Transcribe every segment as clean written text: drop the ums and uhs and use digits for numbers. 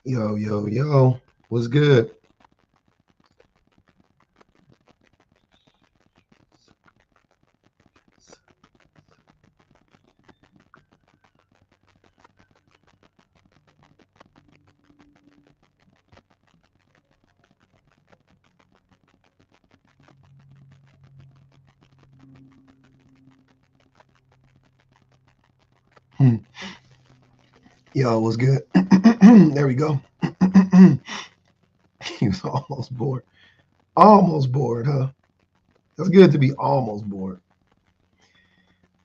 Yo, yo, yo. What's good? Hmm. Yo, what's good? There we go. He was almost bored. Almost bored, huh? That's good to be almost bored.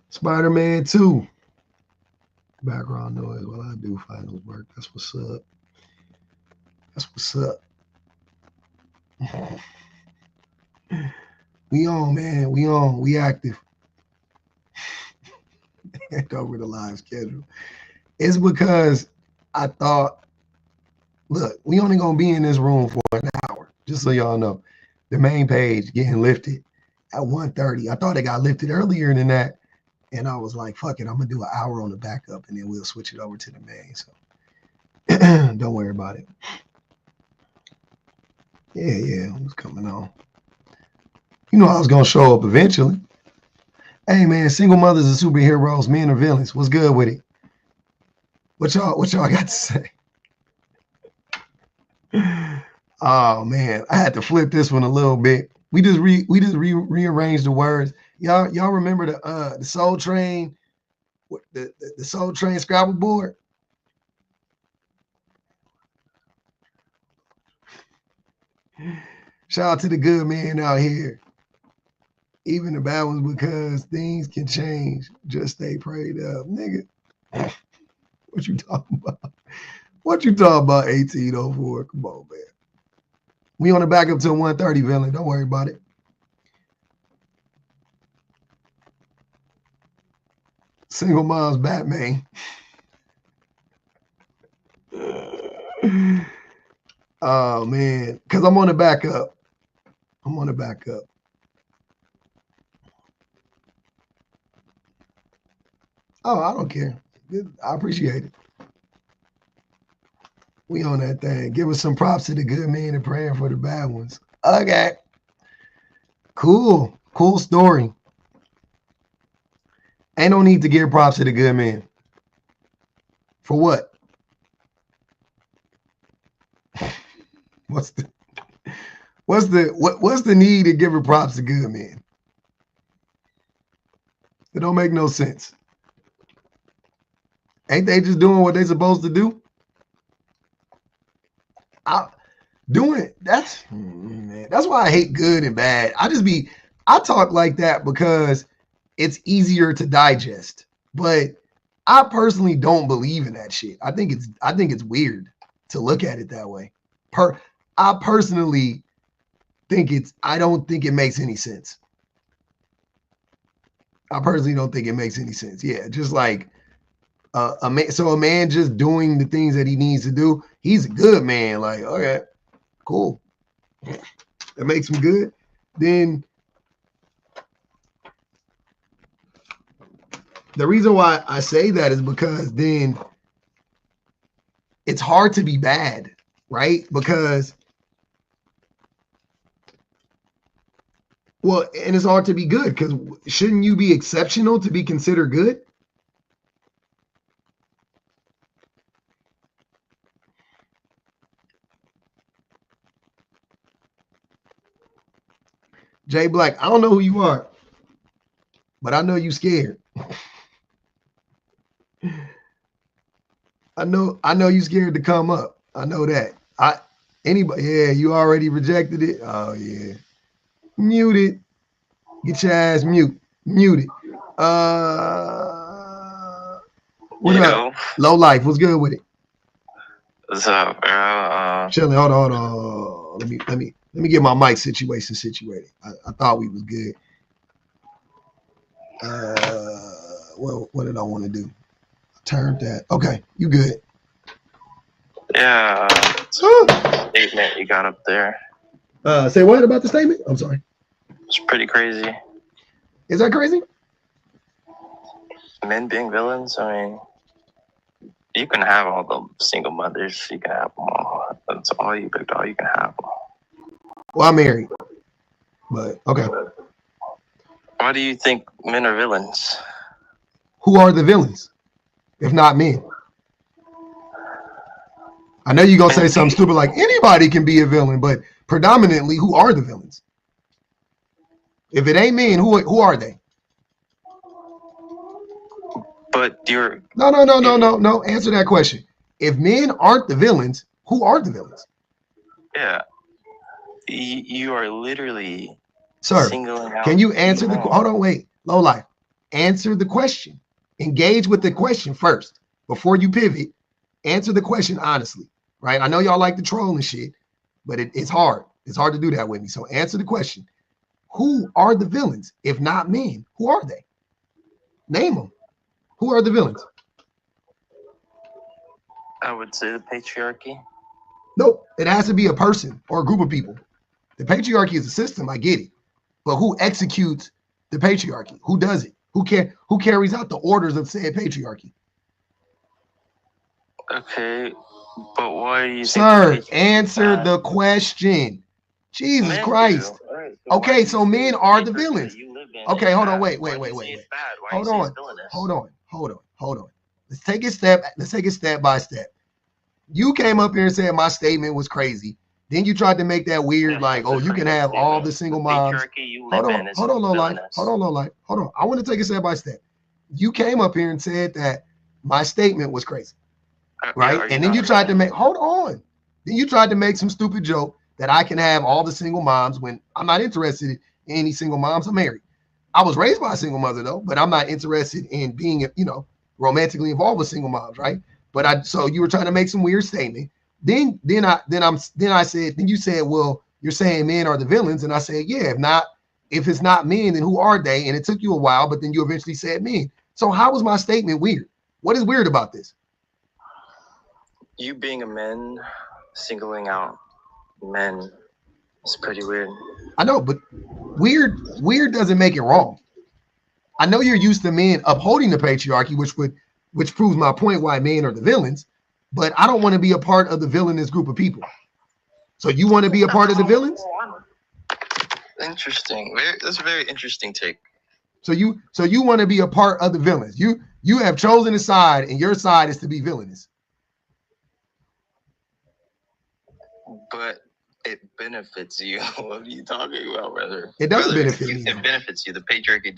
Spider-Man 2. Background noise while I do finals work. That's what's up. That's what's up. We on, man. We on. We active. Hand over the live schedule. It's because I thought, look, we only gonna be in this room for an hour. Just so y'all know. The main page getting lifted at 1:30. I thought it got lifted earlier than that. And I was like, fuck it, I'm gonna do an hour on the backup and then we'll switch it over to the main. So don't worry about it. Yeah, it was coming on. You know I was gonna show up eventually. Hey man, single mothers are superheroes, men are villains. What's good with it? What y'all got to say? Oh man, I had to flip this one a little bit. We just rearranged the words. Y'all remember the Soul Train, the Soul Train Scrabble board? Shout out to the good man out here. Even the bad ones, because things can change. Just stay prayed up, nigga. What you talking about? What you talking about? 1804. Come on, man. We on the back up till 1:30, villain. Don't worry about it. Single mom's Batman. Oh man, because I'm on the back up. I'm on the back up. Oh, I don't care. I appreciate it. We on that thing. Give us some props to the good men and praying for the bad ones. Okay. Cool. Cool story. Ain't no need to give props to the good man. For what? What's the what's the need to give props to good men? It don't make no sense. Ain't they just doing what they supposed to do? I doing it. That's why I hate good and bad. I talk like that because it's easier to digest. But I personally don't believe in that shit. I think it's weird to look at it that way. I personally I don't think it makes any sense. I personally don't think it makes any sense. Yeah, just like a man just doing the things that he needs to do, he's a good man. Like, okay, cool. That makes him good. Then the reason why I say that is because then it's hard to be bad, right? Because and it's hard to be good because shouldn't you be exceptional to be considered good? Jay Black, I don't know who you are, but I know you scared. I know you scared to come up. I know that. Anybody, yeah, you already rejected it. Oh yeah. Mute it. Get your ass muted. What about low life? What's good with it? What's up, bro? Chilling. Hold on. Let me get my mic situation situated. I thought we was good. What did I want to do? I turned that. Okay, you good? Yeah, statement you got up there. Say what about the statement? I'm sorry. It's pretty crazy. Is that crazy? Men being villains. I mean, You can have all the single mothers. You can have them all. That's all you picked. All you can have them. Well, I'm married, but okay. Why do you think men are villains? Who are the villains, if not men? I know you're gonna say something stupid like anybody can be a villain, but predominantly, who are the villains? If it ain't men, who are they? But you're No. Answer that question. If men aren't the villains, who are the villains? yeah. You are literally Sir, singling out. can you answer the hold on, wait, low life. Answer the question. Engage with the question first before you pivot. Answer the question honestly, right? I know y'all like the troll and shit, but it's hard. It's hard to do that with me. So answer the question. Who are the villains? If not men, who are they? Name them. Who are the villains? I would say the patriarchy. Nope. It has to be a person or a group of people. The patriarchy is a system. I get it. But who executes the patriarchy? Who does it? Who carries out the orders of said patriarchy? Okay, but why do you Sir, think answer the question. Jesus men Christ. do? Right, Okay, why so do you men think are the the patriarchy villains. you live in Okay, is hold on, bad? wait. Why do you say it's bad? Why do you Hold say on. it's villainous? Hold on. Let's take it step by step. You came up here and said my statement was crazy. Then you tried to make that weird, Yes, like, that's oh, a you can crazy have all statement. the single The moms. patriarchy you live in is Hold on, low life. villainous. Hold on. I want to take it step by step. You came up here and said that my statement was crazy, right? Yeah, And then you tried to make, hold on. Then you tried to make some stupid joke that I can have all the single moms when I'm not interested in any single moms. I'm married. I was raised by a single mother though, but I'm not interested in being, romantically involved with single moms, right? So you were trying to make some weird statement. Then you said, well, you're saying men are the villains, and I said, yeah, if it's not men, then who are they? And it took you a while, but then you eventually said men. So how was my statement weird? What is weird about this? You being a man, singling out men is pretty weird. I know, but weird doesn't make it wrong. I know you're used to men upholding the patriarchy, which proves my point why men are the villains, but I don't want to be a part of the villainous group of people. So you want to be a part of the villains? Interesting. That's a very interesting take. So you want to be a part of the villains. You have chosen a side, and your side is to be villainous. But it benefits you. What are you talking about, brother? It doesn't benefit me. It benefits you. The patriarchy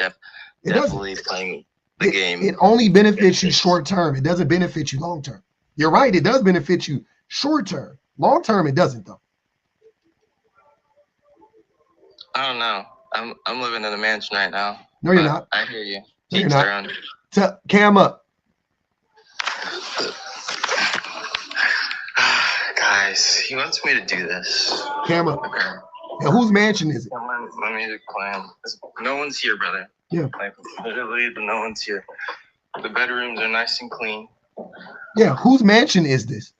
definitely playing the game. It only benefits you short term. It doesn't benefit you long term. You're right. It does benefit you short term. Long term, it doesn't though. I don't know. I'm living in a mansion right now. No, you're not. I hear you. No, you're not. Cam up. Guys, he wants me to do this. Cam up. Okay. Now, whose mansion is it? My music playing. No one's here, brother. Yeah. Like, literally, no one's here. The bedrooms are nice and clean. Yeah, whose mansion is this?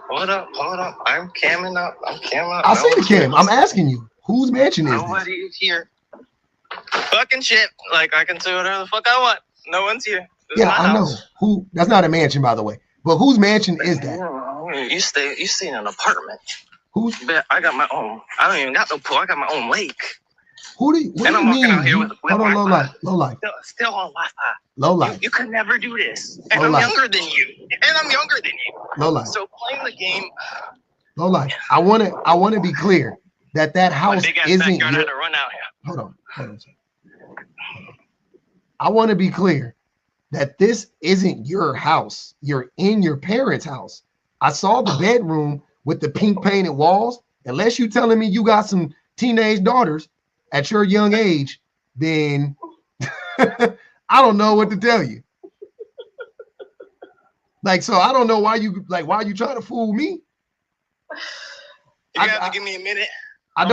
Hold up. I'm camming up. I see the cam. I'm asking you, whose mansion is Nobody is here. Fucking shit. Like, I can say whatever the fuck I want. No one's here. Yeah, I know. Who? That's not a mansion, by the way. But whose mansion is that? You stay in an apartment. Who's? I got my own. I don't even got no pool. I got my own lake. What do you mean? Out here with Hold on, low life. Still on Wi-Fi. Low life. You could never do this. And Low I'm life. younger than you. Low life. So playing the game. Low life. I want to be clear that house isn't backyard your. had to run out here. Hold on. I want to be clear that this isn't your house. You're in your parents' house. I saw the bedroom with the pink painted walls. Unless you telling me you got some teenage daughters at your young age, then I don't know what to tell you. Like, so I don't know why you trying to fool me. You have to give me a minute. I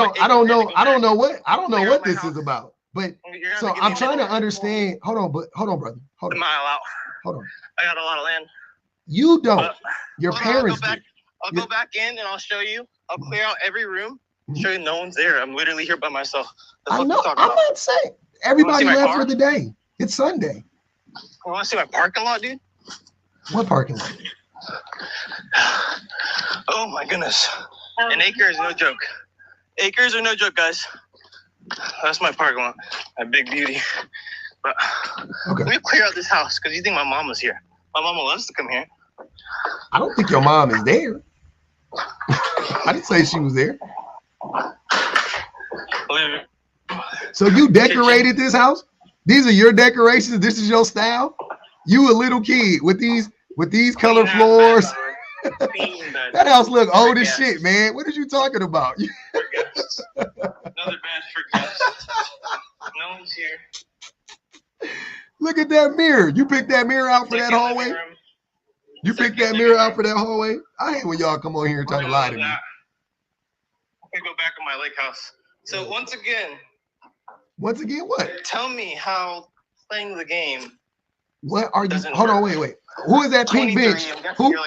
don't know what this is about. But so I'm trying to understand. Hold on, brother. Hold on. A mile out. Hold on. I got a lot of land. You don't. Your parents do. I'll go back in and I'll show you. I'll clear out every room. Show you no one's there. I'm literally here by myself. I know. I'm not saying everybody left for the day. It's Sunday. You want to see my parking lot, dude? What parking lot? Oh my goodness. An acre is no joke. Acres are no joke, guys. That's my parking lot. My big beauty. But Okay. let me clear out this house because you think my mom was here. My mama loves to come here. I don't think your mom is there. I didn't say she was there. So you decorated this house? These are your decorations? This is your style? You a little kid with these color floors? That house look old as shit, man. What are you talking about? Another bed for guests. No one's here. Look at that mirror. You picked that mirror out for that hallway? You picked that mirror out for that hallway? I hate when y'all come on here and try to lie to me. I can go back to my lake house. So once again what? Tell me how playing the game. What are you? Hold on, wait. Who is that pink bench?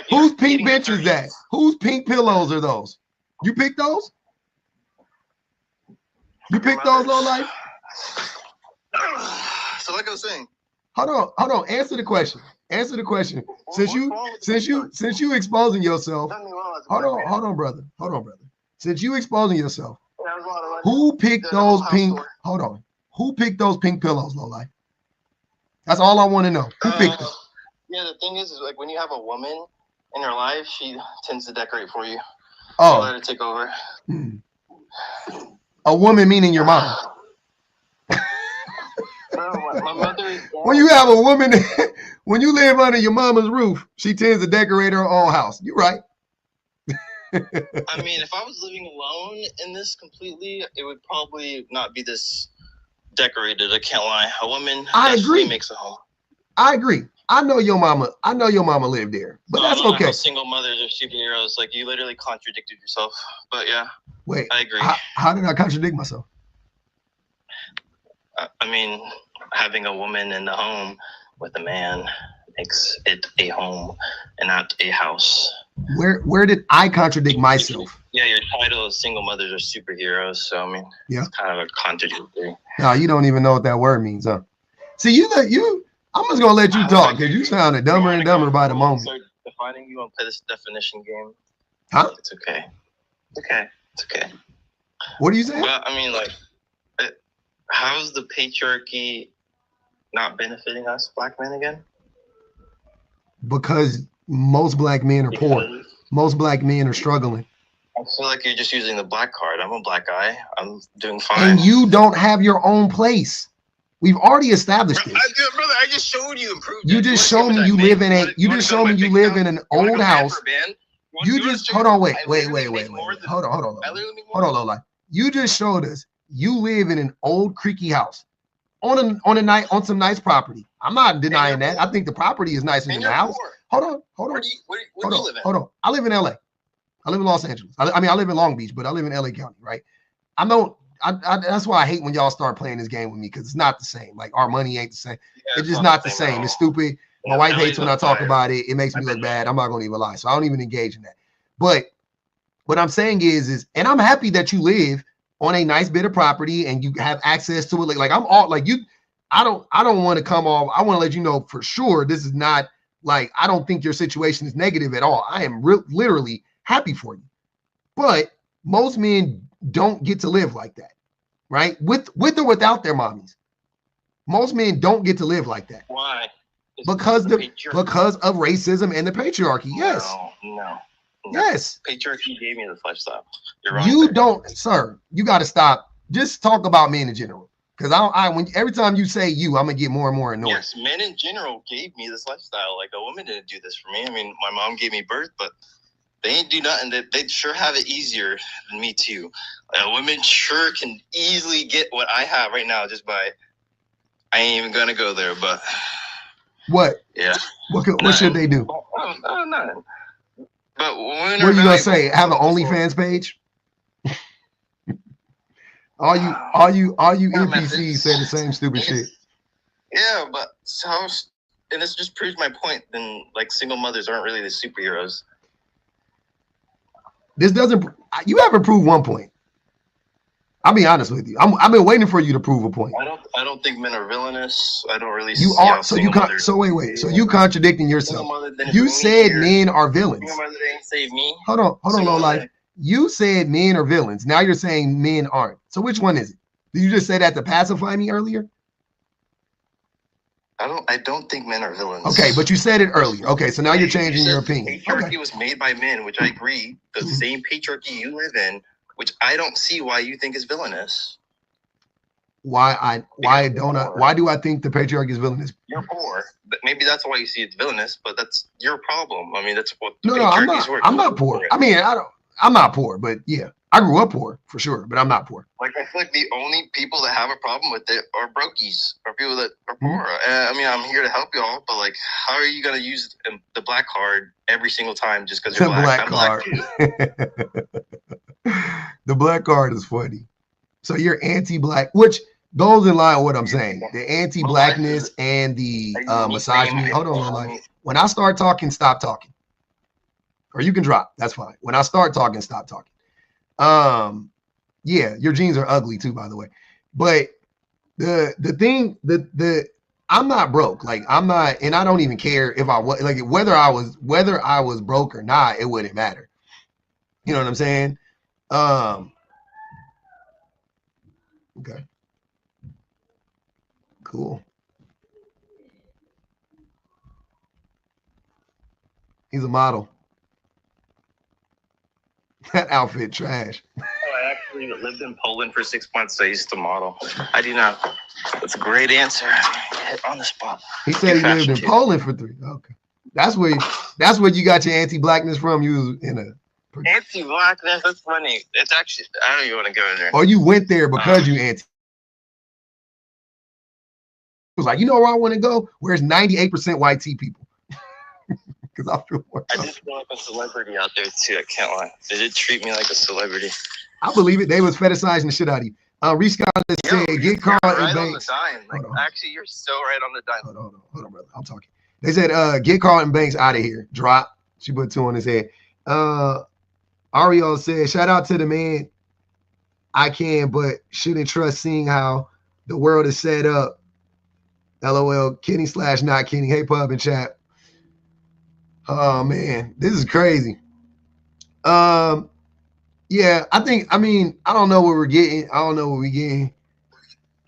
Whose pink bench is that? Whose pink pillows are those? You picked those? You picked those, low life? So like I was saying. Hold on. Answer the question. Since you exposing yourself. Hold on, brother. Since you exposing yourself, who picked those pink? Hold on. Who picked those pink pillows, low life? That's all I want to know. Who picked them? Yeah, the thing is like when you have a woman in your life, she tends to decorate for you. Oh, let her take over. A woman meaning your mom. My mother is when you have a woman, when you live under your mama's roof, she tends to decorate her own house. You're right. I mean, if I was living alone in this completely, it would probably not be this decorated. I can't lie. A woman definitely makes a home. I agree. I know your mama lived there, but that's okay. Single mothers are superheroes. Like you literally contradicted yourself. But yeah. Wait. I agree. How did I contradict myself? I mean, having a woman in the home with a man makes it a home and not a house. Where did I contradict myself? Yeah, your title is single mothers are superheroes. So I mean, it's kind of a contradictory. No, you don't even know what that word means, huh? See, I'm just gonna let you talk because you sounded dumber and dumber by the moment. Start defining you want to play this definition game? Huh? It's okay. It's okay. What are you saying? Well, I mean, like, how's the patriarchy not benefiting us black men again? Because most black men are poor. Most black men are struggling. I feel like you're just using the black card. I'm a black guy. I'm doing fine. And you don't have your own place. We've already established this. Brother, I just showed you improvement. You just showed me you live in an old house. You just hold on, wait. Hold on, Lola. You just showed us you live in an old creaky house on some nice property. I'm not denying that. I think the property is nicer than the house. Hold on. Where do you live in? Hold on. I live in LA. I live in Los Angeles. I live in Long Beach, but I live in LA County, right? That's why I hate when y'all start playing this game with me because it's not the same. Like our money ain't the same. Yeah, it's just not the same. It's stupid. My wife hates when I talk about it. It makes me look bad. I'm not gonna even lie. So I don't even engage in that. But what I'm saying is, and I'm happy that you live on a nice bit of property and you have access to it. Like I'm all like you. I don't want to come off. I want to let you know for sure this is not like I don't think your situation is negative at all. I am literally happy for you. But most men don't get to live like that, right? With or without their mommies. Most men don't get to live like that. Why? Because of racism and the patriarchy. Yes. No. Yes. Patriarchy gave me this lifestyle. You're wrong. You don't, sir. You got to stop. Just talk about men in general. Because every time you say you, I'm gonna get more and more annoyed. Yes, men in general gave me this lifestyle. Like a woman didn't do this for me. I mean, my mom gave me birth, but they ain't do nothing. They sure have it easier than me too. Women sure can easily get what I have right now just by. I ain't even gonna go there, but. What? Yeah. What should they do? Nothing. But what are you gonna say? Have an OnlyFans page? all you NPCs say the same stupid shit. Yeah, but and this just proves my point. Then, like, single mothers aren't really the superheroes. This doesn't. You haven't proved one point. I'll be honest with you. I've been waiting for you to prove a point. I don't think men are villainous. I don't really. You are. So you can't. So wait. So you contradicting yourself. You said men are villains. Single mother didn't save me. Hold on, low life. You said men are villains. Now you're saying men aren't. So which one is it? Did you just say that to pacify me earlier? I don't think men are villains. Okay, but you said it earlier. Okay, so now you're changing your opinion. Patriarchy was made by men, which I agree. The same patriarchy you live in, which I don't see why you think is villainous. Why do I think the patriarchy is villainous? You're poor. But maybe that's why you see it's villainous, but that's your problem. I mean, that's what I'm not poor. I mean, I'm not poor, but yeah. I grew up poor for sure, but I'm not poor. Like, I feel like the only people that have a problem with it are brokies, or people that are poor. I mean, I'm here to help y'all, but like, how are you gonna use the black card every single time just because you're black? The black card is funny. So you're anti-black, which goes in line with what I'm saying. The anti-blackness and the misogyny. Hold on, like, when I start talking, stop talking, or you can drop. That's fine. When I start talking, stop talking. Yeah, your jeans are ugly too, by the way. But the thing, I'm not broke. Like, I'm not, and I don't even care if I was, like, whether I was broke or not, it wouldn't matter. You know what I'm saying? Okay. Cool. He's a model. That outfit trash. I actually lived in Poland for 6 months. So I used to model. I do not. That's a great answer. Hit on the spot. He said he lived in Poland for 3. Okay. That's where you got your anti-blackness from. You was in a anti-blackness. That's funny. It's actually, I don't even want to go in there. Or you went there because you anti. It was like, you know where I want to go? Where's 98% white tea people? Because I feel more. I did feel like a celebrity out there too. I can't lie. They did treat me like a celebrity. I believe it. They was fetishizing the shit out of you. Reese Scott said, "Get Carl and Banks." Like, actually, you're so right on the dime. Hold on, brother. I'm talking. They said, "Get Carl and Banks out of here." Drop. She put 2 on his head. Ariel said, "Shout out to the man. I can, but shouldn't trust seeing how the world is set up." LOL. Kenny / not Kenny. Hey, pub and chat. Oh man, this is crazy. Yeah, I don't know what we're getting. I don't know what we're getting.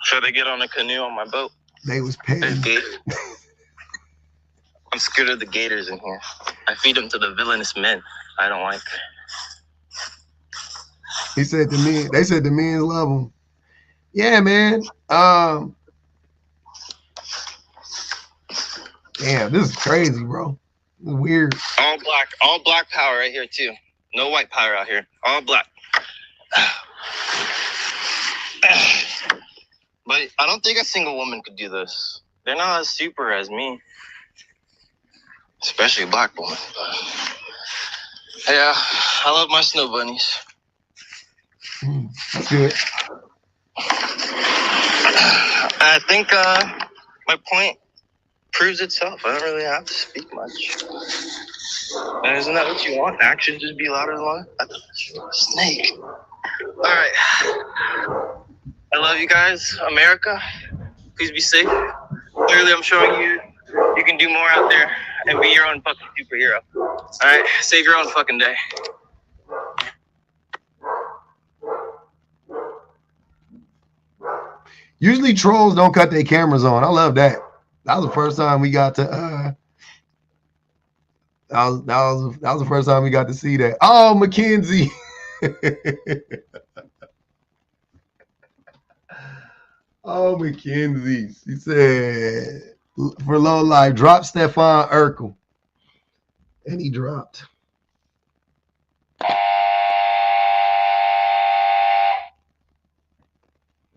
Should I get on a canoe on my boat? They was paying. I'm scared of the gators in here. I feed them to the villainous men I don't like. He said the men. They said the men love them. Yeah, man. Damn, this is crazy, bro. This is weird. All black power right here too. No white power out here. All black. But I don't think a single woman could do this. They're not as super as me. Especially a black woman. Yeah, I love my snow bunnies. That's good. I think my point proves itself. I don't really have to speak much. And isn't that what you want? Actions just be louder than life? Snake. All right. I love you guys. America, please be safe. Clearly, I'm showing you can do more out there and be your own fucking superhero. All right? Save your own fucking day. Usually trolls don't cut their cameras on. I love that. That was the first time we got to that was the first time we got to see that. Oh, Mackenzie. Oh, Mackenzie. She said, for low life, drop Stefan Urkel. And he dropped.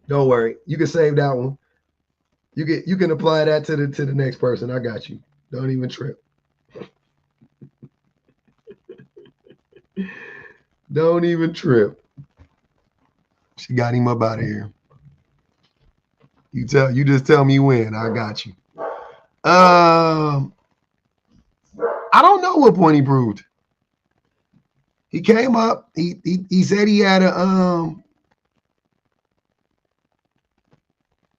Don't worry. You can save that one. You can apply that to the next person. I got you. Don't even trip. Don't even trip. She got him up out of here. You just tell me when. I got you. I don't know what point he proved. He came up. He said he had a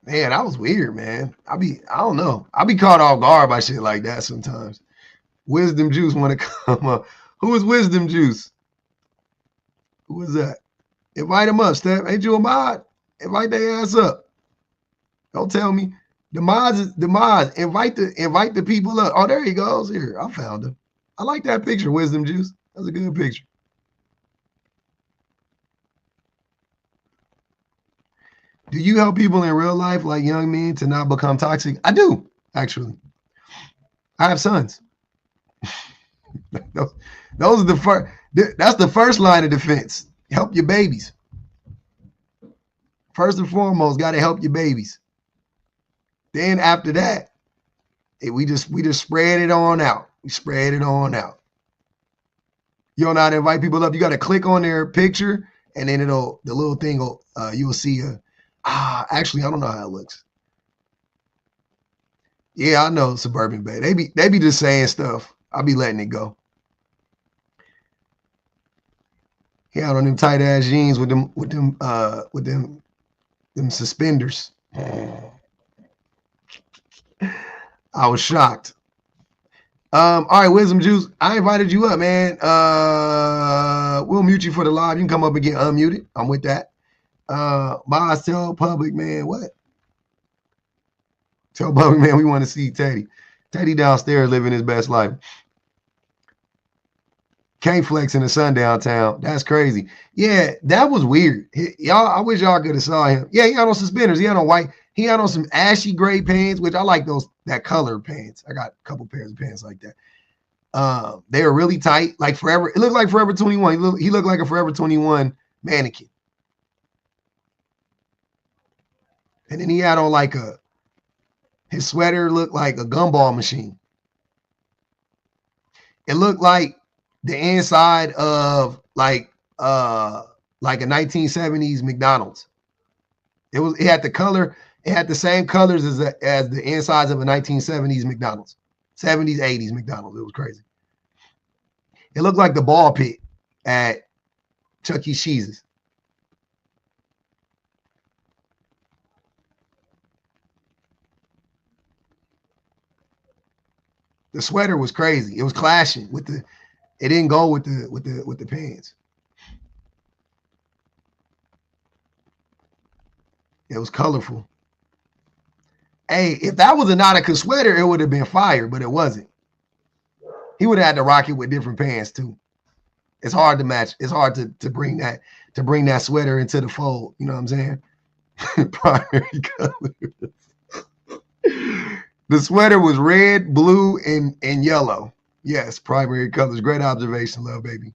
Man, that was weird, man. I don't know. I be caught off guard by shit like that sometimes. Wisdom Juice want to come up. Who is Wisdom Juice? Who is that? Invite him up, Steph. Ain't you a mod? Invite their ass up. Don't tell me. The mods. Invite the people up. Oh, there he goes. Here, I found him. I like that picture, Wisdom Juice. That's a good picture. Do you help people in real life, like young men, to not become toxic? I do, actually. I have sons. Those are the first. That's the first line of defense. Help your babies. First and foremost, got to help your babies. Then after that, we just spread it on out. We spread it on out. You don't know how to invite people up. You got to click on their picture, and then the little thing will you'll see actually, I don't know how it looks. Yeah, I know Suburban Bay. They be just saying stuff. I'll be letting it go. He had on them tight ass jeans with them suspenders. I was shocked. All right, Wisdom Juice. I invited you up, man. We'll mute you for the live. You can come up and get unmuted. I'm with that. Boss, tell public, man, what? Tell public, man, we want to see Teddy. Teddy downstairs living his best life. Can't flex in the sun downtown. That's crazy. Yeah, that was weird. Y'all, I wish y'all could have saw him. Yeah, he had on suspenders. He had on white. He had on some ashy gray pants, which I like that color pants. I got a couple pairs of pants like that. They were really tight, like Forever. It looked like Forever 21. He looked like a Forever 21 mannequin. And then he had on his sweater looked like a gumball machine. It looked like the inside of like a 1970s McDonald's. It had the color, it had the same colors as the insides of a 1970s McDonald's. 70s, 80s McDonald's. It was crazy. It looked like the ball pit at Chuck E. Cheese's. The sweater was crazy. It was clashing with it didn't go with the pants. It was colorful. Hey, if that was a Nautica sweater, it would have been fire, but it wasn't. He would have had to rock it with different pants too. It's hard to match. It's hard to bring that sweater into the fold. You know what I'm saying? Primary colors. The sweater was red, blue, and yellow. Yes, primary colors. Great observation, love baby.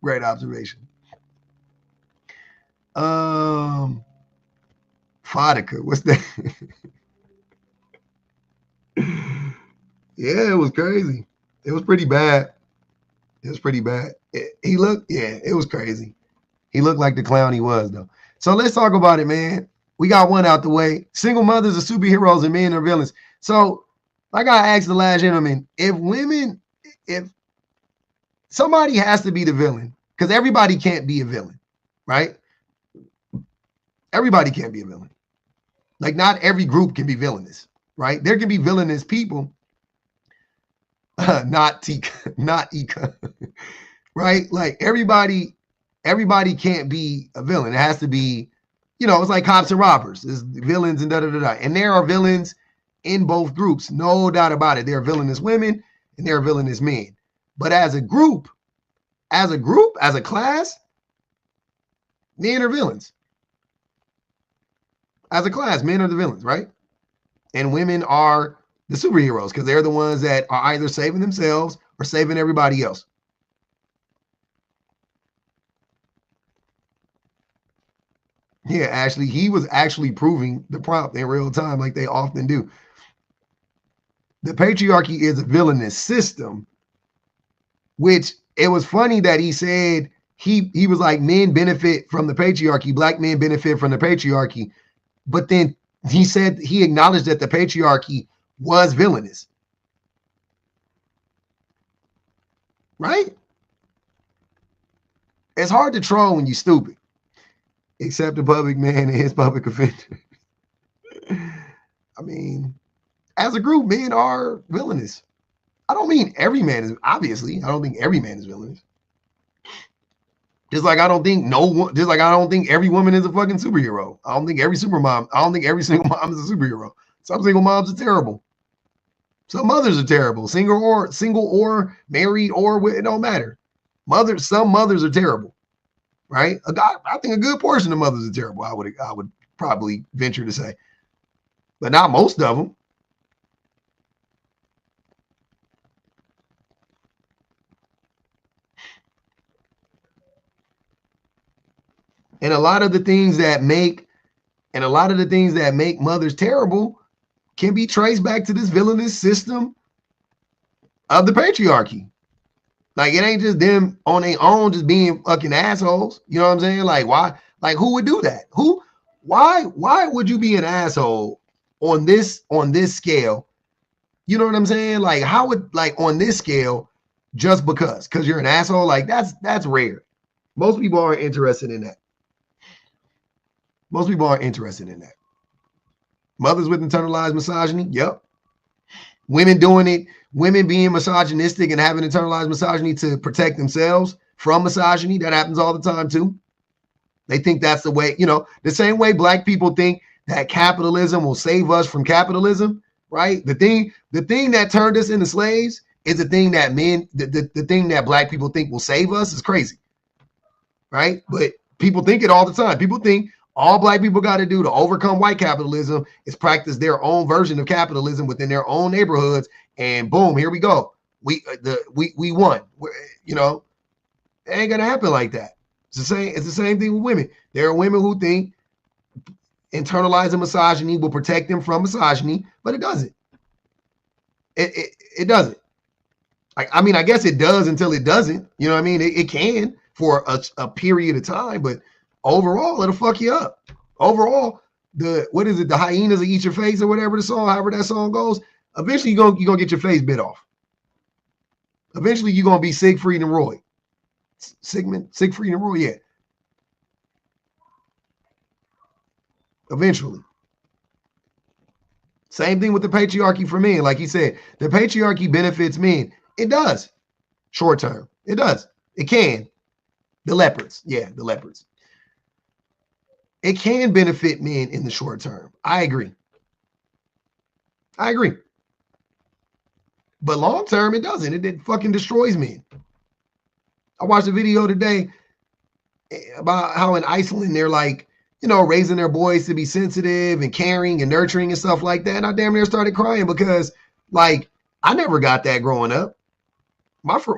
Great observation. Fodica, what's that? Yeah, it was crazy. It was pretty bad. It was crazy. He looked like the clown he was, though. So let's talk about it, man. We got one out the way. Single mothers are superheroes and men are villains. So, like I asked the last gentleman, if somebody has to be the villain, because everybody can't be a villain, right? Everybody can't be a villain. Like, not every group can be villainous, right? There can be villainous people, not Ika, right? Like, everybody can't be a villain. It has to be, it's like cops and robbers. There's villains and da-da-da-da. And there are villains in both groups, no doubt about it. There are villainous women and there are villainous men. But as a class, men are villains. As a class, men are the villains, right? And women are the superheroes because they're the ones that are either saving themselves or saving everybody else. Yeah, Ashley, he was actually proving the prompt in real time like they often do. The patriarchy is a villainous system, which it was funny that he said he was like, men benefit from the patriarchy, black men benefit from the patriarchy. But then he said he acknowledged that the patriarchy was villainous. Right? It's hard to troll when you're stupid. Except the public man and his public offender. I mean, as a group, men are villainous. I don't mean every man is, obviously. I don't think every man is villainous. Just like I don't think I don't think every woman is a fucking superhero. I don't think every single mom is a superhero. Some single moms are terrible. Some mothers are terrible. Single or married or it don't matter. Some mothers are terrible. Right? I think a good portion of mothers are terrible. I would probably venture to say. But not most of them. And a lot of the things that make mothers terrible can be traced back to this villainous system of the patriarchy. Like, it ain't just them on their own just being fucking assholes. You know what I'm saying? Like, why? Like, who would do that? Why would you be an asshole on this scale? You know what I'm saying? Like, how would, like, on this scale, just because you're an asshole? Like, that's rare. Most people aren't interested in that. Most people aren't interested in that. Mothers with internalized misogyny, yep. Women doing it, women being misogynistic and having internalized misogyny to protect themselves from misogyny, that happens all the time too. They think that's the way, the same way black people think that capitalism will save us from capitalism, right? The thing that turned us into slaves is the thing that the thing that black people think will save us is crazy, right? But people think it all the time. People think all black people got to do to overcome white capitalism is practice their own version of capitalism within their own neighborhoods, and boom, here we go. We won. It ain't gonna happen like that. It's the same thing with women. There are women who think internalizing misogyny will protect them from misogyny, but it doesn't. It doesn't. I mean, I guess it does until it doesn't. You know what I mean? It can for a period of time, but overall, it'll fuck you up. Overall, the hyenas will eat your face or whatever however that song goes. Eventually, you're gonna get your face bit off. Eventually, you're gonna be Siegfried and Roy. Siegfried and Roy, yeah. Eventually. Same thing with the patriarchy for men. Like he said, the patriarchy benefits men. It does. Short term. It does. It can. The leopards. Yeah, the leopards. It can benefit men in the short term. I agree. But long term, it doesn't. It fucking destroys men. I watched a video today about how in Iceland they're like, raising their boys to be sensitive and caring and nurturing and stuff like that. And I damn near started crying because, like, I never got that growing up.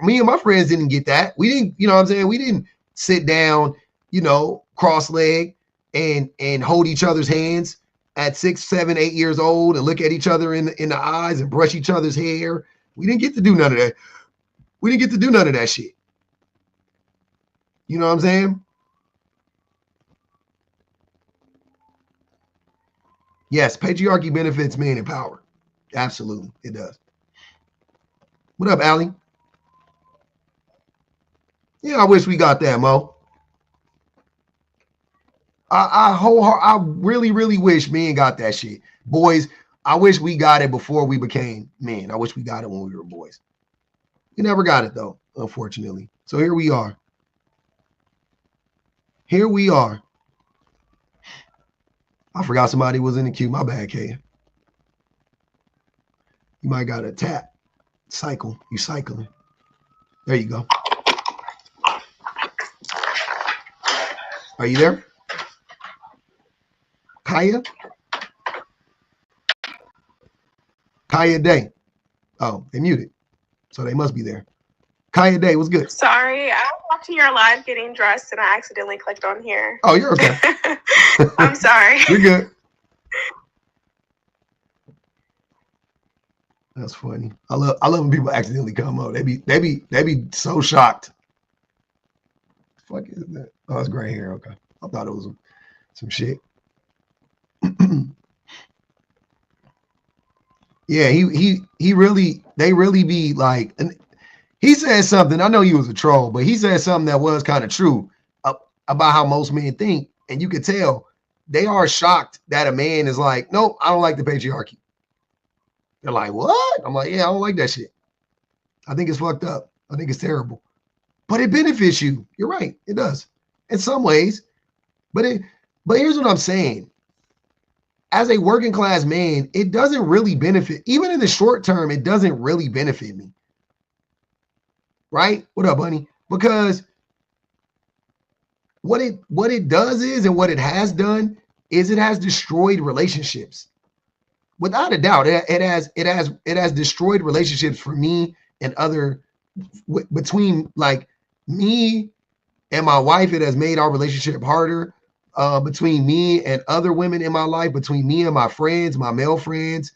Me and my friends didn't get that. We didn't, you know what I'm saying? We didn't sit down, cross-legged and hold each other's hands at 6, 7, 8 years old and look at each other in the eyes and brush each other's hair. We didn't get to do none of that. We didn't get to do none of that shit. You know what I'm saying? Yes, patriarchy benefits men in power. Absolutely, it does. What up, Allie? Yeah, I wish we got that, Mo. I really, really wish men got that shit. Boys, I wish we got it before we became men. I wish we got it when we were boys. We never got it, though, unfortunately. So here we are. Here we are. I forgot somebody was in the queue. My bad, Kay. You might got to tap. Cycle. You cycling. There you go. Are you there? Kaya? Kaya Day. Oh, they muted. So they must be there. Kaya Day, what's good? Sorry, I was watching your live getting dressed and I accidentally clicked on here. Oh, you're okay. I'm sorry. You're good. That's funny. I love when people accidentally come up. They be so shocked. What the fuck is that? Oh, it's gray hair. Okay. I thought it was some shit. Yeah, they really be like, and he said something. I know he was a troll, but he said something that was kind of true about how most men think, and you could tell they are shocked that a man is like, nope, I don't like the patriarchy. They're like, what? I'm like, yeah, I don't like that shit. I think it's fucked up. I think it's terrible. But it benefits you. You're right. It does. In some ways. But here's what I'm saying. As a working class man, it doesn't really benefit. Even in the short term, it doesn't really benefit me. Right? What up, honey? Because what it does is, and what it has done is, it has destroyed relationships. Without a doubt, it has destroyed relationships for me and other between like me and my wife. It has made our relationship harder. Between me and other women in my life, between me and my friends, my male friends,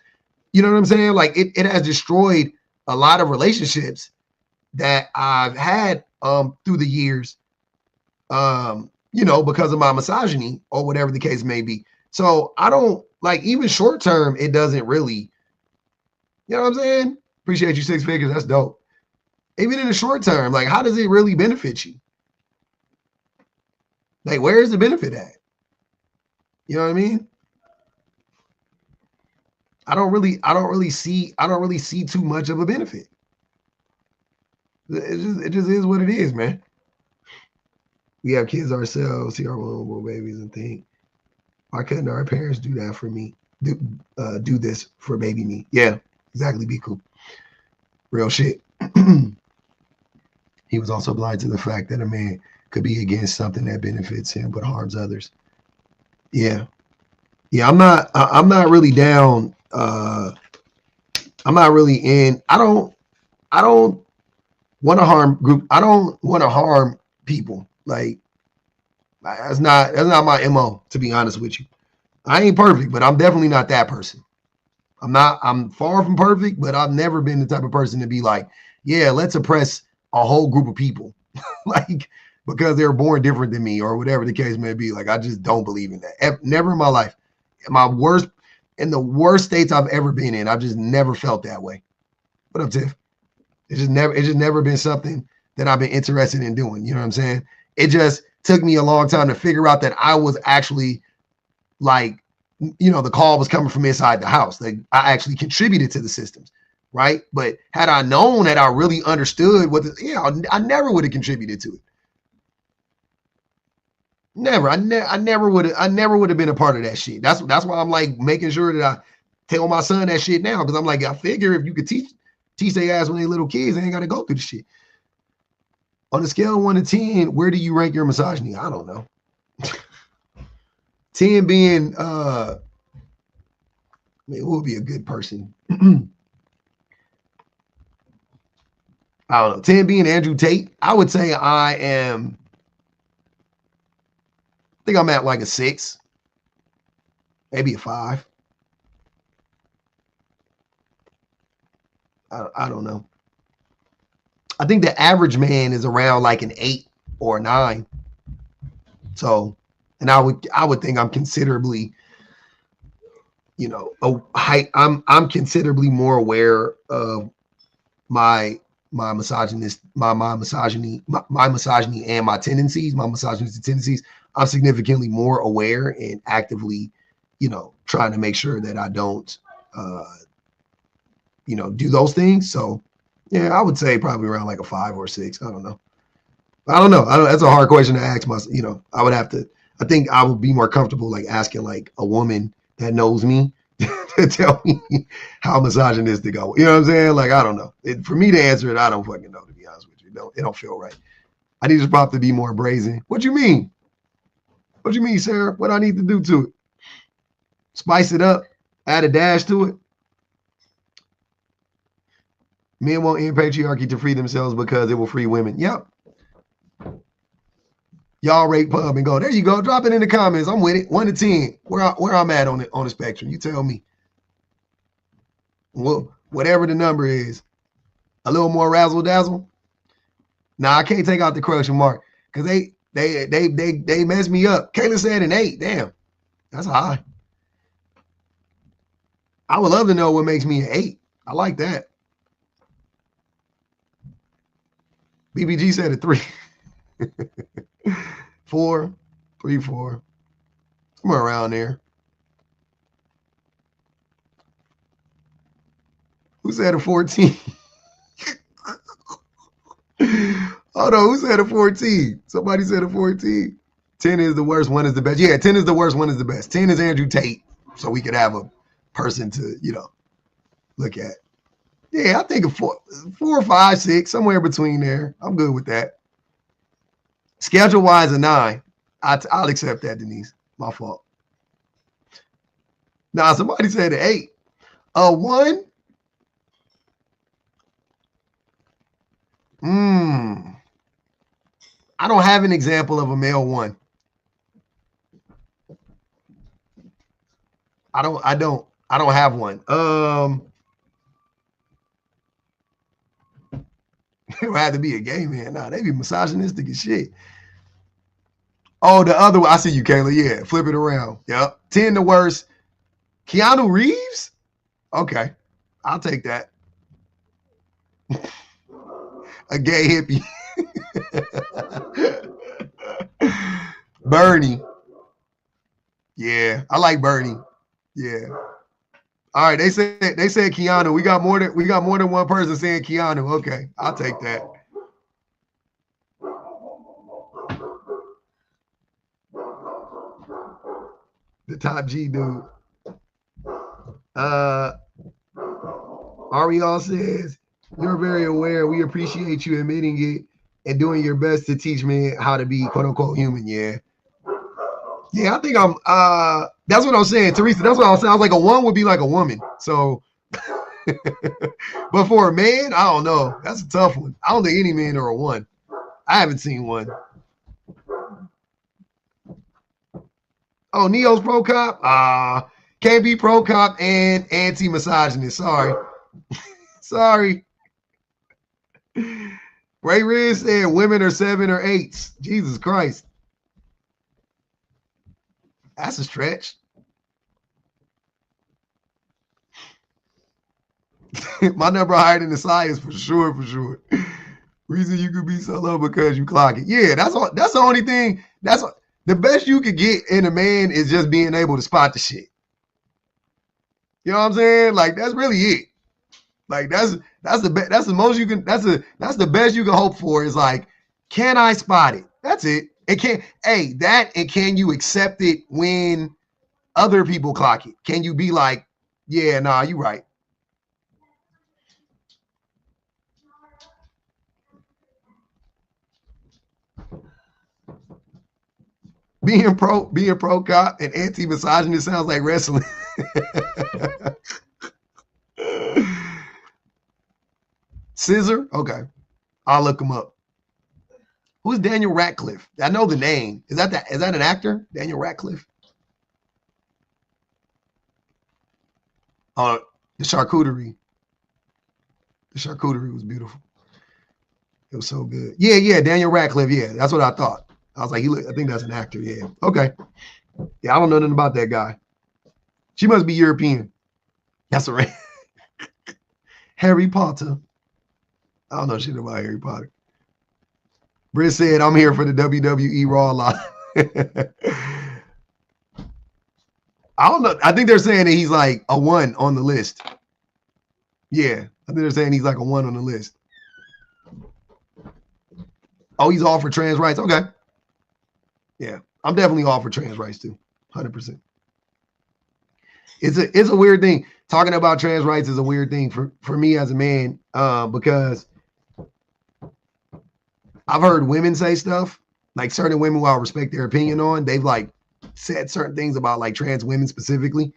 you know what I'm saying? Like it has destroyed a lot of relationships that I've had through the years, because of my misogyny or whatever the case may be. So I don't like, even short term, it doesn't really, you know what I'm saying? Appreciate you, 6 figures. That's dope. Even in the short term, like, how does it really benefit you? Like, where is the benefit at? You know what I mean? I don't really see too much of a benefit. It just is what it is, man. We have kids ourselves, see our vulnerable babies, and think, why couldn't our parents do that for me? Do this for baby me? Yeah, exactly. Be cool. Real shit. He was also blind to the fact that a man could be against something that benefits him but harms others. Yeah. I'm not really down. I'm not really in. I don't want to harm group. I don't want to harm people. Like, that's not my MO, to be honest with you. I ain't perfect, but I'm definitely not that person. I'm far from perfect, but I've never been the type of person to be like, yeah, let's oppress a whole group of people. Like, because they're born different than me or whatever the case may be. Like, I just don't believe in that. Never in my life. In the worst states I've ever been in, I've just never felt that way. What up, Tiff? It's just never been something that I've been interested in doing. You know what I'm saying? It just took me a long time to figure out that I was actually like, the call was coming from inside the house. Like, I actually contributed to the systems, right? But had I really understood I never would have contributed to it. Never. I never would have been a part of that shit. That's why I'm like making sure that I tell my son that shit now, because I'm like, I figure if you could teach their ass when they little kids, they ain't got to go through the shit. On a scale of 1 to 10, where do you rank your misogyny? I don't know. 10 being who would be a good person? I don't know. 10 being Andrew Tate. I would say I think I'm at like a 6, maybe a 5. I don't know. I think the average man is around like an 8 or a 9. So, and I would think I'm considerably, I'm considerably more aware of my misogyny and my tendencies, my misogynistic tendencies. I'm significantly more aware and actively, trying to make sure that I don't, do those things. So, yeah, I would say probably around like a 5 or 6. I don't know. That's a hard question to ask myself. I think I would be more comfortable like asking like a woman that knows me to tell me how misogynistic I was. You know what I'm saying? Like, I don't know. For me to answer it, I don't fucking know, to be honest with you. It don't feel right. I need this prop to be more brazen. What you mean? What you mean, Sarah? What I need to do to it? Spice it up, add a dash to it. Men won't end patriarchy to free themselves because it will free women. Yep. Y'all rate pub and go, there you go. Drop it in the comments. I'm with it. 1 to 10. Where I'm at on the spectrum. You tell me. Well, whatever the number is. A little more razzle dazzle. Nah, I can't take out the question mark because they messed me up. Kayla said an 8. Damn. That's high. I would love to know what makes me an 8. I like that. BBG said a 3. 4, 3, 4. somewhere around there. Who said a 14? Hold on, who said a 14? Somebody said a 14. 10 is the worst, 1 is the best. Yeah, 10 is the worst, 1 is the best. 10 is Andrew Tate, so we could have a person to, look at. Yeah, I think a 4 or 5, 6, somewhere between there. I'm good with that. Schedule-wise, a 9. I'll accept that, Denise. My fault. Now, somebody said an 8. A 1? I don't have an example of a male 1. I don't have one. It would have to be a gay man. Nah, they be misogynistic as shit. Oh, the other one. I see you, Kayla. Yeah, flip it around. Yep. 10 the worst. Keanu Reeves? Okay. I'll take that. A gay hippie. Bernie. Yeah, I like Bernie. Yeah. All right, they said Keanu. We got more than one person saying Keanu. Okay, I'll take that. The top G dude. Ariel says, "You're very aware. We appreciate you admitting it and doing your best to teach me how to be quote unquote human." Yeah. Yeah, I think I'm that's what I'm saying, Teresa. That's what I was saying. I was like, a 1 would be like a woman. So but for a man, I don't know. That's a tough one. I don't think any men are a 1. I haven't seen one. Oh, Neo's pro cop? Can't be pro cop and anti-misogynist. Sorry. Sorry. Ray Riz said women are 7 or 8s. Jesus Christ. That's a stretch. My number higher than the science for sure, for sure. Reason you could be so low because you clock it. Yeah, that's the only thing. The best you could get in a man is just being able to spot the shit. You know what I'm saying? Like, that's really it. Like, that's the most you can. That's the best you can hope for. Is like, can I spot it? That's it. It can't. Hey, that and can you accept it when other people clock it? Can you be like, yeah, nah, you right. Being pro cop and anti-misogynist sounds like wrestling. Scissor? Okay. I'll look him up. Who's Daniel Radcliffe? I know the name. Is that an actor? Daniel Radcliffe? The charcuterie. The charcuterie was beautiful. It was so good. Yeah, Daniel Radcliffe. Yeah, that's what I thought. I was like, I think that's an actor. Yeah. Okay. Yeah, I don't know nothing about that guy. She must be European. That's right. Harry Potter. I don't know shit about Harry Potter. Britt said, I'm here for the WWE Raw lot. I don't know. I think they're saying that he's like a 1 on the list. Yeah. I think they're saying he's like a 1 on the list. Oh, he's all for trans rights. Okay. Yeah. I'm definitely all for trans rights too. 100%. It's a weird thing. Talking about trans rights is a weird thing for me as a man, because I've heard women say stuff, like certain women who I respect their opinion on, they've like said certain things about like trans women specifically.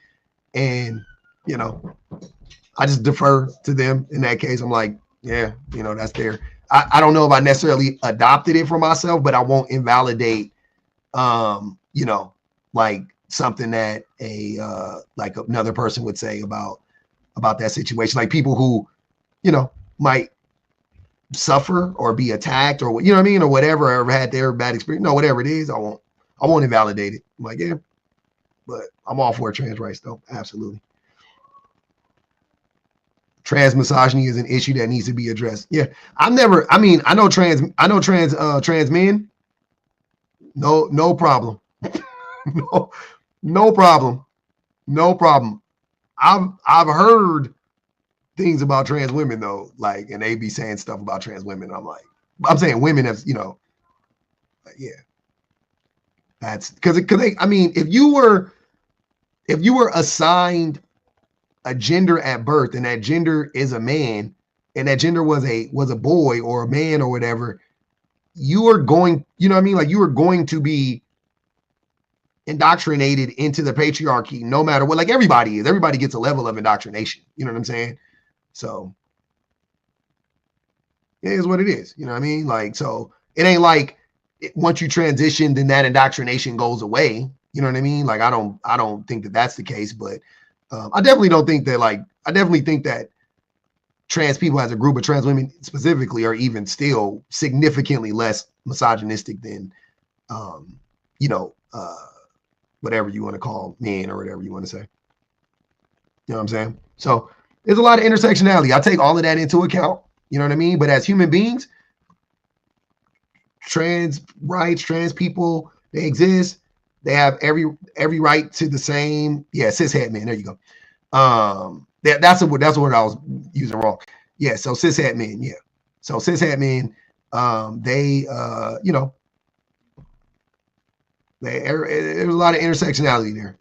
And, I just defer to them in that case. I'm like, yeah, that's their, I don't know if I necessarily adopted it for myself, but I won't invalidate, like something that like another person would say about that situation. Like people who, might suffer or be attacked or you know what I mean, or whatever, or had their bad experience. No, whatever it is, I won't invalidate it. I'm like, yeah, but I'm all for trans rights though. Absolutely. Trans misogyny is an issue that needs to be addressed. Yeah. I know trans men. No problem. No problem. No problem. I've heard things about trans women though, like, and they be saying stuff about trans women. I'm saying women as, yeah. That's because I mean, if you were assigned a gender at birth and that gender is a man and that gender was a boy or a man or whatever, you are going, you know what I mean? Like you are going to be indoctrinated into the patriarchy no matter what. Like everybody gets a level of indoctrination. You know what I'm saying? So it is what it is. You know what I mean? Like, so it ain't like once you transition, then that indoctrination goes away. You know what I mean? Like, I don't think that that's the case, but I definitely don't think that, like, I definitely think that trans people as a group of trans women specifically are even still significantly less misogynistic than, whatever you want to call men or whatever you want to say. You know what I'm saying? So there's a lot of intersectionality. I take all of that into account. You know what I mean? But as human beings, trans rights, trans people, they exist. They have every right to the same, cishet men. There you go. That's what I was using wrong. Yeah, so cishet men, yeah. So cishet men, there's a lot of intersectionality there.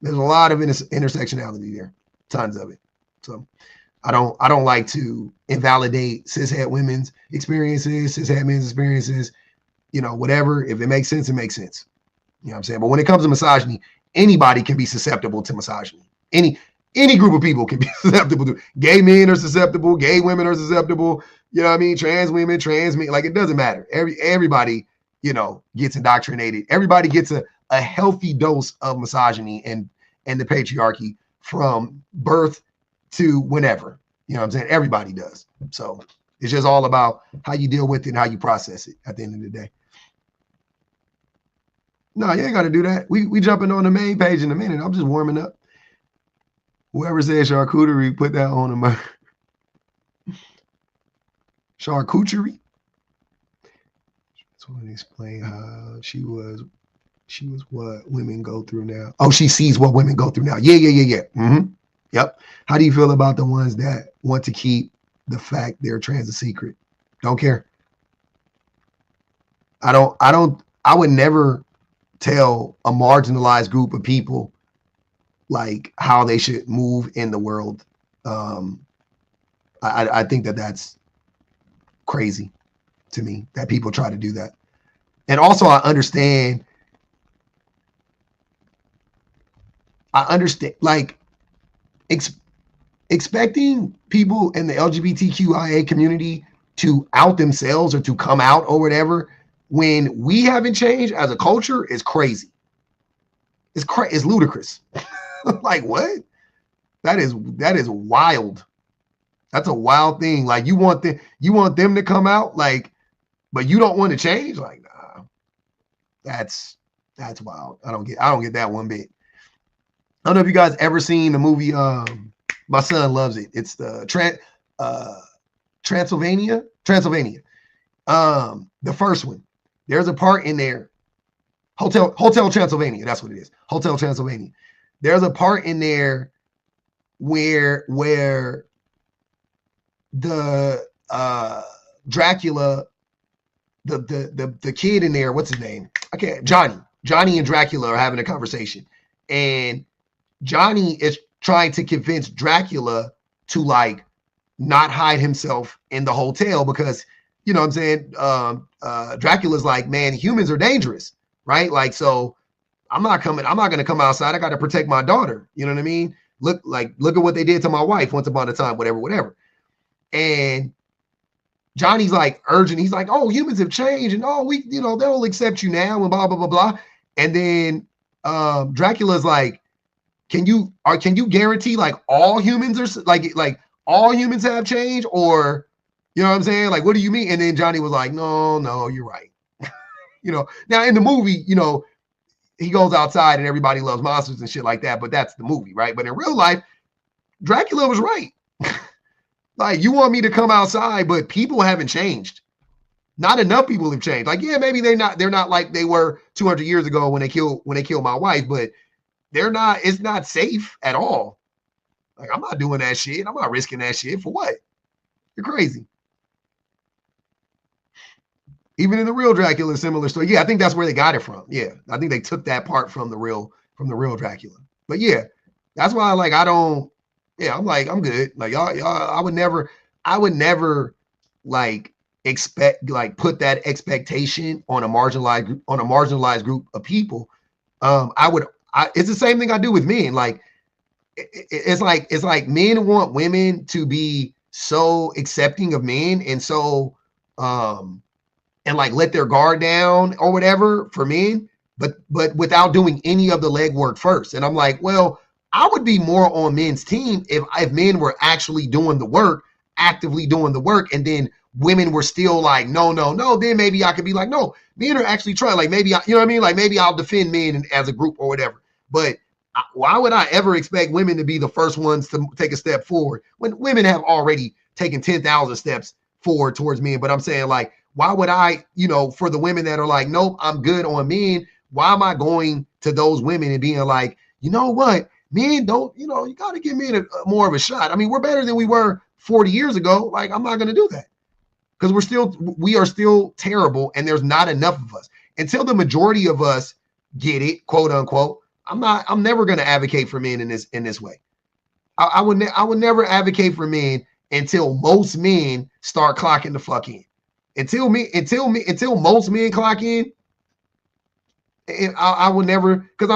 There's a lot of intersectionality there, tons of it. So I don't like to invalidate cishet women's experiences, cishet men's experiences, whatever. If it makes sense, it makes sense. You know what I'm saying? But when it comes to misogyny, anybody can be susceptible to misogyny. Any group of people can be susceptible to. Gay men are susceptible. Gay women are susceptible. You know what I mean? Trans women, trans men. Like, it doesn't matter. Everybody, gets indoctrinated. Everybody gets a healthy dose of misogyny and the patriarchy from birth to whenever. You know what I'm saying? Everybody does. So it's just all about how you deal with it and how you process it at the end of the day. No, you ain't got to do that. We jumping on the main page in a minute. I'm just warming up. Whoever said charcuterie, put that on my charcuterie. Just want to explain how she was what women go through now. Oh, she sees what women go through now. Yeah. Mm-hmm. Yep. How do you feel about the ones that want to keep the fact they're trans a secret? Don't care. I would never tell a marginalized group of people like how they should move in the world. I think that that's crazy to me that people try to do that. And also I understand like expecting people in the LGBTQIA community to out themselves or to come out or whatever when we haven't changed as a culture is crazy. It's ludicrous. Like, what? That is wild. That's a wild thing. Like, you want them to come out, like, but you don't want to change. Like, nah, that's wild. I don't get that one bit. I don't know if you guys ever seen the movie. My son loves it. It's the Transylvania. The first one. There's a part in there. Hotel Transylvania. That's what it is. Hotel Transylvania. There's a part in there where the Dracula, the kid in there, what's his name? Johnny and Dracula are having a conversation, and Johnny is trying to convince Dracula to like not hide himself in the hotel because, you know what I'm saying? Dracula's like, man, humans are dangerous, right? Like, so I'm not going to come outside. I got to protect my daughter. You know what I mean? Look at what they did to my wife once upon a time, whatever. And Johnny's like urging, he's like, oh, humans have changed and they'll accept you now and blah, blah, blah, blah. And then Dracula's like, can you guarantee like all humans are like all humans have changed, or, you know what I'm saying? Like, what do you mean? And then Johnny was like, no, you're right. Now in the movie, he goes outside and everybody loves monsters and shit like that, but that's the movie, right? But in real life, Dracula was right. Like, you want me to come outside, but people haven't changed. Not enough people have changed. Like, yeah, maybe they're not like they were 200 years ago when they killed my wife, but it's not safe at all. Like, I'm not doing that shit. I'm not risking that shit for what? You're crazy. Even in the real Dracula, similar story. Yeah, I think that's where they got it from. Yeah, I think they took that part from the real Dracula. But yeah, that's why I don't. Yeah, I'm like, I'm good. Like y'all, I would never like put that expectation on a marginalized group of people. It's the same thing I do with men. Like it's like men want women to be so accepting of men and so and like let their guard down or whatever for men, but without doing any of the legwork first. And I'm like, well, I would be more on men's team if men were actually doing the work, actively doing the work, and then women were still like, no, then maybe I could be like, no, men are actually trying. Like maybe you know what I mean? Like maybe I'll defend men as a group or whatever. But why would I ever expect women to be the first ones to take a step forward when women have already taken 10,000 steps forward towards men? But I'm saying, like, why would I, for the women that are like, nope, I'm good on men, why am I going to those women and being like, you know what, men don't, you got to give men more of a shot. I mean, we're better than we were 40 years ago. Like, I'm not going to do that because we are still terrible and there's not enough of us. Until the majority of us get it, quote unquote, I'm never going to advocate for men in this way. I would never advocate for men until most men start clocking the fuck in. Until most men clock in, and I will never, because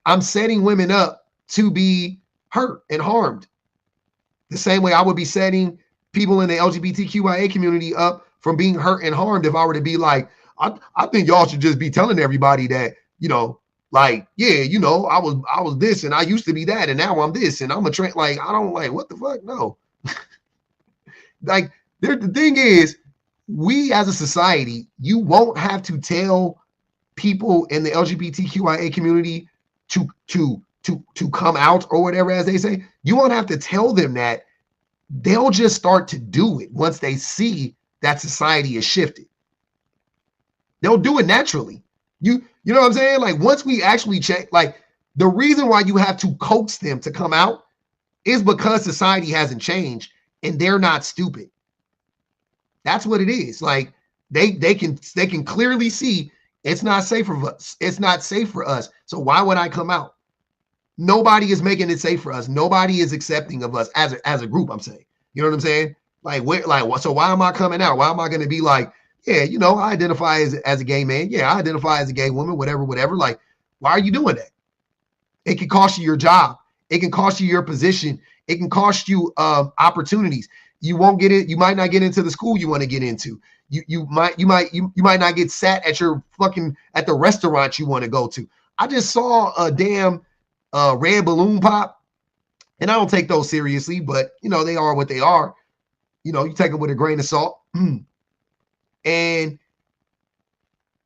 I'm setting women up to be hurt and harmed. The same way I would be setting people in the LGBTQIA community up from being hurt and harmed if I were to be like, I think y'all should just be telling everybody that, like, yeah, I was this and I used to be that and now I'm this and I'm a trans. Like, I don't like, what the fuck? No. Like, the thing is, we as a society, you won't have to tell people in the LGBTQIA community to come out or whatever, as they say. You won't have to tell them that. They'll just start to do it once they see that society is shifted. They'll do it naturally. You know what I'm saying? Like, once we actually check, like, the reason why you have to coax them to come out is because society hasn't changed and they're not stupid. That's what it is. Like, they can clearly see it's not safe for us. It's not safe for us. So why would I come out? Nobody is making it safe for us. Nobody is accepting of us as a group. I'm saying, you know what I'm saying? Like, so why am I coming out? Why am I going to be like, yeah, I identify as a gay man. Yeah, I identify as a gay woman, whatever. Like, why are you doing that? It can cost you your job. It can cost you your position. It can cost you opportunities. You won't get it. You might not get into the school you want to get into. You might not get sat at at the restaurant you want to go to. I just saw a damn red balloon pop, and I don't take those seriously, but they are what they are. You take them with a grain of salt. And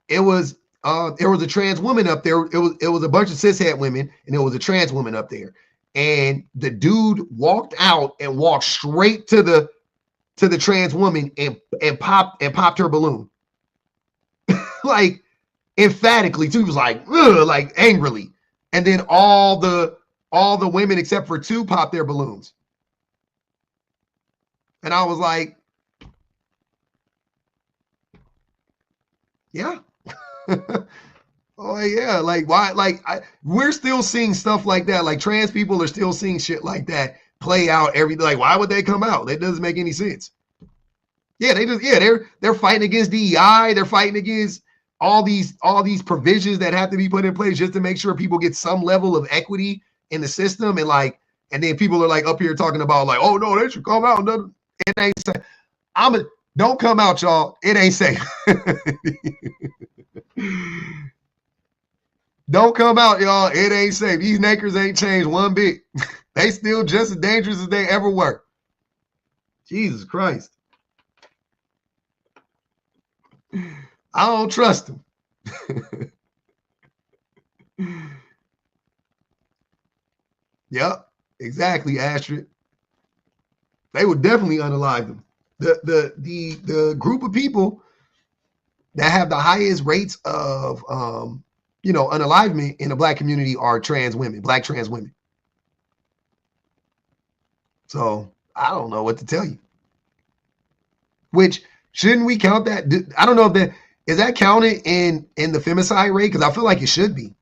there was a trans woman up there. It was a bunch of cishet women, and there was a trans woman up there. And the dude walked out and walked straight to the trans woman and popped her balloon. Like, emphatically too. He was like, ugh, like angrily. And then all the women except for two popped their balloons. And I was like, yeah. Oh yeah, like why? Like we're still seeing stuff like that. Like, trans people are still seeing shit like that play out every. Like, why would they come out? That doesn't make any sense. Yeah, they're fighting against DEI. They're fighting against all these provisions that have to be put in place just to make sure people get some level of equity in the system. And then people are like up here talking about like, oh no, they should come out. It ain't safe. Don't come out, y'all. It ain't safe. Don't come out, y'all. It ain't safe. These nakers ain't changed one bit. They still just as dangerous as they ever were. Jesus Christ. I don't trust them. Yep, exactly, Astrid. They would definitely unalive them. The group of people that have the highest rates of unalivement in the black community are trans women, black trans women. So I don't know what to tell you. Which shouldn't we count that? I don't know if that is that counted in the femicide rate, because I feel like it should be.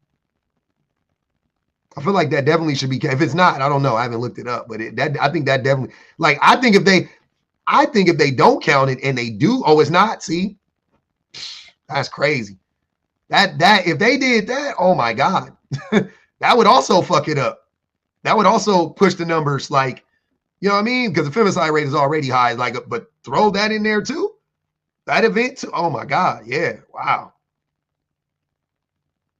I feel like that definitely should be. If it's not, I don't know. I haven't looked it up, but I think that definitely. Like I think if they don't count it and they do, oh, it's not. See, that's crazy. That if they did that, oh my God, that would also fuck it up. That would also push the numbers, like, you know what I mean? Because the femicide rate is already high. Like, but throw that in there too. That event too. Oh my God, yeah, wow.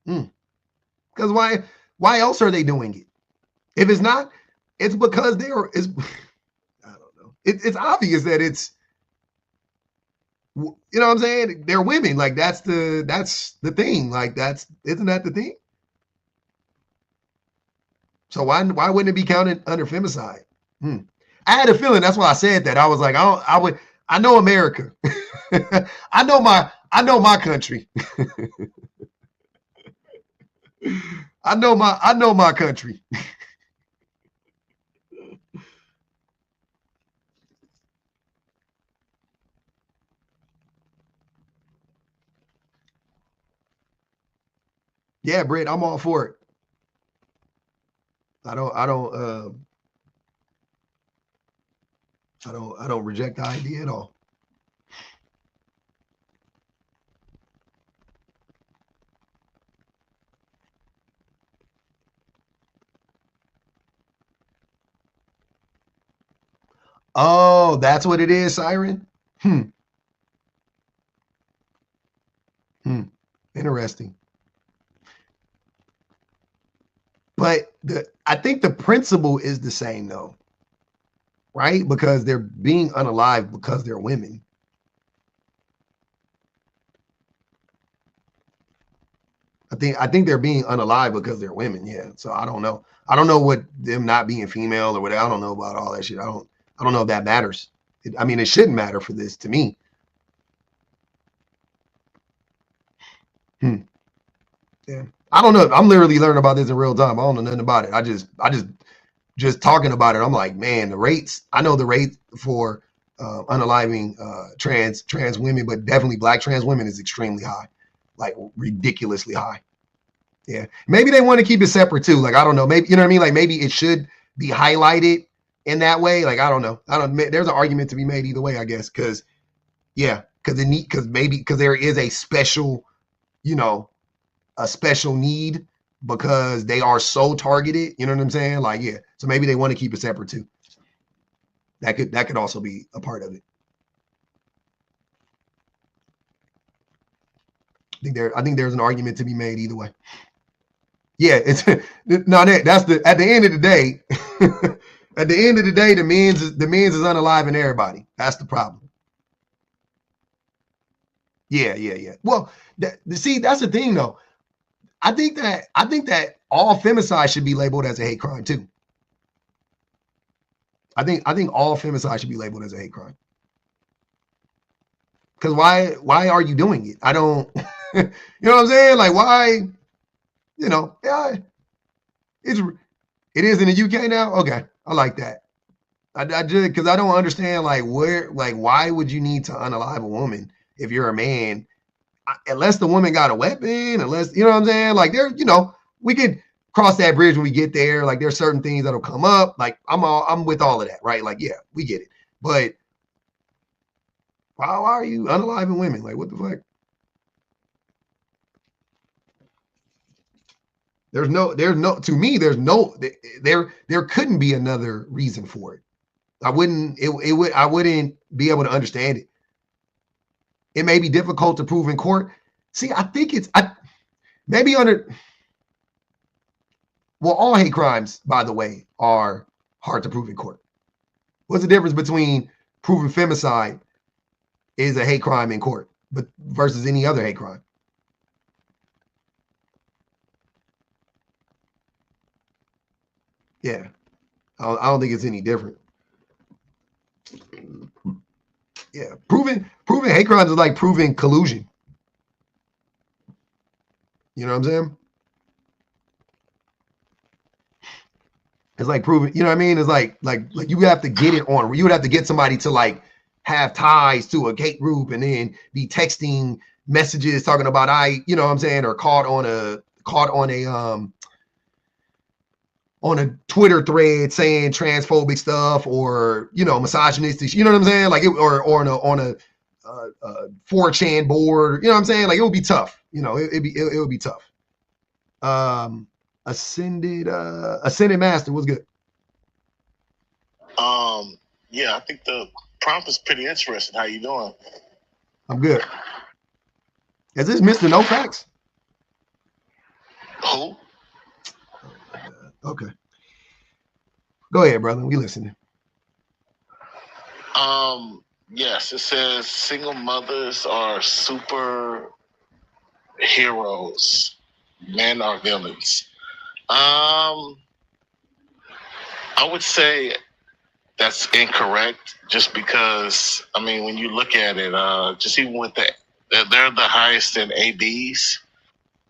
Because why else are they doing it? If it's not, it's because I don't know. It's obvious that it's, you know what I'm saying? They're women. Like that's the thing. Like isn't that the thing? So why wouldn't it be counted under femicide? I had a feeling, that's why I said that. I was like, I know America. I know my country. I know my country. Yeah, Britt, I'm all for it. I don't reject the idea at all. Oh, that's what it is, Siren. Interesting. But I think the principle is the same though, right? Because they're being unalive because they're women. I think they're being unalive because they're women. Yeah. So I don't know. I don't know what them not being female or whatever. I don't know about all that shit. I don't know if that matters. It shouldn't matter for this to me. Yeah. I don't know. I'm literally learning about this in real time. I don't know nothing about it. I just talking about it. I'm like, man, the rates. I know the rate for unaliving trans women, but definitely black trans women is extremely high, like ridiculously high. Yeah, maybe they want to keep it separate too. Like I don't know. Maybe you know what I mean. Like maybe it should be highlighted in that way. Like I don't know. There's an argument to be made either way, I guess. Because because there is a special, a special need because they are so targeted. You know what I'm saying? Like yeah. So maybe they want to keep it separate too. That could also be a part of it. I think there's an argument to be made either way. Yeah, it's no. That's at the end of the day. At the end of the day, the men's is unaliving everybody. That's the problem. Yeah. Well, see, that's the thing though. I think that all femicide should be labeled as a hate crime too. I think all femicide should be labeled as a hate crime. Because why are you doing it? I don't. You know what I'm saying? Like why? Yeah, it is in the UK now. Okay, I like that. I just because I don't understand why would you need to unalive a woman if you're a man, unless the woman got a weapon, unless you know what I'm saying. Like we could cross that bridge when we get there. Like there's certain things that'll come up. Like I'm with all of that, right? Like yeah, we get it. But why are you unaliving women? Like what the fuck? To me, there couldn't be another reason for it. I wouldn't be able to understand it. It may be difficult to prove in court. See, I think maybe all hate crimes, by the way, are hard to prove in court. What's the difference between proving femicide is a hate crime in court, but versus any other hate crime? Yeah, I don't think it's any different. Yeah, proving hate crimes is like proving collusion. You know what I'm saying? It's like proving, you know what I mean? It's like you would have to get it on. You would have to get somebody to like have ties to a hate group and then be texting messages talking about you know what I'm saying, or caught on a Twitter thread saying transphobic stuff or, you know, misogynistic, you know what I'm saying? Like or on a 4chan board, you know what I'm saying? Like it would be tough, you know, it would be tough. Ascended Master was good. Yeah, I think the prompt is pretty interesting. How you doing? I'm good. Is this Mr. No Facts? Who? Okay. Go ahead, brother. We listening. Yes, it says single mothers are super heroes. Men are villains. I would say that's incorrect just because, I mean, when you look at it, just even with they're the highest in ABs.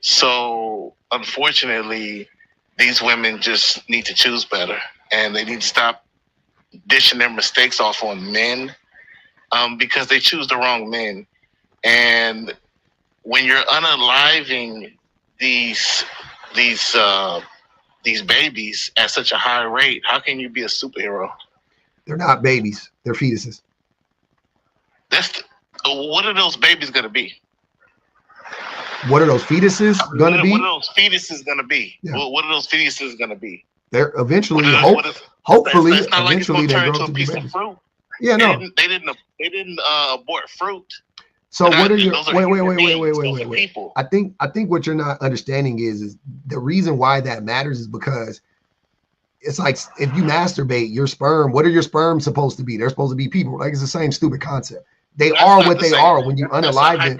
So unfortunately, these women just need to choose better and they need to stop dishing their mistakes off on men because they choose the wrong men. And when you're unaliving these babies at such a high rate, how can you be a superhero? They're not babies. They're fetuses. What are those babies going to be? What are those fetuses going to be? What are those fetuses going to be? Yeah. What are those fetuses going to be? They're eventually, hopefully, it's not eventually like they grow turn to into a be piece babies. of fruit. Yeah, no. They didn't abort fruit. So what are your wait. People. I think what you're not understanding is the reason why that matters is because it's like if you masturbate, your sperm, what are your sperm supposed to be? They're supposed to be people. Like it's the same stupid concept. They are what they are when you unalive them.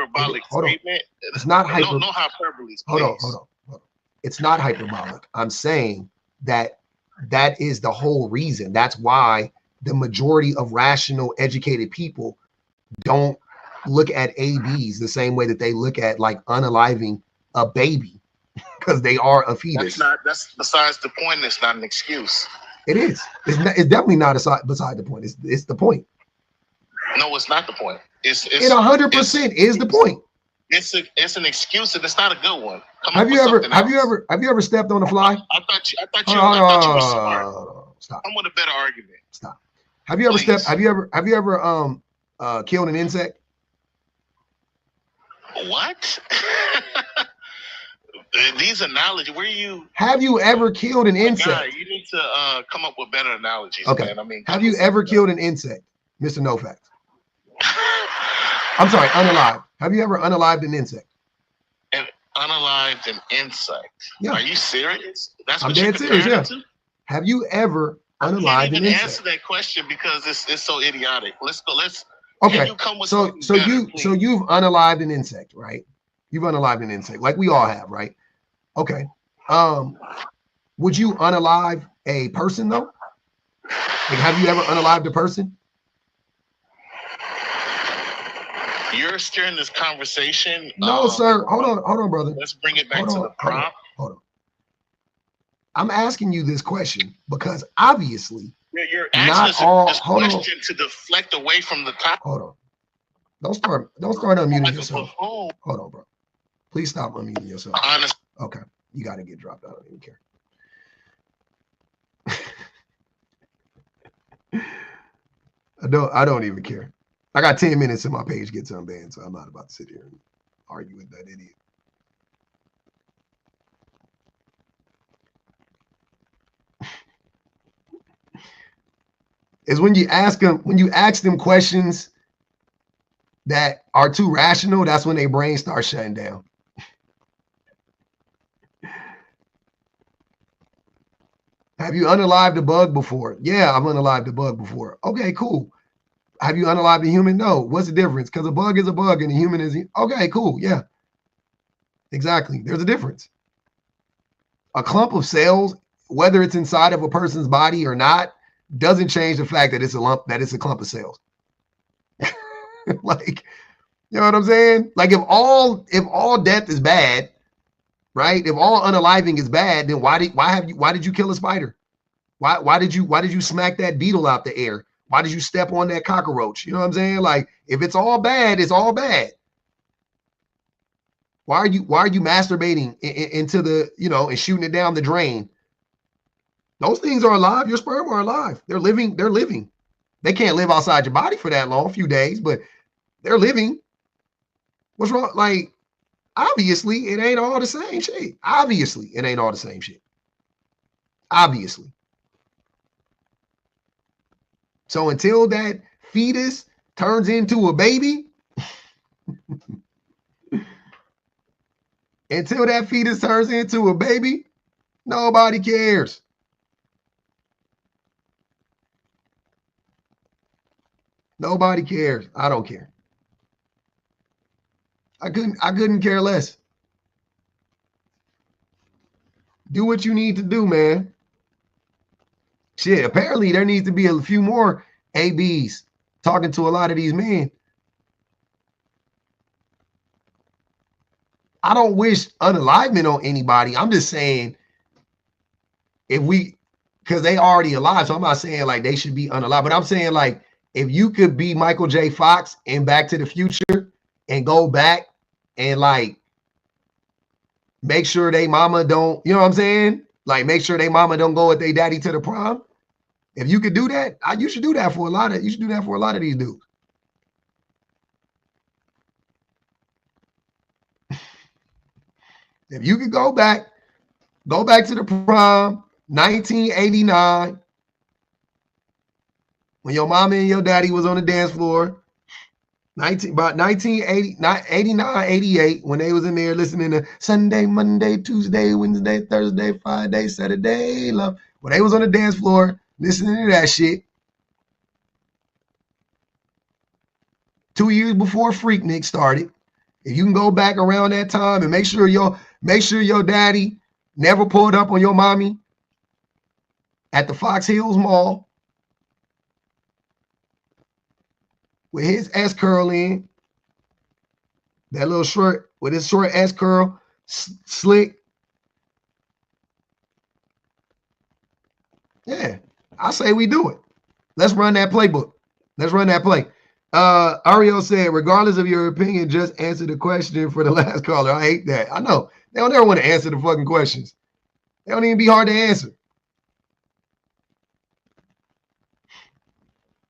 Hold on. It's not hyper. No hyperbole. Hold on. It's not hyperbolic. I'm saying that is the whole reason. That's why the majority of rational, educated people don't look at ABs the same way that they look at like unaliving a baby because they are a fetus. That's besides the point. It's not an excuse. It is. It's definitely not beside the point. It's the point. No, it's not the point. It 100% is the point. It's an excuse and it's not a good one. Have you ever stepped on a fly? I thought you were smart. Stop. I'm with a better argument. Stop. Have you ever killed an insect? What? These analogies, have you ever killed an insect? God, you need to come up with better analogies, okay. Man. I mean, have you ever killed an insect, Mr. No Facts? I'm sorry, unalive. Have you ever unalived an insect? Unalived an insect? Yeah. Are you serious? That's what I'm dead serious. Yeah. To? Have you ever unalived an insect? I can't even answer that question because it's so idiotic. Let's go. Okay. So you've unalived an insect, right? You've unalived an insect, like we all have, right? Okay. Would you unalive a person though? Like, have you ever unalived a person? You're steering this conversation. No, sir. Hold on, brother. Let's bring it back to the prompt. Hold on. I'm asking you this question because obviously you're asking this question to deflect away from the topic. Hold on. Don't start unmuting yourself. Hold on, bro. Please stop unmuting yourself. Honestly. Okay. You got to get dropped. I don't even care. I don't even care. I got 10 minutes and my page gets unbanned, so I'm not about to sit here and argue with that idiot. Is when you ask them questions that are too rational, that's when their brain starts shutting down. Have you unalived a bug before? Yeah, I've unalived a bug before. Okay, cool. Have you unalived a human? No. What's the difference? Because a bug is a bug and a human is... Okay, cool. Yeah. Exactly. There's a difference. A clump of cells, whether it's inside of a person's body or not, doesn't change the fact that it's a clump of cells. Like, you know what I'm saying? Like if all death is bad, right? If all unaliving is bad, then why did you kill a spider? Why did you smack that beetle out the air? Why did you step on that cockroach? You know what I'm saying? Like if it's all bad, it's all bad. Why are you masturbating into the, you know, and shooting it down the drain? Those things are alive. Your sperm are alive. They're living. They're living. They can't live outside your body for that long, a few days, but they're living. What's wrong? Like, obviously, it ain't all the same shit. Obviously, it ain't all the same shit. Obviously. So until that fetus turns into a baby, until that fetus turns into a baby, nobody cares. Nobody cares. I don't care. I couldn't care less. Do what you need to do, man. Shit, apparently there needs to be a few more ABs talking to a lot of these men. I don't wish unalivement on anybody. I'm just saying because they already alive, so I'm not saying like they should be unalive, but I'm saying like if you could be Michael J. Fox in Back to the Future and go back and like make sure they mama don't, you know what I'm saying? Like make sure they mama don't go with their daddy to the prom. If you could do that, you should do that for a lot of these dudes. If you could go back to the prom, 1989, when your mama and your daddy was on the dance floor, about 1989, 88, when they was in there listening to Sunday, Monday, Tuesday, Wednesday, Thursday, Friday, Saturday, love. When they was on the dance floor listening to that shit, 2 years before Freaknik started, if you can go back around that time and make sure your daddy never pulled up on your mommy at the Fox Hills Mall with his S curl in, that little short, with his short S curl, slick. Yeah, I say we do it. Let's run that playbook. Let's run that play. Ariel said, regardless of your opinion, just answer the question for the last caller. I hate that. I know. They don't ever want to answer the fucking questions. They don't even be hard to answer.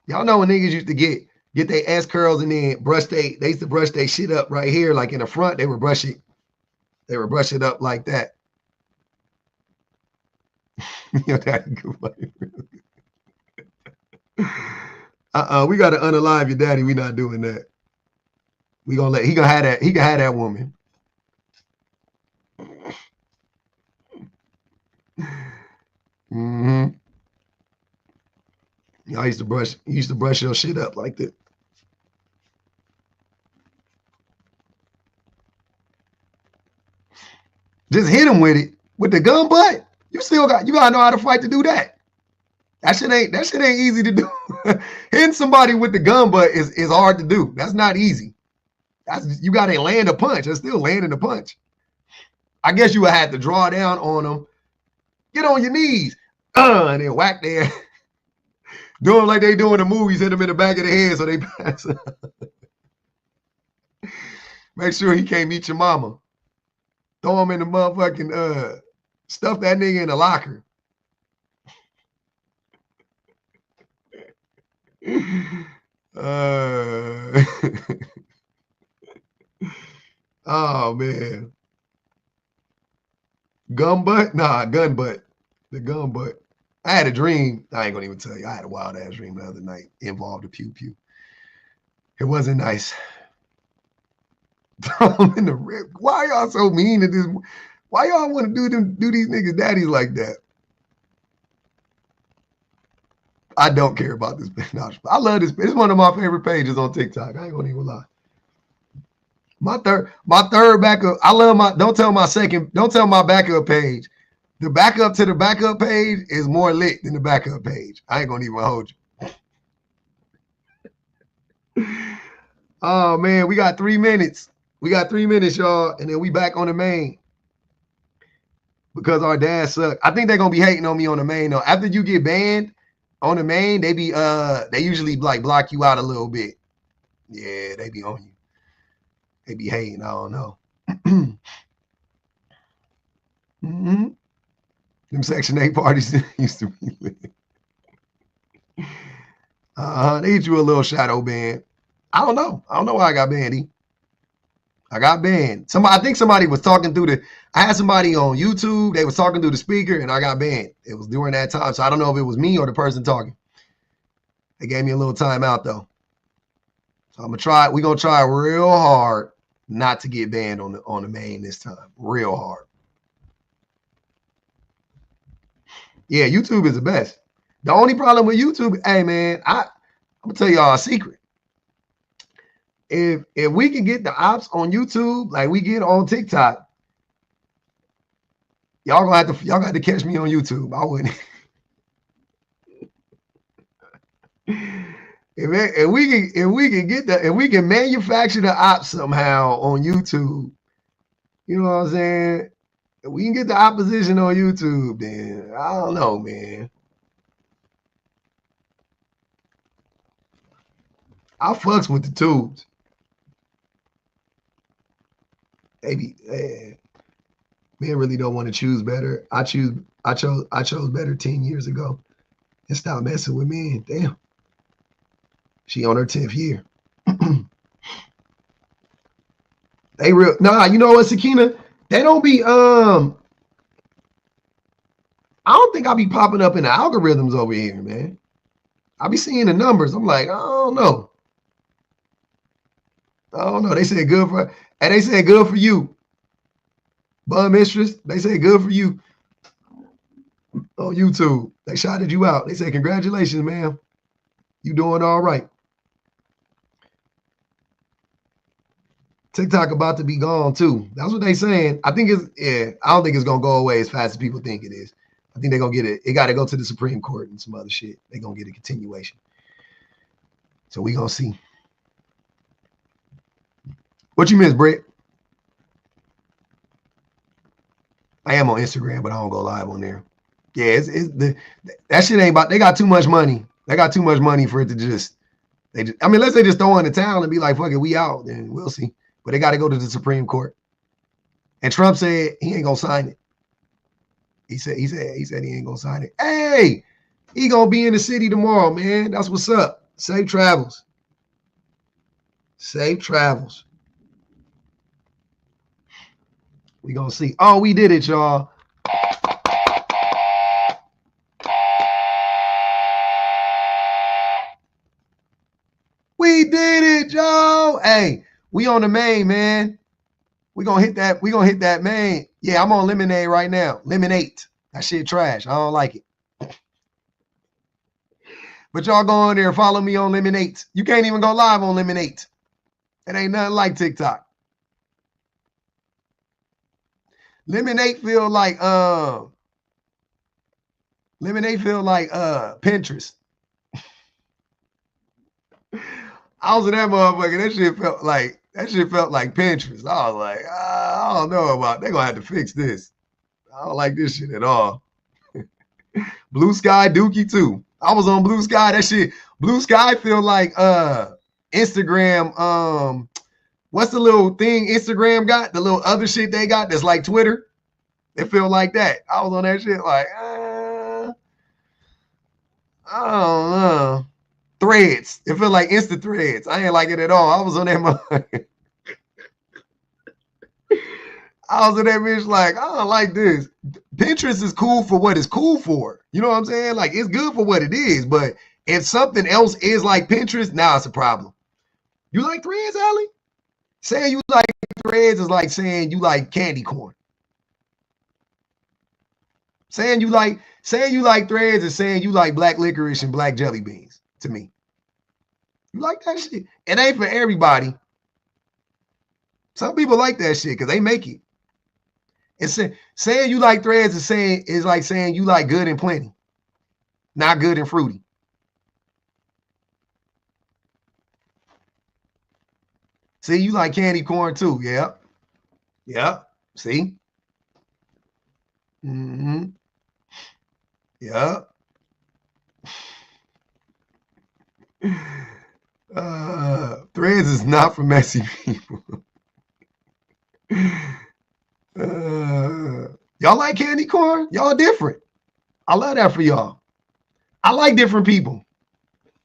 Y'all know when niggas used to get their ass curls and then they used to brush their shit up right here, like in the front. They would brush it up like that. Your daddy good. We gotta unalive your daddy. We not doing that. He can have that woman. Mm-hmm. I used to brush your shit up like that. Just hit him with it. With the gun butt, you gotta know how to fight to do that. That shit ain't easy to do. Hitting somebody with the gun butt is hard to do. That's not easy. You gotta land a punch. That's still landing a punch. I guess you would have to draw down on them. Get on your knees. And then whack there. Do them like they do in the movies, hit them in the back of the head so they pass. Make sure he can't meet your mama. Throw him in the motherfucking, stuff that nigga in the locker. Oh, man. Gun butt? Nah, gun butt. The gun butt. I had a dream. I ain't gonna even tell you. I had a wild ass dream the other night. It involved a pew pew. It wasn't nice. In the rib. Why y'all so mean to this? Why y'all want to do these niggas daddies like that? I don't care about this. I love this. It's one of my favorite pages on TikTok. I ain't gonna even lie. My third backup. I love don't tell my backup page. The backup to the backup page is more lit than the backup page. I ain't gonna even hold you. Oh man, we got 3 minutes. We got 3 minutes, y'all, and then we back on the main because our dad suck. I think they're gonna be hating on me on the main though. After you get banned on the main, they usually like block you out a little bit. Yeah, they be on you. They be hating. I don't know. Mm-hmm. Them Section 8 parties used to be lit. They hit you a little shadow ban. I don't know why I got banned. I got banned. I think somebody was talking through I had somebody on YouTube. They was talking through the speaker and I got banned. It was during that time. So I don't know if it was me or the person talking. They gave me a little time out though. So we're going to try real hard not to get banned on the main this time. Real hard. Yeah, YouTube is the best. The only problem with YouTube, hey man, I'm gonna tell y'all a secret. If we can get the ops on YouTube like we get on TikTok, y'all gonna have to catch me on YouTube. I wouldn't. if we can manufacture the ops somehow on YouTube, you know what I'm saying? If we can get the opposition on YouTube, then I don't know, man. I fucks with the tubes. Maybe men really don't want to choose better. I chose better 10 years ago and stopped messing with men. Damn. She on her 10th year. They real you know what, Sakina? They don't be I don't think I'll be popping up in the algorithms over here, man. I be seeing the numbers. I'm like, I don't know. They said good for you. Bun mistress, they say good for you on YouTube. They shouted you out. They said, congratulations, ma'am. You doing all right. TikTok about to be gone too. That's what they saying. I think I don't think it's gonna go away as fast as people think it is. I think they're gonna get it. It got to go to the Supreme Court and some other shit. They're gonna get a continuation. So we gonna see. What you miss, Brett? I am on Instagram, but I don't go live on there. Yeah, that shit ain't about. They got too much money. They got too much money for it to just. Unless they just throw in the towel and be like, "Fuck it, we out," then we'll see. But they got to go to the Supreme Court. And Trump said he ain't gonna sign it. He said he ain't gonna sign it. Hey, he gonna be in the city tomorrow, man. That's what's up. Safe travels. Safe travels. We gonna see. Oh, we did it, y'all. We did it, y'all. Hey, we on the main, man. We gonna hit that main. Yeah, I'm on Lemonade right now. Lemonade. That shit trash. I don't like it. But y'all go on there and follow me on Lemonade. You can't even go live on Lemonade. It ain't nothing like TikTok. Lemonade feel like Pinterest. I was in that motherfucker. That shit felt like Pinterest. I was like, I don't know about. They're gonna have to fix this. I don't like this shit at all. Blue Sky Dookie too. I was on Blue Sky. That shit. Blue Sky feel like Instagram. What's the little thing Instagram got? The little other shit they got that's like Twitter. It feel like that. I was on that shit like, I don't know. Threads. It felt like Insta Threads. I ain't like it at all. I was on that motherfucker. I was in that bitch like, I don't like this. Pinterest is cool for what it's cool for. You know what I'm saying? Like, it's good for what it is. But if something else is like Pinterest, now it's a problem. You like Threads, Allie? Saying you like Threads is like saying you like candy corn. Saying you like Threads is saying you like black licorice and black jelly beans to me. You like that shit? It ain't for everybody. Some people like that shit because they make it. It's saying you like Threads is like saying you like good and plenty, not good and fruity. See, you like candy corn too. Yeah. Yeah. See? Mm-hmm. Yeah. Threads is not for messy people. Y'all like candy corn? Y'all different. I love that for y'all. I like different people.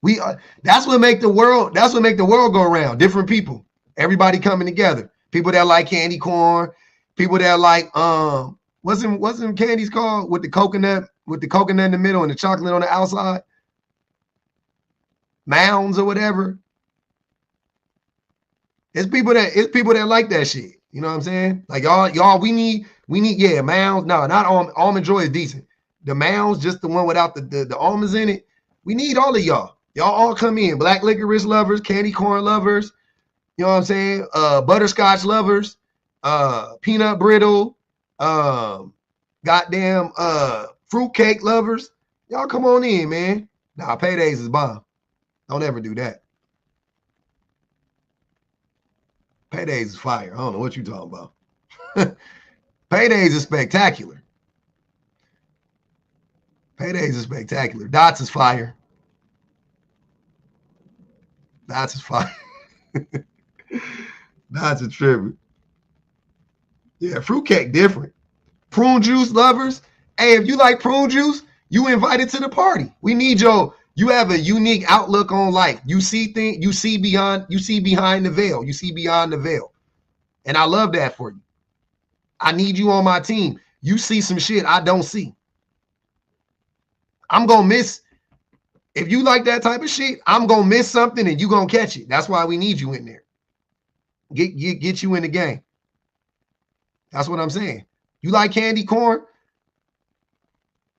That's what make the world go around. Different people. Everybody coming together. People that like candy corn, people that like wasn't candies called with the coconut in the middle and the chocolate on the outside? Mounds or whatever. It's people that like that shit. You know what I'm saying? Like y'all, we need, yeah, mounds. No, not almond joy is decent. The mounds, just the one without the almonds in it. We need all of y'all. Y'all all come in. Black licorice lovers, candy corn lovers, you know what I'm saying? Butterscotch lovers, peanut brittle, goddamn fruitcake lovers. Y'all come on in, man. Nah, paydays is bomb. Don't ever do that. Paydays is fire. I don't know what you're talking about. Paydays is spectacular. Paydays is spectacular. Dots is fire. Dots is fire. Dots is tripping. Yeah, fruitcake different. Prune juice lovers. Hey, if you like prune juice, you invited to the party. We need you have a unique outlook on life. You see things, you see behind the veil. You see beyond the veil. And I love that for you. I need you on my team. You see some shit I don't see. I'm going to miss. If you like that type of shit, I'm going to miss something and you going to catch it. That's why we need you in there. Get you in the game. That's what I'm saying. You like candy corn?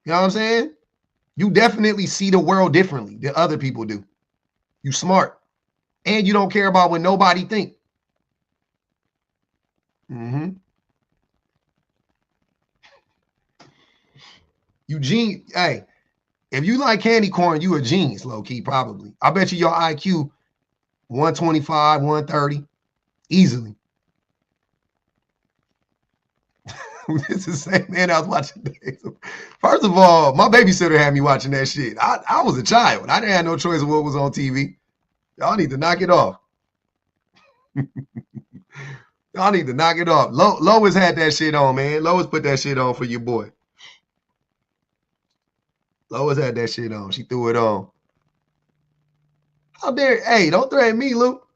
You know what I'm saying? You definitely see the world differently than other people do. You smart. And you don't care about what nobody think. Mm-hmm. Eugene, hey, if you like candy corn, you a genius, low-key, probably. I bet you your IQ 125, 130, easily. This is the same man I was watching today. First of all, my babysitter had me watching that shit. I was a child. I didn't have no choice of what was on TV. Y'all need to knock it off. Y'all need to knock it off. Lois had that shit on, man. Lois put that shit on for your boy. Lois had that shit on. She threw it on. How dare, hey, don't threaten me, Luke.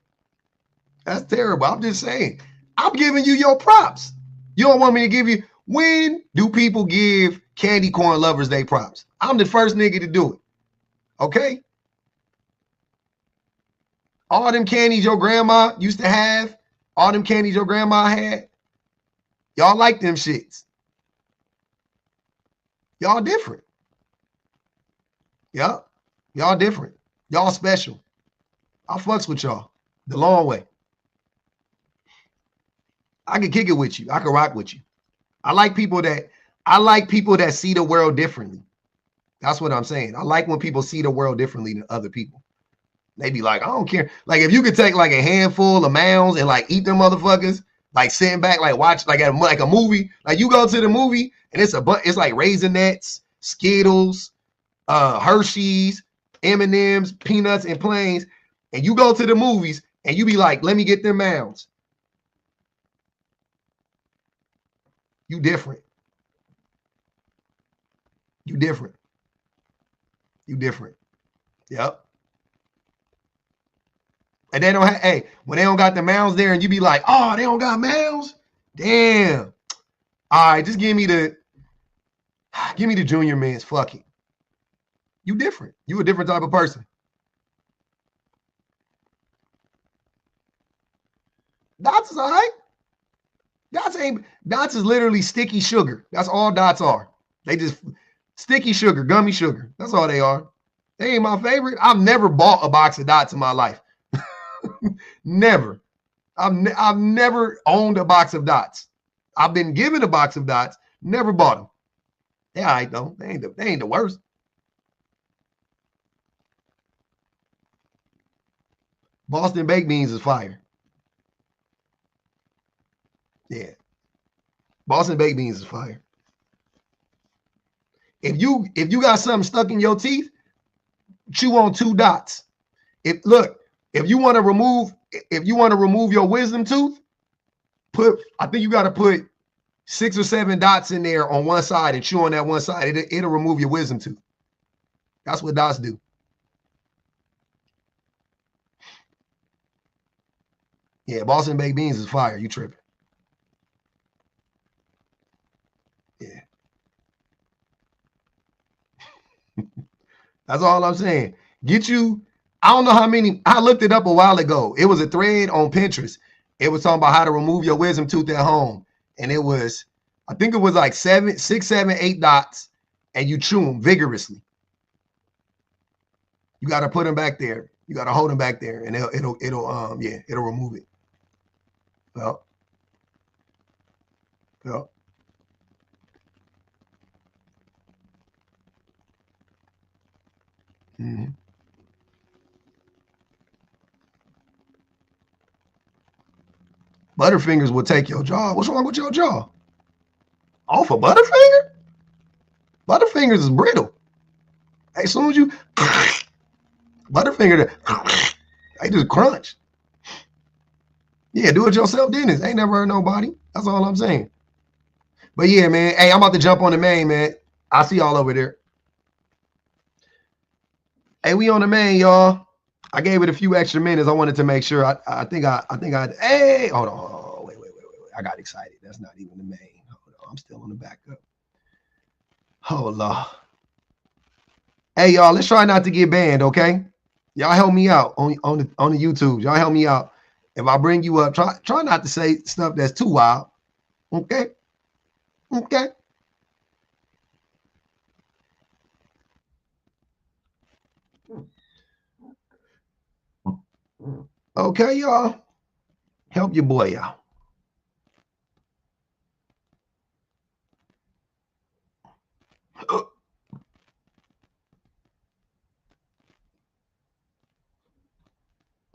That's terrible. I'm just saying. I'm giving you your props. You don't want me to give you. When do people give candy corn lovers their props? I'm the first nigga to do it. Okay? All them candies your grandma used to have, all them candies your grandma had, y'all like them shits. Y'all different. Yup. Y'all different. Y'all special. I fucks with y'all the long way. I can kick it with you. I can rock with you. I like people that see the world differently. That's what I'm saying. I like when people see the world differently than other people. They be like, I don't care. Like if you could take like a handful of mounds and like eat them motherfuckers, like sitting back, like watch like a movie. Like you go to the movie and it's like Raisinets, Skittles, Hershey's, M&M's, peanuts, and plains. And you go to the movies and you be like, let me get them mounds. You different. You different. You different. Yep. And they don't have, hey, when they don't got the mounds there and you be like, oh, they don't got mounds? Damn. All right, just give me the junior mints. Fuck it. You different. You a different type of person. Dots is all right. Dots is literally sticky sugar. That's all dots are. They just sticky sugar, gummy sugar. That's all they are. They ain't my favorite. I've never bought a box of dots in my life. Never. I've never owned a box of dots. I've been given a box of dots, never bought them. They all right though. They ain't the worst. Boston baked beans is fire. Yeah. Boston baked beans is fire. If you got something stuck in your teeth, chew on 2 dots. If you want to remove your wisdom tooth, I think you got to put 6 or 7 dots in there on one side and chew on that one side. It'll remove your wisdom tooth. That's what dots do. Yeah, Boston baked beans is fire. You tripping. Yeah. That's all I'm saying. I don't know how many, I looked it up a while ago. It was a thread on Pinterest. It was talking about how to remove your wisdom tooth at home. And it was, I think it was like 6, 7, 8 dots, and you chew them vigorously. You got to put them back there. You got to hold them back there, and it'll remove it. Well. Mm-hmm. Butterfingers will take your jaw. What's wrong with your jaw? Off a Butterfinger? Butterfingers is brittle. As soon as you Butterfinger, they just crunch. Yeah, do it yourself, dentist. Ain't never hurt nobody. That's all I'm saying. But yeah, man. Hey, I'm about to jump on the main, man. I see y'all over there. Hey, we on the main, y'all. I gave it a few extra minutes. I wanted to make sure. I think I. Hey, hold on. Wait. I got excited. That's not even the main. Hold on. I'm still on the backup. Hold on. Hey, y'all. Let's try not to get banned, okay? Y'all help me out on the YouTube. Y'all help me out. If I bring you up, try not to say stuff that's too wild. Okay? Okay. Okay, y'all. Help your boy out.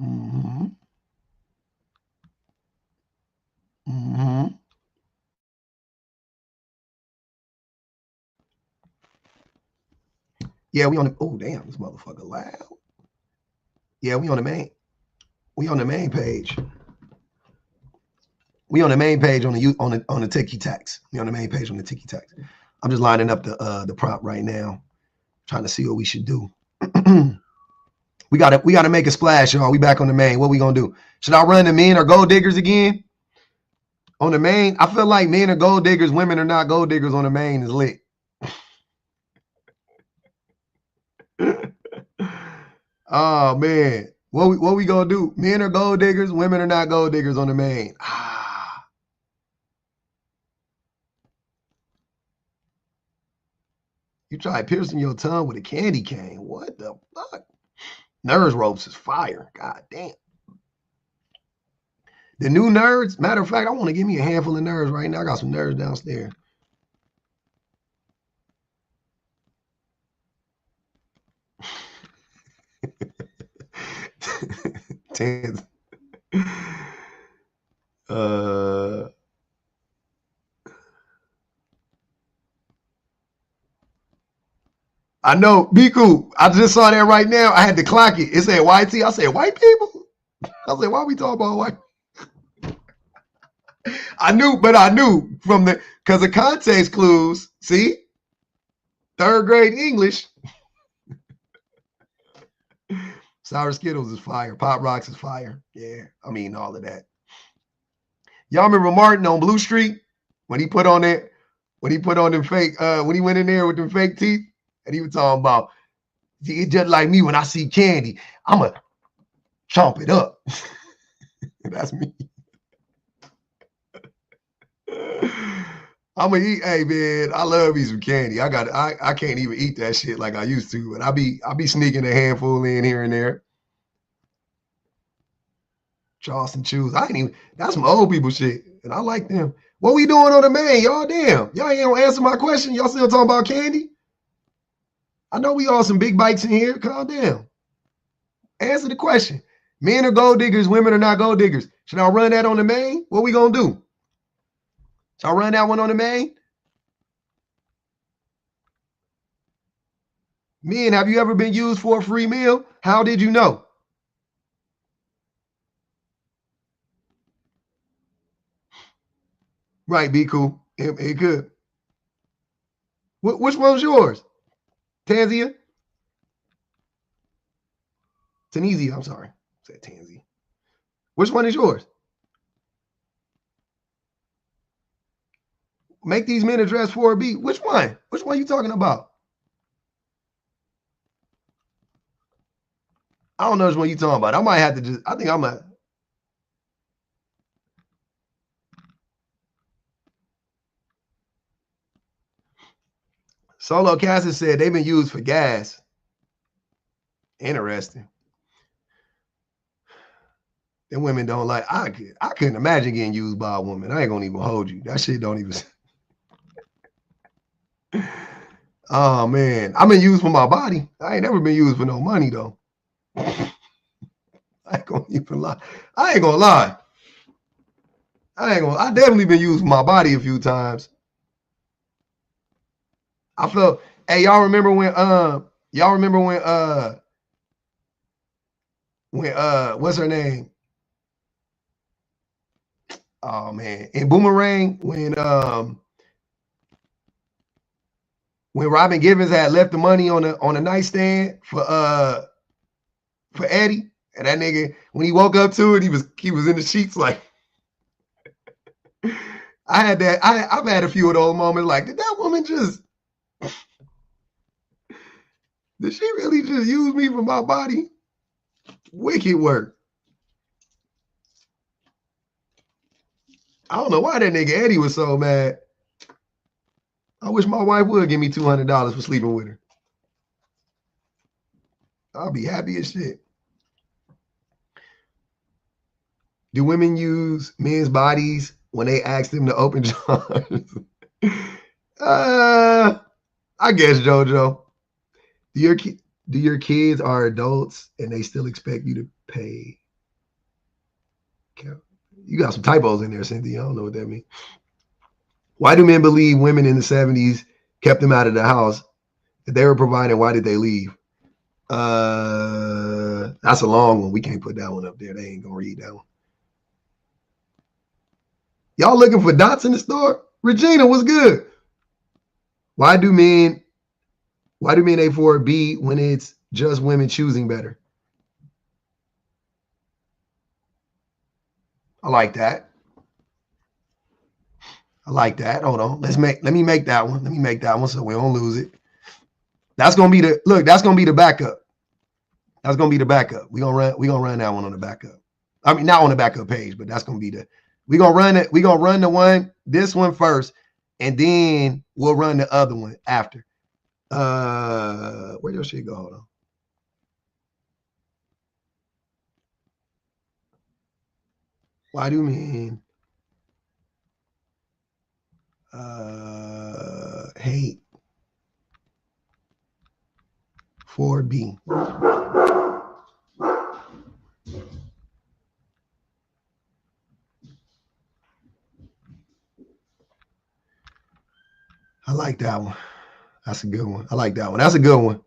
Mm-hmm. Mm-hmm. Yeah, we on the, oh damn, this motherfucker loud. Yeah, we on the main. We on the main page. We on the main page on the Tiki Tax. We on the main page on the Tiki Tax. I'm just lining up the prompt right now, trying to see what we should do. we gotta make a splash, y'all. We back on the main. What we gonna do? Should I run the men or gold diggers again? On the main, I feel like men are gold diggers, women are not gold diggers on the main is lit. Oh man. What we gonna do? Men are gold diggers, women are not gold diggers on the main. You try piercing your tongue with a candy cane. What the fuck? Nerds ropes is fire. God damn. The new nerds, matter of fact, I want to give me a handful of nerds right now. I got some nerds downstairs. I know, Biku. I just saw that right now. I had to clock it. It said YT. I said, white people? I said, why are we talking about white? I knew from because the context clues, see? 3rd grade English. Sour Skittles is fire. Pop Rocks is fire. Yeah, I mean, all of that. Y'all remember Martin on Blue Street when he put on them fake, when he went in there with them fake teeth? And he was talking about, it's just like me when I see candy, I'm going to chomp it up. That's me. I'm going to eat, hey, man, I love me some candy. I can't even eat that shit like I used to, but I be sneaking a handful in here and there. Charleston Chews. That's some old people shit, and I like them. What we doing on the main? Y'all damn. Y'all ain't gonna answer my question. Y'all still talking about candy? I know we all some big bites in here. Calm down. Answer the question. Men are gold diggers. Women are not gold diggers. Should I run that on the main? What we gonna do? I'll run that one on the main. Men, have you ever been used for a free meal? How did you know? Right, be cool. It could. Which one's yours? Tanzia? Tunisia, I'm sorry. I said Tanzia. Which one is yours? Make these men address 4B. Which one? Which one are you talking about? I don't know which one you're talking about. I might have to just, I think I might. Solo Cassis said they've been used for gas. Interesting. Them women don't like, I couldn't imagine getting used by a woman. I ain't gonna even hold you. That shit don't even. Oh man, I've been used for my body. I ain't never been used for no money though. I ain't gonna even lie. I ain't gonna lie. I definitely been used for my body a few times. I felt, hey, y'all remember when what's her name? Oh man, in Boomerang, when Robin Givens had left the money on a nightstand for Eddie, and that nigga, when he woke up to it, he was in the sheets like. I had that. I've had a few of those moments. Like, did that woman just? Did she really just use me for my body? Wicked work. I don't know why that nigga Eddie was so mad. I wish my wife would give me $200 for sleeping with her. I'll be happy as shit. Do women use men's bodies when they ask them to open jars? I guess, JoJo. Do your kids are adults and they still expect you to pay? You got some typos in there, Cynthia. I don't know what that means. Why do men believe women in the 70s kept them out of the house? If they were providing, why did they leave? That's a long one. We can't put that one up there. They ain't gonna read that one. Y'all looking for dots in the store? Regina, what's good? Why do men A4B when it's just women choosing better? I like that. Hold on. Let me make that one. Let me make that one so we don't lose it. That's gonna be the backup. That's gonna be the backup. We're gonna run that one on the backup. I mean, not on the backup page, but that's gonna be we're gonna run it. We're gonna run this one first, and then we'll run the other one after. Where your shit go? Hold on. Why do men hate 4B? I like that one. That's a good one. I like that one. That's a good one.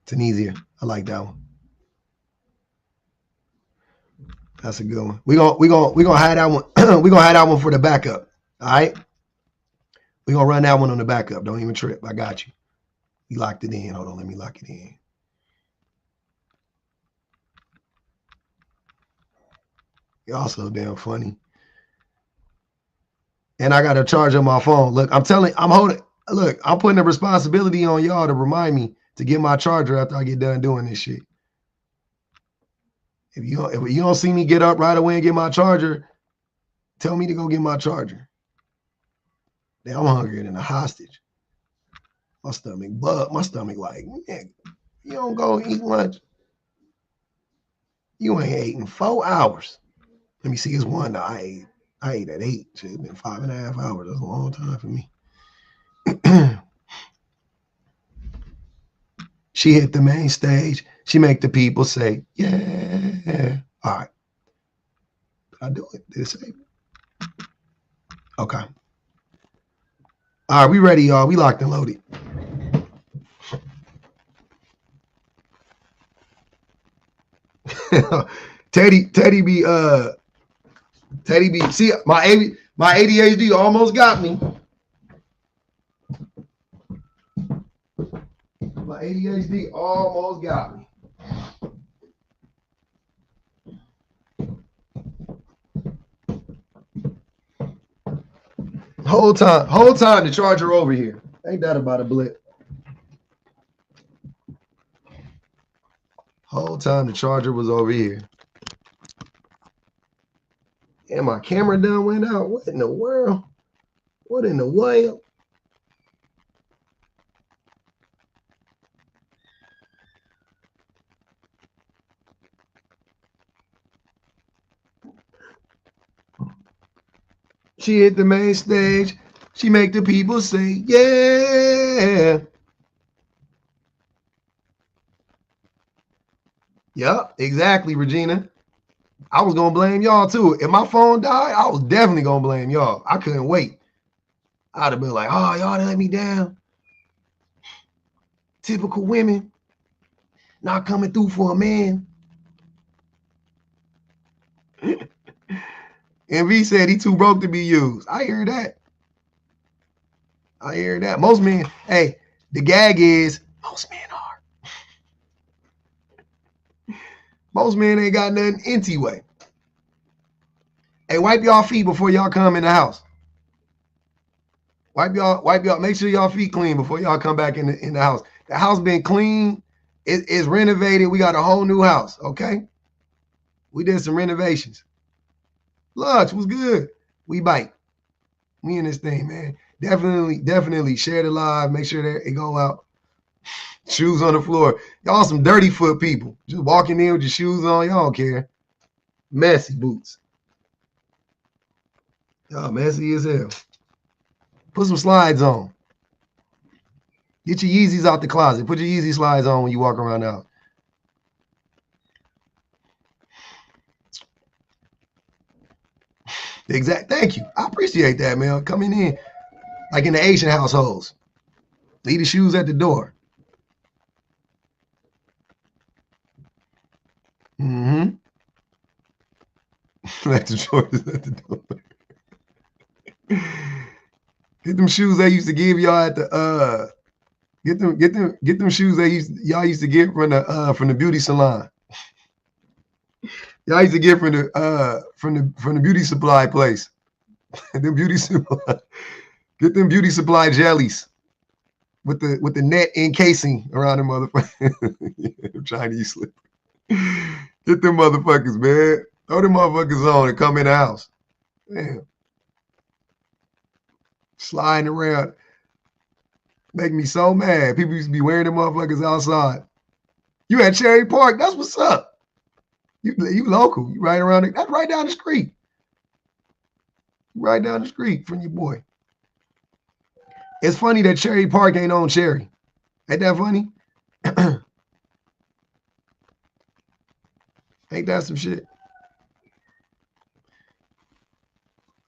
Tunisia. I like that one. That's a good one. We're gonna have that one. We're gonna have that one for the backup. All right. We're gonna run that one on the backup. Don't even trip. I got you. You locked it in. Hold on, let me lock it in. You're also damn funny. And I got to charge on my phone. Look, I'm putting the responsibility on y'all to remind me to get my charger after I get done doing this shit. If you don't see me get up right away and get my charger, tell me to go get my charger. Damn, I'm hungrier than a hostage. My stomach like, man, you don't go eat lunch. You ain't ate in 4 hours. Let me see, it's one that I ate at 8. So it's been 5.5 hours. That's a long time for me. She hit the main stage. She make the people say, yeah. All right. Did I do it? Did it save it? Okay. All right, we ready, y'all. We locked and loaded. Teddy be see my ADHD almost got me. My ADHD almost got me. Whole time the charger over here. Ain't that about a blip? Whole time the charger was over here. And my camera done went out. What in the world? What in the world? She hit the main stage. She make the people say, yeah. Yep, exactly, Regina. I was going to blame y'all, too. If my phone died, I was definitely going to blame y'all. I couldn't wait. I'd have been like, oh, y'all done let me down. Typical women not coming through for a man. MV said he too broke to be used. I hear that. I hear that. Most men, hey, the gag is most men are. Most men ain't got nothing anyway. Hey, wipe y'all feet before y'all come in the house. Wipe y'all, make sure y'all feet clean before y'all come back in the house. The house been clean. It's renovated. We got a whole new house, okay? We did some renovations. Lunch was good. We bite. We in this thing, man. Definitely share the live. Make sure that it go out. Shoes on the floor. Y'all some dirty foot people. Just walking in with your shoes on. Y'all don't care. Messy boots. Y'all messy as hell. Put some slides on. Get your Yeezys out the closet. Put your Yeezy slides on when you walk around the house. Thank you. I appreciate that, man. Coming in like in the Asian households. Leave the shoes at the door. Mm-hmm. Let the Jordans at the door. Get them shoes they used to give y'all at the get them shoes y'all used to get from the beauty salon. Y'all used to get from the beauty supply place. Them beauty supply. Get them beauty supply jellies with the net encasing around the motherfucker. Chinese slip. Get them motherfuckers, man. Throw them motherfuckers on and come in the house. Damn. Sliding around. Make me so mad. People used to be wearing them motherfuckers outside. You at Cherry Park. That's what's up. You local. You right around it. That's right down the street. Right down the street from your boy. It's funny that Cherry Park ain't on Cherry. Ain't that funny? Ain't that some shit?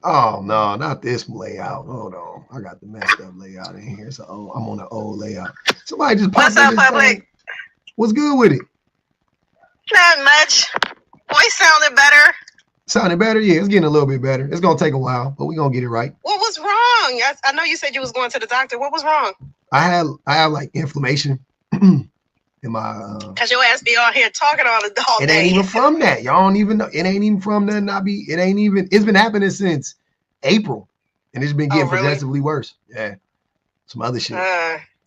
Oh no, not this layout. Hold on. I got the messed up layout in here. So I'm on the old layout. Somebody just popped What's up, in public? thing. What's good with it? Not much. Voice sounded better. Sounding better? Yeah, it's getting a little bit better. It's gonna take a while, but we're gonna get it right. What was wrong? I know you said you was going to the doctor. What was wrong? I have like inflammation in my Cause your ass be on here talking all it day. ain't even from that. Y'all don't even know. It ain't even from nothing. It's been happening since April. And it's been getting really? progressively worse. Yeah. Some other shit.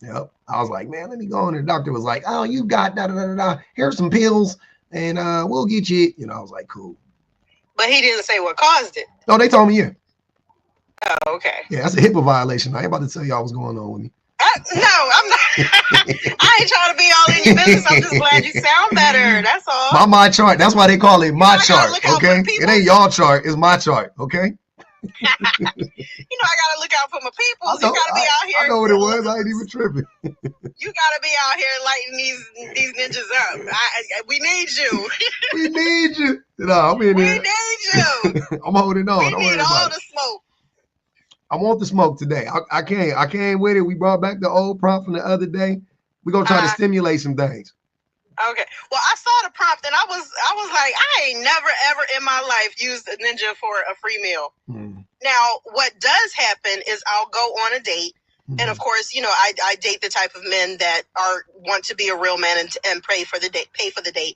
Yep. I was like, man, let me go. And the doctor was like, oh, you got da. Here's some pills and we'll get you. You know, I was like, cool. But he didn't say what caused it. No, they told me, yeah. Oh, okay. Yeah, that's a HIPAA violation. I ain't about to tell y'all what's going on with me. No, I'm not. I ain't trying to be all in your business. I'm just glad you sound better. That's all. My chart. That's why they call it my chart. Okay. It It ain't y'all chart. It's my chart. Okay. I gotta look out for my people. You gotta be out here. I know what it was. I ain't even tripping. You gotta be out here lighting these ninjas up. We need you. We need you. No, I'm in We there. need you. I'm holding on. We Don't need worry all about the it. smoke. I want the smoke today. I can't with it. We brought back the old prompt from the other day. We're gonna try to stimulate some things. Okay. Well, I saw the prompt and I was like, I ain't never ever in my life used a Ninja for a free meal. Now, what does happen is I'll go on a date. And of course, you know, I date the type of men that want to be a real man and pay for the date.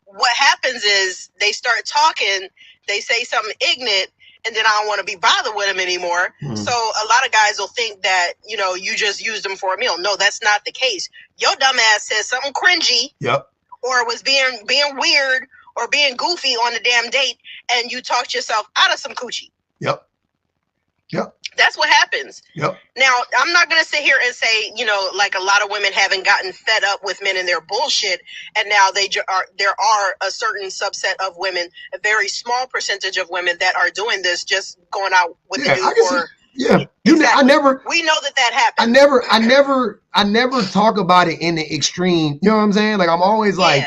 What happens is they start talking, they say something ignorant, and then I don't want to be bothered with them anymore. So a lot of guys will think that, you know, you just used them for a meal. No, that's not the case. Your dumb ass said something cringy. Yep. Or was being weird or being goofy on the damn date, and you talked yourself out of some coochie. Yep. That's what happens. Yep. Now, I'm not going to sit here and say, you know, like a lot of women haven't gotten fed up with men and their bullshit, and now there are a certain subset of women, a very small percentage of women that are doing this, just going out with the dude for. Yeah. Exactly. We know that happens. I never talk about it in the extreme. You know what I'm saying? Like, I'm always like,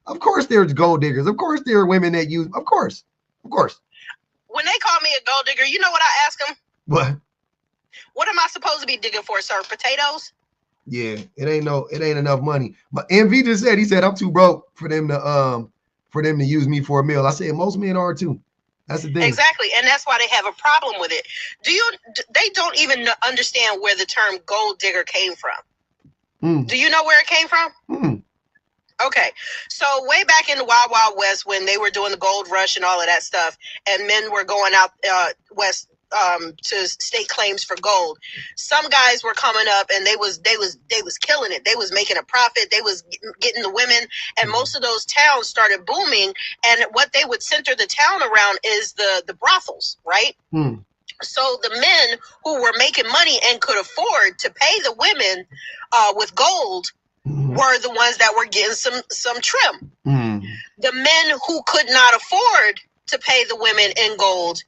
of course there's gold diggers. Of course there are women that use. Of course. When they call me a gold digger, you know what I ask them? What am I supposed to be digging for, sir? Potatoes? Yeah, it ain't enough money. But MV just said I'm too broke for them to use me for a meal. I said most men are too. That's the thing. Exactly, and that's why they have a problem with it. They don't even understand where the term gold digger came from. Do you know where it came from? Okay, so way back in the Wild Wild West, when they were doing the gold rush and all of that stuff, and men were going out west to stake claims for gold, some guys were coming up and they was killing it. They was making a profit. They was getting the women, and most of those towns started booming. And what they would center the town around is the brothels, right? So the men who were making money and could afford to pay the women with gold were the ones that were getting some trim. The men who could not afford to pay the women in gold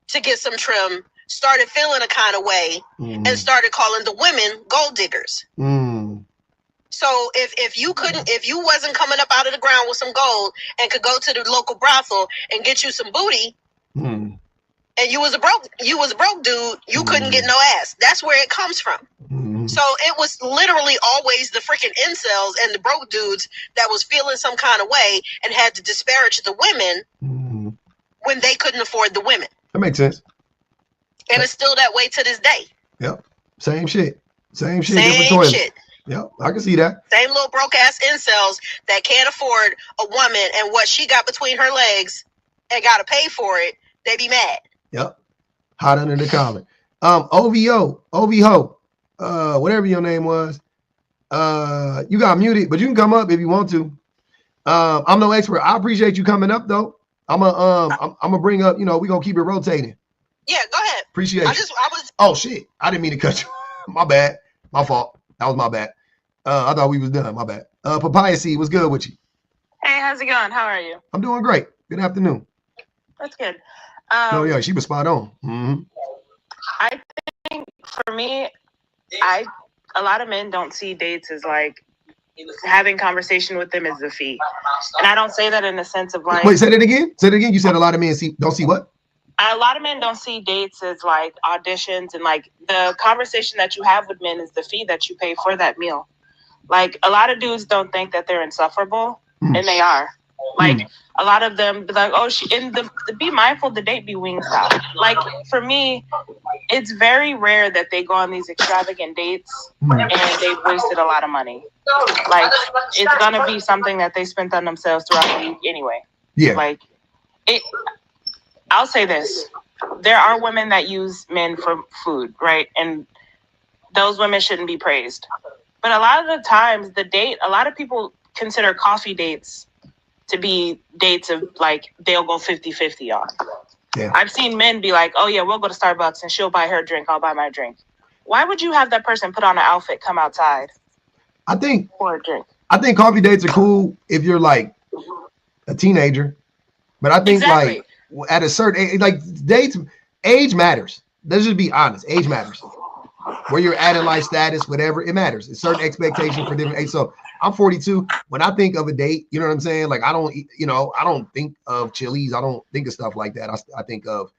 to get some trim started feeling a kind of way and started calling the women gold diggers. So if you wasn't coming up out of the ground with some gold and could go to the local brothel and get you some booty, and you was a broke dude, you couldn't get no ass. That's where it comes from. So it was literally always the freaking incels and the broke dudes that was feeling some kind of way and had to disparage the women when they couldn't afford the women. That makes sense. And it's still that way to this day. Yep. Same shit. Same shit. Yep. I can see that. Same little broke ass incels that can't afford a woman and what she got between her legs and got to pay for it. They be mad. Yep. Hot under the collar. OVO, whatever your name was. You got muted, but you can come up if you want to. I'm no expert. I appreciate you coming up though. I'm gonna bring up, you know, we're gonna keep it rotating. Yeah, go ahead. Appreciate it. Oh shit. I didn't mean to cut you. My bad. My fault. That was my bad. I thought we was done. My bad. Papaya Seed, what's good with you? Hey, how's it going? How are you? I'm doing great. Good afternoon. That's good. Oh yeah, she was spot on. I think for me, a lot of men don't see dates as like having conversation with them is the fee. And I don't say that in the sense of like... Wait, say that again? Say that again? You said a lot of men don't see what? A lot of men don't see dates as like auditions, and like the conversation that you have with men is the fee that you pay for that meal. Like a lot of dudes don't think that they're insufferable, and they are. Like a lot of them be like, oh, be mindful the date be Wingstop. Like for me, it's very rare that they go on these extravagant dates and they've wasted a lot of money. Like it's gonna be something that they spent on themselves throughout the week anyway. Yeah. Like I'll say this. There are women that use men for food, right? And those women shouldn't be praised. But a lot of the times a lot of people consider coffee dates to be dates of like they'll go 50-50 on. Yeah. I've seen men be like, oh yeah, we'll go to Starbucks and she'll buy her drink, I'll buy my drink. Why would you have that person put on an outfit, come outside? I think for a drink. I think coffee dates are cool if you're like a teenager. But I think like at a certain age, like dates, age matters. Let's just be honest. Age matters. Where you're at in life status, whatever, it matters. It's certain expectations for different age. So I'm 42. When I think of a date, you know what I'm saying? Like I don't think of Chili's. I don't think of stuff like that. I think of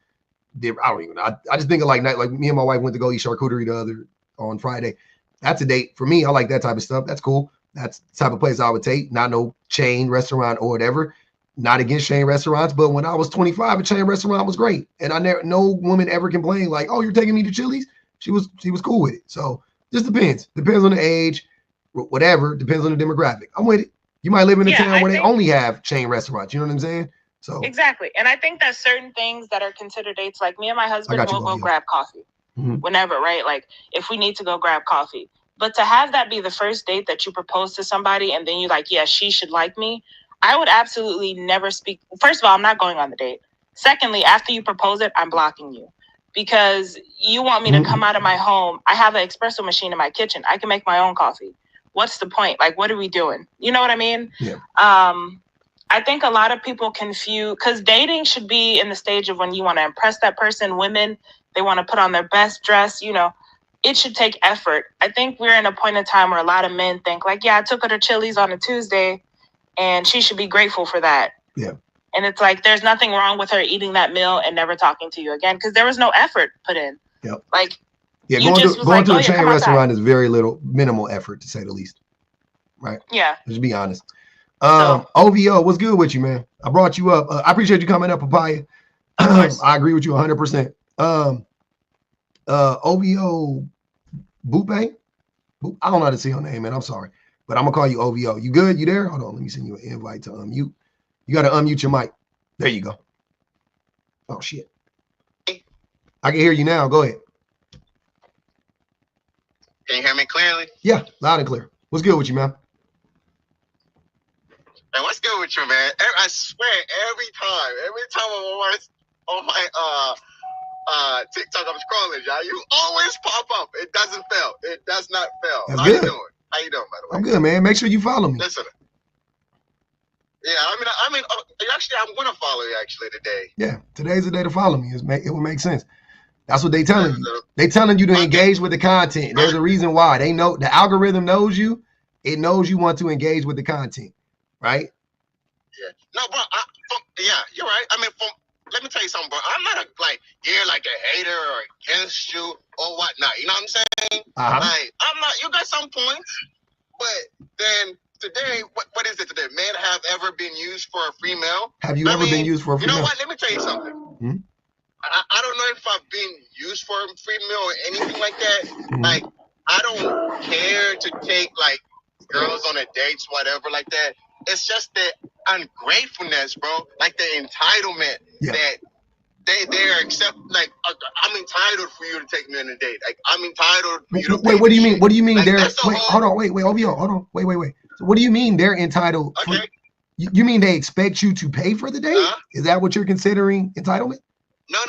I don't even know. I just think of like me and my wife went to go eat charcuterie on Friday. That's a date for me. I like that type of stuff. That's cool. That's the type of place I would take. Not no chain restaurant or whatever. Not against chain restaurants, but when I was 25, a chain restaurant was great, and no woman ever complained like, "Oh, you're taking me to Chili's." She was cool with it. So just depends on the age, whatever. Depends on the demographic. I'm with it. You might live in a town where they only have chain restaurants. You know what I'm saying? So exactly, and I think that certain things that are considered dates, like me and my husband will go grab coffee whenever, right? Like if we need to go grab coffee. But to have that be the first date that you propose to somebody and then you like, yeah, she should like me. I would absolutely never speak. First of all, I'm not going on the date. Secondly, after you propose it, I'm blocking you because you want me to come out of my home. I have an espresso machine in my kitchen. I can make my own coffee. What's the point? Like, what are we doing? You know what I mean? Yeah. I think a lot of people confuse, because dating should be in the stage of when you want to impress that person. Women, they want to put on their best dress, you know. It should take effort. I think we're in a point in time where a lot of men think like, yeah, I took her to Chili's on a Tuesday and she should be grateful for that. Yeah. And it's like, there's nothing wrong with her eating that meal and never talking to you again because there was no effort put in. Yep. Like, yeah, going to a chain restaurant is very minimal effort to say the least. Right? Yeah. Let's be honest. OVO, what's good with you, man? I brought you up. I appreciate you coming up, Papaya. I agree with you 100%. OVO Bupe? I don't know how to say your name, man. I'm sorry. But I'm going to call you OVO. You good? You there? Hold on. Let me send you an invite to unmute. You got to unmute your mic. There you go. Oh, shit. I can hear you now. Go ahead. Can you hear me clearly? Yeah, loud and clear. What's good with you, man? Man, what's good with you, man? I swear, every time I'm on my TikTok, I'm scrolling, y'all. You always pop up. It doesn't fail. It does not fail. That's How good. you doing? How you doing, by the way? I'm good, man. Make sure you follow me. Listen. Yeah, I mean, actually, I'm gonna follow you actually today. Yeah, today's the day to follow me. It would make sense. That's what they telling you. They telling you to engage with the content. There's a reason why. They know the algorithm knows you. It knows you want to engage with the content, right? Yeah. No, bro. You're right. I mean, let me tell you something, bro. I'm not you're like a hater or against you or whatnot. You know what I'm saying? Like, I'm not. You got some points, but then today, what is it today? Men have ever been used for a female? Have you ever been used for a female? You know what? Let me tell you something. Mm-hmm. I don't know if I've been used for a female or anything like that. Mm-hmm. Like, I don't care to take like girls on a dates, whatever, like that. It's just the ungratefulness, bro. Like the entitlement that they're accept. Like, I'm entitled for you to take me on a date. Like, I'm entitled for you to. Wait, what do you mean? What do you mean like, they're? Wait, hold on. Wait, OVO, hold on. Wait. So what do you mean they're entitled? Okay. You mean they expect you to pay for the date? Is that what you're considering entitlement? No.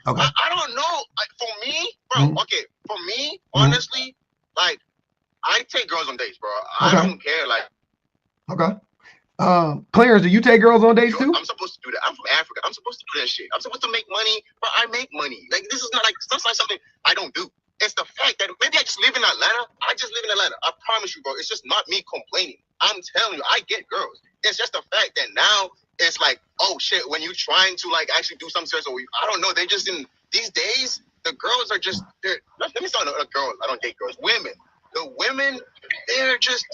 Okay. I don't know. Like, for me, bro. Okay, for me, honestly, like, I take girls on dates, bro. I don't care. Like. Okay. Clarence, do you take girls on dates too? I'm supposed to do that. I'm from Africa. I'm supposed to do that shit. I'm supposed to make money, bro. I make money. Like, this is not like something I don't do. It's the fact that maybe I just live in Atlanta. I just live in Atlanta. I promise you, bro. It's just not me complaining. I'm telling you, I get girls. It's just the fact that now it's like, oh shit, when you're trying to like actually do something serious, or I don't know, they just in these days, the girls are just let me start a girl. I don't date girls. Women. The women, they're just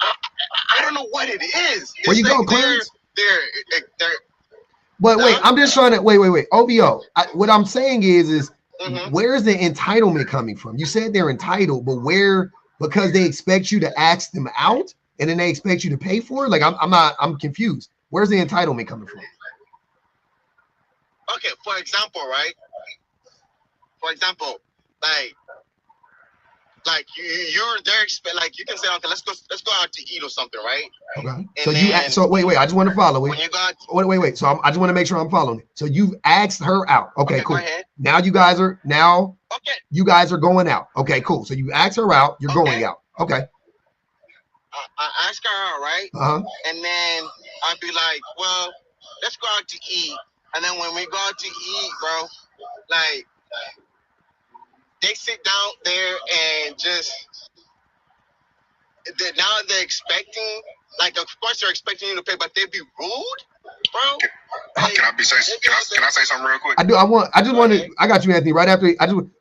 I don't know what it is. Where you go, Clarence? They're wait, I'm just trying to wait. OVO. What I'm saying is where's the entitlement coming from? You said they're entitled, but where? Because they expect you to ask them out, and then they expect you to pay for it. Like I'm confused. Where's the entitlement coming from? Okay, for example, right? For example, like you're there, like you can say, okay, let's go out to eat or something, right? Okay. So wait, I just want to follow it. When you got wait. So I just want to make sure I'm following it. So you've asked her out. Okay, cool. Go ahead. Now you guys are going out. Okay, cool. So you asked her out. You're going out. Okay. I ask her out, right? And then I'd be like, well, let's go out to eat. And then when we go out to eat, bro, like, they sit down there and just now they're expecting, like, of course they're expecting you to pay, but they be rude, bro. Like, Can I say something real quick? I got you, Anthony. Right after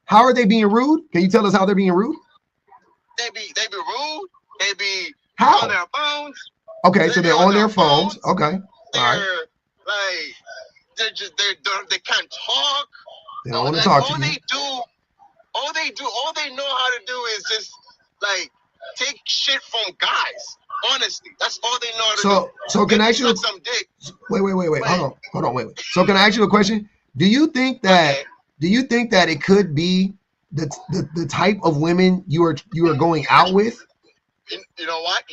how are they being rude? Can you tell us how they're being rude? They be rude. They be how? On their phones. Okay, so they're on their phones. Okay. They're all right. like they can't talk. They don't want to talk to you. All they know how to do is just like take shit from guys. Honestly, that's all they know how to do. So can I ask you some dick? Wait. Hold on, wait. So can I ask you a question? Do you think that it could be the type of women you are going out with? You know what?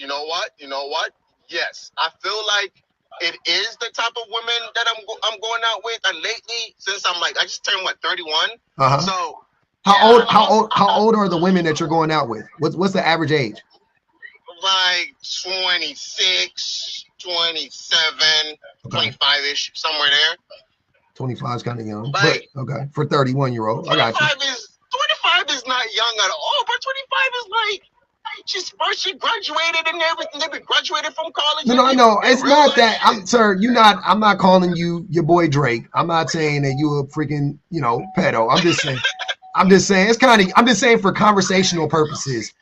Yes, I feel like it is the type of women that I'm going out with. And lately, since I just turned 31. So how old are the women that you're going out with? What's the average age? Like 26, 27, 25-ish, somewhere there. 25 is kind of young, but okay, for 31-year-old, I got you. 25 is not young at all, but 25 is like she graduated and everything. They be graduated from college. No, it's not that. I'm not calling you your boy Drake. I'm not saying that you a freaking, pedo. I'm just saying I'm just saying for conversational purposes.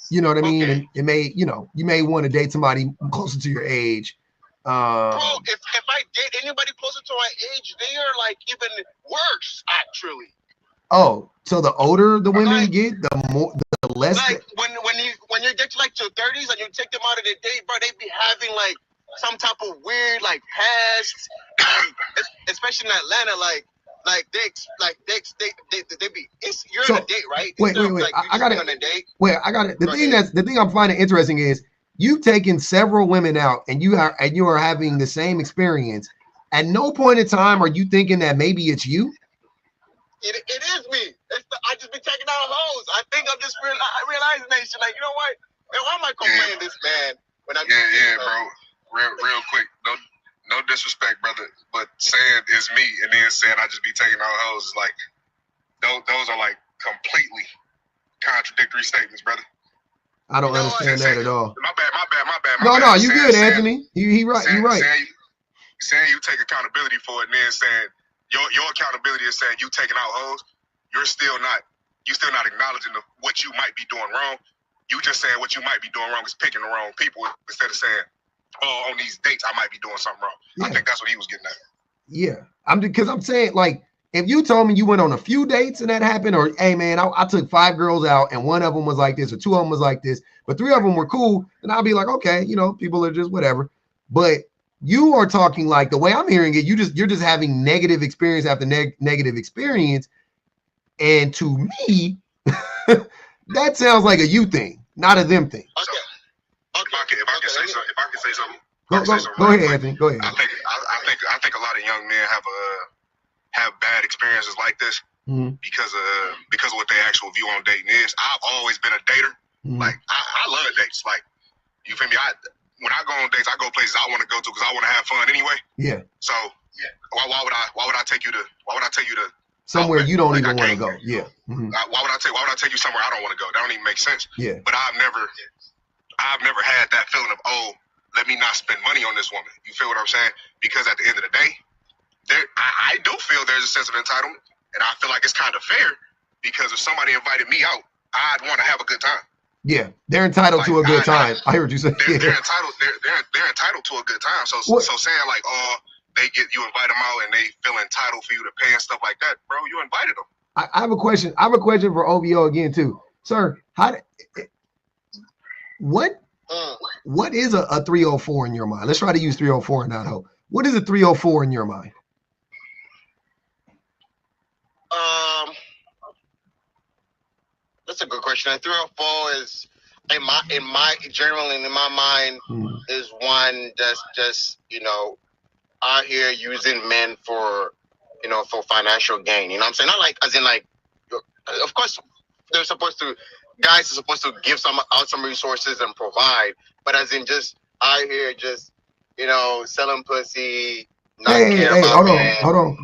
You know what I mean? And it may, you may want to date somebody closer to your age. Bro, if I date anybody closer to my age, they are like even worse, actually. Oh, so the older the women get, the less. Like when you get to like your 30s and you take them out of the date, bro, they be having like some type of weird like past, especially in Atlanta, like they be. You're on a date, right? Wait. I got it. On a date. Wait, I got it. The thing I'm finding interesting is you've taken several women out, and you are having the same experience. At no point in time are you thinking that maybe it's you. It is me. I just been taking out hoes. I think I'm just realizing nation. Like, you know what? Man, why am I complaining this man when I'm bro. Real quick. No disrespect, brother, but saying it's me and then saying I just be taking out hoes is like those are like completely contradictory statements, brother. I don't understand that at all. My bad. No, you good, Anthony. You right. You right. Saying you take accountability for it, and then saying your accountability is saying you taking out hoes. You're still not acknowledging what you might be doing wrong. You just saying what you might be doing wrong is picking the wrong people instead of saying, oh, on these dates I might be doing something wrong. Yeah. I think that's what he was getting at. Yeah, I'm saying, like, if you told me you went on a few dates and that happened, or hey man, I took 5 girls out and one of them was like this, or 2 of them was like this, but 3 of them were cool, and I'll be like, okay, people are just whatever. But you are talking like the way I'm hearing it, you're just having negative experience after negative experience, and to me, that sounds like a you thing, not a them thing. Okay. If I can say something. Go ahead, Anthony. Go ahead. I think a lot of young men have bad experiences like this because of what their actual view on dating is. I've always been a dater. Like I love dates. Like, you feel me? When I go on dates, I go places I want to go to because I want to have fun anyway. Yeah. So why would I take you to somewhere you don't even want to go? Yeah. Why would I take you somewhere I don't want to go? That don't even make sense. Yeah. But I've never had that feeling of, oh, let me not spend money on this woman. You feel what I'm saying? Because at the end of the day, I do feel there's a sense of entitlement, and I feel like it's kind of fair because if somebody invited me out, I'd want to have a good time. Yeah, they're entitled to a good time. I heard you say they're entitled. They're entitled to a good time. So saying like, oh, you invite them out and they feel entitled for you to pay and stuff like that, bro. You invited them. I have a question. I have a question for OVO again too, sir. What is a 304 in your mind? Let's try to use 304 and not hope. What is a 304 in your mind? That's a good question. A 304 is in my mind is one that's just out here using men for financial gain. You know what I'm saying? Not like as in like, of course guys are supposed to give some resources and provide, but as in just out here just selling pussy. Hey, hold on.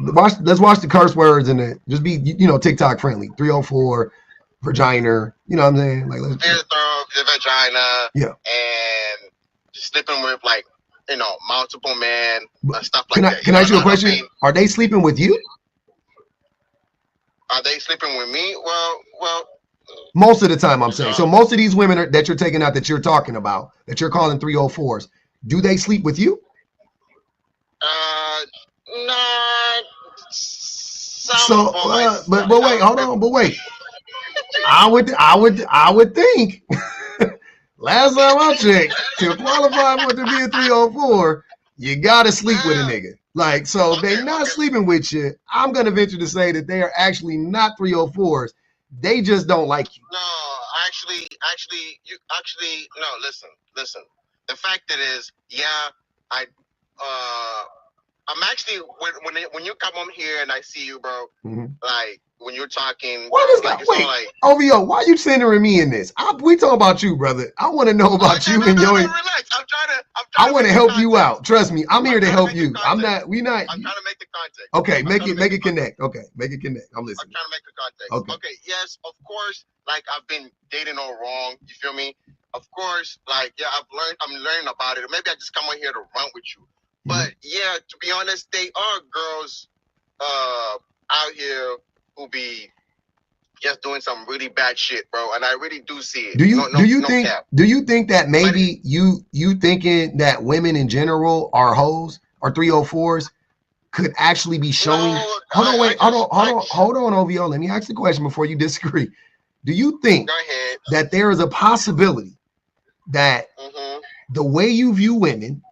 Let's watch the curse words and it. Just be TikTok friendly. 304 vagina. You know what I'm saying? Like, let's the vagina. Yeah. And just sleeping with like multiple men, stuff like Can that. Can I ask you a question? I mean, Are they sleeping with you? are they sleeping with me? Well. Most of the time, I'm saying. So most of these women that you're taking out, that you're talking about, that you're calling 304s, do they sleep with you? Not So, but wait, hold on, but wait. I would think. Last time I checked, to qualify for to be a 304, you gotta sleep with a nigga. Like, so if they're not sleeping with you, I'm gonna venture to say that they are actually not 304s. They just don't like you. No, actually, no. Listen. The fact that is, I'm actually when you come on here and I see you, bro. Mm-hmm. Like when you're talking. What is that? Wait, OVO, why are you centering me in this? We talking about you, brother. I want to know about you and your. Relax. I'm trying I want to help you out. Trust me, I'm here to help you. I'm not. I'm trying to make the context. Okay, make it connect. Okay, make it connect. I'm listening. I'm trying to make the context. Okay. Yes, of course. Like I've been dating all wrong. You feel me? Of course. Like I'm learning about it. Maybe I just come on here to run with you. But yeah, to be honest, they are girls out here who be just doing some really bad shit, bro. And I really do see it. Do you think that maybe you thinking that women in general are hoes or 304s could actually be showing? Hold on, OVO. Let me ask the question before you disagree. Do you think that there is a possibility that the way you view women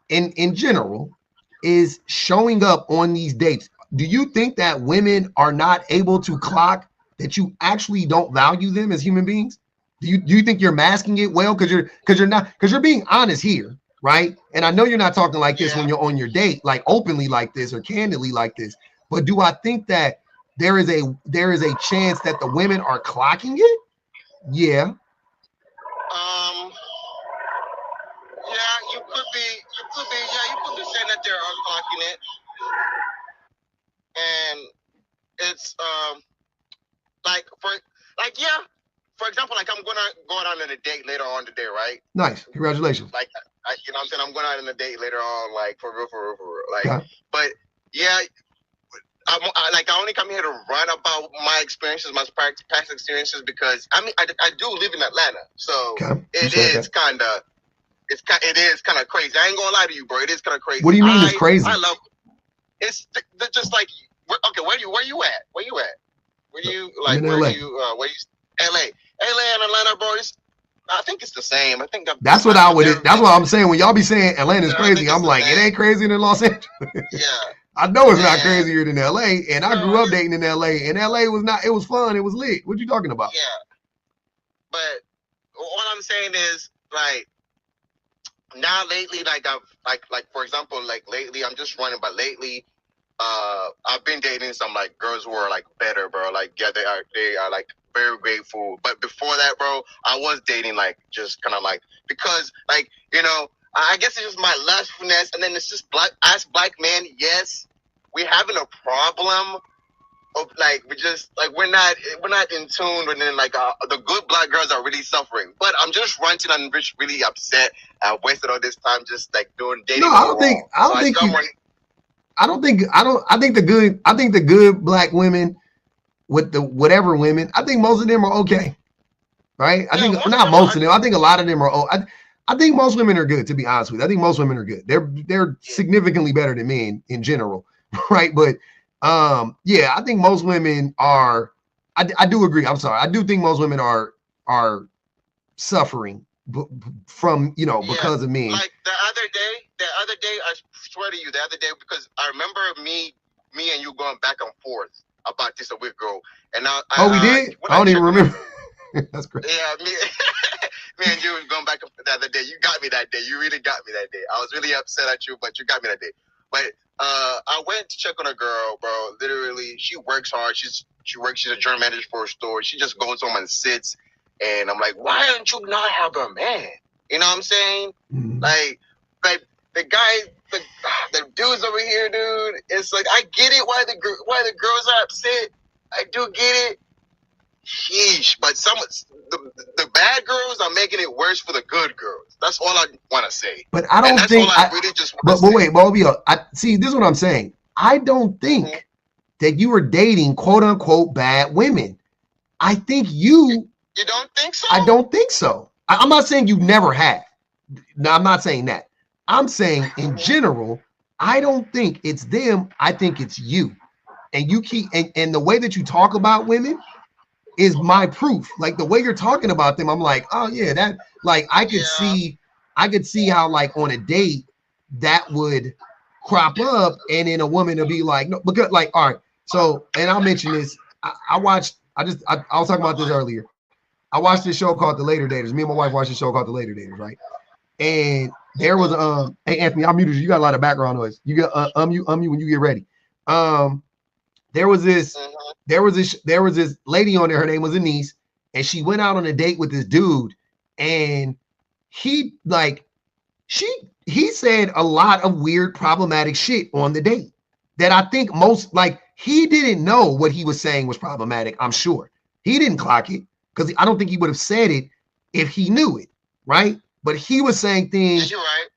in general is showing up on these dates? Do you think that women are not able to clock that you actually don't value them as human beings? Do you think you're masking it well because you're being honest here, right? And I know you're not talking like this when you're on your date, like openly like this or candidly like this. But do I think that there is a chance that the women are clocking it? Yeah. Yeah, you could be saying that they're clocking it. And it's for example, like I'm gonna go out on a date later on today, right? Nice, congratulations. Like you know what I'm saying, I'm going out on a date later on, like for real. Like, but yeah, I only come here to run about my experiences, my past experiences, because I mean I do live in Atlanta, so it is kind of crazy. I ain't gonna lie to you, bro. It is kind of crazy. What do you mean it's crazy? I love it's just like okay. Where you at? Where you like? Where LA. LA and Atlanta, bro. I think it's the same. I think that's what I'm saying. When y'all be saying Atlanta's crazy, I'm like, it ain't crazier than Los Angeles. Yeah. I know it's not crazier than LA, and I grew up dating in LA, and LA was not. It was fun. It was lit. What you talking about? Yeah. But what I'm saying is, like, now lately, like I've for example, like lately, I'm just running, but lately, I've been dating some like girls who are like better, bro. Like, yeah, they are like very grateful. But before that, bro, I was dating like just kind of like because like I guess it's just my lustfulness, and then it's just black men. Yes, we're having a problem of like we're not in tune, and then like the good black girls are really suffering. But I'm just ranting. I'm just really upset. I wasted all this time just like doing dating. No, I think the good black women with the whatever women, I think most of them are okay. Right? I think not most of them. I think a lot of them are I think most women are good, to be honest with you. I think most women are good. They're significantly better than men in general, right? But yeah, I think most women are. I do agree. I'm sorry. I do think most women are suffering from because of men. Like the other day, I swear to you, because I remember me and you going back and forth about this a week ago, and we did. I don't even remember. That's great. Yeah, me and you going back the other day. You got me that day. You really got me that day. I was really upset at you, but you got me that day. But I went to check on a girl, bro. Literally, she works hard. She's a general manager for a store. She just goes home and sits. And I'm like, why don't you not have a man? You know what I'm saying? Mm-hmm. Like the guy, the dudes over here, dude. It's like I get it why the girls are upset. I do get it. sheesh. But the bad girls are making it worse for the good girls. That's all I want to say. But I don't think. But wait, Bobio, I see. This is what I'm saying. I don't think that you are dating quote unquote bad women. I think you. You don't think so? I don't think so. I'm not saying you never have. No, I'm not saying that. I'm saying in general, I don't think it's them. I think it's you. And you keep and the way that you talk about women is my proof. Like the way you're talking about them, I'm like, oh yeah, that like I could see how like on a date that would crop up, and then a woman to be like, no, because like, all right. So, and I'll mention this. I was talking about this earlier. I watched this show called The Later Daters. Me and my wife watched this show called The Later Daters, right? And there was hey Anthony, I muted you. You got a lot of background noise. You got unmute when you get ready. There was this lady on there. Her name was Anise, and she went out on a date with this dude, and he said a lot of weird, problematic shit on the date that I think most like he didn't know what he was saying was problematic. I'm sure he didn't clock it because I don't think he would have said it if he knew it, right? But he was saying things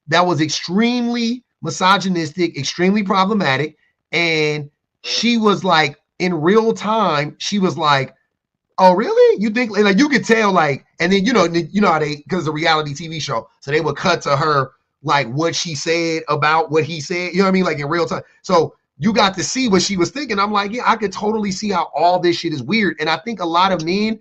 that was extremely misogynistic, extremely problematic, and she was like, in real time, she was like, oh, really? You think like you could tell, like, and then you know how they, because it's a reality TV show, so they would cut to her like what she said about what he said, you know what I mean? Like in real time. So you got to see what she was thinking. I'm like, yeah, I could totally see how all this shit is weird. And I think a lot of men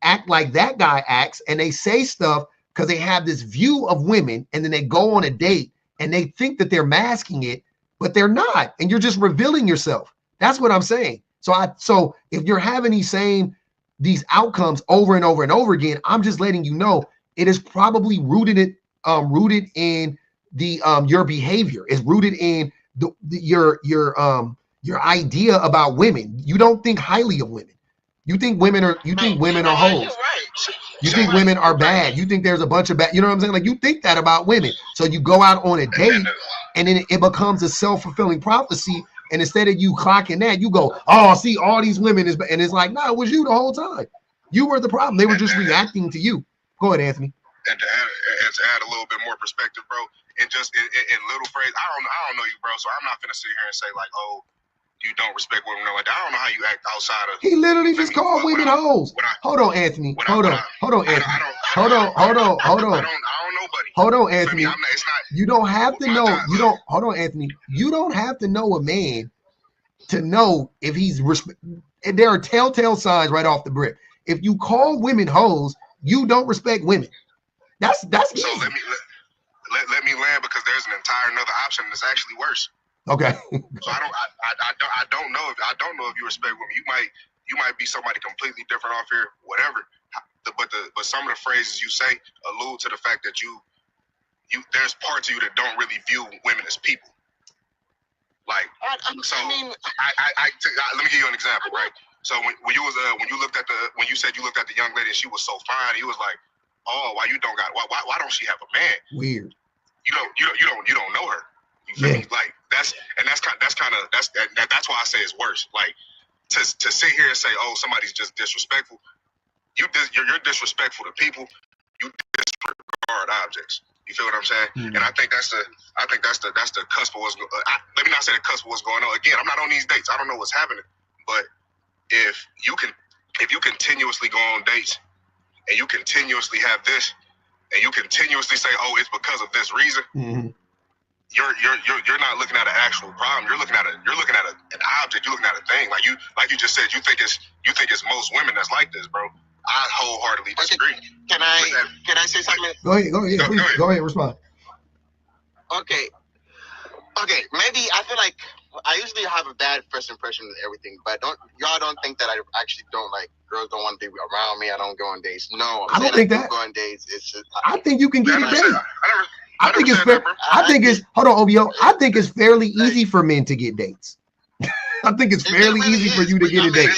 act like that guy acts, and they say stuff because they have this view of women, and then they go on a date and they think that they're masking it, but they're not. And you're just revealing yourself. That's what I'm saying. So if you're having these outcomes over and over and over again, I'm just letting you know it is probably rooted in the your behavior. It's rooted in your idea about women. You don't think highly of women. You think women are hoes. You think women are bad. You think there's a bunch of bad, you know what I'm saying? Like you think that about women. So you go out on a date and then it becomes a self-fulfilling prophecy. And instead of you clocking that, you go, oh, see, all these women is, and it's like, no, it was you the whole time. You were the problem. They were just reacting to you. Go ahead, Anthony. And to add a little bit more perspective, bro, and just in little phrase, I don't know you, bro, so I'm not gonna sit here and say like, oh, you don't respect women. Like, I don't know how you act outside of. He literally just called women hoes. Hold on, Anthony. Hold on, Anthony. Hold on. I don't know, buddy. Hold on, Anthony. You don't have to know. Hold on, Anthony. You don't have to know a man to know if he's there are telltale signs right off the brick. If you call women hoes, you don't respect women. That's easy. So let me land, because there's an entire another option that's actually worse. Okay. So I don't know if you respect women. You might be somebody completely different off here, whatever. But some of the phrases you say allude to the fact that you there's parts of you that don't really view women as people. Like, let me give you an example, right? So when you said you looked at the young lady and she was so fine, he was like, oh, why don't she have a man? Weird. You don't know her. You feel me? Like that's why I say it's worse. Like to sit here and say, oh, somebody's just disrespectful. You're disrespectful to people. You disregard objects. You feel what I'm saying? Mm-hmm. And I think that's the cusp of what's. Let me not say the cusp of what's going on. Again, I'm not on these dates. I don't know what's happening. But if you continuously go on dates and you continuously have this and you continuously say, oh, it's because of this reason. Mm-hmm. You're not looking at an actual problem. You're looking at an object. You're looking at a thing. Like you just said, you think it's most women that's like this, bro. I wholeheartedly disagree. Can I say something? Go ahead. Please, go ahead. Respond. Okay. Maybe I feel like I usually have a bad first impression with everything, but y'all don't think that I actually don't like girls don't want to be around me. I don't go on dates. No, I don't think that. Go on dates. It's just. I think you can get a date. I think it's fair. Hold on, OBO. I think it's fairly easy for men to get dates. I think it's fairly easy for you to get a date.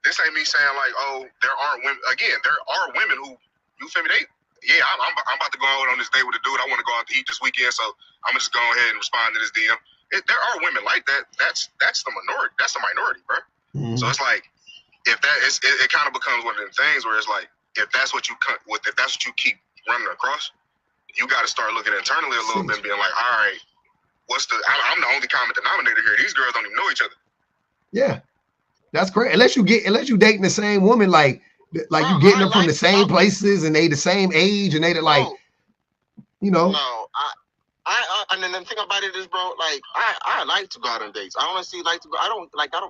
This ain't me saying like, oh, there aren't women. Again, there are women who, you feel me? I'm about to go out on this date with a dude. I want to go out to eat this weekend, so I'm gonna just go ahead and respond to this DM. There are women like that. That's the minority. That's the minority, bro. Mm-hmm. So it's like, if that is, it kind of becomes one of them things where it's like, if that's what you keep running across, you got to start looking internally a little bit and being like, all right, I'm the only common denominator here. These girls don't even know each other. Yeah, that's great. Unless you dating the same woman, like you getting them from the same places and they the same age and they like, you know. No, and then the thing about it is, bro, like I like to go out on dates. I honestly like to go.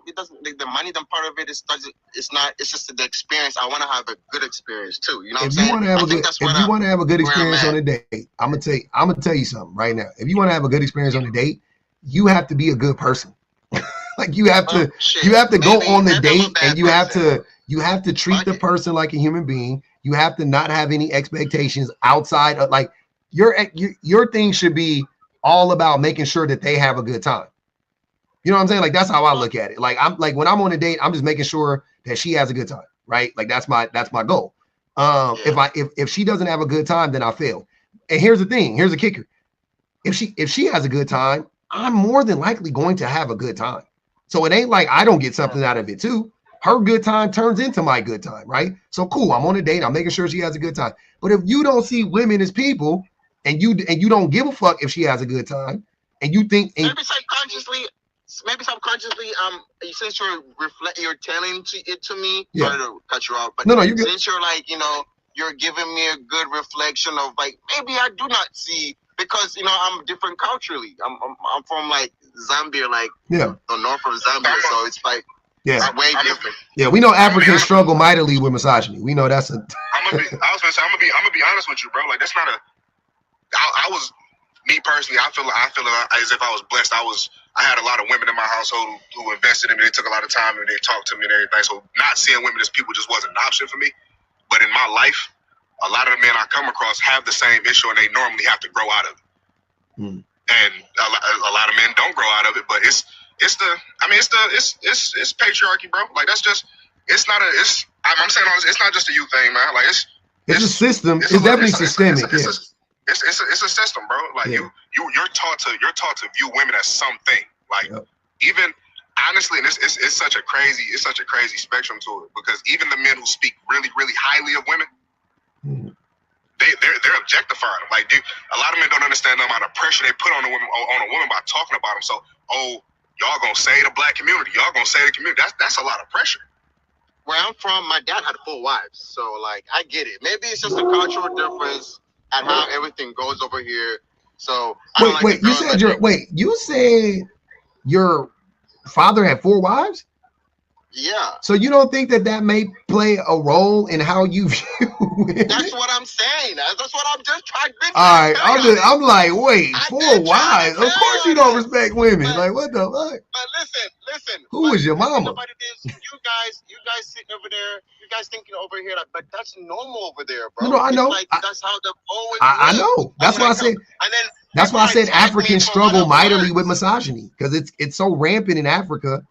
It doesn't like the money. Then part of it it's just the experience. I want to have a good experience too. You know what I'm saying? If you want to have a good experience on a date, I'm gonna tell you something right now. If you want to have a good experience on a date, you have to be a good person. Like you have to go on the date and you have to treat the person like a human being. You have to not have any expectations outside of like your thing should be all about making sure that they have a good time. You know what I'm saying? Like that's how I look at it. Like I'm like when I'm on a date, I'm just making sure that she has a good time, right? Like that's my goal. If she doesn't have a good time, then I fail. And here's the thing, here's the kicker. If she has a good time, I'm more than likely going to have a good time. So it ain't like I don't get something out of it too. Her good time turns into my good time, right? So cool, I'm on a date, I'm making sure she has a good time. But if you don't see women as people and you don't give a fuck if she has a good time and you think maybe subconsciously, since you're telling it to me, sorry to cut you off, but no, you're since you're like, you're giving me a good reflection of like, maybe I do not see, because, I'm different culturally. I'm from like Zambia, like the north of Zambia. So it's like, way different. Yeah, we know Africans struggle mightily with misogyny. We know that's a. I'm gonna be honest with you, bro. Like that's not a. I was me personally. I feel as if I was blessed. I had a lot of women in my household who invested in me. They took a lot of time and they talked to me and everything. So not seeing women as people just wasn't an option for me. But in my life, a lot of the men I come across have the same issue and they normally have to grow out of it. And a lot of men don't grow out of it, but it's patriarchy, bro. Like that's just I'm saying all this, it's not just a you thing, man. Like it's a system. It's definitely systemic. It's a system, bro. Like you're taught to view women as something. Like even honestly, and it's such a crazy spectrum to it, because even the men who speak really, really highly of women, they're objectifying them. Like a lot of men don't understand the amount of pressure they put on a woman by talking about them. So y'all gonna say the black community, y'all gonna say the community. That's a lot of pressure. Where I'm from, my dad had 4 wives, so like I get it. Maybe it's just a cultural difference and how everything goes over here. So you said your father had 4 wives? Yeah. So you don't think that may play a role in how you view women? That's what I'm saying. That's what I'm just trying to. All right, I'm like, wait, 4 wives? Of course you don't respect women. Like what the fuck? But listen. Who was your mama? You guys sitting over there. You guys thinking over here, like, but that's normal over there, bro. No, I know. Like, that's how the always. I know. That's why I said. And then that's why I said Africans struggle mightily with misogyny, because it's so rampant in Africa.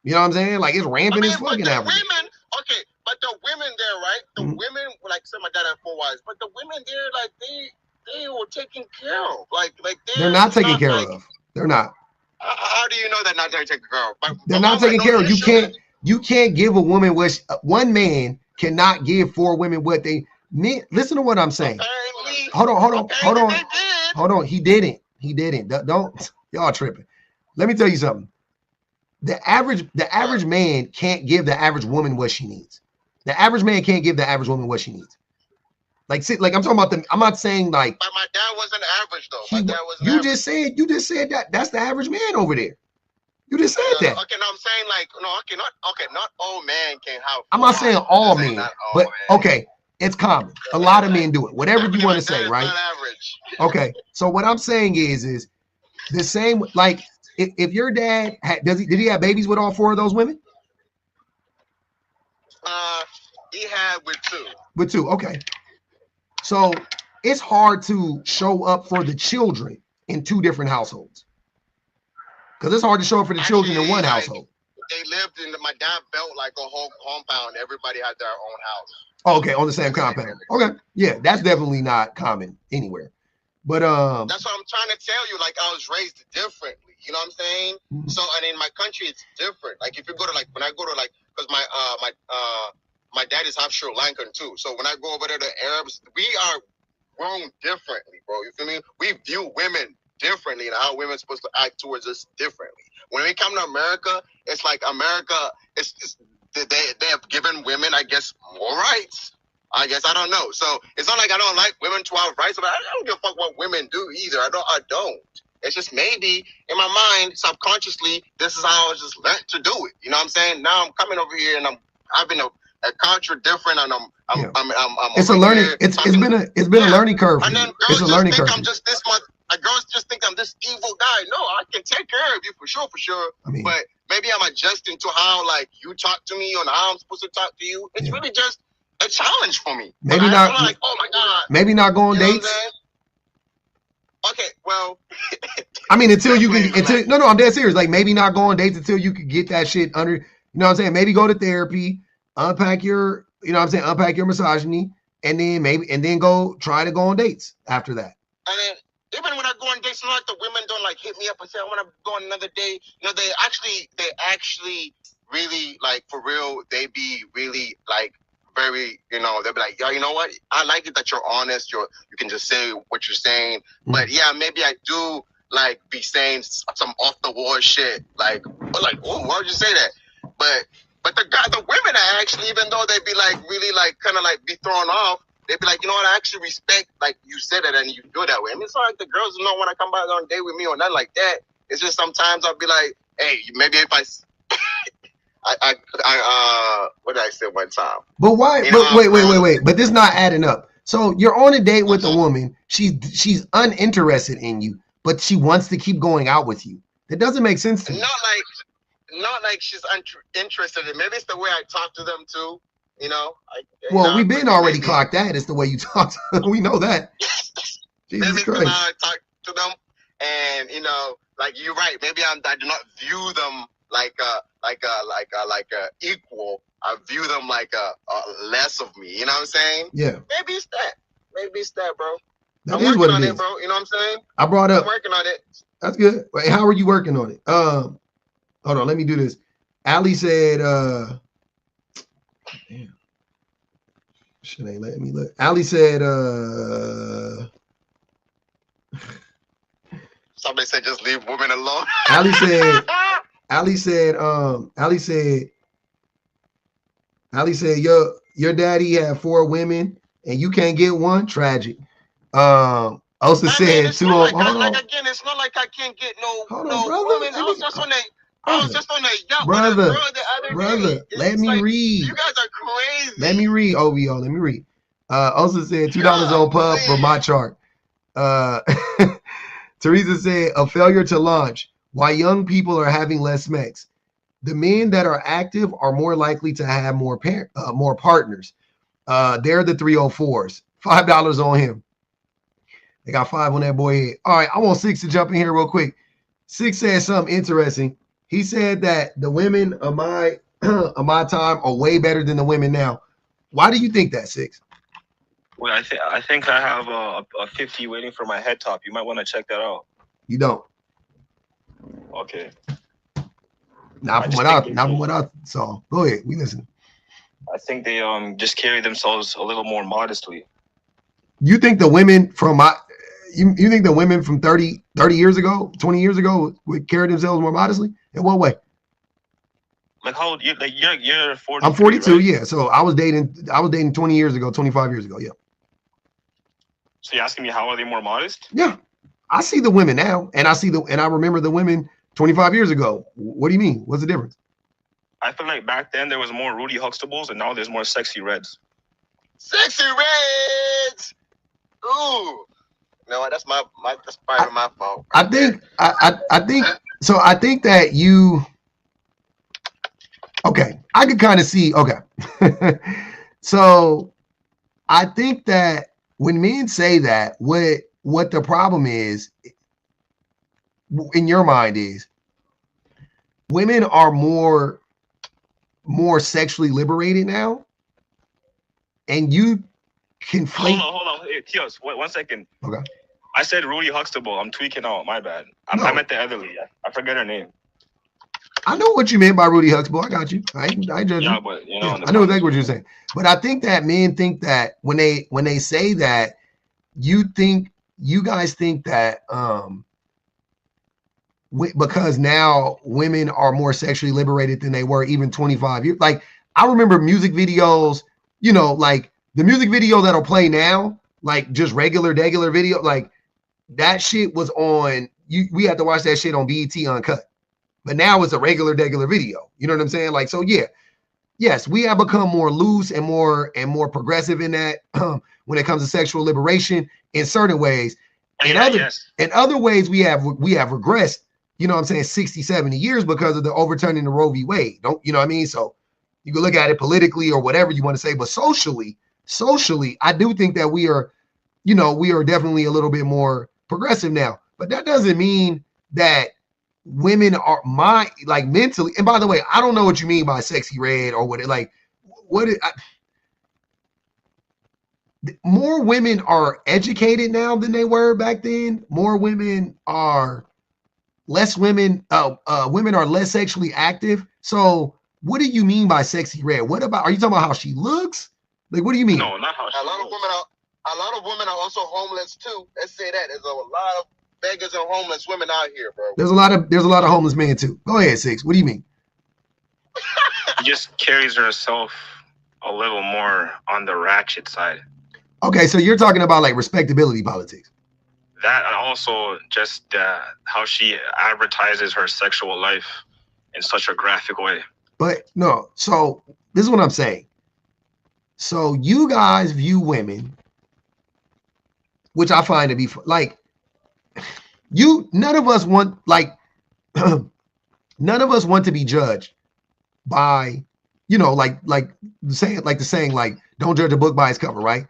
You know what I'm saying? Like it's rampant as fucking Africa. But the women there, right? The women, like said, my dad had 4 wives, but the women there, like they were taken care of. Like they're not taken care of. They're not. How do you know they're not taken care of? They're not taken care of. You can't give a woman what one man cannot give 4 women what they meant. Listen to what I'm saying. Hold on. He didn't. Don't y'all tripping. Let me tell you something. The average man can't give the average woman what she needs. The average man can't give the average woman what she needs. Like I'm talking about I'm not saying like. But my dad wasn't average though. My dad was. You just said that that's the average man over there. You just said that. Okay, no, I'm saying like not all men can have. I'm not saying all men, but okay, it's common. A lot of men do it. Whatever you want to say, right? Not average. Okay, so what I'm saying is the same. Like if your dad did he have babies with all 4 of those women? He had with 2. With 2, okay. So it's hard to show up for the children in 2 different households. Because it's hard to show up for the children in one household. They lived in my dad built like a whole compound. Everybody had their own house. Oh, okay, on the same compound. Okay, yeah, that's definitely not common anywhere. But that's what I'm trying to tell you. Like I was raised differently. You know what I'm saying? So and in my country it's different. Like if you go to when I go to because my dad is half Sri Lankan too. So when I go over there, the Arabs, we are grown differently, bro. You feel me? We view women differently and how women are supposed to act towards us differently. When we come to America, it's like America, they have given women, I guess, more rights. I guess, I don't know. So it's not like I don't like women to have rights, but I don't give a fuck what women do either. I don't. It's just maybe in my mind, subconsciously, this is how I was just learned to do it. You know what I'm saying? Now I'm coming over here and I'm having a culture different, and I'm it's a learning. It's been a learning curve. And then girls it's a learning curve. I'm just this much. Girls just think I'm this evil guy. No, I can take care of you for sure. I mean, but maybe I'm adjusting to how like you talk to me and how I'm supposed to talk to you. It's really just a challenge for me. Maybe not. Like, oh my god. Maybe not go on dates. Okay, well. I mean, until you can. No, I'm dead serious. Like maybe not go on dates until you can get that shit under. You know what I'm saying? Maybe go to therapy, unpack your. You know what I'm saying? Unpack your misogyny, and then go try to go on dates after that. And then even when I go on dates, not like the women don't like hit me up and say I want to go on another date. You know, they actually really like for real. They be really like very, you know, they'll be like, yeah, you know what? I like it that you're honest. You can just say what you're saying. Mm-hmm. But yeah, maybe I do like be saying some off the wall shit. Like, oh, why would you say that? But the women are actually, even though they be like really like kind of like be thrown off, they be like, you know what? I actually respect like you said it and you do it that way. I mean, it's not like the girls don't want to come back on a date with me or nothing like that. It's just sometimes I'll be like, hey, maybe if I what did I say one time? But why? But wait. But this is not adding up. So you're on a date with a woman. She's uninterested in you, but she wants to keep going out with you. That doesn't make sense to me. Not like she's interested in. Maybe it's the way I talk to them too. You know. We've been already clocked that. It's the way you talk to them. We know that. Jesus Christ. I talk to them, and you know, like you're right. Maybe I do not view them like a equal. I view them like a less of me. You know what I'm saying? Yeah. Maybe it's that, bro. That is what it is, bro. You know what I'm saying? I brought up. I'm working on it. That's good. Wait, how are you working on it? Hold on. Let me do this. Ali said. Damn. Shit ain't letting me look. Ali said. Somebody said just leave women alone. Ali said, your daddy had 4 women and you can't get one. Tragic. Also said, it's not like I can't get no women. I was just on a yacht with a girl the other day. Let me read. You guys are crazy. Let me read, OVO. Let me read. Also said $2 on pub for my chart. Teresa said, a failure to launch. Why young people are having less sex. The men that are active are more likely to have more partners. They're the 304s. $5 on him. They got 5 on that boy head. All right, I want 6 to jump in here real quick. 6 said something interesting. He said that the women of my time are way better than the women now. Why do you think that, 6? Well, I think I have a 50 waiting for my head top. You might want to check that out. You don't. Okay. Not from what I saw. Go ahead. We listen. I think they just carry themselves a little more modestly. You think the women from you think the women from 30 years ago, 20 years ago would carry themselves more modestly? In what way? Like how old? You're 40. I'm 42. Right? Yeah. So I was dating 20 years ago, 25 years ago. Yeah. So you're asking me how are they more modest? Yeah. I see the women now, and I remember the women 25 years ago. What do you mean? What's the difference? I feel like back then there was more Rudy Huxtables, and now there's more Sexy Reds. Sexy Reds. Ooh. No, that's that's part of my fault. I think so. I think that you. Okay, I could kind of see. Okay, so I think that when men say that, what the problem is in your mind is women are more sexually liberated now, and you conflate. Hold on. Hey, Tios, one second. Okay. I said Rudy Huxtable. I'm tweaking out. My bad. I meant the other lady. I forget her name. I know what you meant by Rudy Huxtable. I got you. I judge you. But I know exactly what you're saying. But I think that men think that when they say that, you guys think that because now women are more sexually liberated than they were even 25 years. Like, I remember music videos, like the music video that'll play now, like just regular video, like that shit was on, we had to watch that shit on BET Uncut. But now it's a regular video. You know what I'm saying? Like, so yeah. Yes, we have become more loose and more progressive in that when it comes to sexual liberation in certain ways. In other ways, we have regressed, you know what I'm saying, 60, 70 years because of the overturning of Roe v. Wade. You know what I mean? So you can look at it politically or whatever you want to say, but socially, I do think that we are definitely a little bit more progressive now. But that doesn't mean that women are mentally, and by the way, I don't know what you mean by sexy red or more women are educated now than they were back then. Women are less sexually active. So what do you mean by sexy red? Are you talking about how she looks? Like, what do you mean? No, not how she looks. A lot of women are also homeless too. Let's say that there's a lot of beggars and homeless women out here, bro. There's a lot of homeless men too. Go ahead, Six. What do you mean? She just carries herself a little more on the ratchet side. Okay, so you're talking about like respectability politics. That, and also just how she advertises her sexual life in such a graphic way. But no, so this is what I'm saying. So you guys view women, which I find to be like, none of us want to be judged by, like the saying, like, don't judge a book by its cover, right?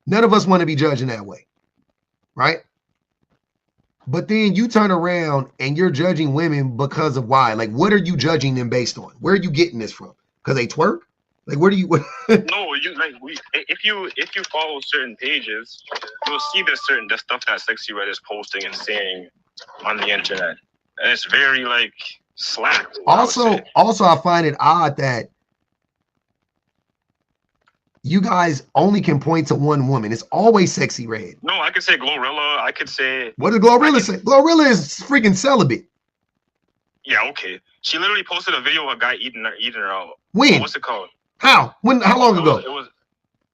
None of us want to be judged in that way, right? But then you turn around and you're judging women because of why? Like, what are you judging them based on? Where are you getting this from? Because they twerk? Like, where do you? No, if you follow certain pages, you'll see the stuff that Sexy Red is posting and saying on the internet, and it's very like slacked. Also, I find it odd that you guys only can point to one woman. It's always Sexy Red. No, I could say Glorilla. I could say. What did Glorilla say? Glorilla is freaking celibate. Yeah, okay. She literally posted a video of a guy eating her out. When? What's it called? How? When? How long ago? It was.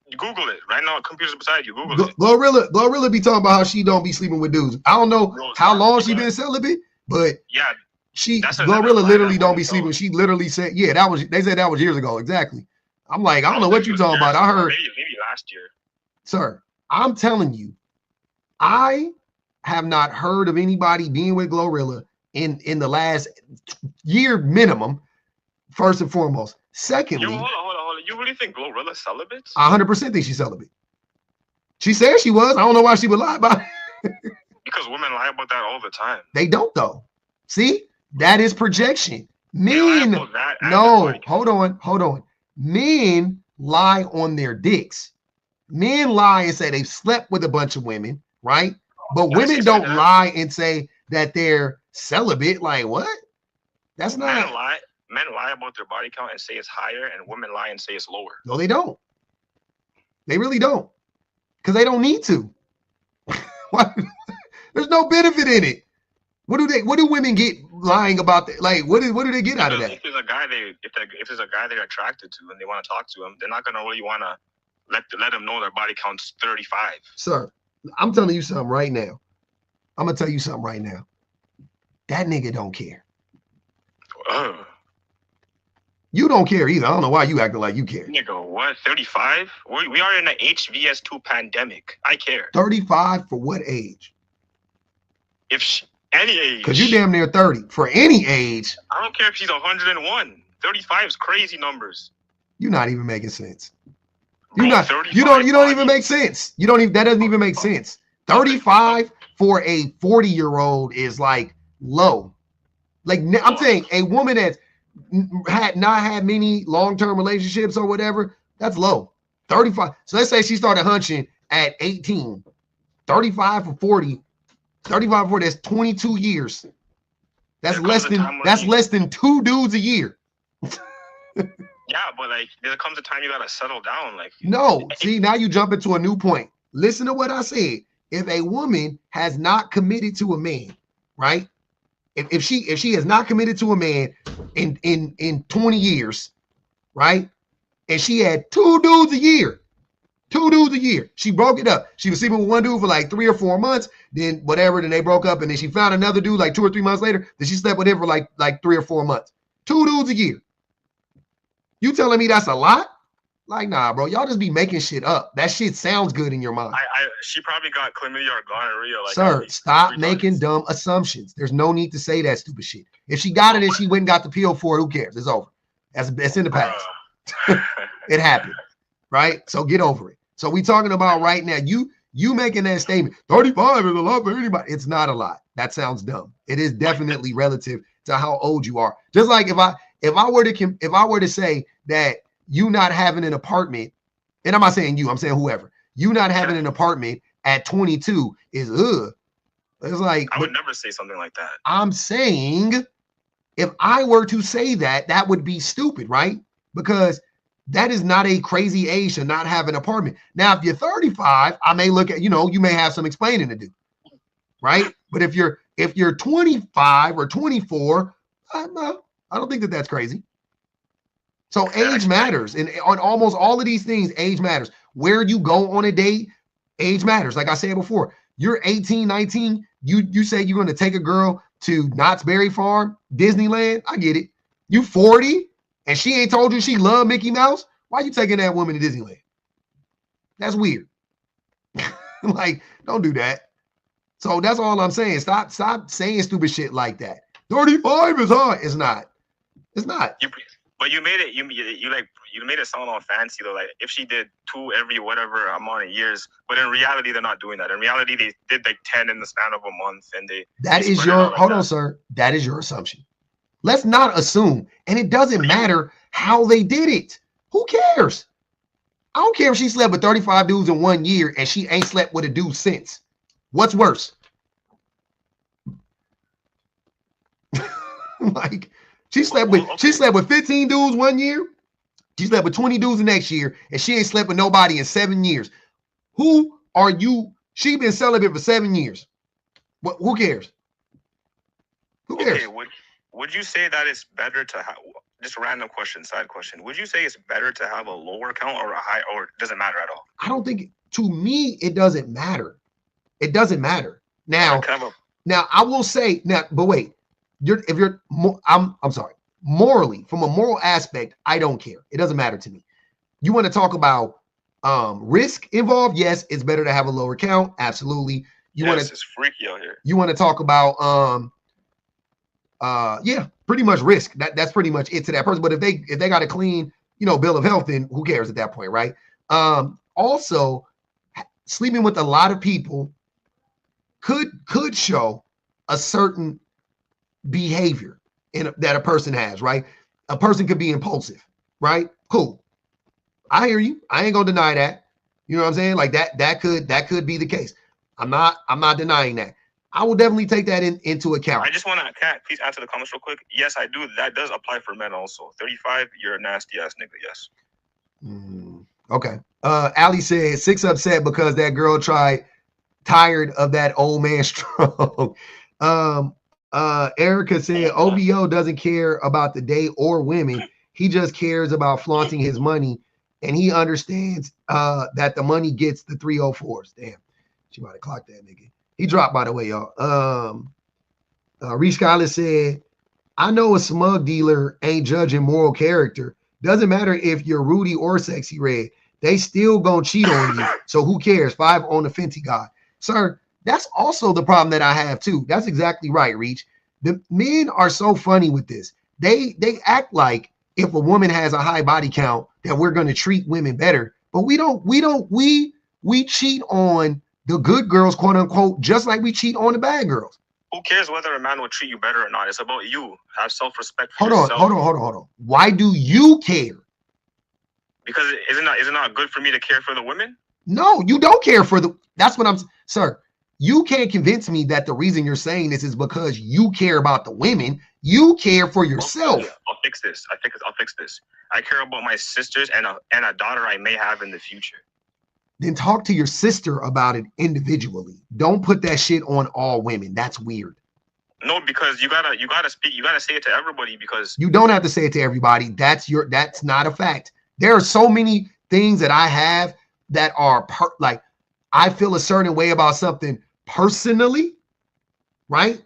You Google it right now. Computer's beside you. Google it. Glorilla be talking about how she don't be sleeping with dudes. I don't know how long she been celibate, but yeah, Glorilla literally don't be sleeping. She literally said, yeah, they said that was years ago. Exactly. I'm like, I don't know what you're talking about. I heard maybe last year. Sir, I'm telling you, I have not heard of anybody being with Glorilla in the last year minimum. First and foremost. Secondly, hold on. You really think Glorilla's celibate? 100% think she's celibate. She said she was. I don't know why she would lie about it. Because women lie about that all the time. They don't though. See, that is projection. Men, no, hold on. Men lie on their dicks. Men lie and say they've slept with a bunch of women, right? But women don't lie and say that they're celibate. Like, what? That's not. Men lie about their body count and say it's higher, and women lie and say it's lower. No, they don't. They really don't. Because they don't need to. There's no benefit in it. What do women get lying about that? Like, what do they get out of that? If there's a guy they're attracted to and they want to talk to him, they're not gonna really want to let them know their body count's 35. Sir, I'm telling you something right now. I'm gonna tell you something right now. That nigga don't care. You don't care either. I don't know why you acting like you care. Nigga, what? 35? We are in an HVS2 pandemic. I care. 35 for what age? Any age. Because you damn near 30. For any age. I don't care if she's 101. 35 is crazy numbers. You're not even making sense. You don't even make sense. That doesn't even make sense. 35 for a 40-year-old is like low. Like, I'm saying a woman that's not had many long-term relationships or whatever, that's low. 35. So let's say she started hunching at 18. 35 for 40. 35 for 40, that's 22 years. That's less than 2 dudes a year. Yeah, but like there comes a time you gotta settle down. Like no, see, now you jump into a new point. Listen to what I said. If a woman has not committed to a man, right? If she has not committed to a man in 20 years, right? And she had 2 dudes a year. 2 dudes a year. She broke it up. She was sleeping with one dude for like 3 or 4 months, then whatever, then they broke up, and then she found another dude like 2 or 3 months later, then she slept with him for like 3 or 4 months. 2 dudes a year. You telling me that's a lot? Like, nah, bro. Y'all just be making shit up. That shit sounds good in your mind. She probably got chlamydia or gonorrhea. Like, sir, stop making dumb assumptions. There's no need to say that stupid shit. If she got it and she went and got the pill for it, who cares? It's over. It's in the past. It happened, right? So get over it. So we talking about right now. You making that statement. 35 is a lot for anybody. It's not a lot. That sounds dumb. It is definitely relative to how old you are. Just like if I were to say that you not having an apartment, and I'm not saying you, I'm saying whoever, you not having an apartment at 22 is It's like, I would never say something like that. I'm saying if I were to say that, that would be stupid, right? Because that is not a crazy age to not have an apartment. Now, if you're 35, I may look at, you may have some explaining to do, right? But if you're 25 or 24, I don't think that that's crazy. So age matters. And on almost all of these things, age matters. Where you go on a date, age matters. Like I said before, you're 18, 19, you say you're going to take a girl to Knott's Berry Farm, Disneyland. I get it. You 40 and she ain't told you she loved Mickey Mouse. Why you taking that woman to Disneyland? That's weird. Like, don't do that. So that's all I'm saying. Stop saying stupid shit like that. 35 is hard. It's not. It's not. But you made it. You made it sound all fancy though. Like if she did 2 every whatever amount of years, but in reality they're not doing that. In reality, they did like 10 in the span of a month, and That is your hold on, sir. That is your assumption. Let's not assume, and it doesn't matter how they did it. Who cares? I don't care if she slept with 35 dudes in 1 year and she ain't slept with a dude since. What's worse? Like she slept with 15 dudes 1 year. She slept with 20 dudes the next year, and she ain't slept with nobody in 7 years. Who are you? She been celibate for 7 years. What? Who cares? Who cares? Okay, would you say that it's better to have just a random question, side question? Would you say it's better to have a lower count or a high, or does it matter at all? I don't think. To me, it doesn't matter. It doesn't matter. Now, I will say now, but wait. I'm sorry. Morally, from a moral aspect, I don't care. It doesn't matter to me. You want to talk about risk involved? Yes, it's better to have a lower count. Absolutely. It's freaky out here. You want to talk about yeah, pretty much risk. That's pretty much it to that person. But if they got a clean, bill of health, then who cares at that point, right? Also, sleeping with a lot of people could show a certain behavior that a person has, right? A person could be impulsive, right? Cool. I hear you. I ain't gonna deny that. You know what I'm saying? Like that could be the case. I'm not denying that. I will definitely take that into account. I just want to please answer the comments real quick. Yes, I do. That does apply for men also. 35, you're a nasty ass nigga. Yes. Okay. Ali said 6 upset because that girl tired of that old man strong. Erica said OVO doesn't care about the day or women. He just cares about flaunting his money, and he understands that the money gets the 304s. Damn, she might have clocked that nigga. He dropped, by the way, y'all. Reese Skyler said, I know a smug dealer ain't judging moral character. Doesn't matter if you're Rudy or Sexy Red. They still gonna cheat on you. So who cares? 5 on the Fenty guy. Sir, that's also the problem that I have too. That's exactly right, Reach. The men are so funny with this. They act like if a woman has a high body count that we're going to treat women better, but we don't. We cheat on the good girls, quote unquote, just like we cheat on the bad girls. Who cares whether a man will treat you better or not? It's about you. Have self-respect for yourself. Hold on. Why do you care? Because is it not good for me to care for the women? No, you don't care for that's what sir. You can't convince me that the reason you're saying this is because you care about the women. You care for yourself. I'll fix this. I'll fix this. I care about my sisters and a daughter I may have in the future. Then talk to your sister about it individually. Don't put that shit on all women. That's weird. No, because you gotta say it to everybody, because you don't have to say it to everybody. That's not a fact. There are so many things that I have that are like I feel a certain way about something personally, right?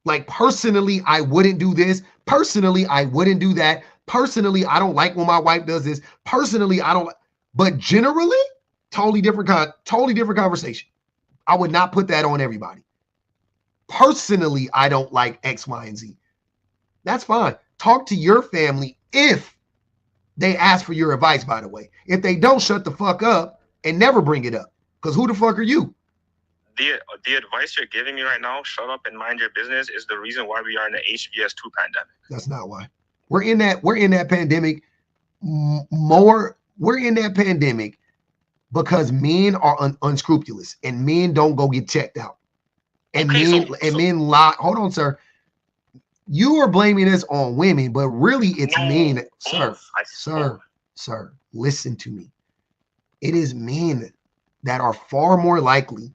Like personally, I wouldn't do this. Personally, I wouldn't do that. Personally, I don't like when my wife does this. Personally, I don't. But generally, totally different conversation. I would not put that on everybody. Personally, I don't like X, Y, and Z. That's fine. Talk to your family if they ask for your advice, by the way. If they don't, shut the fuck up and never bring it up. Because who the fuck are you? The advice you're giving me right now, shut up and mind your business, is the reason why we are in the HBS2 pandemic. That's not why. We're in that pandemic more. We're in that pandemic because men are unscrupulous and men don't go get checked out. And men lie. Hold on, sir. You are blaming this on women, but really it's men. Sir, listen to me. It is men that are far more likely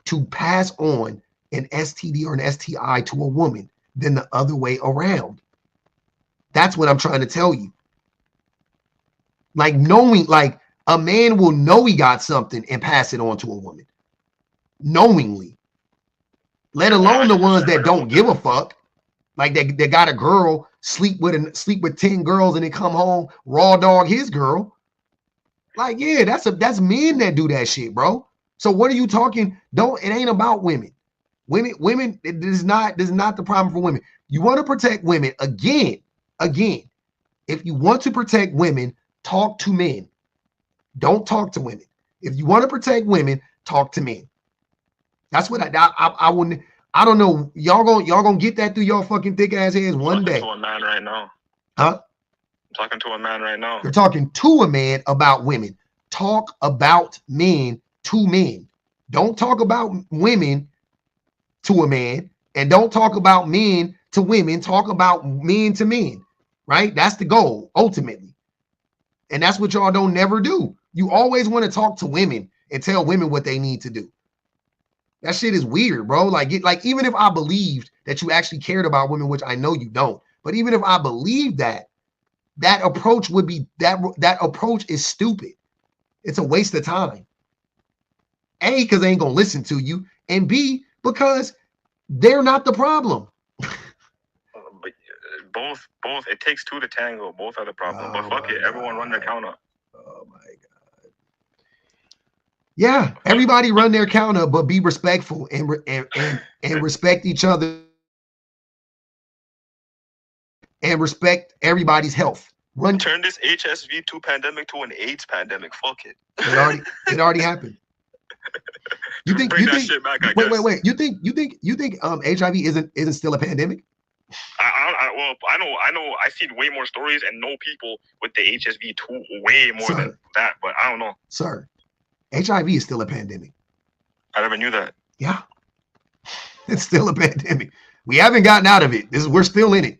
to pass on an STD or an STI to a woman than the other way around. That's what I'm trying to tell you. Like knowing, like a man will know he got something and pass it on to a woman knowingly. Let alone the ones that don't give a fuck. Like they got a girl, sleep with 10 girls and then come home, raw dog his girl. Like, yeah, that's men that do that shit, bro. So what are you talking? It ain't about women. Women, it is not the problem for women. You want to protect women again. If you want to protect women, talk to men. Don't talk to women. If you want to protect women, talk to men. That's what I wouldn't. I don't know. Y'all gonna get that through y'all fucking thick ass heads one day. I'm talking to a man right now. Huh? I'm talking to a man right now. You're talking to a man about women. Talk about men to men. Don't talk about women to a man, and don't talk about men to women. Talk about men to men. Right? That's the goal ultimately, and that's what y'all don't never do. You always want to talk to women and tell women what they need to do. That shit is weird, bro. Like even if I believed that you actually cared about women, which I know you don't, but even if I believed that approach would be that approach is stupid. It's a waste of time. A, because they ain't gonna listen to you, and B, because they're not the problem. But both. It takes two to tango. Both are the problem. But fuck it, everyone run their counter. Oh my god. Yeah, everybody run their counter, but be respectful and respect each other and respect everybody's health. Turn this HSV2 pandemic to an AIDS pandemic. Fuck it. It already happened. You think shit back, wait. You think HIV isn't still a pandemic? I know. I've seen way more stories and know people with the HSV2 way more than that, but I don't know. Sir, HIV is still a pandemic. I never knew that. Yeah, it's still a pandemic. We haven't gotten out of it. We're still in it.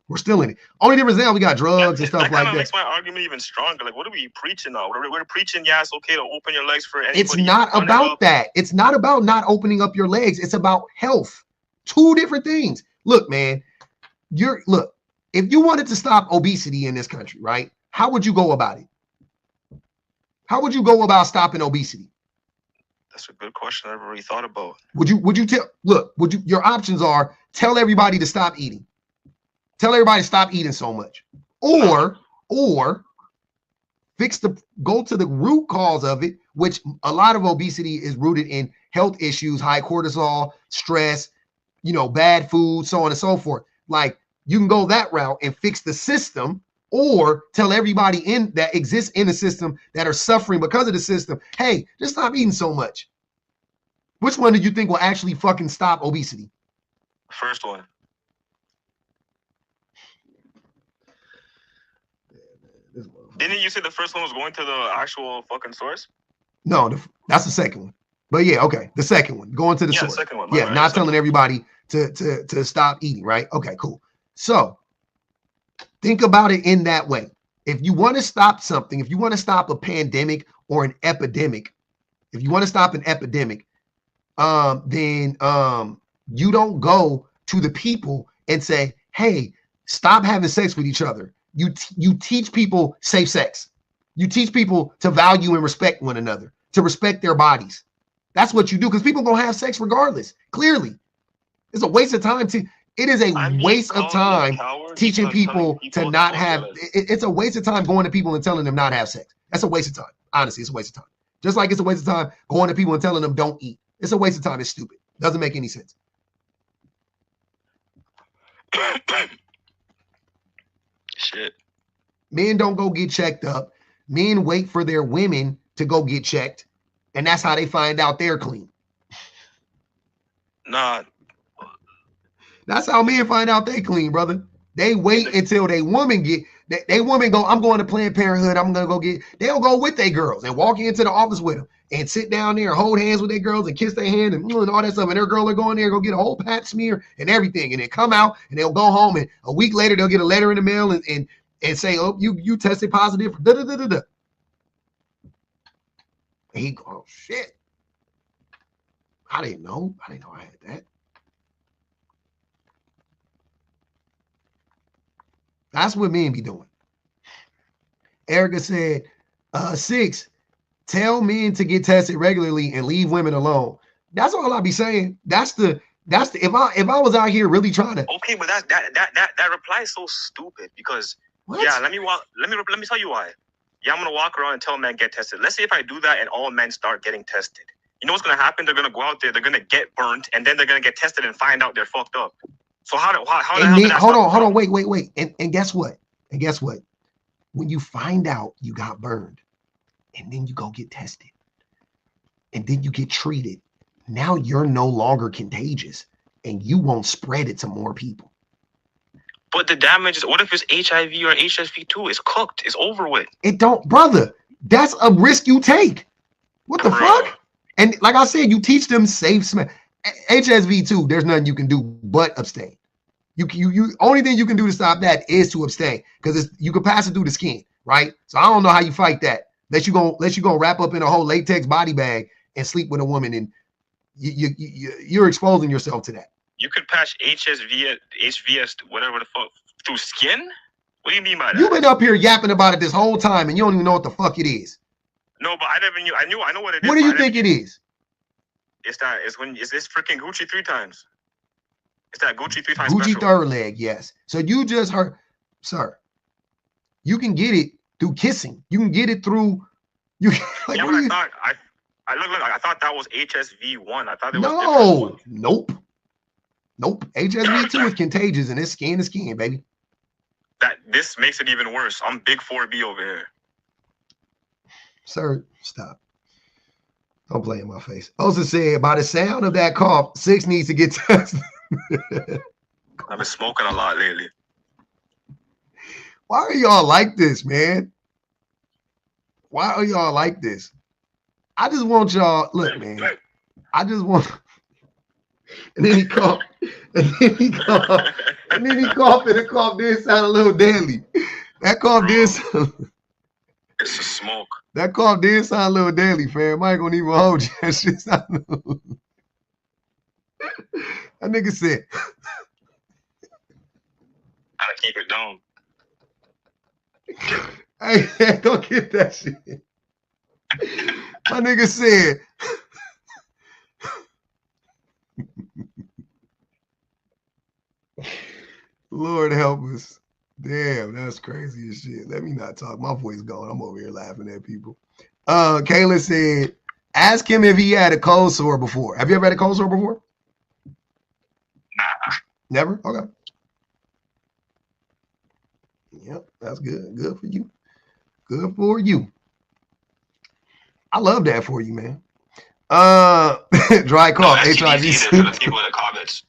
We're still in it. Only difference now we got drugs and stuff like that. That makes my argument even stronger. Like, what are we preaching now? We're preaching, yeah, it's okay to open your legs for anybody. It's not about that. It's not about not opening up your legs. It's about health. Two different things. Look, man, if you wanted to stop obesity in this country, right? How would you go about it? How would you go about stopping obesity? That's a good question I never really thought about. Your options are tell everybody to stop eating. Tell everybody to stop eating so much. Or go to the root cause of it, which a lot of obesity is rooted in health issues, high cortisol, stress, bad food, so on and so forth. Like, you can go that route and fix the system, or tell everybody that exists in the system that are suffering because of the system, hey, just stop eating so much. Which one do you think will actually fucking stop obesity? First one. Didn't you say the first one was going to the actual fucking source? No, that's the second one. But yeah, okay. The second one, going to the source. Second one. Yeah, not telling everybody to stop eating, right? Okay, cool. So think about it in that way. If you want to stop something, if you want to stop a pandemic or an epidemic, if you want to stop an epidemic, then you don't go to the people and say, hey, stop having sex with each other. You teach people safe sex. You teach people to value and respect one another, to respect their bodies. That's what you do, because people are going to have sex regardless. Clearly. It's a waste of time. It is a waste of time teaching people to not have, it's a waste of time going to people and telling them not have sex. That's a waste of time. Honestly, it's a waste of time. Just like it's a waste of time going to people and telling them don't eat. It's a waste of time. It's stupid. Doesn't make any sense. Shit. Men don't go get checked up. Men wait for their women to go get checked. And that's how they find out they're clean. Nah. That's how men find out they clean, brother. They wait until they woman get, they woman go, I'm going to Planned Parenthood. I'm going to go get, they'll go with their girls and walk into the office with them and sit down there and hold hands with their girls and kiss their hand and all that stuff. And their girl will go in there, go get a whole pap smear and everything. And then come out and they'll go home. And a week later, they'll get a letter in the mail and say, oh, you tested positive for da-da-da-da-da. And he go, oh, shit. I didn't know I had that. That's what men be doing. Erica said, 6, tell men to get tested regularly and leave women alone. That's all I be saying. That's the if I was out here really trying to. Okay, but that reply is so stupid because what? Yeah, let me tell you why. Yeah, I'm gonna walk around and tell men get tested. Let's say if I do that and all men start getting tested, you know what's gonna happen? They're gonna go out there, they're gonna get burnt, and then they're gonna get tested and find out they're fucked up. So how the hell did that hold on, wait. And guess what? When you find out you got burned, and then you go get tested, and then you get treated, now you're no longer contagious, and you won't spread it to more people. But the damage is, what if it's HIV or HSV2? It's cooked. It's over with. It don't, brother. That's a risk you take. What the fuck? And like I said, you teach them safe smell. HSV2, there's nothing you can do but abstain. You only thing you can do to stop that is to abstain, because you can pass it through the skin, right? So I don't know how you fight that. Unless you gonna wrap up in a whole latex body bag and sleep with a woman, and you're exposing yourself to that. You could patch HVS, whatever the fuck, through skin? What do you mean by that? You've been up here yapping about it this whole time, and you don't even know what the fuck it is. No, but I never knew. I know what it is. What do you think it is? It's freaking Gucci 3 times. It's that Gucci 3 times. Gucci special. third leg, yes. So you just heard, sir. You can get it through kissing. You can get it through. You like, yeah, what but you, I thought that was HSV1. I thought it was nope. HSV2 is contagious, and it's skin to skin, baby. This makes it even worse. I'm big 4B over here. Sir, stop. Don't play in my face. Also said, by the sound of that cough, 6 needs to get tested. I've been smoking a lot lately. Why are y'all like this, man? Why are y'all like this? I just want y'all, look, man. I just want, and then he coughed, and then he coughed, and the cough did sound a little deadly. That cough did sound, it's a smoke. That cough did sound a little deadly, fam. I ain't gonna even hold you. That shit sound a little... That nigga said, gotta keep it down. Hey, don't get that shit. My nigga said, Lord help us. Damn, that's crazy as shit. Let me not talk. My voice gone. I'm over here laughing at people. Kayla said, ask him if he had a cold sore before. Have you ever had a cold sore before? Nah. Never? Okay. Yep, that's good. Good for you. Good for you. I love that for you, man. Dry cough, HIV. The people in the comments.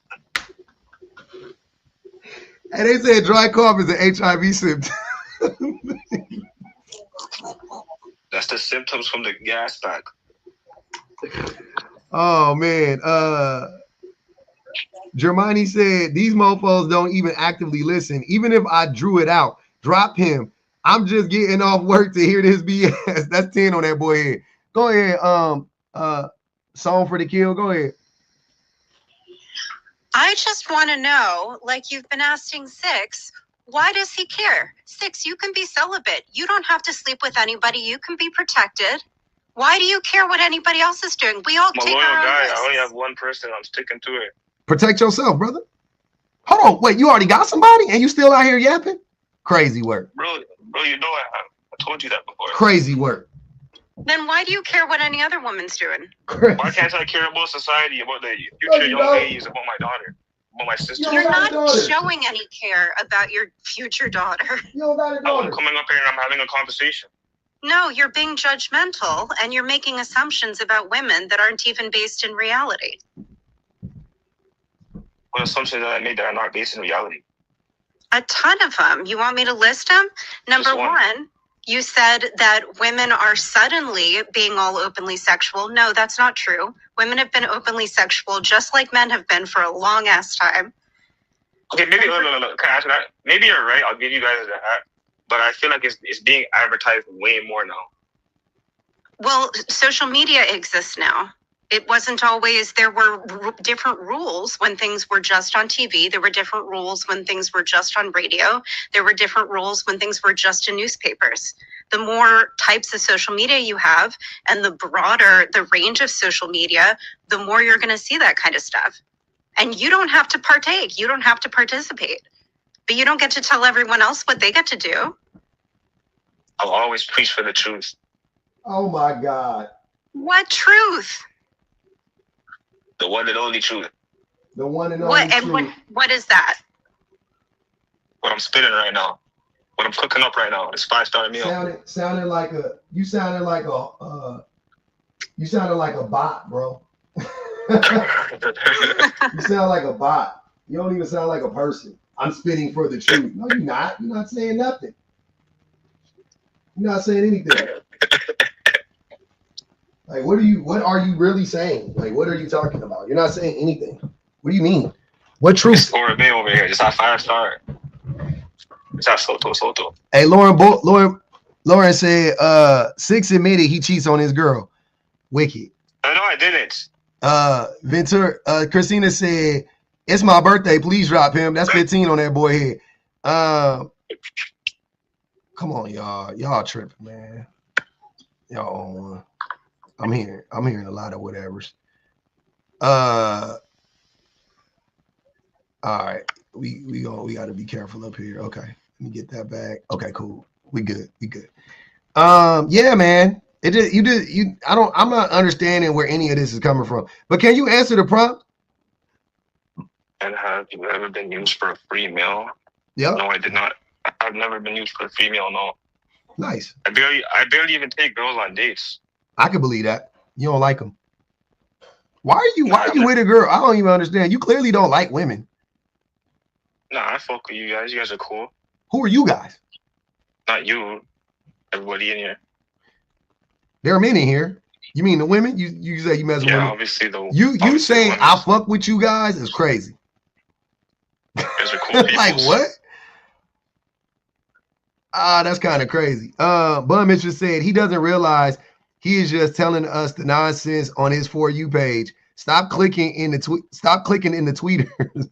And they said dry cough is an HIV symptom. That's the symptoms from the gas pack. Oh man. Germani said these mofos don't even actively listen. Even if I drew it out, drop him. I'm just getting off work to hear this BS. That's 10 on that boy head. Go ahead. Song for the kill. Go ahead. I just want to know, like you've been asking Six, why does he care? Six, you can be celibate. You don't have to sleep with anybody. You can be protected. Why do you care what anybody else is doing? We all I'm a take loyal our own guy. risks. I only have one person. I'm sticking to it. Protect yourself, brother. Hold on. Wait, you already got somebody and you still out here yapping? Crazy work. Bro, you know I told you that before. Crazy work. Then why do you care what any other woman's doing? Crazy. Why can't I care about society, about the future young ladies, about my daughter, about my sister? You're not showing any care about your future daughter. You don't got a No, daughter. I'm coming up here and I'm having a conversation. No, you're being judgmental and you're making assumptions about women that aren't even based in reality. What assumptions that I made that are not based in reality? A ton of them. You want me to list them? Number Just one. one, you said that women are suddenly being all openly sexual. No, that's not true. Women have been openly sexual just like men have been for a long ass time. Okay, maybe look, can I ask that? Maybe you're right. I'll give you guys that. But I feel like it's being advertised way more now. Well, social media exists now. It wasn't always, there were different rules when things were just on TV. There were different rules when things were just on radio. There were different rules when things were just in newspapers. The more types of social media you have and the broader the range of social media, the more you're going to see that kind of stuff. And you don't have to partake. You don't have to participate. But you don't get to tell everyone else what they get to do. I'll always preach for the truth. Oh my God. What truth? The one and only truth. The one and only truth. What is that? What I'm spitting right now. What I'm cooking up right now. This 5-star meal. Sounded like a bot, bro. You sound like a bot. You don't even sound like a person. I'm spitting for the truth. No, you're not. You're not saying nothing. You're not saying anything. Like, what are you really saying? Like, what are you talking about? You're not saying anything. What do you mean? What truth? Or me over here. Just a 5-star. It's not Soto. Hey, Lauren said, Six admitted he cheats on his girl. Wicked. No, I didn't. Christina said, it's my birthday. Please drop him. That's 15 on that boy head. Come on, y'all. Y'all tripping, man. Y'all. I'm hearing a lot of whatevers. All right. We got to be careful up here. Okay. Let me get that back. Okay, cool. We good. Yeah, man. I'm not understanding where any of this is coming from. But can you answer the prompt? And have you ever been used for a free meal? Yeah. No, I did not. I've never been used for a free meal, no. Nice. I barely even take girls on dates. I can believe that. You don't like them. Why are you with a girl? I don't even understand. You clearly don't like women. Nah, I fuck with you guys. You guys are cool. Who are you guys? Not you. Everybody in here. There are men in here. You mean the women? You say you mess with women? Yeah, obviously you saying I fuck with you guys is crazy. You guys are cool people. Like what? That's kind of crazy. Bun Mitchell said he doesn't realize he is just telling us the nonsense on his For You page. Stop clicking in the tweeters.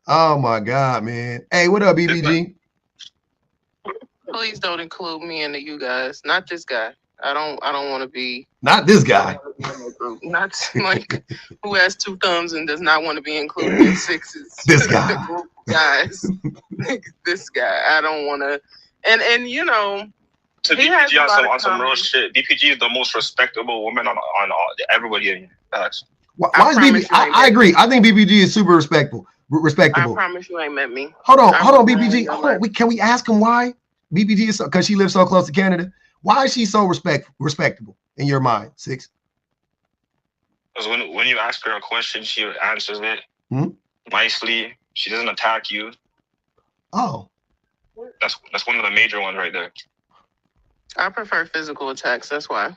Oh my God, man. Hey, what up, BBG? Please don't include me into you guys. Not this guy. I don't want to be. Not this guy. Not like who has 2 thumbs and does not want to be included in Sixes. This guy. Guys. This guy. I don't want to. And you know. So DPG on some real shit. DPG is the most respectable woman on everybody in here. Why is BBG? I agree. I think BBG is super respectable. I promise you ain't met me. Hold on, BBG. Hold on. Can we ask him why? BBG is because she lives so close to Canada. Why is she so respectable in your mind, Six? Because when you ask her a question, she answers it nicely. She doesn't attack you. Oh, that's one of the major ones right there. I prefer physical attacks. That's why.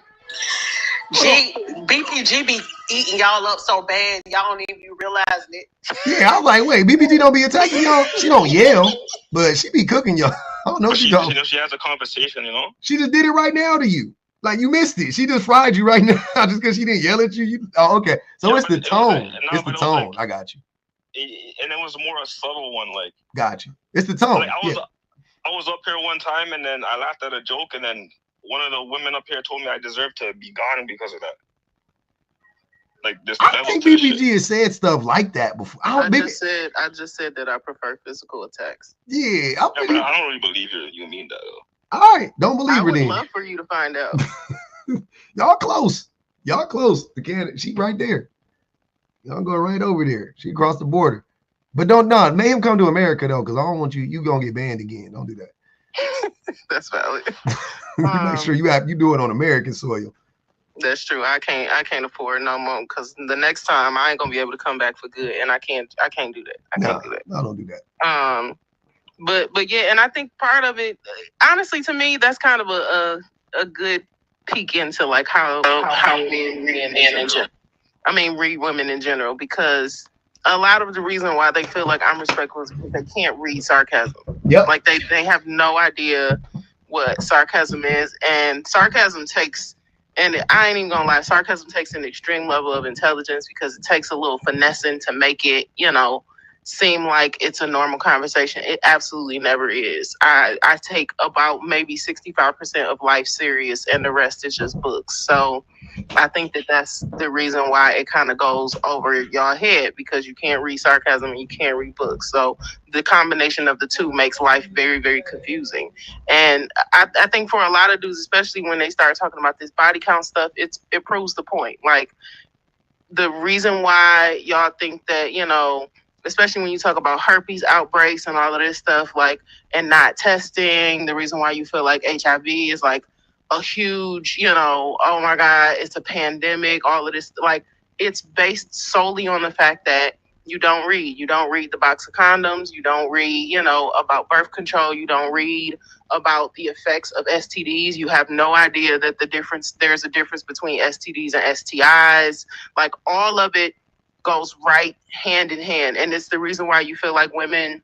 BPG be eating y'all up so bad, y'all don't even realizing it. Yeah, I was like, wait, BPG don't be attacking y'all. She don't yell, but she be cooking y'all. I don't know what she has a conversation, She just did it right now to you. Like, you missed it. She just fried you right now just because she didn't yell at you. Oh, okay. So yeah, it's the tone. It's the tone. Like, I got you. And it was more a subtle one. Like, got you. It's the tone. Like, I was up here one time, and then I laughed at a joke, and then one of the women up here told me I deserved to be gone because of that. Like, this. I think BPG has said stuff like that before. I just said that I prefer physical attacks. Yeah, but I don't really believe you mean that though. All right, don't believe her then. I would love for you to find out. Y'all close. The candidate, she right there. Y'all go right over there. She across the border. But make him come to America though, because I don't want you gonna get banned again. Don't do that. That's valid. Make sure you do it on American soil. That's true. I can't afford no more because the next time I ain't gonna be able to come back for good, and I can't do that. I can't do that. I don't do that. But yeah, and I think part of it, honestly, to me, that's kind of a good peek into like how men read men in general. I mean, read women in general, because a lot of the reason why they feel like I'm respectful is because they can't read sarcasm. Yep. Like they have no idea what sarcasm is, and sarcasm takes. And I ain't even gonna lie, sarcasm takes an extreme level of intelligence because it takes a little finessing to make it, seem like it's a normal conversation. It absolutely never is. I take about maybe 65% of life serious, and the rest is just books. So I think that's the reason why it kind of goes over your head, because you can't read sarcasm and you can't read books. So the combination of the two makes life very, very confusing. And I think for a lot of dudes, especially when they start talking about this body count stuff, it proves the point. Like, the reason why y'all think that, especially when you talk about herpes outbreaks and all of this stuff, like, and not testing, the reason why you feel like HIV is like a huge, oh my God, it's a pandemic, all of this, like, it's based solely on the fact that you don't read. You don't read the box of condoms. You don't read, about birth control. You don't read about the effects of STDs. You have no idea that there's a difference between STDs and STIs. Like, all of it goes right hand in hand. And it's the reason why you feel like women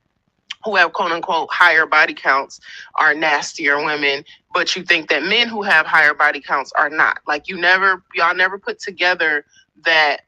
who have quote unquote higher body counts are nastier women, but you think that men who have higher body counts are not. Like, y'all never put together that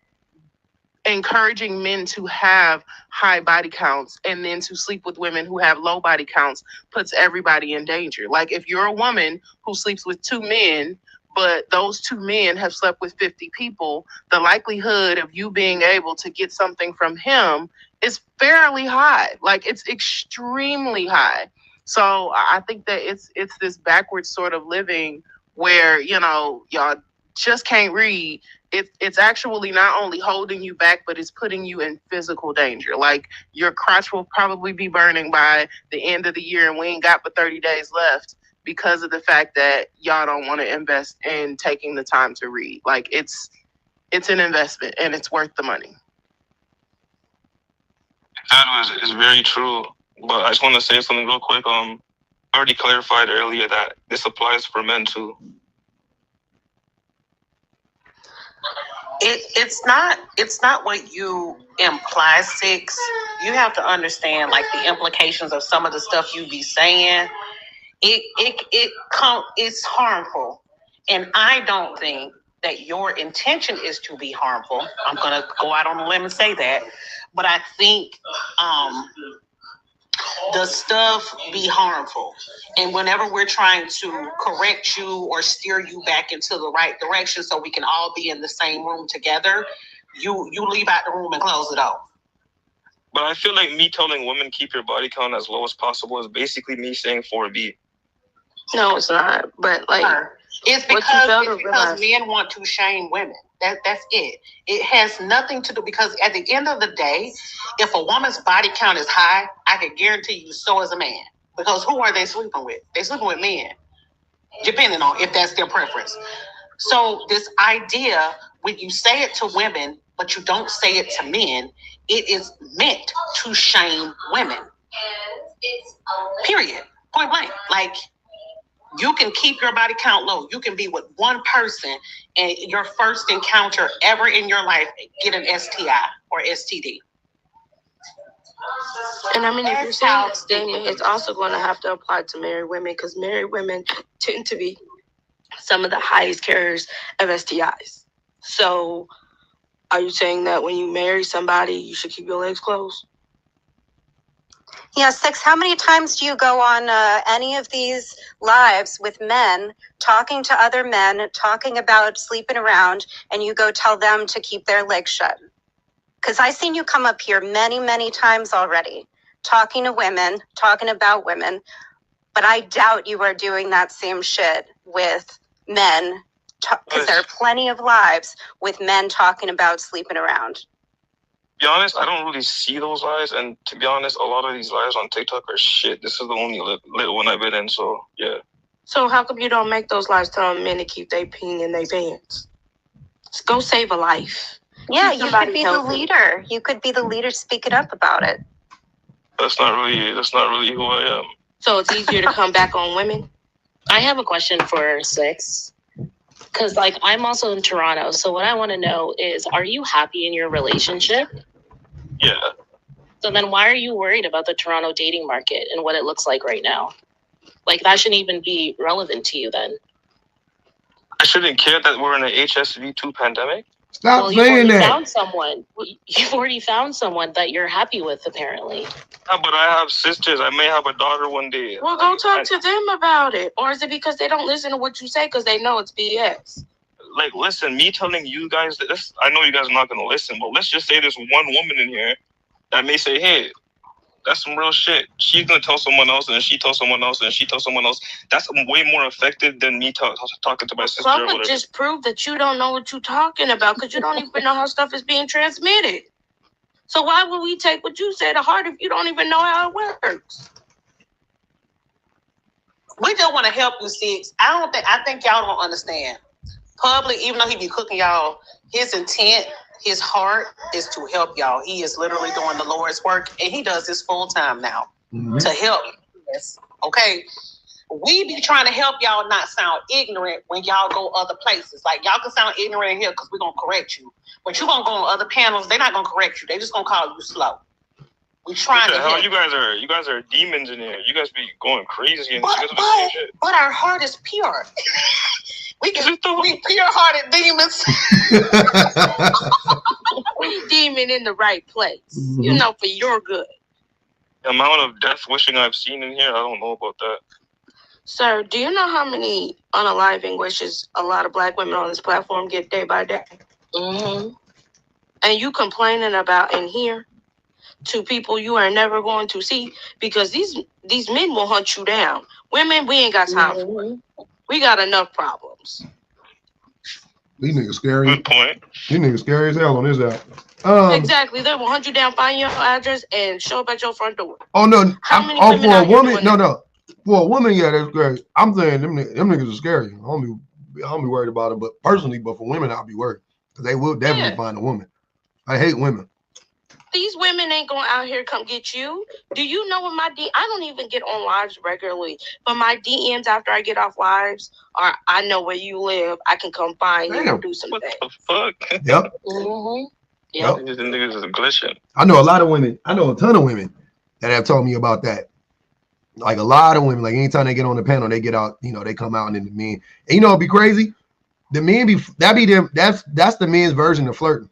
encouraging men to have high body counts and then to sleep with women who have low body counts puts everybody in danger. Like, if you're a woman who sleeps with 2 men, but those 2 men have slept with 50 people, the likelihood of you being able to get something from him is fairly high. Like, it's extremely high. So I think that it's this backwards sort of living where, y'all just can't read. It's actually not only holding you back, but it's putting you in physical danger. Like, your crotch will probably be burning by the end of the year, and we ain't got but 30 days left because of the fact that y'all don't want to invest in taking the time to read. Like, it's an investment, and it's worth the money. That is very true. But I just want to say something real quick. I already clarified earlier that this applies for men too. It's not what you imply, Six. You have to understand, like, the implications of some of the stuff you be saying. It's harmful, and I don't think that your intention is to be harmful. I'm gonna go out on a limb and say that, but I think the stuff be harmful, and whenever we're trying to correct you or steer you back into the right direction so we can all be in the same room together, you leave out the room and close it off. But I feel like me telling women keep your body count as low as possible is basically me saying 4B. No, it's not. But like, it's because men want to shame women. That's it. It has nothing to do, because at the end of the day, if a woman's body count is high, I can guarantee you so is a man. Because who are they sleeping with? They're sleeping with men, depending on if that's their preference. So this idea, when you say it to women, but you don't say it to men, it is meant to shame women. Period. Point blank. Like, You can keep your body count low. You can be with one person and your first encounter ever in your life get an STI or STD. And I mean, if you're saying that statement, it's also going to have to apply to married women because married women tend to be some of the highest carriers of STIs. So are you saying that when you marry somebody, you should keep your legs closed? Yeah, Six, how many times do you go on any of these lives with men, talking to other men, talking about sleeping around, and you go tell them to keep their legs shut? Because I've seen you come up here many, many times already, talking to women, talking about women, but I doubt you are doing that same shit with men, because there are plenty of lives with men talking about sleeping around. To be honest, I don't really see those lives, and to be honest, a lot of these lives on TikTok are shit. This is the only lit one I've been in, so yeah. So how come you don't make those lives telling men to keep their peen in their pants? Just go save a life. Yeah, you could be the leader. You could be the leader speaking up about it. That's not really who I am. So it's easier to come back on women? I have a question for Six. Because, like, I'm also in Toronto. So what I want to know is, are you happy in your relationship? Yeah. So then why are you worried about the Toronto dating market and what it looks like right now? Like, that shouldn't even be relevant to you then. I shouldn't care that we're in an HSV2 pandemic? Stop saying that. You've already found someone that you're happy with, apparently. Yeah, but I have sisters. I may have a daughter one day. Well, go talk to them about it. Or is it because they don't listen to what you say because they know it's BS? Like, listen, me telling you guys this, I know you guys are not going to listen, but let's just say there's one woman in here that may say, hey, that's some real shit. She's going to tell someone else, and she tells someone else, and she tells someone else. That's way more effective than me talking to my sister. That would just prove that you don't know what you're talking about because you don't even know how stuff is being transmitted. So why would we take what you say to heart if you don't even know how it works? We just want to help you, Six. I think y'all don't understand. Public, even though he be cooking y'all, his intent, his heart is to help y'all. He is literally doing the Lord's work, and he does this full time now to help. Yes. Okay. We be trying to help y'all not sound ignorant when y'all go other places. Like, y'all can sound ignorant in here because we're going to correct you. But you're going to go on other panels, they're not going to correct you. They're just going to call you slow. We trying to help. You guys are demons in here. You guys be going crazy. And but our heart is pure. We pure-hearted demons. We demon in the right place. You know, for your good. The amount of death wishing I've seen in here, I don't know about that. Sir, do you know how many unaliving wishes a lot of Black women on this platform get day by day? Mm-hmm. And you complaining about in here to people you are never going to see because these men will hunt you down. Women, we ain't got time for it. We got enough problems. These niggas scary. Good point. These niggas scary as hell on this app. Exactly. They will hunt you down, find your address, and show up at your front door. Oh, no. How many for women a out here woman? doing No, that? no. For a woman, yeah, that's scary. I'm saying them niggas are scary. I don't be worried about it. But personally, but for women, I'll be worried. Because they will definitely find a woman. I hate women. These women ain't going out here come get you. Do you know what I don't even get on lives regularly, but my DMs after I get off lives are, I know where you live. I can come find you and do some things. What the fuck? Yep. Mm-hmm. Yep. These niggas is glitching. I know a lot of women. I know a ton of women that have told me about that. Like a lot of women, like anytime they get on the panel, they get out, they come out and then the men. And it'd be crazy. The men that's the men's version of flirting.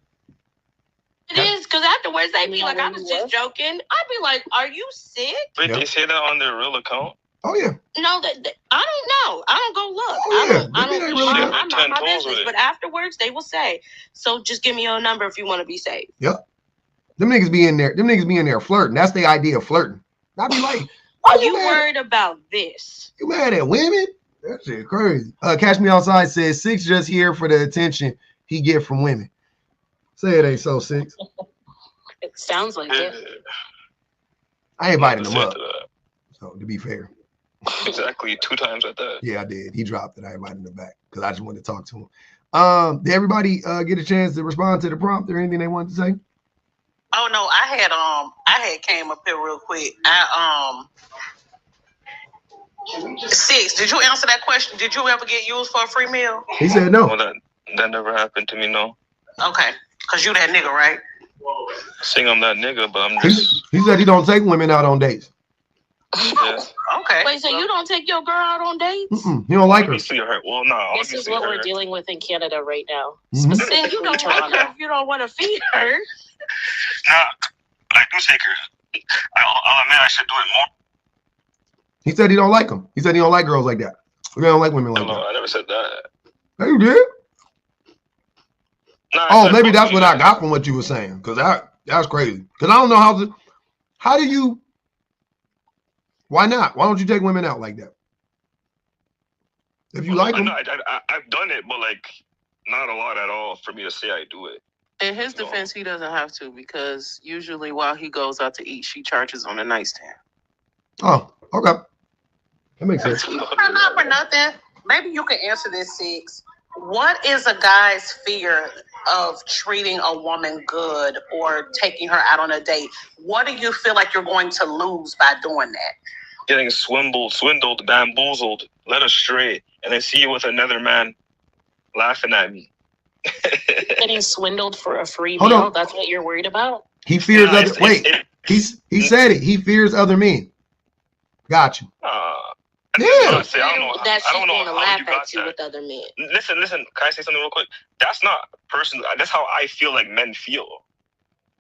It is, because afterwards they be like, I was just joking. I'd be like, are you sick? Wait, they say that on their real account? Oh, yeah. No, I don't know. I don't go look. Oh, yeah. I'm not my business. But afterwards they will say, so just give me your number if you want to be safe. Yep. Them niggas be in there flirting. That's the idea of flirting. I'd be like, are you worried about this? You mad at women? That shit crazy. Catch Me Outside says Six just here for the attention he get from women. Say it ain't so, Six. It sounds like it. I invited him up. So to be fair. Exactly 2 times at that. Yeah, I did. He dropped it. I invited him back because I just wanted to talk to him. Did everybody get a chance to respond to the prompt or anything they wanted to say? Oh no, I had came up here real quick. Six, did you answer that question? Did you ever get used for a free meal? He said no. Well, that never happened to me, no. Okay, because you that nigga, right? Saying I'm that nigga, but I'm just... He said he don't take women out on dates. Yeah. Okay. Wait, so you don't take your girl out on dates? He don't like her. Well, no. This is what we're dealing with in Canada right now. Mhm. Then you don't like her if you don't want to feed her. Nah, but I do take her. I'll admit I should do it more. He said he don't like them. He said he don't like girls like that. He don't like women like No, that. I never said that. Hey, you did? Nah, Oh, maybe that's what I got from what you were saying. Because that's crazy. Because I don't know how do you, why not? Why don't you take women out like that? If you like them. I've done it, but like not a lot at all for me to say I do it. In his defense, he doesn't have to because usually while he goes out to eat, she charges on the nightstand. Oh, okay. That makes sense. Not for nothing. Maybe you can answer this, Six. What is a guy's fear of treating a woman good or taking her out on a date? What do you feel like you're going to lose by doing that? Getting swindled, bamboozled, led astray, and then see you with another man laughing at me. Getting swindled for a free Hold meal? on. That's what you're worried about? He fears other. He said it. He fears other men. Got you. Yeah. That she's going to laugh at you with other men. Listen. Can I say something real quick? That's not personal. That's how I feel like men feel.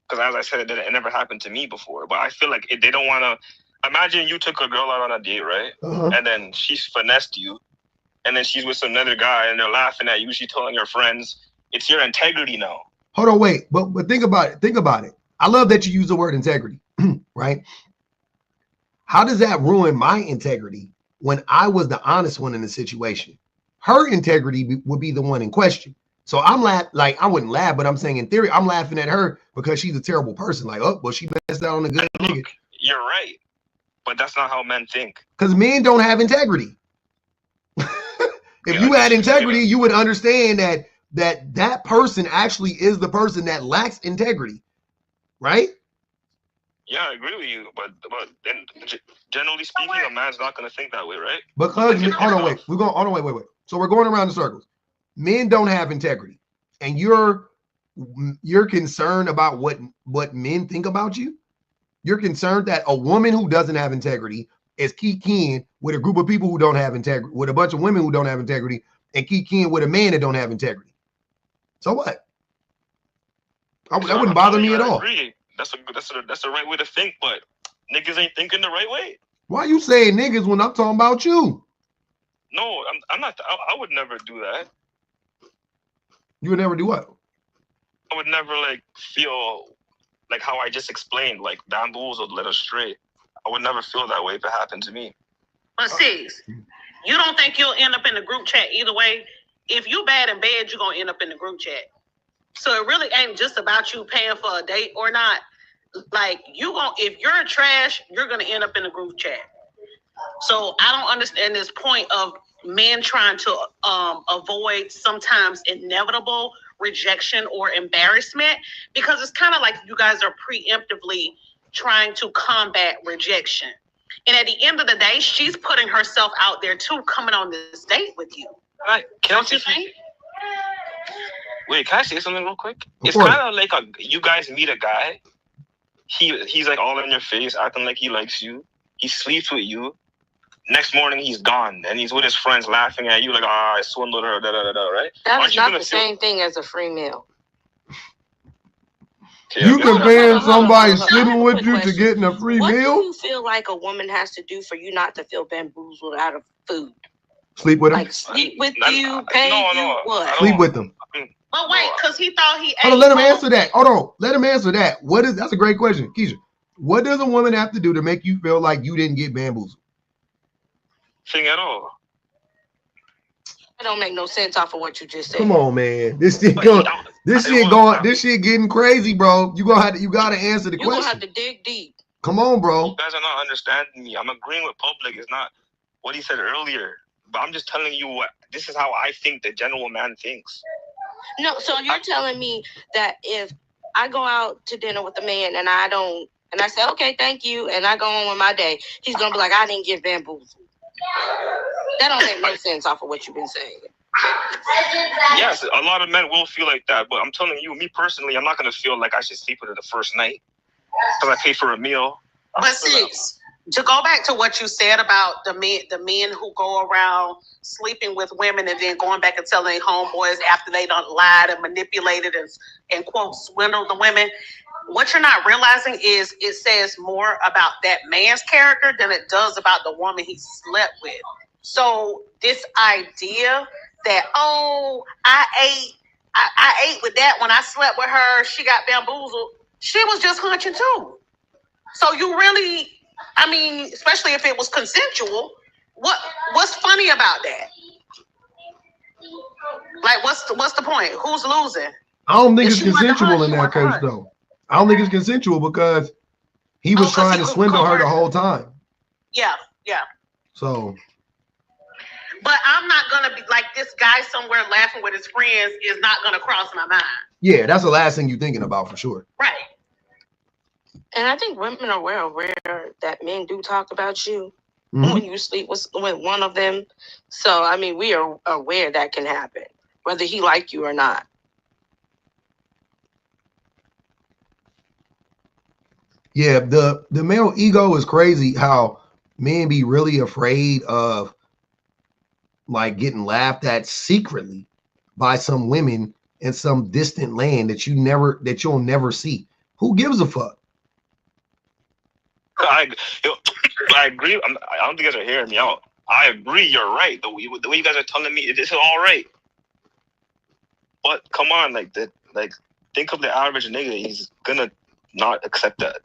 Because as I said, it never happened to me before. But I feel like if they don't want to. Imagine you took a girl out on a date, right? Uh-huh. And then she's finessed you. And then she's with another guy and they're laughing at you. She's telling her friends. It's your integrity now. Hold on, wait. But think about it. Think about it. I love that you use the word integrity, right? How does that ruin my integrity when I was the honest one in the situation? Her integrity would be the one in question. So I'm like, I wouldn't laugh, but I'm saying in theory, I'm laughing at her because she's a terrible person. Like, oh, well, she messed out on a good nigga. You're right. But that's not how men think. Because men don't have integrity. If you had integrity, you would understand that person actually is the person that lacks integrity, right? Yeah, I agree with you. But then, generally speaking, a man's not going to think that way, right? Because hold on, wait. So we're going around in circles. Men don't have integrity, and you're concerned about what men think about you. You're concerned that a woman who doesn't have integrity is keying with a group of people who don't have integrity, with a bunch of women who don't have integrity, and keying with a man that don't have integrity. So what? That wouldn't bother me at all. Agree. That's the right way to think, but niggas ain't thinking the right way. Why you saying niggas when I'm talking about you? No, I'm not. I would never do that. You would never do what? I would never like feel like how I just explained, like bamboozled, led astray. I would never feel that way if it happened to me. But Six, you don't think you'll end up in the group chat either way? If you bad in bed, you're gonna end up in the group chat. So it really ain't just about you paying for a date or not. Like if you're trash, you're gonna end up in the group chat. So I don't understand this point of men trying to avoid sometimes inevitable rejection or embarrassment, because it's kind of like you guys are preemptively trying to combat rejection. And at the end of the day, she's putting herself out there too, coming on this date with you. Right? Don't you think? Wait, can I say something real quick? It's kind of like you guys meet a guy. He's like all in your face, acting like he likes you. He sleeps with you. Next morning he's gone, and he's with his friends laughing at you like, I swindled her, right? That's not the same thing as a free meal. You comparing somebody sleeping with you to getting a free meal? What do you feel like a woman has to do for you not to feel bamboozled out of food? Sleep with him? Like sleep with you, pay you, what? Sleep with them. But wait, because he thought he ate. Hold on, let him answer that. Hold on, let him answer that. That's a great question, Keisha. What does a woman have to do to make you feel like you didn't get bamboozled? Thing at all. It don't make no sense off of what you just said. Come on, man. This shit getting crazy, bro. You gotta answer the question. You're gonna have to dig deep. Come on, bro. You guys are not understanding me. I'm agreeing with Public. It's not what he said earlier. But I'm just telling you what this is how I think the general man thinks. No, so you're telling me that if I go out to dinner with a man and I say, okay, thank you, and I go on with my day, he's gonna be like, I didn't get bamboozled. That don't make no sense off of what you've been saying. Yes, a lot of men will feel like that, but I'm telling you, me personally, I'm not gonna feel like I should sleep with her the first night because I paid for a meal. But sis, to go back to what you said about the men who go around sleeping with women and then going back and telling their homeboys after they done lied and manipulated and quote swindled the women. What you're not realizing is it says more about that man's character than it does about the woman he slept with. So this idea that, oh, I ate with that when I slept with her, she got bamboozled. She was just hunching too. So you really, I mean, especially if it was consensual, what's funny about that? Like, what's the point? Who's losing? I don't think it's consensual in that case, though. I don't think it's consensual because he was trying to swindle her the whole time. Yeah. So. But I'm not gonna be like this guy somewhere laughing with his friends is not gonna cross my mind. Yeah, that's the last thing you're thinking about for sure. Right. And I think women are well aware that men do talk about you when you sleep with one of them. So, I mean, we are aware that can happen, whether he like you or not. Yeah, the male ego is crazy how men be really afraid of like getting laughed at secretly by some women in some distant land that you'll never see. Who gives a fuck? I agree. I don't think you guys are hearing me out. I agree. You're right. The way you guys are telling me, this is all right. But come on, think of the average nigga. He's gonna not accept that.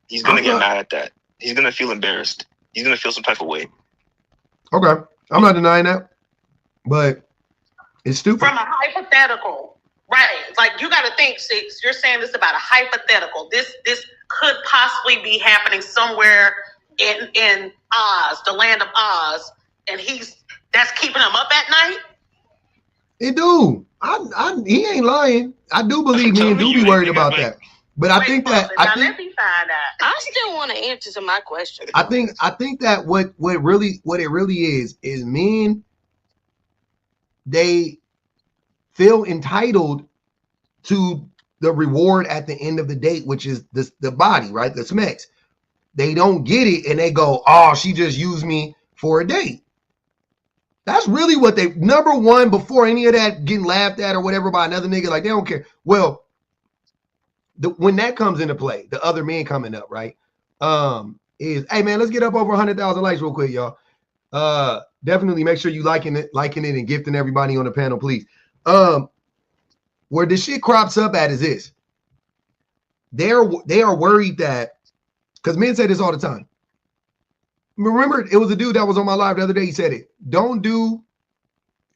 He's gonna get mad at that. He's gonna feel embarrassed. He's gonna feel some type of way. Okay, I'm not denying that, but it's stupid. From a hypothetical, right? Like you got to think, Six. You're saying this about a hypothetical. This could possibly be happening somewhere in Oz, the land of Oz, and that's keeping him up at night. It do. He ain't lying. I do believe men do be worried about that. But I think that let me find out. I still want to answer to my question. I think that what it really is men, they feel entitled to the reward at the end of the date, which is the body, right? The smex. They don't get it and they go, oh, she just used me for a date. That's really what they, number one, before any of that getting laughed at or whatever by another nigga, like they don't care. Well, when that comes into play, the other men coming up, right? Is, hey man, let's get up over 100,000 likes real quick, y'all. Definitely make sure you liking it and gifting everybody on the panel, please. Where the shit crops up at is this. They are worried that, because men say this all the time. Remember, it was a dude that was on my live the other day. He said it. Don't do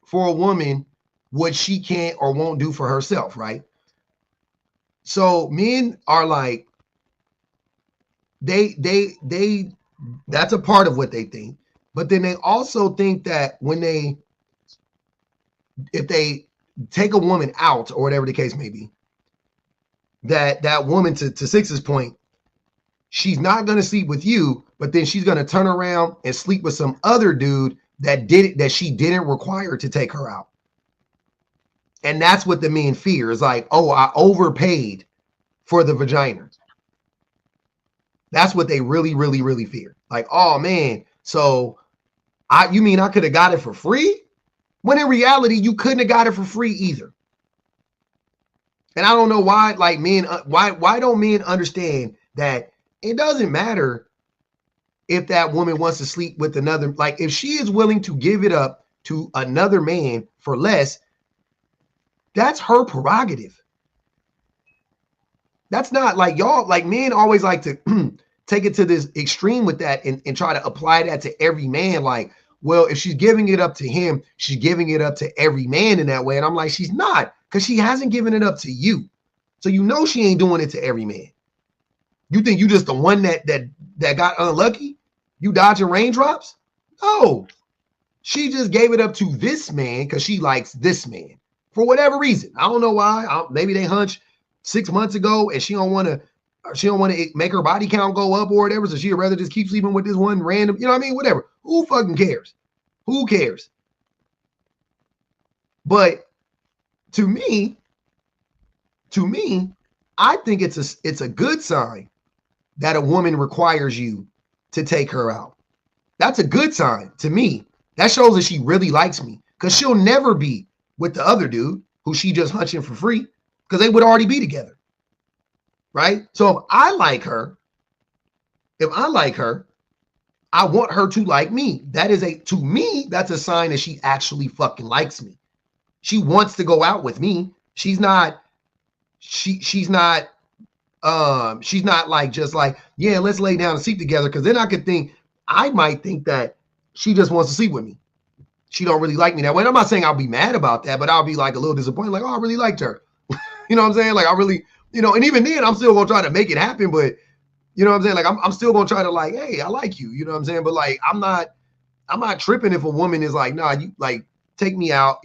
for a woman what she can't or won't do for herself, right? So men are like, they that's a part of what they think. But then they also think that if they take a woman out or whatever the case may be, that woman, to Six's point, she's not going to sleep with you, but then she's going to turn around and sleep with some other dude that she didn't require to take her out. And that's what the men fear, is like, oh, I overpaid for the vagina. That's what they really, really, really fear. Like, oh man, so you mean I could have got it for free? When in reality, you couldn't have got it for free either. And I don't know why, like men, why don't men understand that it doesn't matter if that woman wants to sleep with another, like if she is willing to give it up to another man for less, that's her prerogative. That's not like y'all, like men always like to take it to this extreme with that and try to apply that to every man. Like, well, if she's giving it up to him, she's giving it up to every man in that way. And I'm like, she's not, because she hasn't given it up to you. So you know she ain't doing it to every man. You think you just the one that got unlucky? You dodging raindrops? No. She just gave it up to this man because she likes this man for whatever reason. I don't know why. Maybe they hunched 6 months ago and she don't want to She don't want to make her body count go up or whatever, so she'd rather just keep sleeping with this one random, you know what I mean? Whatever. Who fucking cares? Who cares? But to me, I think it's a good sign that a woman requires you to take her out. That's a good sign to me. That shows that she really likes me, because she'll never be with the other dude who she just hunching for free, because they would already be together. Right? So if I like her, I want her to like me. To me, that's a sign that she actually fucking likes me. She wants to go out with me. She's not like just like, yeah, let's lay down and sleep together. Because then I might think that she just wants to sleep with me. She don't really like me that way. And I'm not saying I'll be mad about that, but I'll be like a little disappointed, like, oh, I really liked her. You know what I'm saying? Like, I really, and even then I'm still gonna try to make it happen, but you know what I'm saying? Like, I'm still gonna try to like, hey, I like you, you know what I'm saying? But like, I'm not tripping if a woman is like, nah, you like take me out,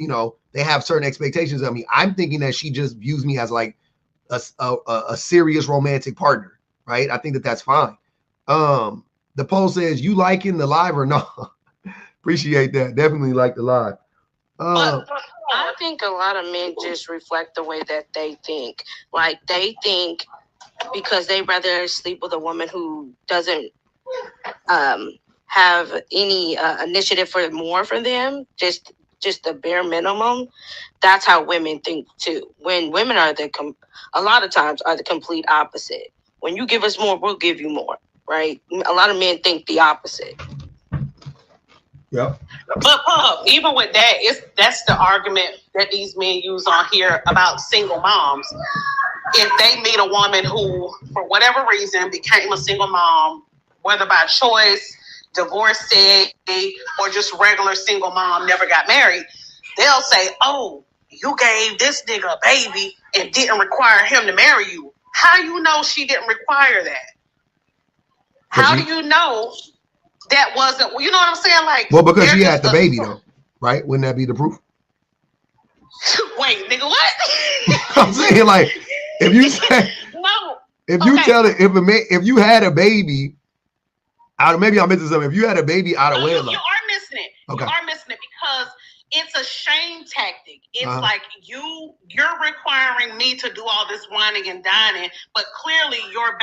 they have certain expectations of me. I'm thinking that she just views me as like a serious romantic partner, right? I think that that's fine. The poll says, you liking the live or no? Appreciate that. Definitely like the live. I think a lot of men just reflect the way that they think. Like, they think because they rather sleep with a woman who doesn't have any initiative for more for them, just the bare minimum. That's how women think too. When women are a lot of times are the complete opposite. When you give us more, we'll give you more, right? A lot of men think the opposite. Yep. But even with that, that's the argument that these men use on here about single moms. If they meet a woman who, for whatever reason, became a single mom, whether by choice, divorcee, or just regular single mom, never got married, they'll say, oh, you gave this nigga a baby and didn't require him to marry you. How you know she didn't require that? How do you know that wasn't, you know what I'm saying? Like, well, because she had the baby though, right? Wouldn't that be the proof? Wait, nigga, what? I'm saying, like, if you say no, if you tell it, if you had a baby out of, maybe I'm missing something. If you had a baby out of wedlock, you are missing it. Okay. You are missing it because it's a shame tactic. It's like you're requiring me to do all this whining and dining, but clearly your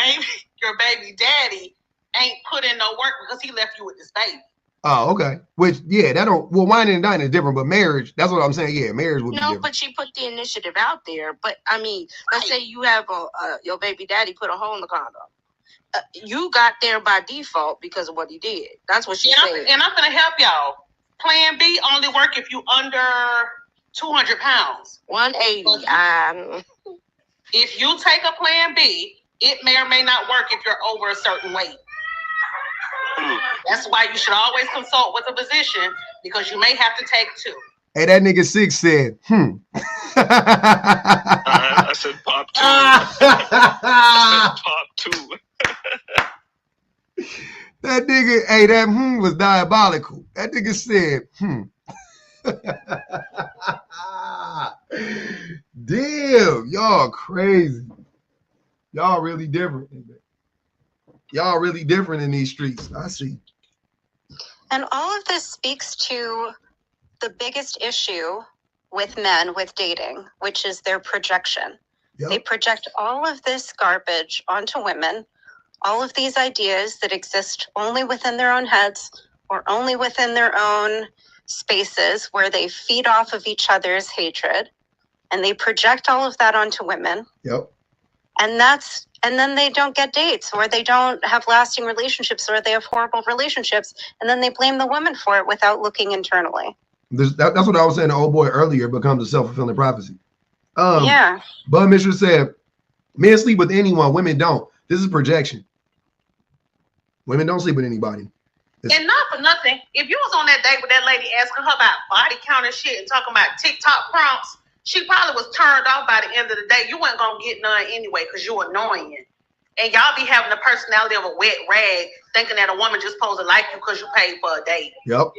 baby daddy ain't put in no work because he left you with this baby. Oh, okay. Which, yeah, whining and dining is different, but marriage, that's what I'm saying. Yeah, marriage would be different. No, but she put the initiative out there. But I mean, let's say you have your baby daddy put a hole in the condom. You got there by default because of what he did. That's what she said. And I'm going to help y'all. Plan B only work if you under 200 pounds. 180. If you take a Plan B, it may or may not work if you're over a certain weight. That's why you should always consult with a physician, because you may have to take 2. Hey, that nigga 6 said, I said pop 2. I said pop 2. That nigga, hey, that was diabolical. That nigga said, Damn, y'all crazy. Y'all really different. Y'all really different in these streets. I see. And all of this speaks to the biggest issue with men with dating, which is their projection. Yep. They project all of this garbage onto women, all of these ideas that exist only within their own heads or only within their own spaces, where they feed off of each other's hatred, and they project all of that onto women. Yep. And then they don't get dates, or they don't have lasting relationships, or they have horrible relationships, and then they blame the woman for it without looking internally. That's what I was saying to old boy earlier. It becomes a self-fulfilling prophecy. Yeah. Bud Mishra said, men sleep with anyone, women don't. This is projection. Women don't sleep with anybody. And not for nothing, if you was on that date with that lady asking her about body count and shit and talking about TikTok prompts, she probably was turned off by the end of the day. You weren't going to get none anyway because you're annoying. And y'all be having the personality of a wet rag, thinking that a woman just supposed to like you because you paid for a date. Yep.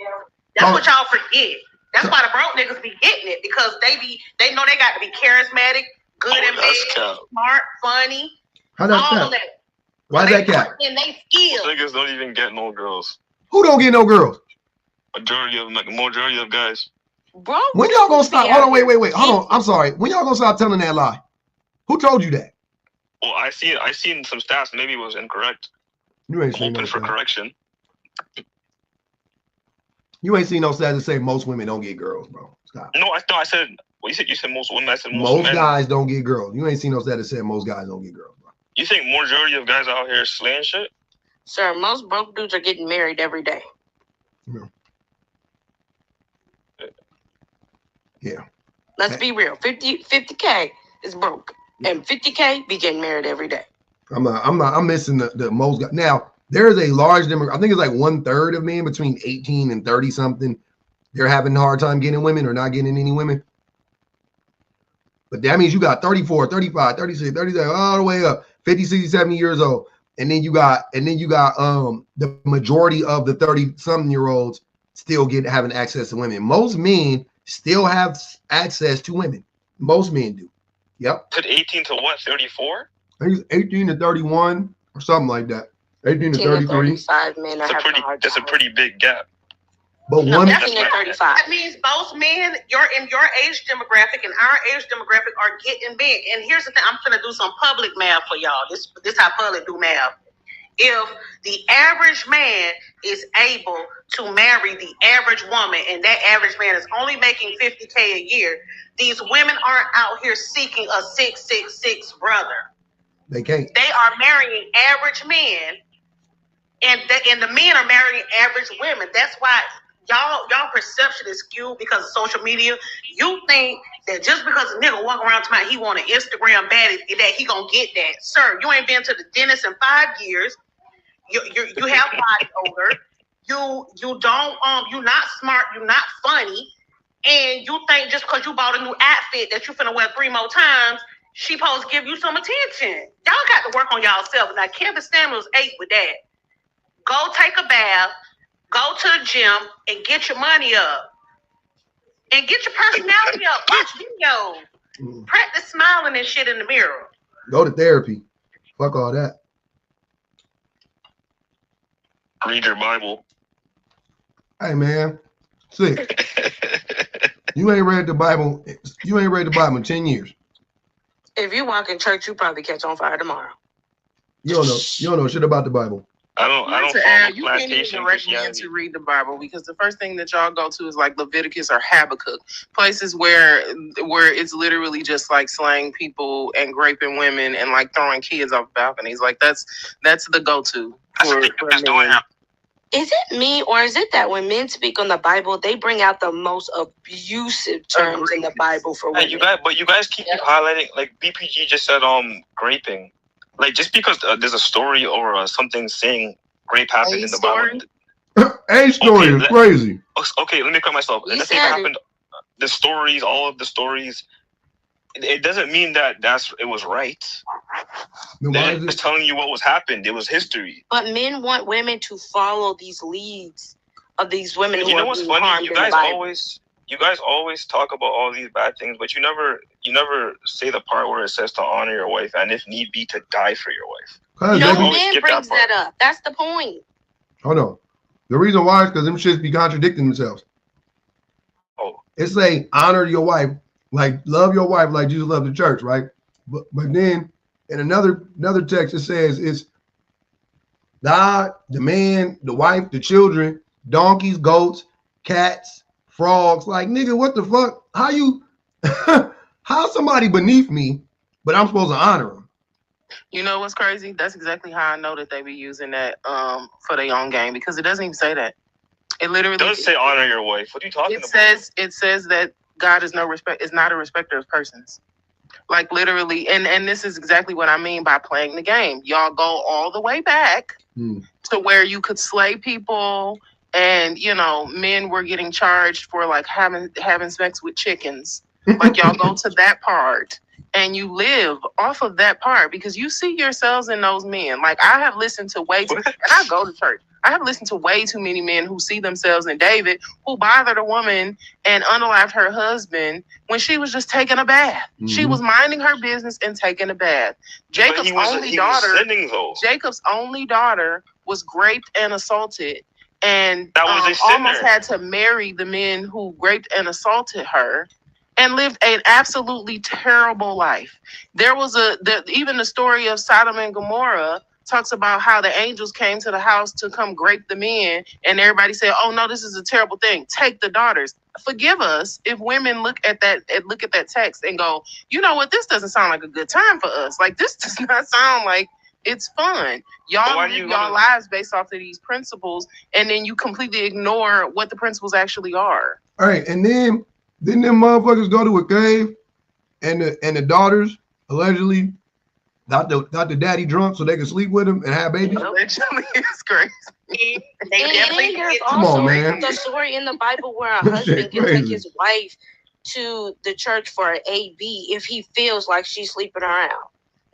That's what y'all forget. That's why the broke niggas be getting it, because they know they got to be charismatic, good and big, smart, funny. How's that All cap? that. Why's that cap? And they skill. Niggas don't even get no girls. Who don't get no girls? Majority of guys. Bro, When y'all gonna stop? Hold on, wait. Hold on. I'm sorry. When y'all gonna stop telling that lie? Who told you that? Well, I seen some stats. Maybe it was incorrect. You ain't I'm seen open no for stats. correction. You ain't seen no stats that say most women don't get girls, bro. Stop. No, I said. Well, you said most women. I said most Most men. guys don't get girls. You ain't seen no stats that say most guys don't get girls, bro. You think majority of guys out here slaying shit? Sir, most broke dudes are getting married every day. Yeah. Let's be real. 50K is broke. And 50K be getting married every day. I'm missing the most guys. Now, there is a large demographic. I think it's like 1/3 of men between 18 and 30 something. They're having a hard time getting women or not getting any women. But that means you got 34, 35, 36, 37, all the way up, 50, 60, 70 years old. And then you got the majority of the 30-something-year-olds still having access to women. Most men still have access to women. Most men do. Yep. Said 18 to what? 34? I think it's 18 to 31 or something like that. 18 to 33. 35 men are having a hard That's a time. pretty big gap. But one, 18 to 35. That means both men, in your age demographic and our age demographic are getting big. And here's the thing, I'm gonna do some public math for y'all. This how public do math. If the average man is able to marry the average woman and that average man is only making 50K a year, these women aren't out here seeking a 666 brother. they can't. They are marrying average men, and the men are marrying average women. That's why y'all perception is skewed because of social media. You think that just because a nigga walk around tonight, he want an Instagram baddie, that he gonna get that. Sir, you ain't been to the dentist in 5 years. You have body odor. You don't you're not smart. You're not funny, and you think just because you bought a new outfit that you finna wear 3 more times, she supposed to give you some attention. Y'all got to work on y'all self. Now Kevin Samuels ate with that. Go take a bath. Go to the gym and get your money up. And get your personality up. Watch videos. Practice smiling and shit in the mirror. Go to therapy. Fuck all that. Read your Bible. Hey man, sick. You ain't read the Bible. You ain't read the Bible in 10 years. If you walk in church, you probably catch on fire tomorrow. You don't know shit about the Bible. I don't To add, you can't even plantation direct men Christianity. to read the Bible because the first thing that y'all go to is like Leviticus or Habakkuk, places where it's literally just like slaying people and raping women and like throwing kids off balconies. Like that's the go-to for men. Is it me or is it that when men speak on the Bible, they bring out the most abusive terms in the Bible for women? You guys keep highlighting, like BPG just said, graping. Like just because there's a story or something saying grape happened in the Bible. A story is crazy. Okay, let me correct myself. You The thing said that it. happened, the stories, all of the stories, it doesn't mean that it was right. Then why They're is just it? telling you what was happened. It was history. But men want women to follow these leads of these women who You know are what's being funny? harmed You in the guys Bible. always talk about all these bad things, but you never say the part where it says to honor your wife and if need be to die for your wife. Cause No they- always man skip brings that part. that up. That's the point. Hold on. The reason why is because them shits be contradicting themselves. Oh, It say honor your wife, like love your wife like Jesus loved the church, right? But then in another text it says it's God, the man, the wife, the children, donkeys, goats, cats, frogs. Like nigga, what the fuck? How you how somebody beneath me, but I'm supposed to honor him? You know what's crazy? That's exactly how I know that they be using that for their own game because it doesn't even say that. It literally it does say honor your wife. What are you talking about? it says that God is not a respecter of persons. Like literally, and this is exactly what I mean by playing the game. Y'all go all the way back to where you could slay people, and men were getting charged for like having sex with chickens. Like y'all go to that part, and you live off of that part because you see yourselves in those men. Like I have listened to way too, and I go to church. I have listened to way too many men who see themselves in David, who bothered a woman and unalived her husband when she was just taking a bath. Mm-hmm. She was minding her business and taking a bath. Jacob's only daughter was raped and assaulted, and almost had to marry the men who raped and assaulted her, and lived an absolutely terrible life. There was even the story of Sodom and Gomorrah talks about how the angels came to the house to come grape the men, and everybody said, "Oh no, this is a terrible thing. Take the daughters." Forgive us if women look at that text and go, "You know what? This doesn't sound like a good time for us. Like this does not sound like it's fun." Y'all live y'all lives based off of these principles, and then you completely ignore what the principles actually are. All right, and then didn't them motherfuckers go to a cave, and the daughters allegedly got the daddy drunk so they could sleep with him and have babies? Allegedly, it's crazy. And there's Come also on, man. the story in the Bible where a husband can take his wife to the church for an AB if he feels like she's sleeping around.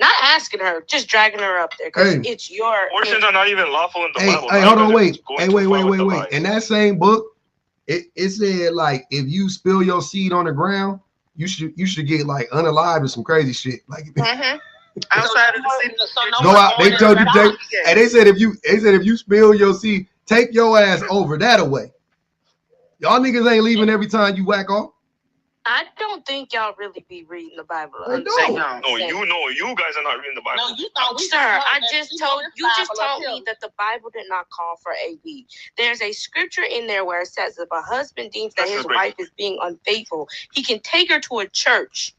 Not asking her, just dragging her up there because it's your. Abortions are not even lawful in the Bible. Hey, hold on, wait. Wait. In that same book, it said like if you spill your seed on the ground, you should get like unalived or some crazy shit. Like outside of the city, go out. They told you, and they said if you spill your seed, take your ass over that away. Y'all niggas ain't leaving every time you whack off. I don't think y'all really be reading the Bible. No, you guys are not reading the Bible. No, you thought sir, I just told me that the Bible did not call for AB. There's a scripture in there where it says if a husband deems that his wife is being unfaithful, he can take her to a church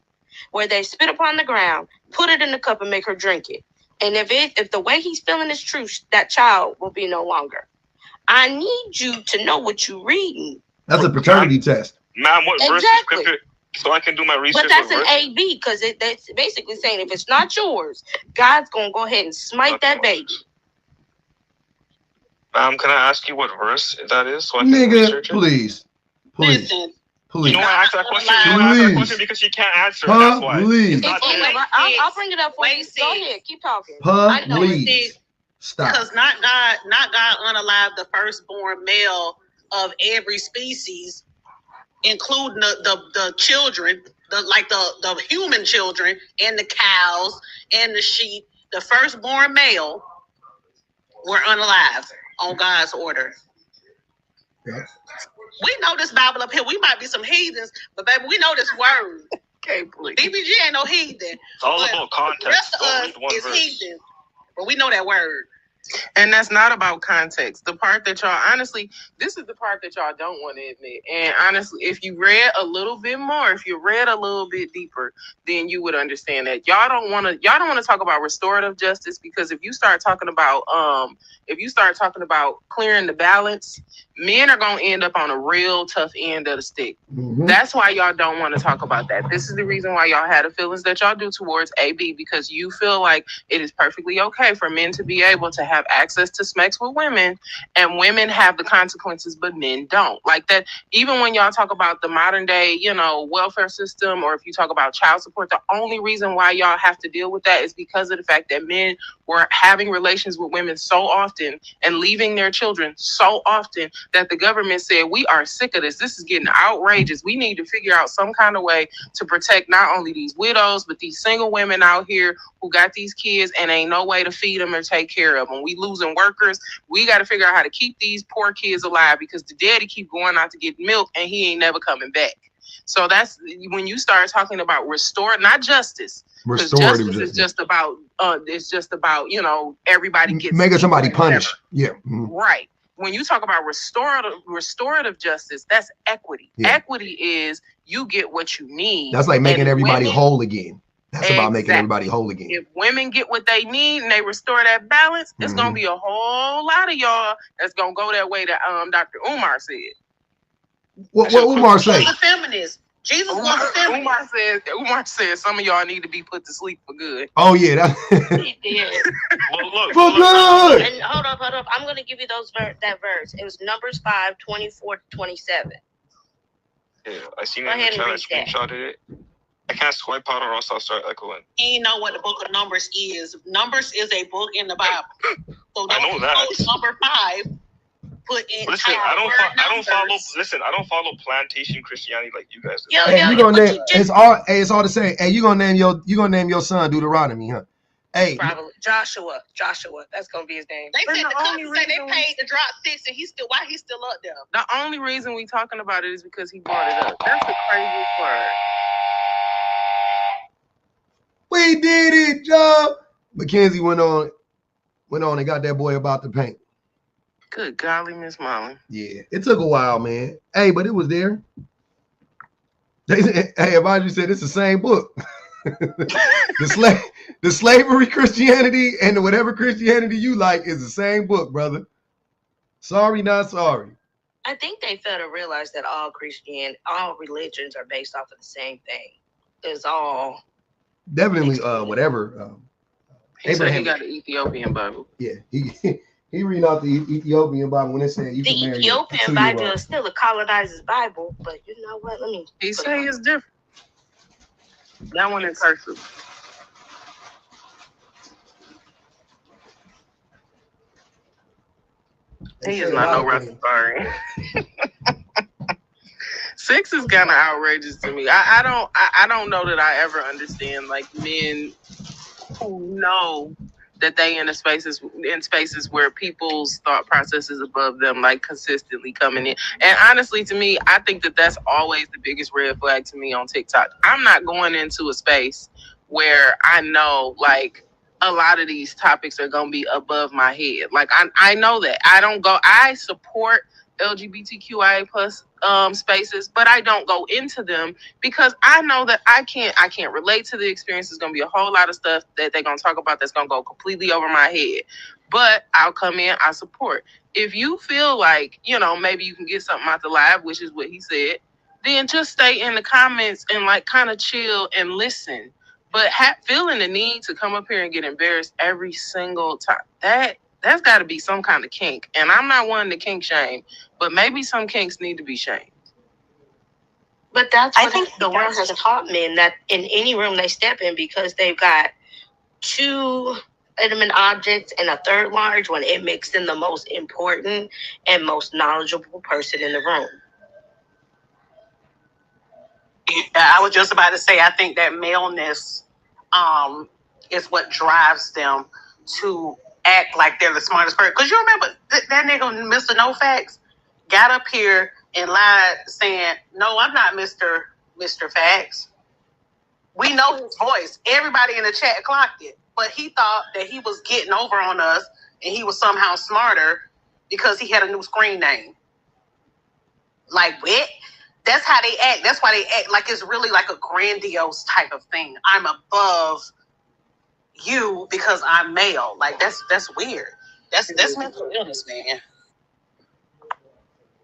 where they spit upon the ground, put it in the cup, and make her drink it. And if the way he's feeling is true, that child will be no longer. I need you to know what you're reading. That's a paternity test. Ma'am, what verse is scripture? So I can do my research. But that's an AB because that's basically saying if it's not yours, God's gonna go ahead and smite that baby. Ma'am, can I ask you what verse that is so I can research it? Please. You know I asked that question. You know I asked that question because she can't answer. That's why. Please. I'll bring it up for you. Go ahead, keep talking. Please. Stop. Because not God unalived the firstborn male of every species, including the children, the human children and the cows and the sheep. The firstborn male were unalived on God's order. Yeah. We know this Bible up here. We might be some heathens, but baby, we know this word. Okay, please. DBG ain't no heathen. It's all about context. The rest of us is heathen, but we know that word. And that's not about context. The part that y'all, honestly, this is the part that y'all don't want to admit. And honestly, if you read a little bit more, if you read a little bit deeper, then you would understand that y'all don't want to talk about restorative justice, because if you start talking about clearing the balance, men are going to end up on a real tough end of the stick. Mm-hmm. That's why y'all don't want to talk about that. This is the reason why y'all had the feelings that y'all do towards AB, because you feel like it is perfectly okay for men to be able to have access to sex with women, and women have the consequences, but men don't. Like that, even when y'all talk about the modern day, welfare system, or if you talk about child support, the only reason why y'all have to deal with that is because of the fact that men were having relations with women so often and leaving their children so often that the government said, we are sick of this. This is getting outrageous. We need to figure out some kind of way to protect not only these widows, but these single women out here who got these kids and ain't no way to feed them or take care of them. We losing workers. We got to figure out how to keep these poor kids alive, because the daddy keep going out to get milk and he ain't never coming back. So that's when you start talking about not justice. Restorative justice is just about everybody gets making somebody punished. Yeah. Mm-hmm. Right. When you talk about restorative justice, that's equity. Yeah. Equity is you get what you need. That's like making everybody whole again. That's about making everybody whole again. If women get what they need and they restore that balance, it's gonna be a whole lot of y'all that's gonna go that way that Dr. Umar said. What Umar say? He's a feminist. Jesus was a feminist. Umar said some of y'all need to be put to sleep for good. Oh yeah, he did. For good. And hold up. I'm gonna give you that verse. It was Numbers 5:24-27. Yeah, I seen it in the chat. I screenshotted it. I can't swipe out or else I'll start echoing. You know what the book of Numbers is. Numbers is a book in the Bible. So I know that. Number 5. Put in. Listen, I don't follow. Listen, I don't follow plantation Christianity like you guys do. Hey, you gonna name? It's all the same. Hey, you gonna name your son Deuteronomy, huh? Hey, Probably Joshua. That's gonna be his name. They said they paid to drop 6, and he's still up there. The only reason we talking about it is because he brought it up. That's the craziest part. we did it, Joe. Mackenzie went on and got that boy about the paint. Good golly, Miss Molly. Yeah, it took a while, man. Hey, but it was there. Hey, Elijah said it's the same book. the slavery Christianity and the whatever Christianity you like is the same book, brother. Sorry, not sorry. I think they fail to realize that all religions are based off of the same thing. It's all definitely whatever. He said he got the Ethiopian Bible. Yeah, he read out the Ethiopian Bible when it said you can marry the Ethiopian Bible is still a colonizer's Bible, but you know what? Let me. He say it's different. That one in cursive. He is not no Rastafarian. 6 is kind of outrageous to me. I don't know that I ever understand like men who know that they in spaces where people's thought process is above them, like consistently coming in. And honestly, to me, I think that that's always the biggest red flag to me on TikTok. I'm not going into a space where I know like a lot of these topics are going to be above my head. Like I know that I support LGBTQIA plus spaces, but I don't go into them because I know that I can't relate to the experience. There's going to be a whole lot of stuff that they're going to talk about that's going to go completely over my head, but I'll come in, I support. If you feel like, maybe you can get something out the live, which is what he said, then just stay in the comments and like kind of chill and listen. But feeling the need to come up here and get embarrassed every single time, that's got to be some kind of kink. And I'm not one to kink shame, but maybe some kinks need to be shamed. But I think the world has taught men that in any room they step in, because they've got 2 inanimate objects and a third large one, it makes them the most important and most knowledgeable person in the room. I was just about to say, I think that maleness is what drives them to act like they're the smartest person. Because you remember that nigga, Mr. No Facts, got up here and lied saying, no, I'm not Mr. Facts. We know his voice. Everybody in the chat clocked it. But he thought that he was getting over on us and he was somehow smarter because he had a new screen name. Like, what? That's how they act. That's why they act like it's really like a grandiose type of thing. I'm above you because I'm male. Like that's weird. That's mental illness, man.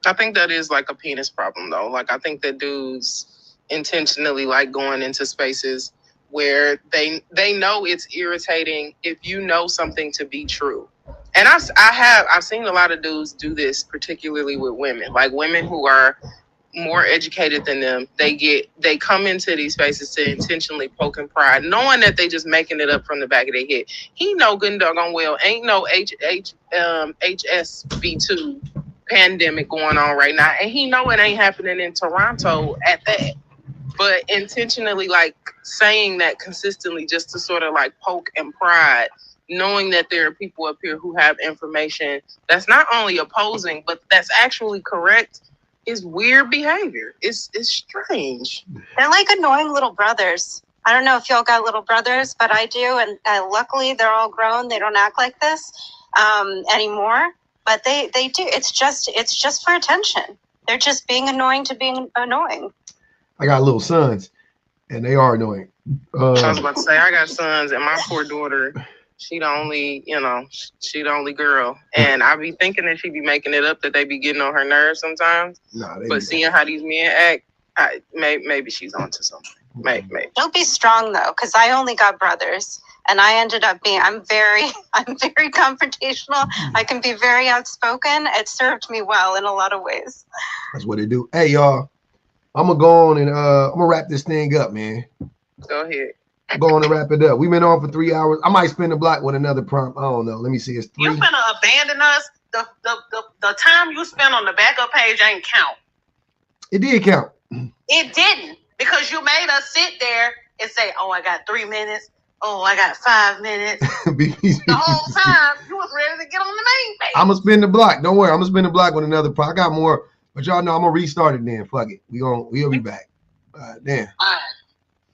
I think that is like a penis problem though. Like I think that dudes intentionally like going into spaces where they know it's irritating if you know something to be true. And I've seen a lot of dudes do this, particularly with women. Like women who are more educated than them, they come into these spaces to intentionally poke and prod, knowing that they just making it up from the back of their head. He know good and doggone well ain't no HSV2 pandemic going on right now, and he know it ain't happening in Toronto at that. But intentionally like saying that consistently just to sort of like poke and prod, knowing that there are people up here who have information that's not only opposing but that's actually correct, is weird behavior. It's strange. They're like annoying little brothers. I don't know if y'all got little brothers, but I do. And luckily they're all grown. They don't act like this anymore, but they do. It's just for attention. They're just being annoying to being annoying. I got little sons and they are annoying. I was about to say, I got sons and my poor daughter, she the only girl. And I be thinking that she be making it up that they be getting on her nerves sometimes. But seeing how these men act, maybe she's onto something. Maybe. Don't be strong though, because I only got brothers, and I ended up being. I'm very confrontational. I can be very outspoken. It served me well in a lot of ways. That's what it do. Hey y'all, I'm gonna go on and I'm gonna wrap this thing up, man. Go ahead. Going to wrap it up. We've been on for 3 hours. I might spin the block with another prompt. I don't know. Let me see. It's 3. You finna abandon us. The time you spent on the backup page ain't count. It did count. It didn't, because you made us sit there and say, "Oh, I got 3 minutes. Oh, I got 5 minutes." The whole time you was ready to get on the main page. I'm gonna spin the block. Don't worry. I'm gonna spin the block with another prompt. I got more, but y'all know I'm gonna restart it. Then fuck it. We'll be back. Damn. All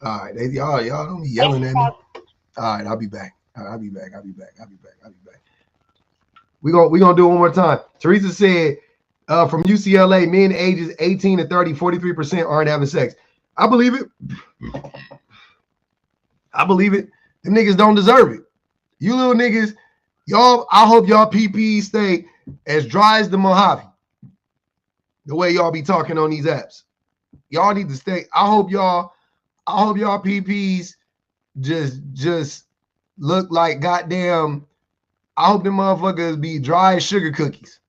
right. Y'all don't be yelling at me. All right. I'll be back. I'll be back. We're gonna do it one more time. Teresa said from UCLA, men ages 18 to 30, 43% aren't having sex. I believe it. Them niggas don't deserve it. You little niggas, y'all, I hope y'all PPs stay as dry as the Mojave. The way y'all be talking on these apps. Y'all need to stay. I hope y'all PPs just look like goddamn. I hope them motherfuckers be dry as sugar cookies.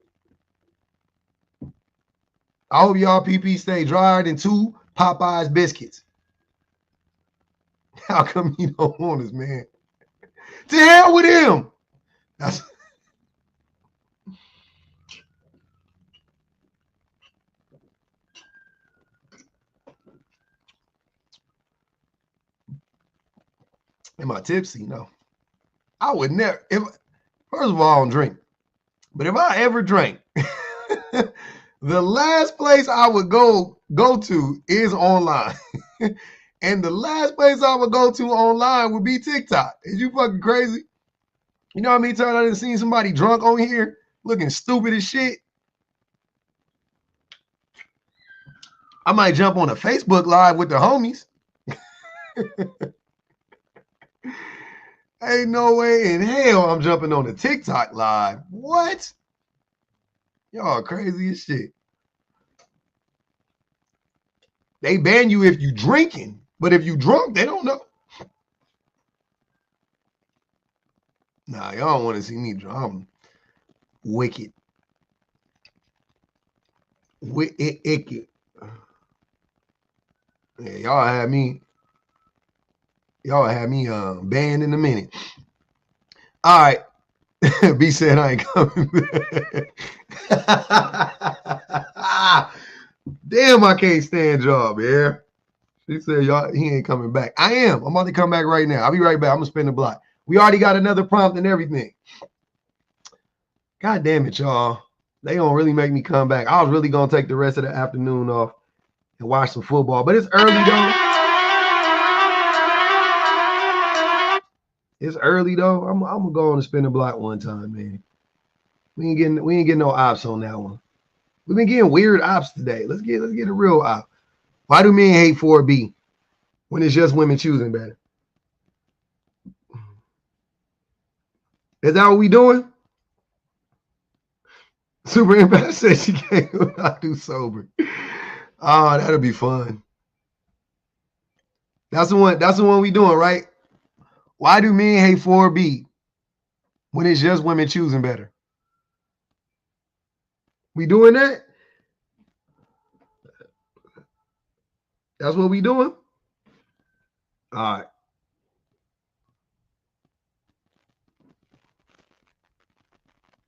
I hope y'all PPs stay drier than 2 Popeyes biscuits. How come you don't want us, man? To hell with him. That's Am I tipsy? No. I would never. First of all, I don't drink. But if I ever drank, the last place I would go to is online. And the last place I would go to online would be TikTok. Is you fucking crazy? You know how many times I done seen somebody drunk on here looking stupid as shit? I might jump on a Facebook Live with the homies. Ain't no way in hell I'm jumping on a TikTok Live. What? Y'all crazy as shit. They ban you if you drinking, but if you drunk, they don't know. Nah, y'all don't want to see me drunk. I'm wicked. Wicked. Yeah, y'all had me banned in a minute. All right. B said I ain't coming back. Damn, I can't stand y'all, man. She said he ain't coming back. I am. I'm about to come back right now. I'll be right back. I'm gonna spin the block. We already got another prompt and everything. God damn it, y'all. They gonna really make me come back. I was really gonna take the rest of the afternoon off and watch some football, but it's early though. It's early though. I'm gonna go on and spin the block one time, man. We ain't getting no ops on that one. We've been getting weird ops today. Let's get a real op. Why do men hate 4B when it's just women choosing better? Is that what we doing? Super Impact said she can't not do sober. Oh, that'll be fun. That's the one we doing, right? Why do men hate 4B when it's just women choosing better? We doing that? That's what we doing? All right.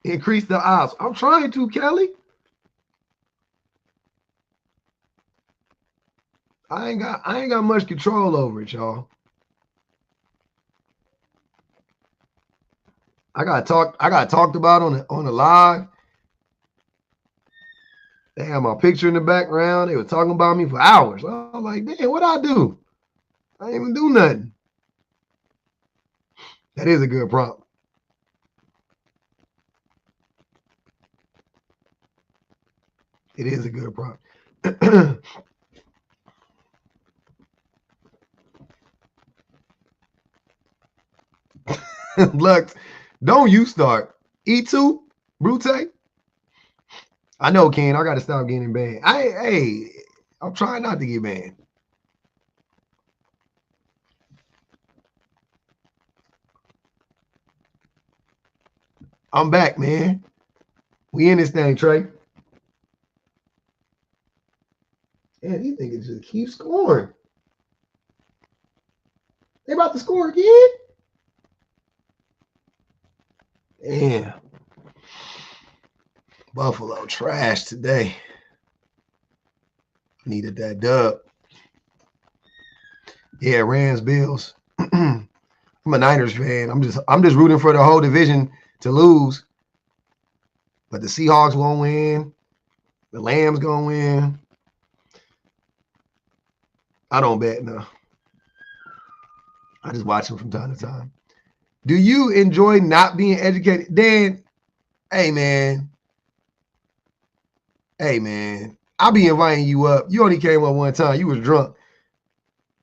Increase the odds. I'm trying to, Kelly. I ain't got much control over it, y'all. I got talked about on the live. They had my picture in the background. They were talking about me for hours. I was like, damn, what I do? I didn't even do nothing. That is a good prompt. It is a good prompt. Lux, don't you start. E2, Brute. I know, Ken. I got to stop getting banned. I'm trying not to get banned. I'm back, man. We in this thing, Trey. Man, these niggas just keep scoring. They about to score again. Damn. Buffalo trash today. Needed that dub. Yeah, Rams, Bills. I'm a Niners fan. I'm just rooting for the whole division to lose. But the Seahawks won't win. The Lambs gonna win. I don't bet, no. I just watch them from time to time. Do you enjoy not being educated? Dan, hey man. Hey man. I'll be inviting you up. You only came up one time. You was drunk.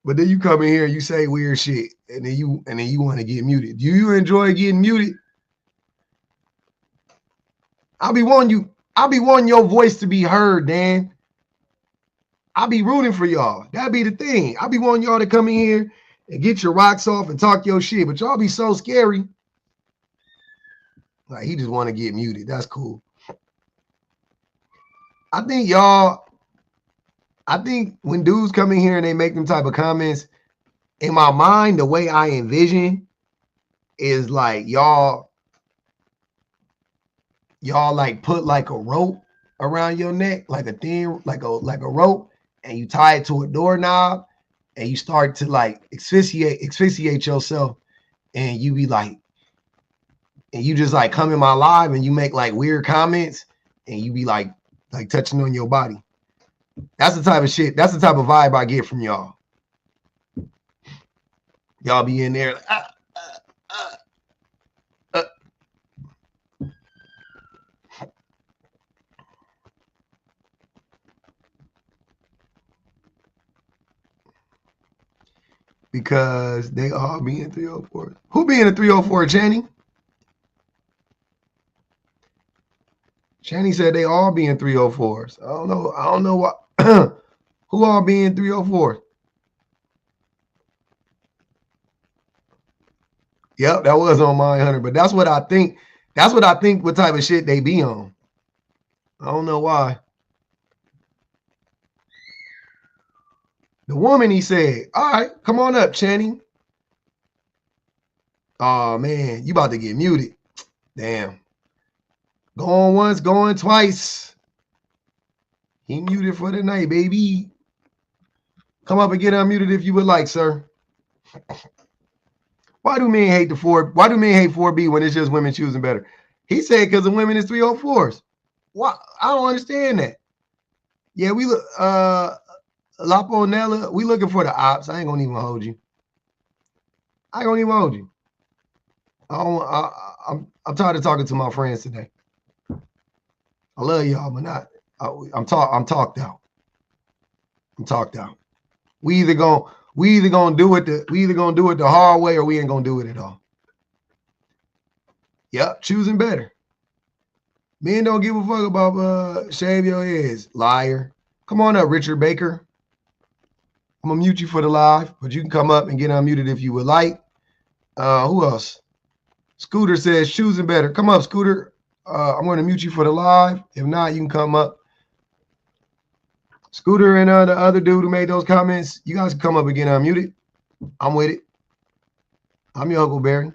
But then you come in here and you say weird shit. And then you want to get muted. Do you enjoy getting muted? I'll be wanting your voice to be heard, Dan. I'll be rooting for y'all. That'd be the thing. I'll be wanting y'all to come in here and get your rocks off and talk your shit. But y'all be so scary. Like, he just want to get muted. That's cool. I think when dudes come in here and they make them type of comments, in my mind, the way I envision is like y'all like put like a rope around your neck, like a thin, like a rope, and you tie it to a doorknob, and you start to like asphyxiate yourself, and you be like, and you just like come in my live and you make like weird comments, and you be like touching on your body. That's the type of shit. That's the type of vibe I get from y'all. Y'all be in there like, because they all be in 304. Who be in a 304, Channing? Channing said they all be in 304s. I don't know what. Who all be in 304? Yep, that was on Mindhunter, but that's what I think. That's what I think what type of shit they be on. I don't know why. The woman, he said, all right, come on up, Channing. Oh, man, you about to get muted. Damn. Going once, going twice. He muted for the night, baby. Come up and get unmuted if you would like, sir. Why do men hate 4B when it's just women choosing better? He said because the women is 304s. Why? I don't understand that. Yeah, we look Laponella, we looking for the ops. I ain't gonna even hold you. I'm tired of talking to my friends today. I love y'all, but not. I'm talked out. I'm talked out. We either gonna do it the hard way, or we ain't gonna do it at all. Yep, choosing better. Men don't give a fuck about shave your heads, liar. Come on up, Richard Baker. I'm gonna mute you for the live, but you can come up and get unmuted if you would like. Who else? Scooter says choosing better. Come up, Scooter. I'm gonna mute you for the live. If not, you can come up. Scooter and the other dude who made those comments, you guys can come up and get unmuted. I'm with it. I'm your Uncle Barry.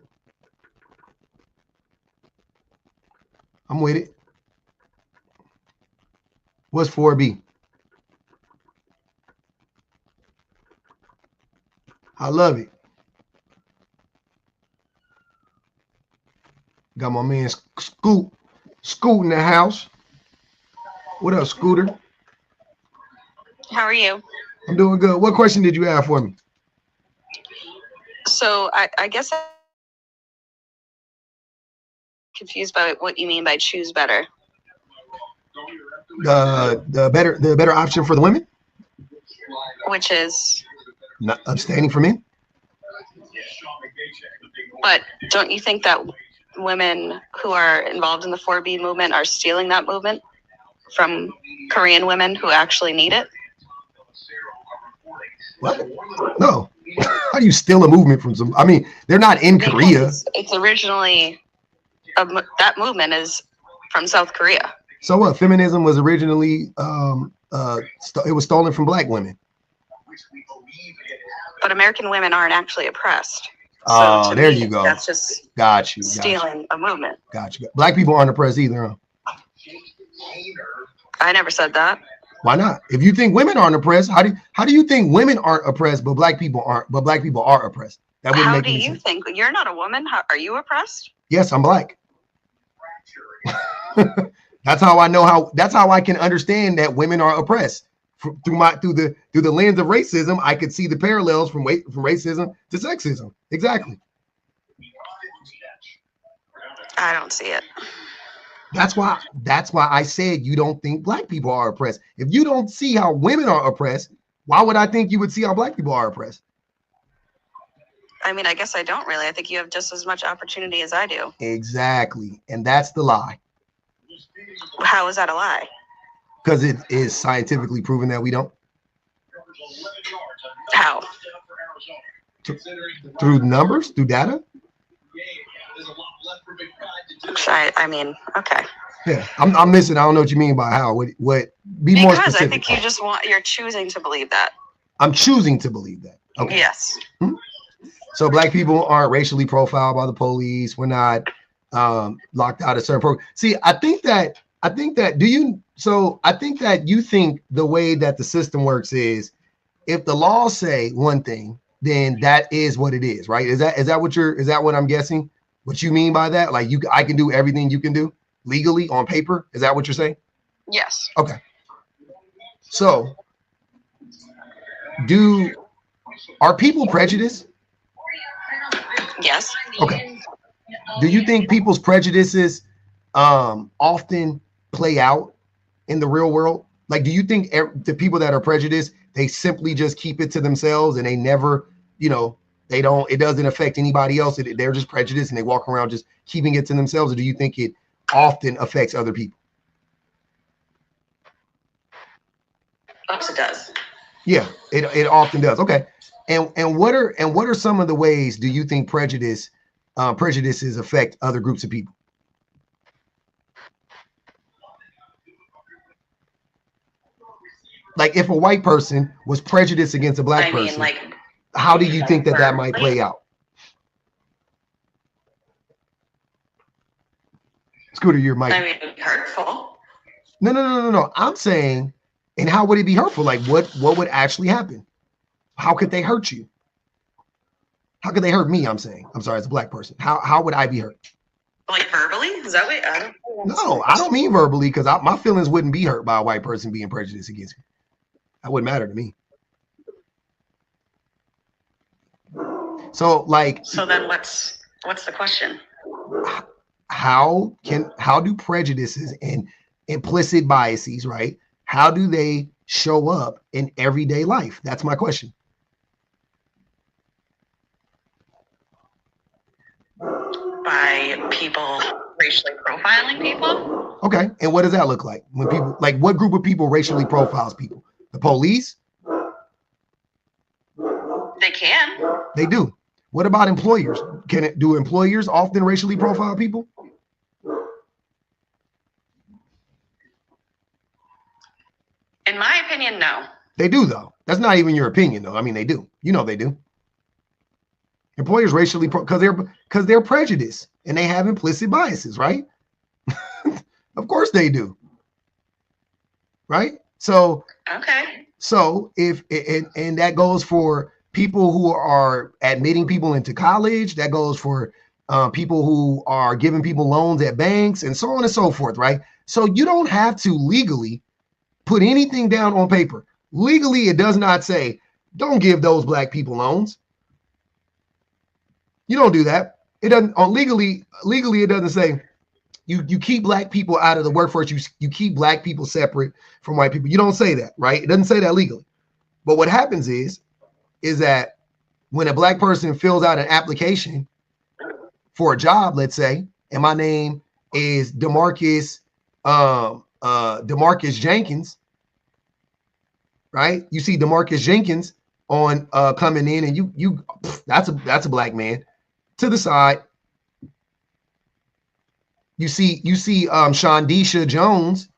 I'm with it. What's 4B? I love it. Got my man Scoot in the house. What up, Scooter? How are you? I'm doing good. What question did you have for me? So I guess I'm confused by what you mean by choose better. The better option for the women? Which is? Not abstaining from men. But don't you think that women who are involved in the 4B movement are stealing that movement from Korean women who actually need it? What? No. How do you steal a movement from some? I mean, they're not in Korea. It's originally that movement is from South Korea. So what? Feminism was originally it was stolen from black women. But American women aren't actually oppressed. Oh, to there me, you go. That's just Got you. stealing a movement. Got you. Black people aren't oppressed either, huh? I never said that. Why not? If you think women aren't oppressed, how do you think women aren't oppressed, but black people aren't? But black people are oppressed. That wouldn't How make do any you sense. think? You're not a woman. Are you oppressed? Yes, I'm black. That's how I know how. That's how I can understand that women are oppressed through the lens of racism. I could see the parallels from racism to sexism. Exactly. I don't see it. That's why I said you don't think black people are oppressed. If you don't see how women are oppressed, why would I think you would see how black people are oppressed? I mean, I guess I don't really. I think you have just as much opportunity as I do. Exactly. And that's the lie. How is that a lie? Because it is scientifically proven that we don't. How? Through numbers, through data. I mean, okay. Yeah, I'm missing. I don't know what you mean by how. What? Be more Because specific. I think you just you're choosing to believe that. I'm choosing to believe that. Okay. Yes. So black people aren't racially profiled by the police. We're not locked out of certain programs. See, I think that you think the way that the system works is if the laws say one thing, then that is what it is, right? Is that what I'm guessing? What you mean by that? Like I can do everything you can do legally on paper. Is that what you're saying? Yes. Okay. So are people prejudiced? Yes. Okay. Do you think people's prejudices often play out in the real world? Like, do you think the people that are prejudiced, they simply just keep it to themselves and they never, it doesn't affect anybody else. They're just prejudiced and they walk around just keeping it to themselves? Or do you think it often affects other people? Yes, it does. Yeah, it often does. Okay. And what are some of the ways do you think prejudices affect other groups of people? Like if a white person was prejudiced against a black person, how do you think that might play out? Scooter, your mic. I mean, it'd be hurtful. No. I'm saying, and how would it be hurtful? Like what would actually happen? How could they hurt you? How could they hurt me? I'm saying. I'm sorry, as a black person. How would I be hurt? Like verbally? Is that what? I don't know. No, I don't mean verbally, because my feelings wouldn't be hurt by a white person being prejudiced against me. That wouldn't matter to me. So then what's the question? How do prejudices and implicit biases, right? How do they show up in everyday life? That's my question. By people racially profiling people? Okay. And what does that look like? When people, like, what group of people racially profiles people? The police? They can. They do. What about employers? Do employers often racially profile people? In my opinion, no. They do, though. That's not even your opinion, though. I mean, they do. They do. Employers racially because they're prejudiced and they have implicit biases, right? Of course they do. Right? So okay. So if and that goes for people who are admitting people into college, that goes for people who are giving people loans at banks and so on and so forth, right? So you don't have to legally put anything down on paper. Legally, it does not say, don't give those black people loans. You don't do that. It doesn't legally, it doesn't say you keep black people out of the workforce. You keep black people separate from white people. You don't say that, right? It doesn't say that legally. But what happens is that when a black person fills out an application for a job, let's say, and my name is DeMarcus Jenkins, right? You see DeMarcus Jenkins on coming in, and you that's a black man. To the side, you see Shondisha Jones.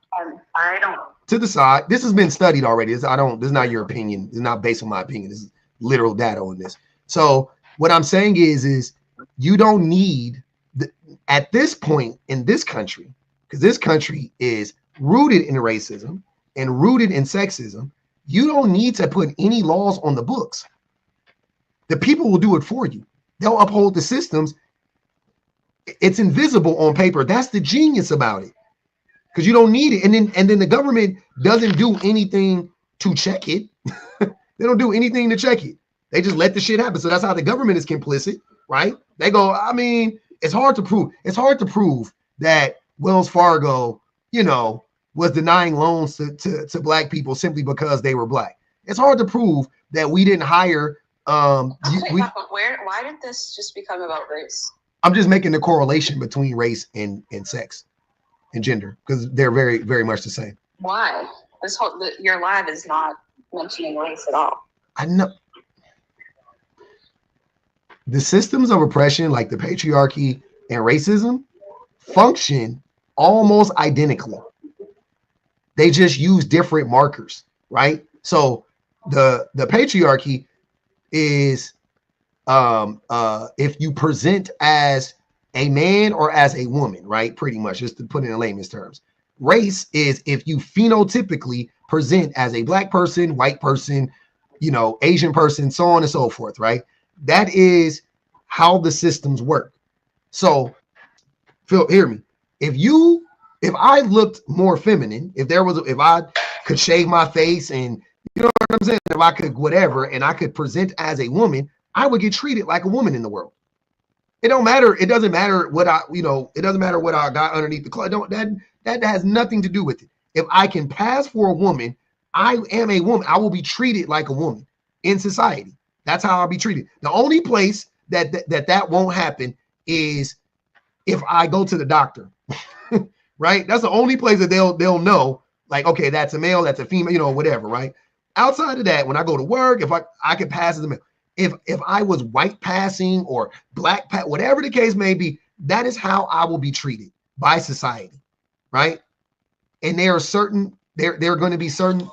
I don't. To the side. This has been studied already. This is not your opinion. It's not based on my opinion. This is literal data on this. So what I'm saying is you don't need at this point in this country, because this country is rooted in racism and rooted in sexism. You don't need to put any laws on the books. The people will do it for you. They'll uphold the systems. It's invisible on paper. That's the genius about it, because you don't need it. And then the government doesn't do anything to check it. They don't do anything to check it. They just let the shit happen. So that's how the government is complicit, right? They go, I mean, it's hard to prove. It's hard to prove that Wells Fargo, was denying loans to black people simply because they were black. It's hard to prove that we didn't hire. Why did this just become about race? I'm just making the correlation between race and sex and gender, because they're very, very much the same. Why? Your live is not mentioning race at all. I know. The systems of oppression, like the patriarchy and racism, function almost identically. They just use different markers, right? So the patriarchy is if you present as a man or as a woman, right? Pretty much, just to put it in layman's terms. Race is if you phenotypically present as a black person, white person, Asian person, so on and so forth, right? That is how the systems work. So, Phil, hear me. If I looked more feminine, if I could shave my face and you know what I'm saying, if I could whatever, and I could present as a woman, I would get treated like a woman in the world. It don't matter. It doesn't matter what it doesn't matter what I got underneath the clothes. That has nothing to do with it. If I can pass for a woman, I am a woman. I will be treated like a woman in society. That's how I'll be treated. The only place that won't happen is if I go to the doctor, right? That's the only place that they'll know, like, okay, that's a male, that's a female, whatever, right? Outside of that, when I go to work, if I could pass as a male, if I was white passing or black whatever the case may be, that is how I will be treated by society, right? And there are going to be certain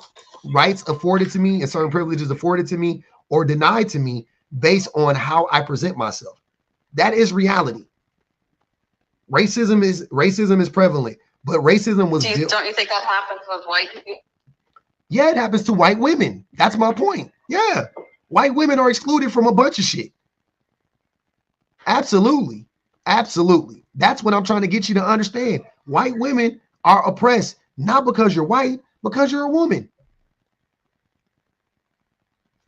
rights afforded to me and certain privileges afforded to me or denied to me based on how I present myself. That is reality. Racism is prevalent, but racism was. Don't you think that happens with white people? Yeah, it happens to white women. That's my point. Yeah, white women are excluded from a bunch of shit. Absolutely, absolutely. That's what I'm trying to get you to understand. White women are oppressed not because you're white, because you're a woman.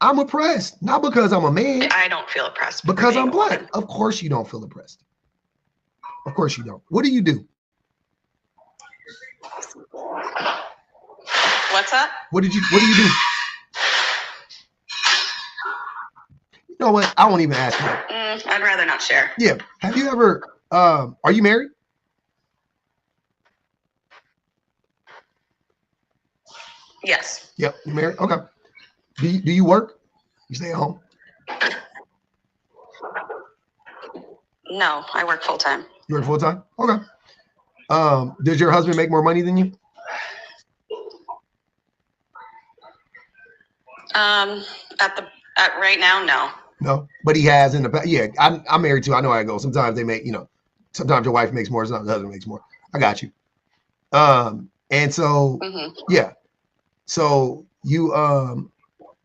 I'm oppressed not because I'm a man. I don't feel oppressed because I'm black. Of course you don't feel oppressed. Of course you don't. What do you do? What's that? What do you do? You know what? I won't even ask you. I'd rather not share. Yeah. Have you ever are you married? Yes. Yep. You married? Okay. Do you work? You stay at home? No, I work full time. You work full time? Okay. Does your husband make more money than you? At right now, no. No, but he has in the past. Yeah, I'm married too. I know how it goes. Sometimes they make, sometimes your wife makes more, sometimes the husband makes more. I got you. And so, yeah. So you,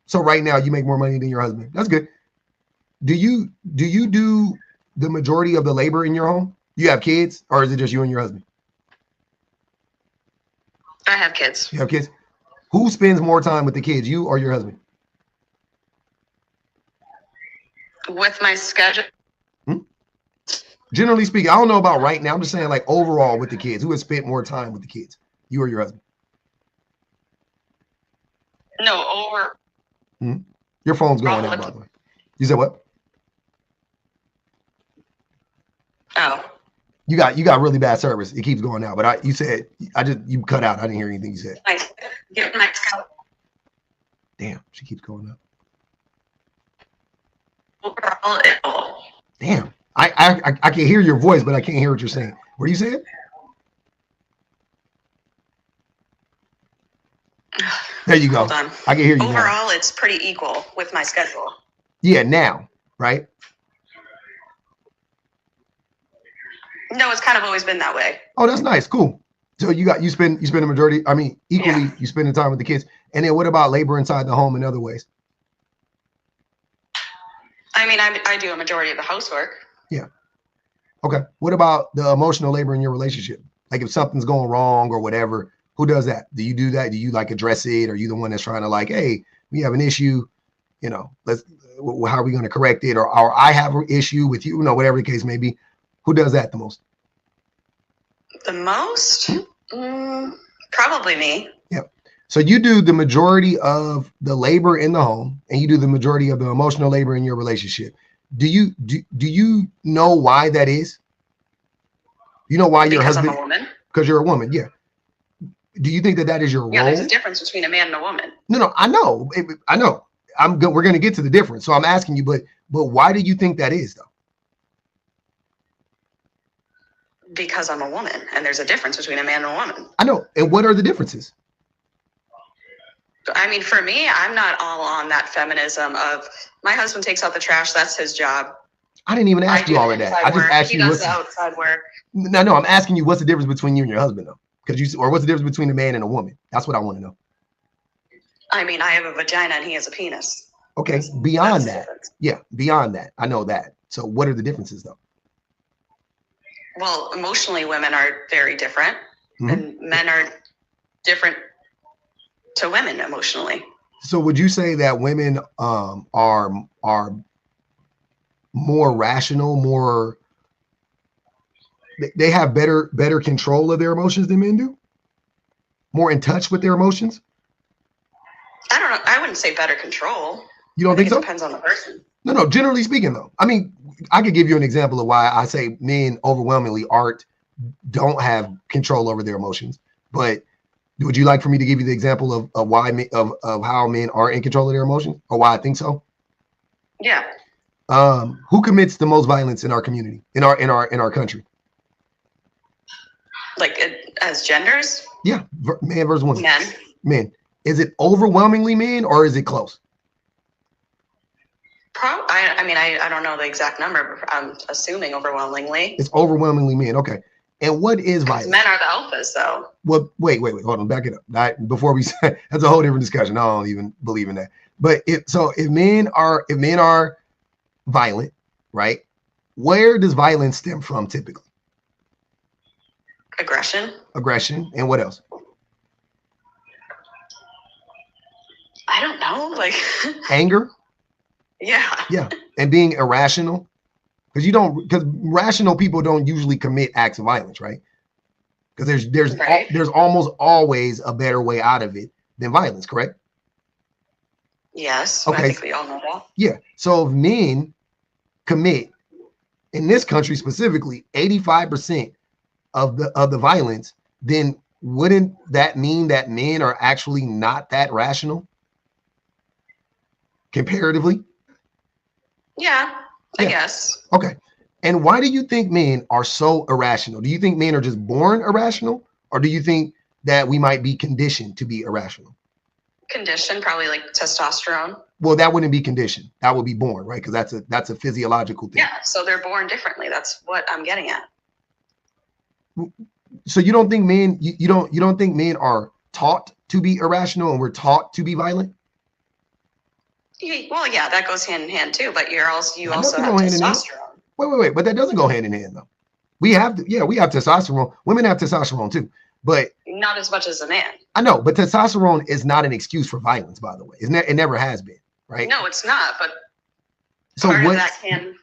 so right now you make more money than your husband. That's good. Do you do the majority of the labor in your home? You have kids, or is it just you and your husband? I have kids. You have kids? Who spends more time with the kids, you or your husband? With my schedule? Generally speaking, I don't know about right now. I'm just saying, like, overall with the kids, who has spent more time with the kids, you or your husband? No, over. Your phone's going out, by the way. You said what? Oh. You got really bad service. It keeps going out, but you cut out. I didn't hear anything you said. Damn, she keeps going up. Overall, damn, I can hear your voice, but I can't hear what you're saying. What are you saying? There you go. Hold on. I can hear you. Overall, it's pretty equal with my schedule. Yeah, now, right? No, it's kind of always been that way. Oh, that's nice. Cool. So you spend a majority, I mean, equally, you spend the time with the kids. And then what about labor inside the home in other ways? I mean, I do a majority of the housework. Yeah. Okay. What about the emotional labor in your relationship? Like if something's going wrong or whatever, who does that? Do you do that? Do you like address it? Are you the one that's trying to like, hey, we have an issue, you know, how are we going to correct it? Or I have an issue with you, whatever the case may be. Who does that the most? The most? Probably me. Yep. So you do the majority of the labor in the home and you do the majority of the emotional labor in your relationship. Do you know why that is? You know why your husband? Because I'm a woman. Because you're a woman, yeah. Do you think that is your role? Yeah, there's a difference between a man and a woman. No, I know. I know. We're going to get to the difference. So I'm asking you, but why do you think that is, though? Because I'm a woman, and there's a difference between a man and a woman. I know. And what are the differences? I mean, for me, I'm not all on that feminism of my husband takes out the trash. That's his job. I didn't even ask you all of that. I just asked you what's outside work. No, I'm asking you what's the difference between you and your husband, though? Or what's the difference between a man and a woman? That's what I want to know. I mean, I have a vagina and he has a penis. Okay, beyond that. Yeah, beyond that. I know that. So what are the differences, though? Well, emotionally, women are very different, and men are different to women emotionally. So would you say that women are more rational, they have better control of their emotions than men do? More in touch with their emotions? I don't know. I wouldn't say better control. You don't think so? It depends on the person. No, generally speaking, though. I mean, I could give you an example of why I say men overwhelmingly don't have control over their emotions. But would you like for me to give you the example of why of how men are in control of their emotions, or why I think so? Yeah. Who commits the most violence in our community, in our country? Like as genders? Yeah, man versus woman. Men. Men. Is it overwhelmingly men or is it close? I don't know the exact number, but I'm assuming overwhelmingly. It's overwhelmingly men. Okay. And what is violence? Men are the alphas, though. Well, wait. Hold on. Back it up. Before we say, that's a whole different discussion. I don't even believe in that. But if men are violent, right? Where does violence stem from typically? Aggression. And what else? I don't know. Like anger. Yeah. And being irrational. Because rational people don't usually commit acts of violence, right? Because there's almost always a better way out of it than violence, correct? Yes. Okay. I think we all know that. Yeah. So if men commit, in this country specifically, 85% of the violence, then wouldn't that mean that men are actually not that rational comparatively? Yeah, I guess. Okay. And why do you think men are so irrational? Do you think men are just born irrational, or do you think that we might be conditioned to be irrational? Conditioned, probably like testosterone. Well, that wouldn't be conditioned. That would be born, right? Because that's a physiological thing. Yeah, so they're born differently. That's what I'm getting at. So you don't think men you don't think men are taught to be irrational and we're taught to be violent? Well, yeah, that goes hand in hand too. But you also have testosterone. Wait. But that doesn't go hand in hand though. We have testosterone. Women have testosterone too, but not as much as a man. I know, but testosterone is not an excuse for violence, by the way. It never has been, right? No, it's not. But so part of that can.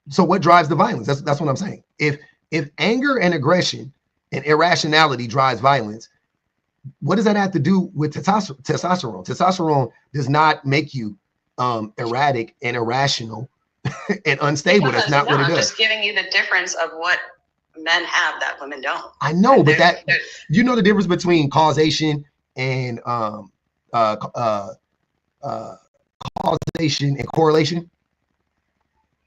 So what drives the violence? That's what I'm saying. If anger and aggression and irrationality drives violence, what does that have to do with testosterone? Testosterone does not make you erratic and irrational and unstable. That's not what it does. I'm just giving you the difference of what men have that women don't. I know, but you know the difference between causation and causation and correlation?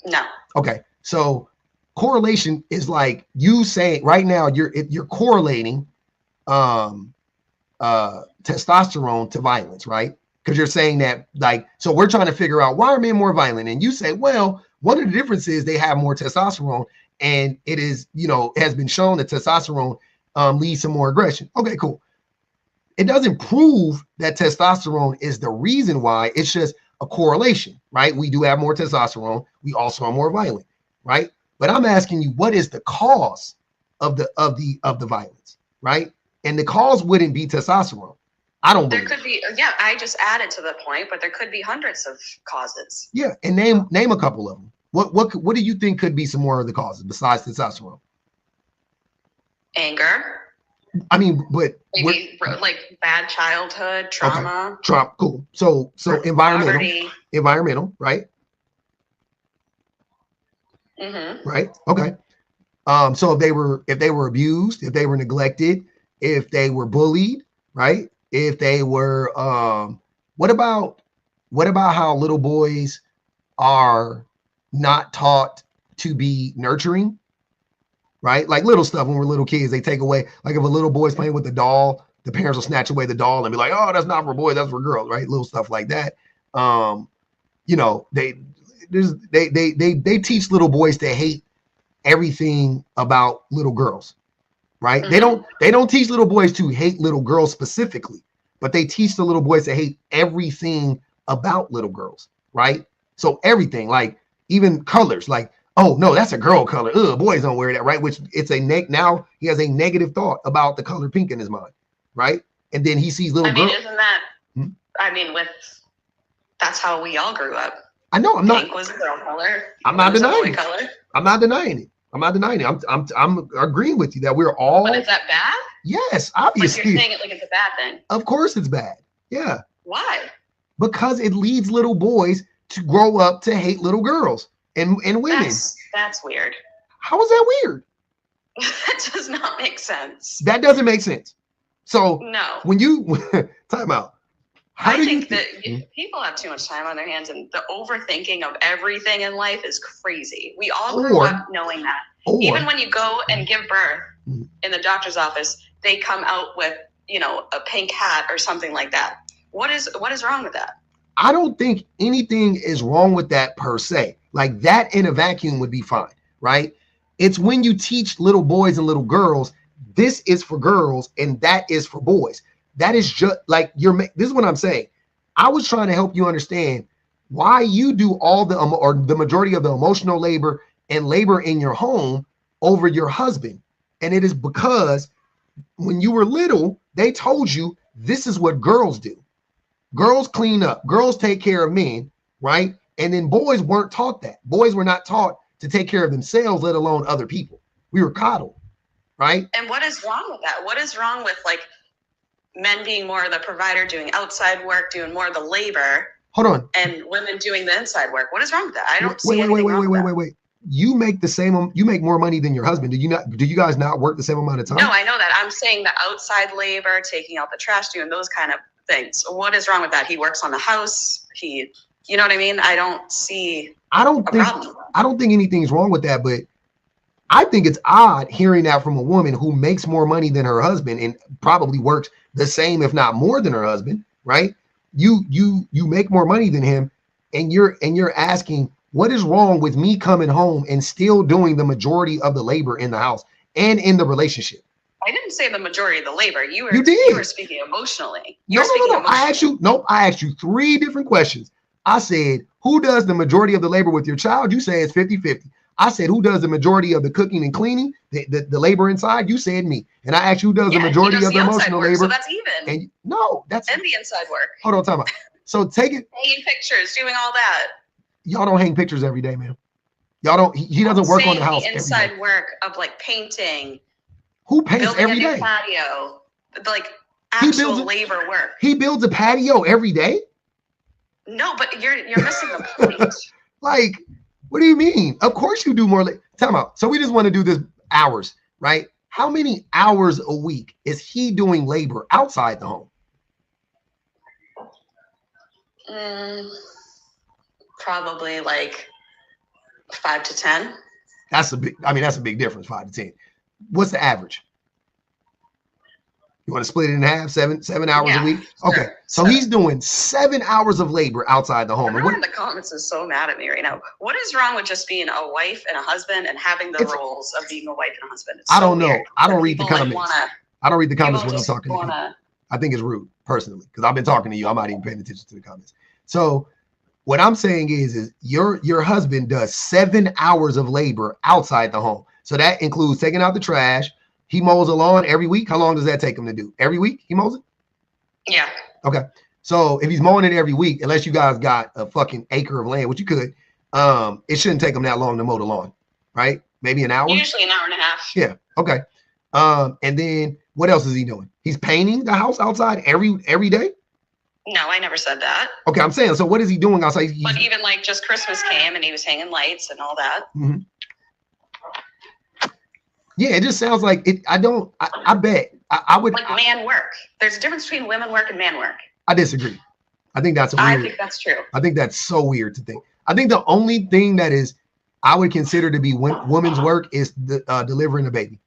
No. Okay, so correlation is like you saying right now you're correlating testosterone to violence, right? Because you're saying that, like, so we're trying to figure out why are men more violent? And you say, well, one of the differences is they have more testosterone, and it is, you know, has been shown that testosterone leads to more aggression. Okay, cool. It doesn't prove that testosterone is the reason why. It's just a correlation, right? We do have more testosterone. We also are more violent, right? But I'm asking you, what is the cause of the violence, right? And the cause wouldn't be testosterone. I don't believe. There could be, yeah, I just added to the point, but there could be hundreds of causes. Yeah, and name a couple of them. What do you think could be some more of the causes besides testosterone? Anger. I mean, but maybe like bad childhood trauma. Okay. Trauma, cool. So environmental, right? Mm-hmm. Right. Okay. So if they were abused, if they were neglected, if they were bullied, right? If they were, what about how little boys are not taught to be nurturing, right? Like little stuff when we're little kids, they take away, like if a little boy's playing with the doll, the parents will snatch away the doll and be like, oh, that's not for boys, that's for girls, right? Little stuff like that. You know, they teach little boys to hate everything about little girls, right? Mm-hmm. They don't teach little boys to hate little girls specifically, but they teach the little boys to hate everything about little girls, right? So everything, like even colors, like, oh no, that's a girl color. Ugh, boys don't wear that, right? Which it's now he has a negative thought about the color pink in his mind, right? And then he sees little girls. Isn't that? I mean, that's how we all grew up. I know. Pink was a girl color. I'm not denying it. I'm not denying it. I'm agreeing with you that we're all. But is that bad? Yes, obviously. Like you're saying it like it's a bad thing. Of course, it's bad. Yeah. Why? Because it leads little boys to grow up to hate little girls and women. That's weird. How is that weird? That does not make sense. That doesn't make sense. So no. When you time out. I think that people have too much time on their hands, and the overthinking of everything in life is crazy. We all grew up knowing that. Even when you go and give birth in the doctor's office, they come out with, you know, a pink hat or something like that. What is wrong with that? I don't think anything is wrong with that per se. Like that in a vacuum would be fine, right? It's when you teach little boys and little girls, this is for girls and that is for boys. That is just like this is what I'm saying. I was trying to help you understand why you do all the majority of the emotional labor and labor in your home over your husband. And it is because when you were little, they told you this is what girls do. Girls clean up, girls take care of men, right? And then boys weren't taught that. Boys were not taught to take care of themselves, let alone other people. We were coddled, right? And what is wrong with that? What is wrong with like men being more of the provider, doing outside work, doing more of the labor? Hold on. And women doing the inside work. What is wrong with that? I don't see wait. anything wrong with that. Wait. You make more money than your husband. Do you guys not work the same amount of time? No, I know that. I'm saying the outside labor, taking out the trash, doing those kind of things. What is wrong with that? He works on the house. You know what I mean? I don't see I don't think anything's wrong with that, but I think it's odd hearing that from a woman who makes more money than her husband and probably works the same, if not more than her husband, right? You make more money than him, and you're asking, what is wrong with me coming home and still doing the majority of the labor in the house and in the relationship? I didn't say the majority of the labor. You did. You were speaking emotionally. No. I asked you 3 different questions. I said, who does the majority of the labor with your child? You say it's 50-50. I said, who does the majority of the cooking and cleaning, the labor inside? You said me. And I asked you who does the majority of the emotional work, labor. So that's even. And that's and the inside work. Hold on, time out. So take it. Hanging pictures, doing all that. Y'all don't hang pictures every day, man. Y'all don't. He doesn't work on the house. The inside work of like painting. Who paints every day? Patio, like actual labor work. He builds a patio every day. No, but you're missing the point. Like, what do you mean? Of course you do more. Time out. So we just want to do this hours, right? How many hours a week is he doing labor outside the home? Probably like 5 to 10. That's a big difference, 5 to 10. What's the average? You want to split it in half, 7 hours a week? Sure, Okay. So he's doing 7 hours of labor outside the home. Everyone in the comments is so mad at me right now. What is wrong with just being a wife and a husband and having the roles of being a wife and a husband? It's I don't so know. weird. I don't read the People, like, comments. wanna- I don't read the comments people when I'm just talking to you. wanna- I think it's rude personally because I've been talking to you. I'm not even paying attention to the comments. So what I'm saying is your husband does 7 hours of labor outside the home. So that includes taking out the trash. He mows the lawn every week. How long does that take him to do? Every week he mows it? Yeah. Okay. So if he's mowing it every week, unless you guys got a fucking acre of land, which you could, it shouldn't take him that long to mow the lawn, right? Maybe an hour? Usually an hour and a half. Yeah. Okay. And then what else is he doing? He's painting the house outside every day? No, I never said that. Okay, I'm saying, so what is he doing outside? But even like just Christmas came and he was hanging lights and all that. Mhm. Yeah, it just sounds like it. I bet I would. Like man work. There's a difference between women work and man work. I disagree. I think that's weird. I think that's true. I think that's so weird to think. I think the only thing that is I would consider to be women's work is delivering a baby,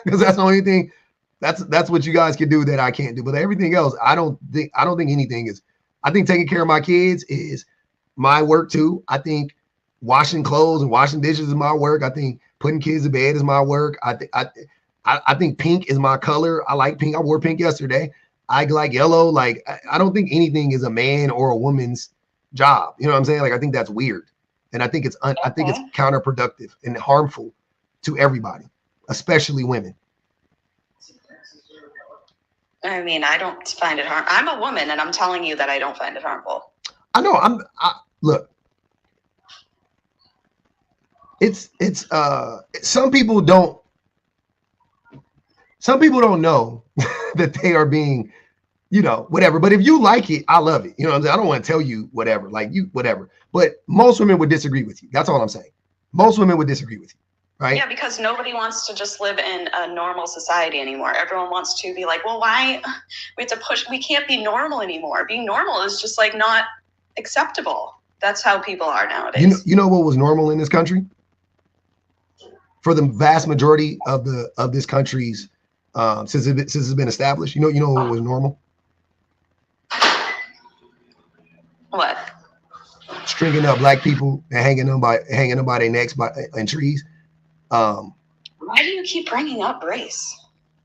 because that's the only thing. That's what you guys can do that I can't do. But everything else, I don't think anything is. I think taking care of my kids is my work too. I think washing clothes and washing dishes is my work. I think putting kids to bed is my work. I think pink is my color. I like pink. I wore pink yesterday. I like yellow. Like I don't think anything is a man or a woman's job. You know what I'm saying? Like I think that's weird, and I think it's counterproductive and harmful to everybody, especially women. I mean, I don't find it harmful. I'm a woman, and I'm telling you that I don't find it harmful. I know. Look. It's some people don't know that they are being, whatever. But if you like it, I love it. You know what I'm saying? I don't want to tell you whatever, like you, whatever. But most women would disagree with you. That's all I'm saying. Most women would disagree with you, right? Yeah, because nobody wants to just live in a normal society anymore. Everyone wants to be like, well, why we have to push? We can't be normal anymore. Being normal is just like not acceptable. That's how people are nowadays. You know what was normal in this country? For the vast majority of this country's since it's been established, you know what was normal? What? Stringing up black people and hanging them by their necks in trees. Why do you keep bringing up race?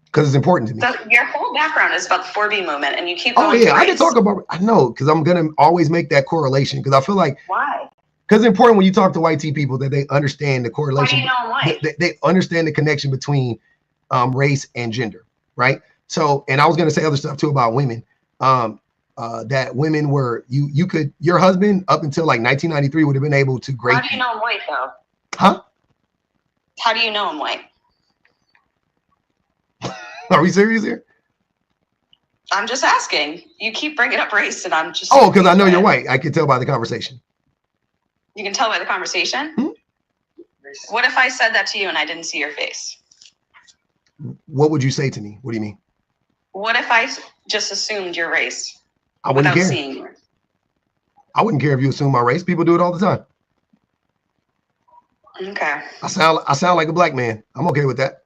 Because it's important to me. Your whole background is about the 4B movement, and you keep. Oh yeah, I can talk about. I know, because I'm gonna always make that correlation because I feel like. Why? Because it's important when you talk to white people that they understand the correlation. How do you know I'm white? They understand the connection between race and gender, right? So, and I was going to say other stuff too about women. That women were your husband up until like 1993 would have been able to grade. How do you know I'm white though? Huh? How do you know I'm white? Are we serious here? I'm just asking. You keep bringing up race, and I'm just. Oh, because I know you're white. I can tell by the conversation. You can tell by the conversation. Hmm? What if I said that to you and I didn't see your face? What would you say to me? What do you mean? What if I just assumed your race? I wouldn't care. Seeing you? I wouldn't care if you assume my race. People do it all the time. Okay. I sound like a black man. I'm okay with that.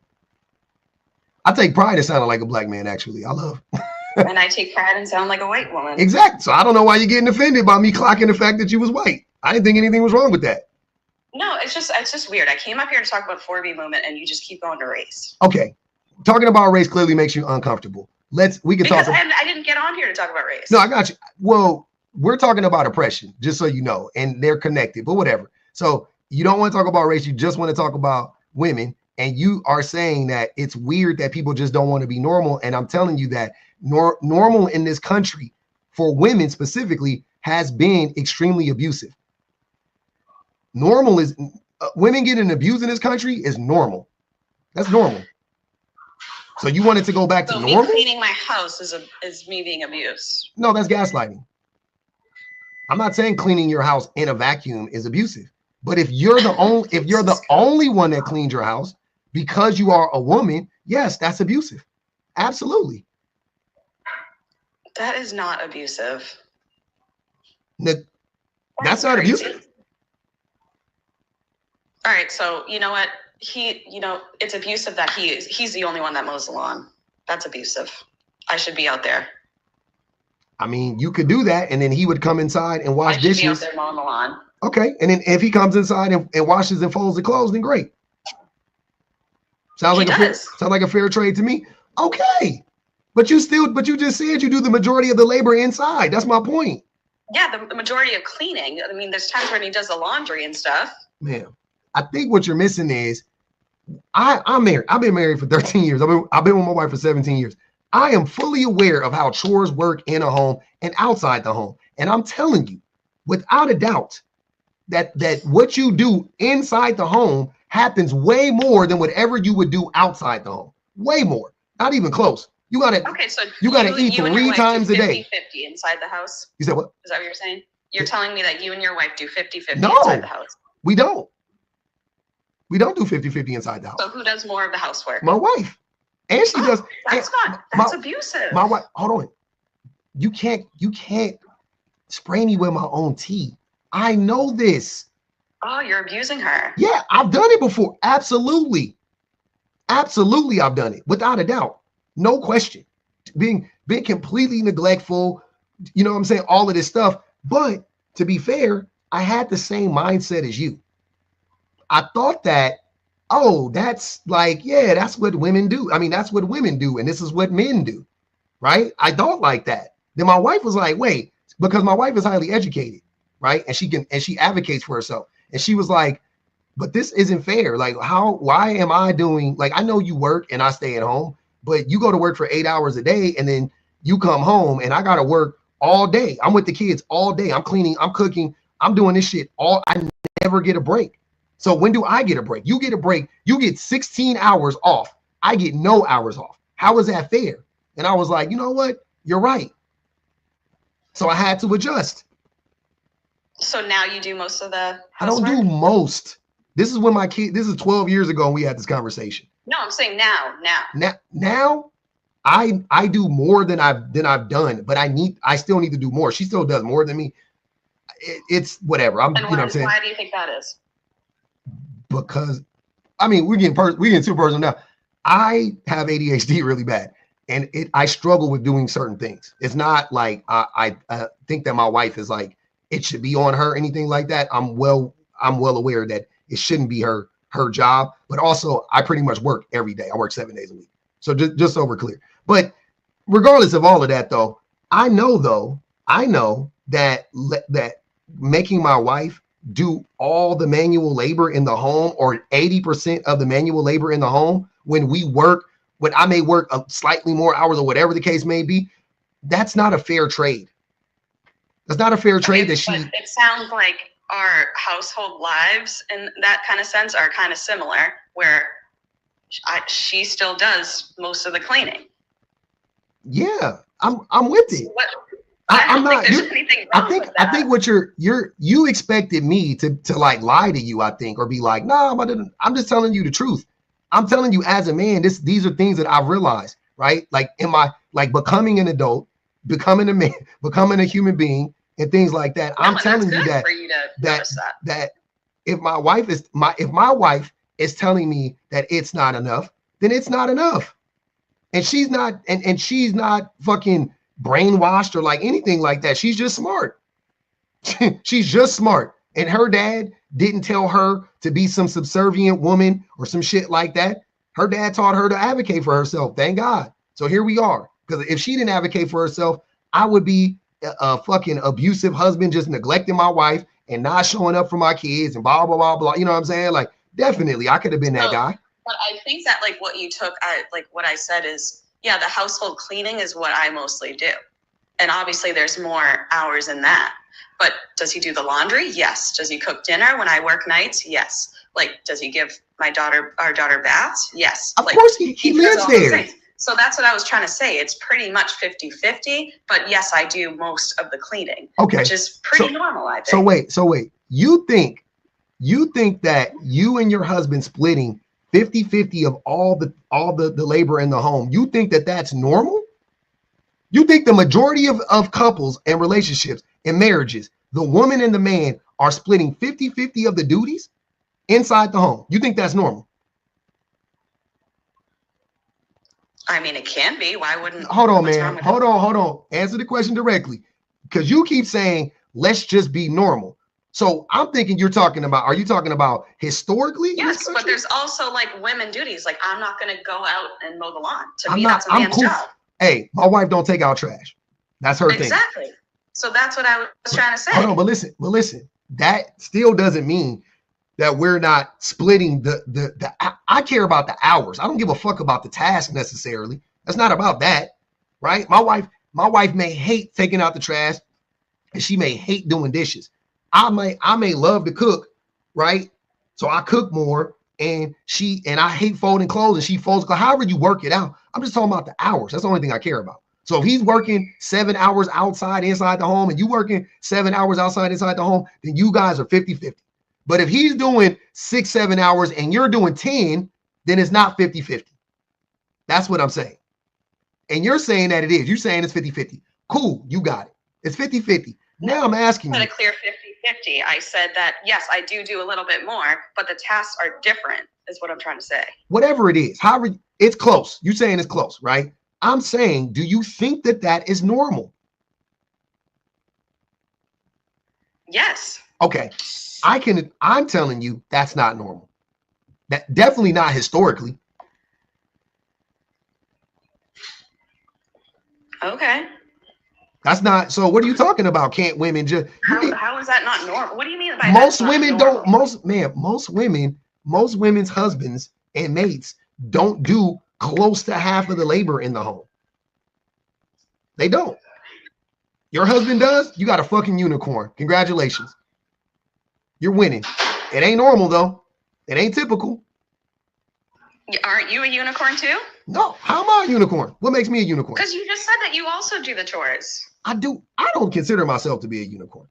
I take pride in sounding like a black man. Actually, I love. And I take pride in sounding like a white woman. Exactly. So I don't know why you're getting offended by me clocking the fact that you was white. I didn't think anything was wrong with that. No, it's just weird. I came up here to talk about the 4B movement, and you just keep going to race. Okay, talking about race clearly makes you uncomfortable. We can talk. I didn't get on here to talk about race. No, I got you. Well, we're talking about oppression, just so you know, and they're connected. But whatever. So you don't want to talk about race. You just want to talk about women, and you are saying that it's weird that people just don't want to be normal. And I'm telling you that normal in this country for women specifically has been extremely abusive. Normal is women getting abused in this country is normal. That's normal. So you want it to go back to normal? Me cleaning my house is me being abused. No, that's gaslighting. I'm not saying cleaning your house in a vacuum is abusive, but if you're the only one that cleans your house because you are a woman, yes, that's abusive. Absolutely. That is not abusive. That's not abusive. All right, so you know what? It's abusive that he's the only one that mows the lawn. That's abusive. I should be out there. I mean, you could do that, and then he would come inside and wash dishes. Be out there mowing the lawn. Okay, and then if he comes inside and washes and folds the clothes, then great. Sounds like a fair trade to me. Okay, but you just said you do the majority of the labor inside. That's my point. Yeah, the majority of cleaning. I mean, there's times when he does the laundry and stuff. Man, I think what you're missing is I'm married. I've been married for 13 years. I've been with my wife for 17 years. I am fully aware of how chores work in a home and outside the home. And I'm telling you, without a doubt, that what you do inside the home happens way more than whatever you would do outside the home. Way more. Not even close. You gotta eat 3 times a day. 50-50 inside the house. You said what? Is that what you're saying? You're telling me that you and your wife do 50-50 No, inside the house. We don't. We don't do 50-50 inside the house. So who does more of the housework? My wife. And she does. That's abusive. My wife, hold on. You can't spray me with my own tea. I know this. Oh, you're abusing her. Yeah, I've done it before. Absolutely. Absolutely, I've done it. Without a doubt. No question. Being completely neglectful, you know what I'm saying? All of this stuff. But to be fair, I had the same mindset as you. I thought that, oh, that's like, yeah, that's what women do. I mean, that's what women do. And this is what men do. Right? I thought like that. Then my wife was like, wait, because my wife is highly educated, right? And she advocates for herself. And she was like, but this isn't fair. Like, why am I doing, like, I know you work and I stay at home, but you go to work for 8 hours a day and then you come home and I got to work all day. I'm with the kids all day. I'm cleaning, I'm cooking, I'm doing this shit I never get a break. So when do I get a break? You get a break. You get 16 hours off. I get no hours off. How is that fair? And I was like, you know what? You're right. So I had to adjust. So now you do most of the housework? I don't do most. This is when this is 12 years ago and we had this conversation. No, I'm saying now. Now I do more than I've done, but I still need to do more. She still does more than me. It's whatever. You know what I'm saying? Why do you think that is? Because I mean, we're getting super personal now. I have ADHD really bad, and I struggle with doing certain things. It's not like I think that my wife is like it should be on her, anything like that. I'm well aware that it shouldn't be her job, but also I pretty much work every day. I work 7 days a week. So just so we're clear. But regardless of all of that, though, I know that making my wife do all the manual labor in the home, or 80% of the manual labor in the home, when I may work slightly more hours or whatever the case may be, that's not a fair trade. That's not a fair trade. It sounds like our household lives in that kind of sense are kind of similar, where she still does most of the cleaning. Yeah, I'm with it. I don't think there's anything wrong with that. I think what you expected me to like lie to you, I think, or be like, no, I'm just telling you the truth. I'm telling you as a man, these are things that I've realized, right? Like in my becoming an adult, becoming a man, becoming a human being, and things like that. I'm telling you that if my wife is telling me that it's not enough, then it's not enough. And she's not fucking brainwashed or like anything like that. She's just smart. She's just smart. And her dad didn't tell her to be some subservient woman or some shit like that. Her dad taught her to advocate for herself. Thank God. So here we are. Because if she didn't advocate for herself, I would be a fucking abusive husband, just neglecting my wife and not showing up for my kids and blah, blah, blah, blah. You know what I'm saying? Like, definitely, I could have been that guy. But I think that like what you took, what I said is, yeah, the household cleaning is what I mostly do. And obviously there's more hours in that. But does he do the laundry? Yes. Does he cook dinner when I work nights? Yes. Like, does he give our daughter baths? Yes. Of course he lives there. So that's what I was trying to say. It's pretty much 50-50, but yes, I do most of the cleaning. Okay. Which is pretty normal, I think. So wait. You think that you and your husband splitting 50-50 of all the labor in the home, you think that that's normal? You think the majority of couples and relationships and marriages, the woman and the man are splitting 50-50 of the duties inside the home? You think that's normal? I mean, it can be. Why wouldn't? Hold on, man. Hold on. Answer the question directly, because you keep saying let's just be normal. So I'm thinking are you talking about historically? Yes, but there's also like women duties. Like I'm not going to go out and mow the lawn. To me, that's a man's job. Hey, my wife don't take out trash. That's her thing. Exactly. So that's what I was trying to say. Hold on, but listen. That still doesn't mean that we're not splitting the I care about the hours. I don't give a fuck about the task necessarily. That's not about that, right? My wife may hate taking out the trash, and she may hate doing dishes. I may love to cook, right? So I cook more, and I hate folding clothes, and she folds clothes. However you work it out, I'm just talking about the hours. That's the only thing I care about. So if he's working 7 hours inside the home, and you working 7 hours inside the home, then you guys are 50-50. But if he's doing 6-7 hours and you're doing 10, then it's not 50-50. That's what I'm saying. And you're saying that it is. You're saying it's 50-50. Cool, you got it. It's 50-50. Now I'm asking you. A clear 50-50. I said that, yes, I do a little bit more, but the tasks are different, is what I'm trying to say. Whatever it is, however, it's close. You're saying it's close, right? I'm saying, do you think that is normal? Yes. Okay. I'm telling you that's not normal. That definitely not historically. Okay. That's not. So what are you talking about? Can't women just how is that not normal? What do you mean by most women don't most women's husbands and mates don't do close to half of the labor in the home. They don't. Your husband does, you got a fucking unicorn. Congratulations. You're winning. It ain't normal though. It ain't typical. Aren't you a unicorn too? No. How am I a unicorn? What makes me a unicorn? Because you just said that you also do the chores. I do. I don't consider myself to be a unicorn.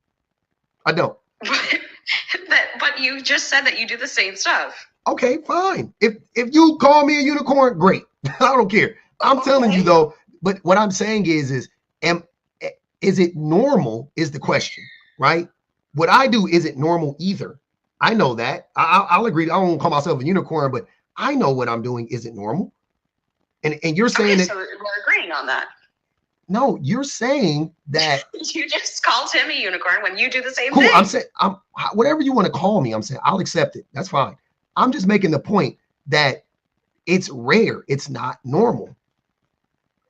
I don't. But you just said that you do the same stuff. Okay, fine. If you call me a unicorn, great. I don't care. I'm telling you though, but what I'm saying is it normal is the question, right? What I do isn't normal either. I know that. I'll agree. I don't call myself a unicorn, but I know what I'm doing isn't normal. And you're saying that. So we're agreeing on that. No, you're saying that. You just called him a unicorn when you do the same cool, thing. I'm saying, whatever you want to call me, I'm saying I'll accept it. That's fine. I'm just making the point that it's rare. It's not normal.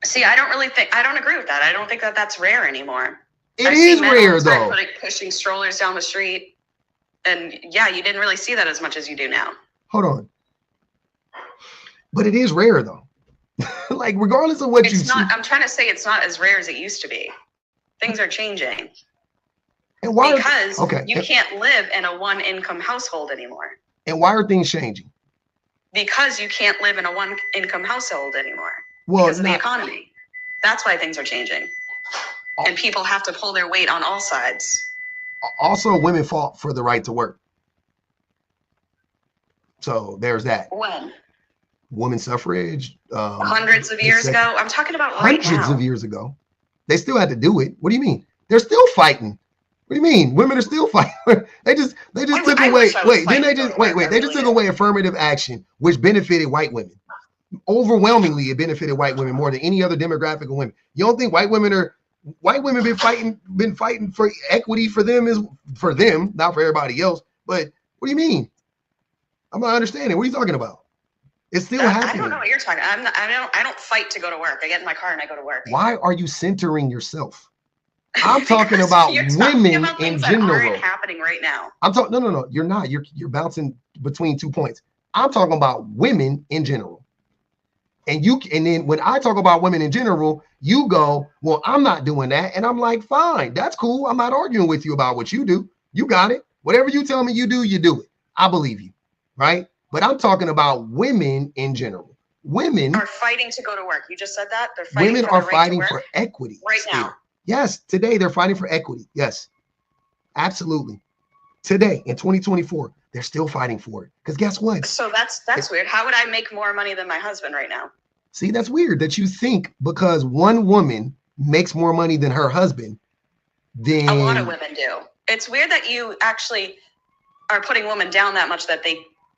See, I don't agree with that. I don't think that that's rare anymore. It is rare though. Pushing strollers down the street. And yeah, you didn't really see that as much as you do now. Hold on. But it is rare though. Like regardless of what you see. I'm trying to say it's not as rare as it used to be. Things are changing. And why? Because you can't live in a one-income household anymore. And why are things changing? Because you can't live in a one-income household anymore. Well, because of the economy. That's why things are changing. And people have to pull their weight on all sides. Also, women fought for the right to work. So there's that. When? Women's suffrage. Hundreds of years ago. I'm talking about right now. Hundreds of years ago. They still had to do it. What do you mean? They're still fighting. What do you mean? Women are still fighting. They just took away. They just took away affirmative action, which benefited white women. Overwhelmingly, it benefited white women more than any other demographic of women. You don't think white women been fighting for equity for them, not for everybody else. But what do you mean? I'm not understanding. What are you talking about? It's still happening. I don't know what you're talking about. I don't fight to go to work. I get in my car and I go to work. Why are you centering yourself? I'm talking about women in general. That aren't happening right now. I'm talking. No. You're not. You're bouncing between 2 points. I'm talking about women in general. And then when I talk about women in general, you go, well, I'm not doing that. And I'm like, fine, that's cool. I'm not arguing with you about what you do. You got it. Whatever you tell me you do it. I believe you. Right. But I'm talking about women in general. Women are fighting to go to work. You just said that. They're fighting women are fighting for equity right now. Yes. Today they're fighting for equity. Yes. Absolutely. Today in 2024, they're still fighting for it. Because guess what? So that's weird. How would I make more money than my husband right now? See, that's weird that you think because one woman makes more money than her husband. Then a lot of women do. It's weird that you actually are putting women down that much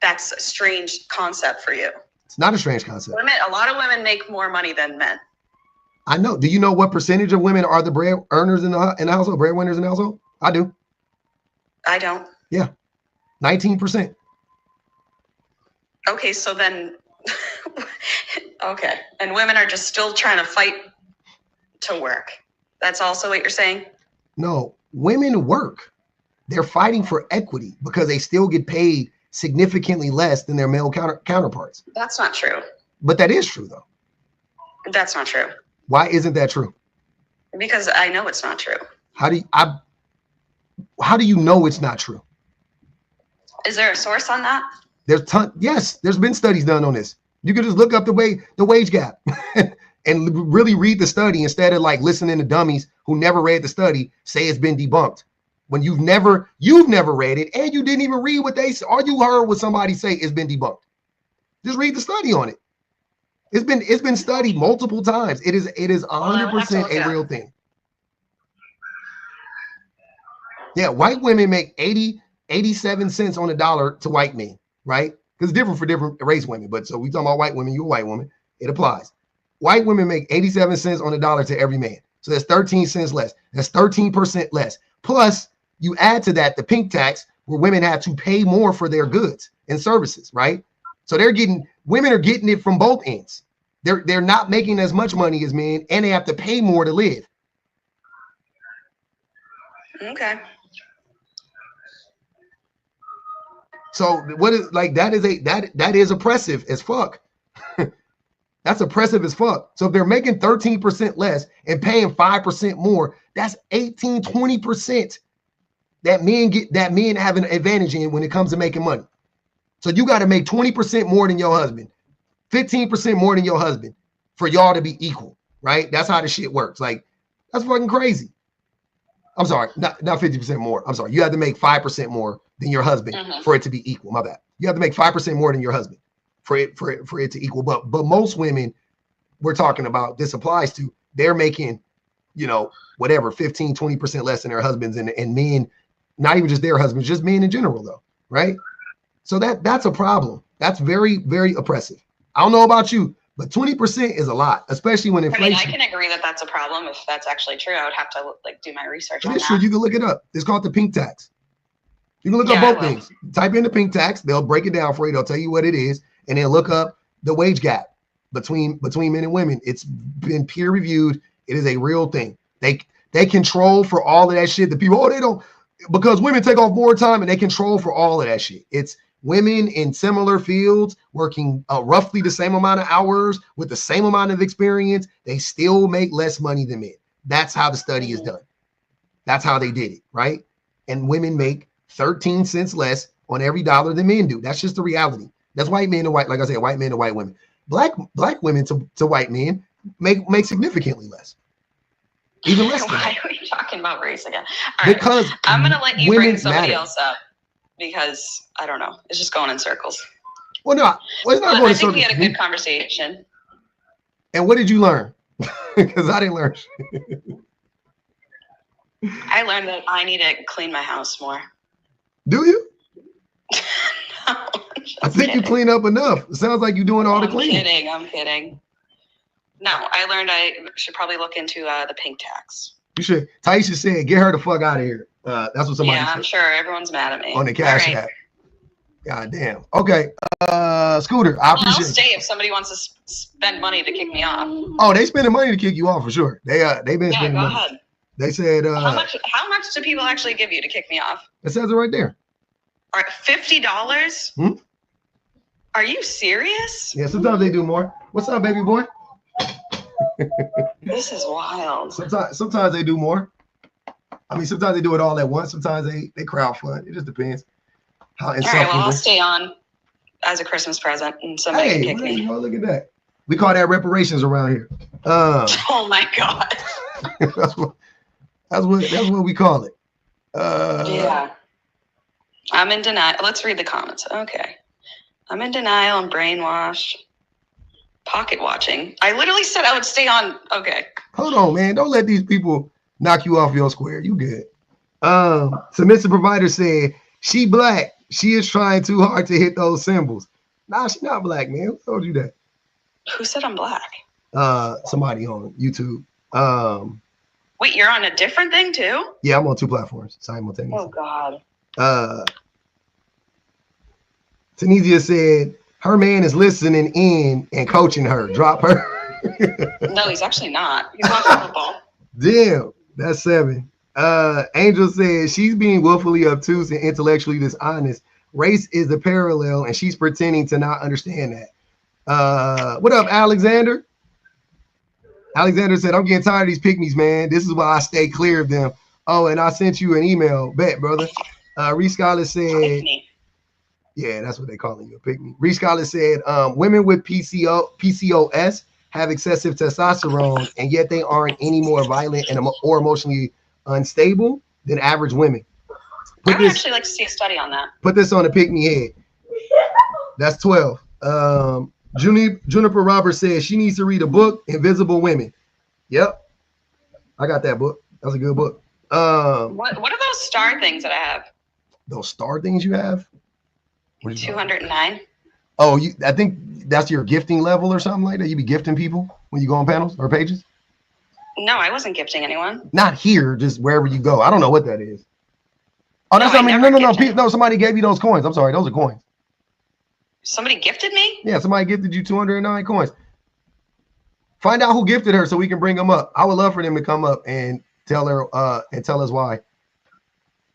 that's a strange concept for you. It's not a strange concept. A lot of women make more money than men. I know. Do you know what percentage of women are the bread earners in the household, breadwinners in the household? I do. I don't. Yeah, 19%. Okay, so then, okay, and women are just still trying to fight to work. That's also what you're saying? No, women work. They're fighting for equity because they still get paid significantly less than their male counterparts. That's not true. But that is true, though. That's not true. Why isn't that true? Because I know it's not true. How do you know it's not true? Is there a source on that? Yes, there's been studies done on this. You can just look up the wage gap and really read the study instead of like listening to dummies who never read the study say it's been debunked. When you've never read it and you didn't even read what they said. All you heard what somebody say it's been debunked. Just read the study on it. It's been studied multiple times. It is 100% a real thing. Yeah, white women make 87 cents on the dollar to white men, right? Because it's different for different race women. But so we talking about white women, you're a white woman, it applies. White women make 87 cents on the dollar to every man. So that's 13 cents less. That's 13% less. Plus, you add to that the pink tax, where women have to pay more for their goods and services, right? So women are getting it from both ends. They're not making as much money as men, and they have to pay more to live. Okay. So what is like that is oppressive as fuck. That's oppressive as fuck. So if they're making 13% less and paying 5% more, that's 18-20% that men have an advantage in when it comes to making money. So you got to make 20% more than your husband, 15% more than your husband for y'all to be equal, right? That's how the shit works. Like, that's fucking crazy. I'm sorry, not 50% more. I'm sorry. You have to make 5% more than your husband for it to be equal. My bad. You have to make 5% more than your husband for it to equal. But most women we're talking about, this applies to, they're making, whatever, 15-20% less than their husbands, and men, not even just their husbands, just men in general, though, right? So that's a problem. That's very, very oppressive. I don't know about you, but 20% is a lot, especially when inflation. I can agree that that's a problem. If that's actually true, I would have to do my research on that. Sure, you can look it up. It's called the pink tax. You can look up both things. Type in the pink tax. They'll break it down for you. They'll tell you what it is, and then look up the wage gap between men and women. It's been peer reviewed. It is a real thing. They control for all of that shit. The people, they don't, because women take off more time, and they control for all of that shit. It's women in similar fields working roughly the same amount of hours with the same amount of experience. They still make less money than men. That's how the study is done. That's how they did it, right? And women make 13 cents less on every dollar than men do. That's just the reality. That's white men to white, like I said, white men to white women. Black women to white men make significantly less. Even less than Why that. are we talking about race again? All right. Because I'm going to let you bring women somebody matter. else up because I don't know. It's just going in circles. Well, no, it's not But going I in think we circles. had a good conversation. And what did you learn? Because I didn't learn shit. I learned that I need to clean my house more. Do you? No, I think you clean up enough. It sounds like you're doing all the cleaning. I'm kidding. No, I learned I should probably look into the pink tax. You should. Taisha said, "Get her the fuck out of here." That's what somebody Yeah, said I'm sure everyone's mad at me. on the Cash All right. App. God damn. Okay. Scooter, I I'll appreciate stay if somebody wants to spend money to kick me off. Oh, they spending money to kick you off for sure. They've been Yeah, spending go money. ahead. They said How much do people actually give you to kick me off? it says it right there. All right, $50? Hmm? Are you serious? Yeah, sometimes they do more. What's up, baby boy? This is wild. Sometimes they do more. I mean, sometimes they do it all at once. Sometimes they crowdfund. It just depends how All right, insufferable. well, I'll stay on as a Christmas present and somebody can Hey, kick me. well, look at that. We call that reparations around here. Oh my God. that's what we call it. Yeah. I'm in denial. Let's read the comments. Okay. I'm in denial. I'm brainwashed. Pocket watching. I literally said I would stay on. Okay. Hold on, man. Don't let these people knock you off your square. You good. Submissive provider said, she black. She is trying too hard to hit those symbols. Nah, she's not black, man. Who told you that? Who said I'm black? Somebody on YouTube. Wait, you're on a different thing too? Yeah, I'm on 2 platforms simultaneously. Oh God. Tunisia said her man is listening in and coaching her. Drop her. No, he's actually not. He's watching football. Damn, that's 7. Angel said she's being willfully obtuse and intellectually dishonest. Race is the parallel, and she's pretending to not understand that. What up, Alexander? Alexander said, I'm getting tired of these pygmies, man. This is why I stay clear of them. Oh, and I sent you an email. Bet, brother. Reese Scholar said, yeah, that's what they calling you, a pygmy. Reese Scholar said, women with PCOS have excessive testosterone, and yet they aren't any more violent and or emotionally unstable than average women. I would actually like to see a study on that. Put this on the pygmy head. That's 12. Juniper Roberts says she needs to read a book, Invisible Women. Yep. I got that book. That's a good book. What are those star things that I have? Those star things you have? 209. Oh, I think that's your gifting level or something like that. You be gifting people when you go on panels or pages? No, I wasn't gifting anyone. Not here, just wherever you go. I don't know what that is. Oh, that's no. Somebody gave you those coins. I'm sorry, those are coins. Somebody gifted me? Yeah, somebody gifted you 209 coins. Find out who gifted her so we can bring them up. I would love for them to come up and tell her and tell us why.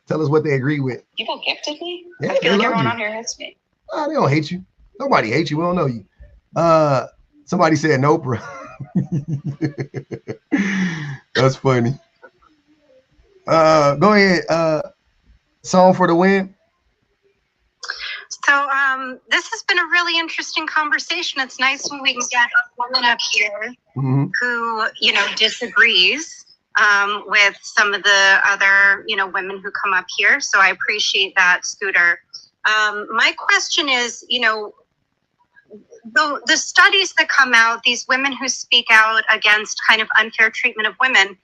Tell us what they agree with. People gifted me? Yeah, I feel like everyone you. on here hates me. Oh, they don't hate you. Nobody hates you. We don't know you. Somebody said no, bro. That's funny. Go ahead. Song for the win. So this has been a really interesting conversation. It's nice when we can get a woman up here who, disagrees with some of the other, women who come up here. So I appreciate that, Scooter. My question is, the studies that come out, these women who speak out against kind of unfair treatment of women,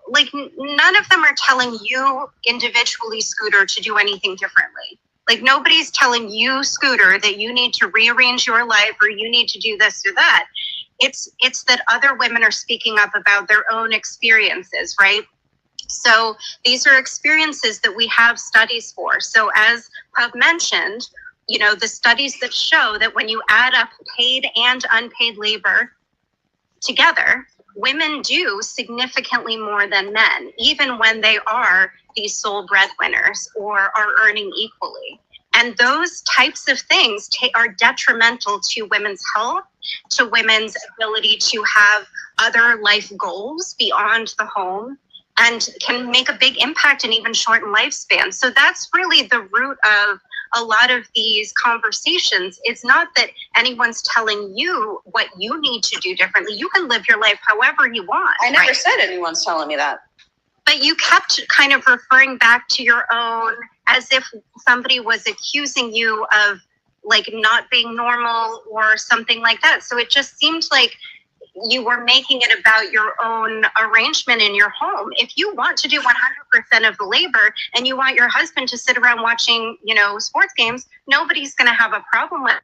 like none of them are telling you individually, Scooter, to do anything differently. Like nobody's telling you, Scooter, that you need to rearrange your life or you need to do this or that. It's that other women are speaking up about their own experiences, right? So these are experiences that we have studies for. So as Pub mentioned, the studies that show that when you add up paid and unpaid labor together, women do significantly more than men, even when they are these sole breadwinners or are earning equally. And those types of things are detrimental to women's health, to women's ability to have other life goals beyond the home, and can make a big impact and even shorten lifespans. So that's really the root of a lot of these conversations. It's not that anyone's telling you what you need to do differently. You can live your life however you want. I never said anyone's telling me that. But you kept kind of referring back to your own as if somebody was accusing you of like not being normal or something like that. So it just seemed like you were making it about your own arrangement in your home. If you want to do 100% of the labor and you want your husband to sit around watching, sports games, nobody's going to have a problem with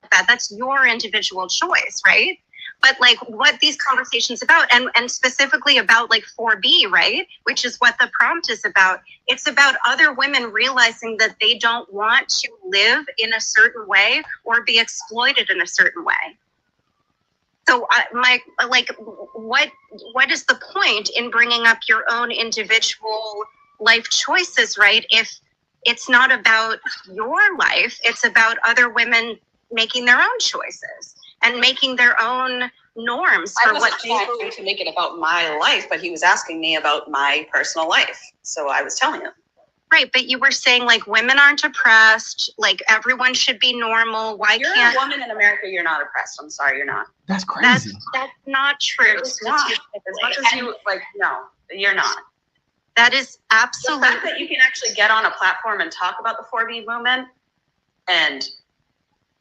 that. That's your individual choice, right? But like what these conversations about, and specifically about like 4B, right? Which is what the prompt is about. It's about other women realizing that they don't want to live in a certain way or be exploited in a certain way. So what is the point in bringing up your own individual life choices, right? If it's not about your life, it's about other women making their own choices and making their own norms for what they trying to make it about my life, but he was asking me about my personal life. So I was telling him. Right, but you were saying like women aren't oppressed, like everyone should be normal. Why you're can't a woman in America? You're not oppressed. I'm sorry, you're not. That's crazy. That's not true. It's not. As much as you no, you're not. That is absolutely. The fact that you can actually get on a platform and talk about the 4B movement and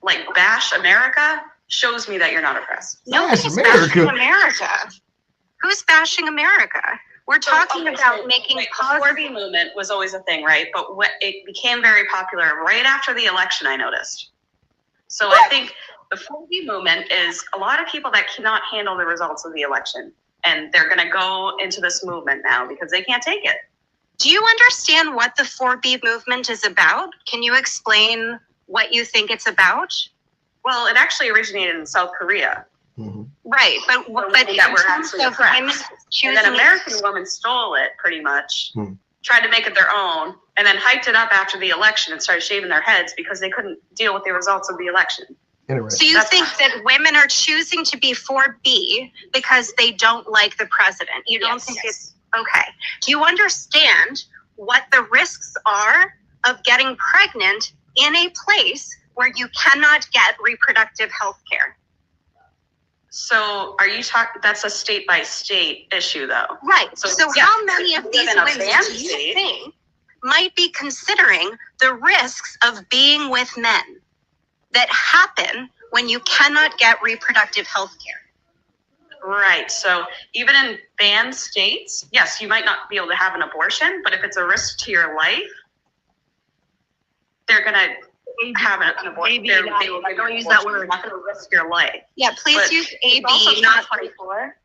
like bash America shows me that you're not oppressed. Nobody's bashing America. Who's bashing America? We're talking about making the 4B movement was always a thing, right? But it became very popular right after the election, I noticed. So I think the 4B movement is a lot of people that cannot handle the results of the election. And they're going to go into this movement now because they can't take it. Do you understand what the 4B movement is about? Can you explain what you think it's about? Well, it actually originated in South Korea. Mm-hmm. Right, but that were actually oppressed. And then American women stole it pretty much, tried to make it their own, and then hyped it up after the election and started shaving their heads because they couldn't deal with the results of the election. So you think that women are choosing to be 4B because they don't like the president? You don't think it's okay? Do you understand what the risks are of getting pregnant in a place where you cannot get reproductive health care? So are you talking, that's a state by state issue though? Right. So yes, how many of these women do you think might be considering the risks of being with men that happen when you cannot get reproductive health care? Right. So even in banned states, yes, you might not be able to have an abortion, but if it's a risk to your life, they're going to have an abortion. Don't use that word. Not going to risk your life. Yeah, please But use AB, it's also not 24.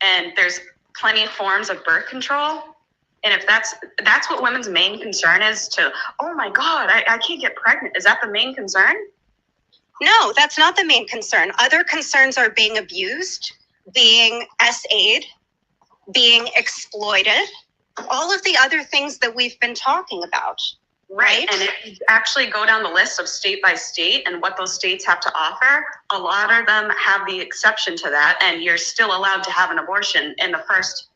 And there's plenty of forms of birth control. And if that's what women's main concern is, to, oh my God, I can't get pregnant. Is that the main concern? No, that's not the main concern. Other concerns are being abused, being SA'd, being exploited, all of the other things that we've been talking about. Right. And if you actually go down the list of state by state and what those states have to offer, a lot of them have the exception to that, and you're still allowed to have an abortion in the first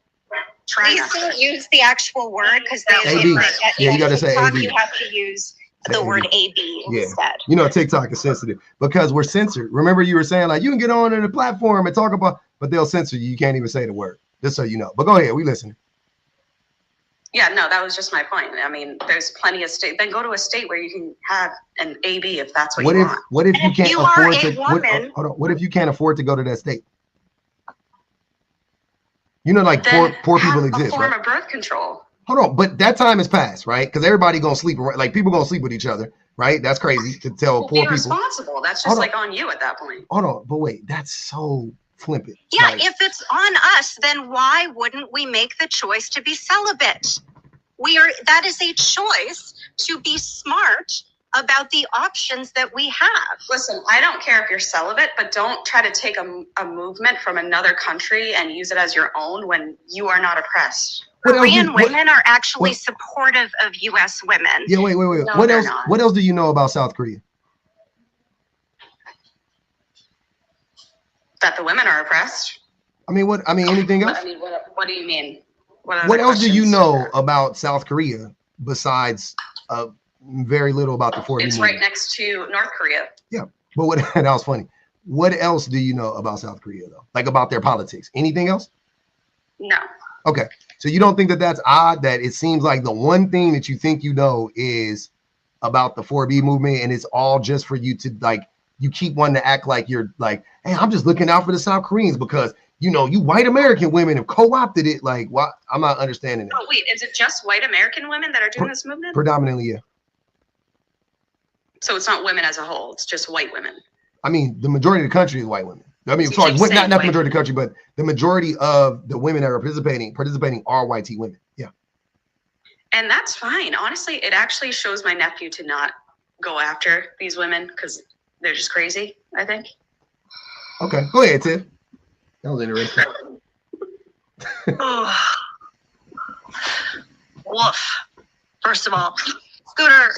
trimester. Please don't use the actual word because AB. Yeah, you got to say AB. You have to use the word AB instead. You know, TikTok is sensitive because we're censored. Remember, you were saying like you can get on the platform and talk about, but they'll censor you. You can't even say the word. Just so you know. But go ahead, we listen. Yeah, no, that was just my point. I mean, there's plenty of state. Then go to a state where you can have an AB if that's what you want. What if you can't afford to? Woman, what if you can't afford to go to that state? You know, like poor people exist, a form right? of birth control. Hold on, but that time has passed, right? Because everybody gonna sleep, like people gonna sleep with each other, right? That's crazy to tell poor Be people. responsible. That's just like on you at that point. Hold on, but wait, that's so flippant. Yeah, Like, if it's on us, then why wouldn't we make the choice to be celibate? That is a choice to be smart about the options that we have. Listen, I don't care if you're celibate, but don't try to take a movement from another country and use it as your own when you are not oppressed. Korean women are actually supportive of U.S. women. Yeah, wait. No, what they're else? not. What else do you know about South Korea? That the women are oppressed. I mean, what? I mean, anything else? I mean, what do you mean? What What else do you know about South Korea besides very little about the 4B It's movement? right next to North Korea. Yeah, but what? That was funny. What else do you know about South Korea though? Like about their politics? Anything else? No. Okay, so you don't think that that's odd? That it seems like the one thing that you think you know is about the 4B movement, and it's all just for you to like. You keep wanting to act like you're like, hey, I'm just looking out for the South Koreans because you know you white American women have co-opted it. Like, what? I'm not understanding that. Oh wait, is it just white American women that are doing this movement? Predominantly, yeah. So it's not women as a whole; it's just white women. I mean, the majority of the country is white women. I mean, sorry, not the majority of the country, but the majority of the women that are participating are white tea women. Yeah. And that's fine. Honestly, it actually shows my nephew to not go after these women because they're just crazy, I think. Okay, go ahead, Tiff. That was interesting. Woof. First of all, Scooter,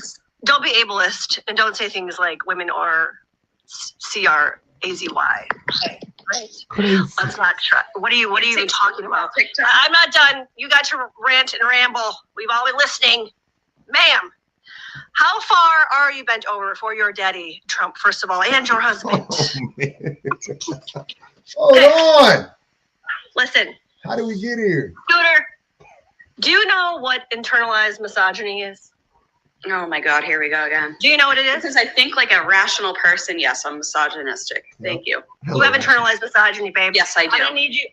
don't be ableist and don't say things like women are CRAZY. Okay, great. Let's not try. What are you even talking about? I'm not done. You got to rant and ramble. We've all been listening. Ma'am, how far are you bent over for your daddy, Trump, first of all, and your husband? Hold on. Listen. How did we get here? Scooter, do you know what internalized misogyny is? Oh my God, here we go again. Do you know what it is? Because I think like a rational person, yes, I'm misogynistic. Thank you. You have internalized misogyny, babe. Yes, I do.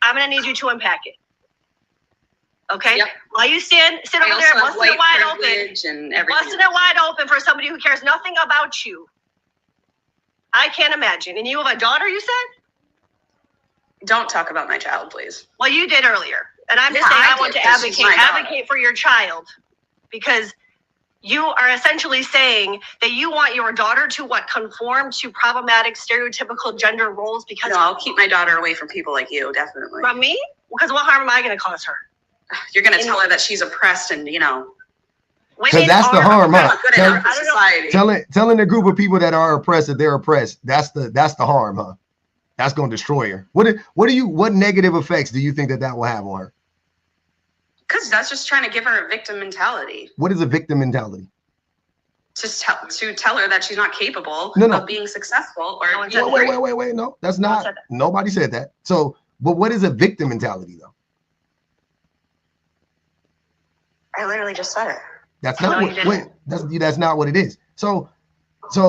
I'm gonna need you to unpack it. Okay? Yep. While you sit over there busting it wide open. And everything. Busting it wide open for somebody who cares nothing about you. I can't imagine. And you have a daughter, you said? Don't talk about my child, please. Well, you did earlier. And I'm just Yeah, saying I I want did, to 'cause she's my daughter. advocate for your child, because you are essentially saying that you want your daughter to conform to problematic stereotypical gender roles because No, I'll keep my daughter away from people like you, definitely. from me? Because what harm am I going to cause her? You're gonna tell her that she's oppressed and So that's the harm, huh? good enough for society. Telling the group of people that are oppressed that they're oppressed. That's the harm, huh? That's gonna destroy her. What negative effects do you think that will have on her? Because that's just trying to give her a victim mentality. What is a victim mentality? To tell her that she's not capable No. of being successful or Wait. No, that's not. Nobody said that. So, but what is a victim mentality though? I literally just said it. That's not that's not what it is. So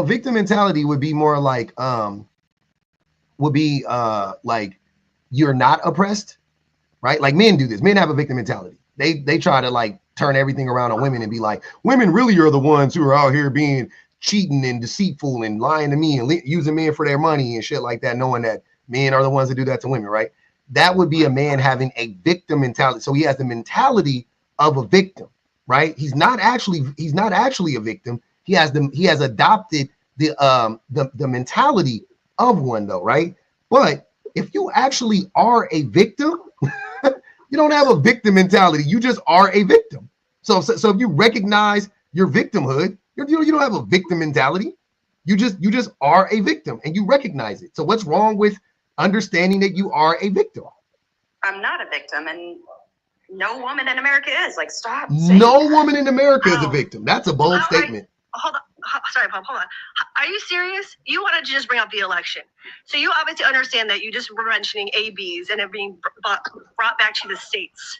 victim mentality would be more like like you're not oppressed, right? Like men do this. Men have a victim mentality. They try to like turn everything around on women and be like, women really are the ones who are out here being cheating and deceitful and lying to me and using men for their money and shit like that, knowing that men are the ones that do that to women, right? That would be a man having a victim mentality. So he has the mentality of a victim, right? He's not actually a victim. He has adopted the mentality of one though, right? But if you actually are a victim, you don't have a victim mentality. You just are a victim. So if you recognize your victimhood, you don't have a victim mentality. You just are a victim and you recognize it. So what's wrong with understanding that you are a victim? I'm not a victim, and no woman in America is. Like, stop. No woman in America is a victim. That's a bold statement. Hold on. Sorry, Pop, hold on. Are you serious? You wanted to just bring up the election. So you obviously understand that you just were mentioning ABs and it being brought back to the states.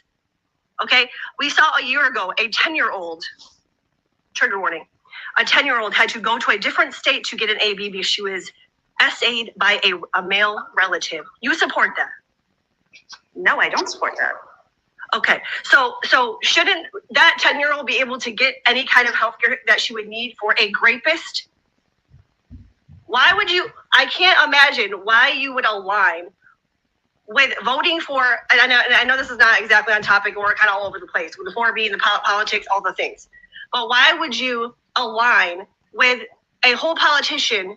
Okay? We saw a year ago a 10-year-old, trigger warning, a 10-year-old had to go to a different state to get an AB because she was SA'd by a male relative. You support that? No, I don't support that. Okay, so shouldn't that 10-year-old be able to get any kind of health care that she would need for a rapist? Why would you? I can't imagine why you would align with voting for, and I know this is not exactly on topic, or kind of all over the place, with the 4B and the politics, all the things. But why would you align with a whole politician,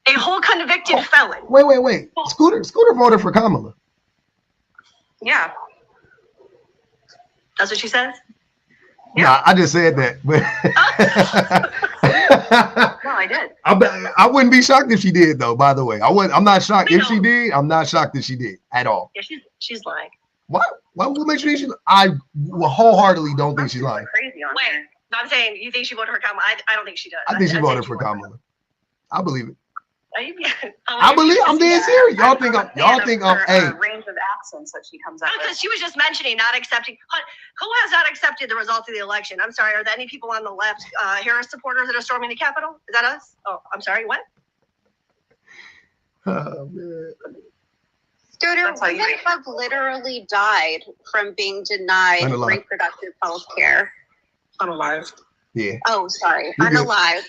a whole convicted felon? Wait. Scooter voted for Kamala. Yeah. That's what she says? Yeah, I just said that. But No, I did. I wouldn't be shocked if she did, though. By the way, I'm not shocked if she did. I'm not shocked if she did at all. Yeah, she's lying. What makes you think she's? I wholeheartedly don't think she's lying. Crazy on Wait, no, I'm saying you think she voted for Kamala. I don't think she does. I think she voted for Kamala. I believe it. I believe. I'm dead serious. Y'all think I'm? Hey. Range of accents that she comes up with. Because she was just mentioning not accepting. Who has not accepted the results of the election? I'm sorry. Are there any people on the left, Harris supporters, that are storming the Capitol? Is that us? Oh, I'm sorry. What? Oh, man. Scooter, women have literally died from being denied Unalive. reproductive health care. Unalive. Yeah. Oh, sorry. You're good.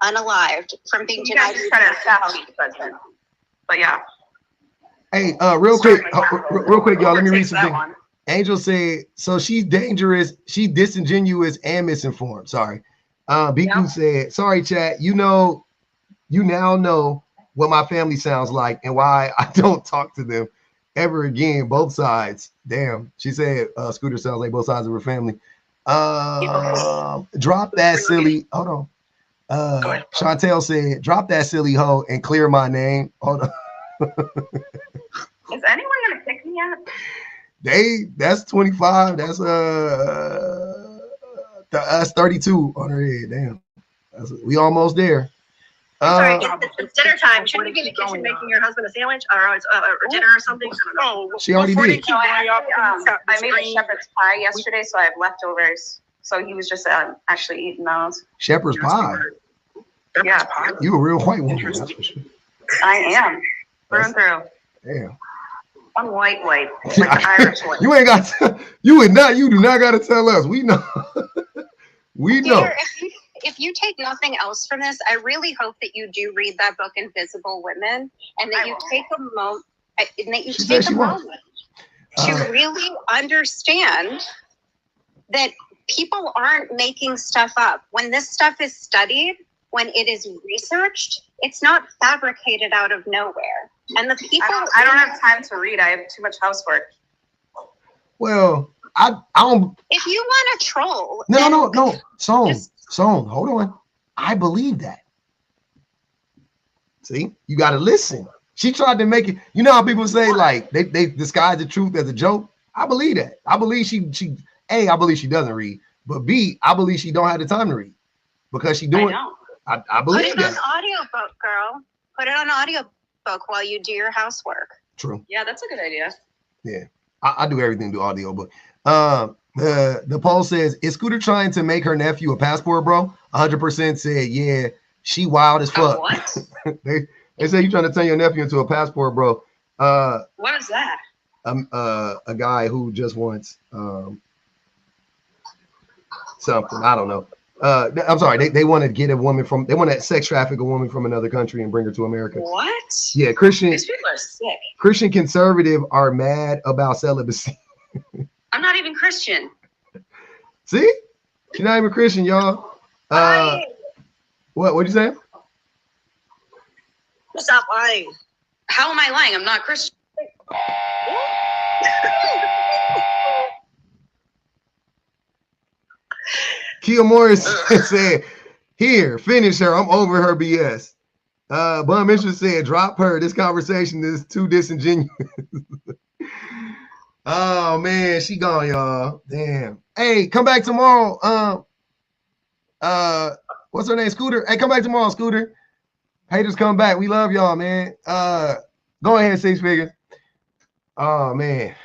Unalived from being You denied guys try to reproductive assassinate the president. But yeah. Hey, real quick, y'all. Let me read something. Angel said, so she's dangerous, she's disingenuous and misinformed. Sorry. BQ said, sorry, chat. You now know what my family sounds like and why I don't talk to them ever again. Both sides. Damn. She said, Scooter sounds like both sides of her family. Drop that silly. Hold on. Chantel said, drop that silly hoe and clear my name. Hold on. Is anyone gonna pick me up? That's 25. That's 32 on her head. Damn. We almost there. Sorry, it's dinner time. Shouldn't you be in the kitchen making your husband a sandwich or dinner or something? I don't know. She already did. No, I made a shepherd's pie yesterday, so I have leftovers. So he was just actually eating those. Shepherd's pie. Yeah. You a real white woman. That's for sure. I am. Through and through. Damn. I'm white, like Irish white. You ain't got. You do not got to tell us. We know. We know. If if you take nothing else from this, I really hope that you do read that book, Invisible Women, and that you take a moment to really understand that people aren't making stuff up. When this stuff is studied, when it is researched, it's not fabricated out of nowhere. And the people I don't have time to read. I have too much housework. Well, I don't. If you want to troll, No. Song. Hold on. I believe that. See, you got to listen. She tried to make it. You know how people say like they disguise the truth as a joke. I believe that. I believe she. A, I believe she doesn't read, but B, I believe she don't have the time to read because she doing. I believe that. Put it on audiobook, girl. Put it on audiobook while you do your housework. True. Yeah, that's a good idea. Yeah, I do everything through audiobook. The poll says, is Scooter trying to make her nephew a passport, bro? 100% said, yeah, she wild as fuck. What? they say you trying to turn your nephew into a passport, bro. What is that? A guy who just wants something. I don't know. I'm sorry. They want to get a woman from. They want to sex traffic a woman from another country and bring her to America. What? Yeah, Christian. These people are sick. Christian conservative are mad about celibacy. I'm not even Christian. See, she's not even Christian, y'all. What'd you say? Stop lying. How am I lying? I'm not Christian. Kia Morris said, here, finish her. I'm over her BS. Bum Mitchell said, drop her. This conversation is too disingenuous. Oh, man, she gone, y'all. Damn. Hey, come back tomorrow. What's her name? Scooter. Hey, come back tomorrow, Scooter. Haters come back. We love y'all, man. Go ahead, Six Figures. Oh, man.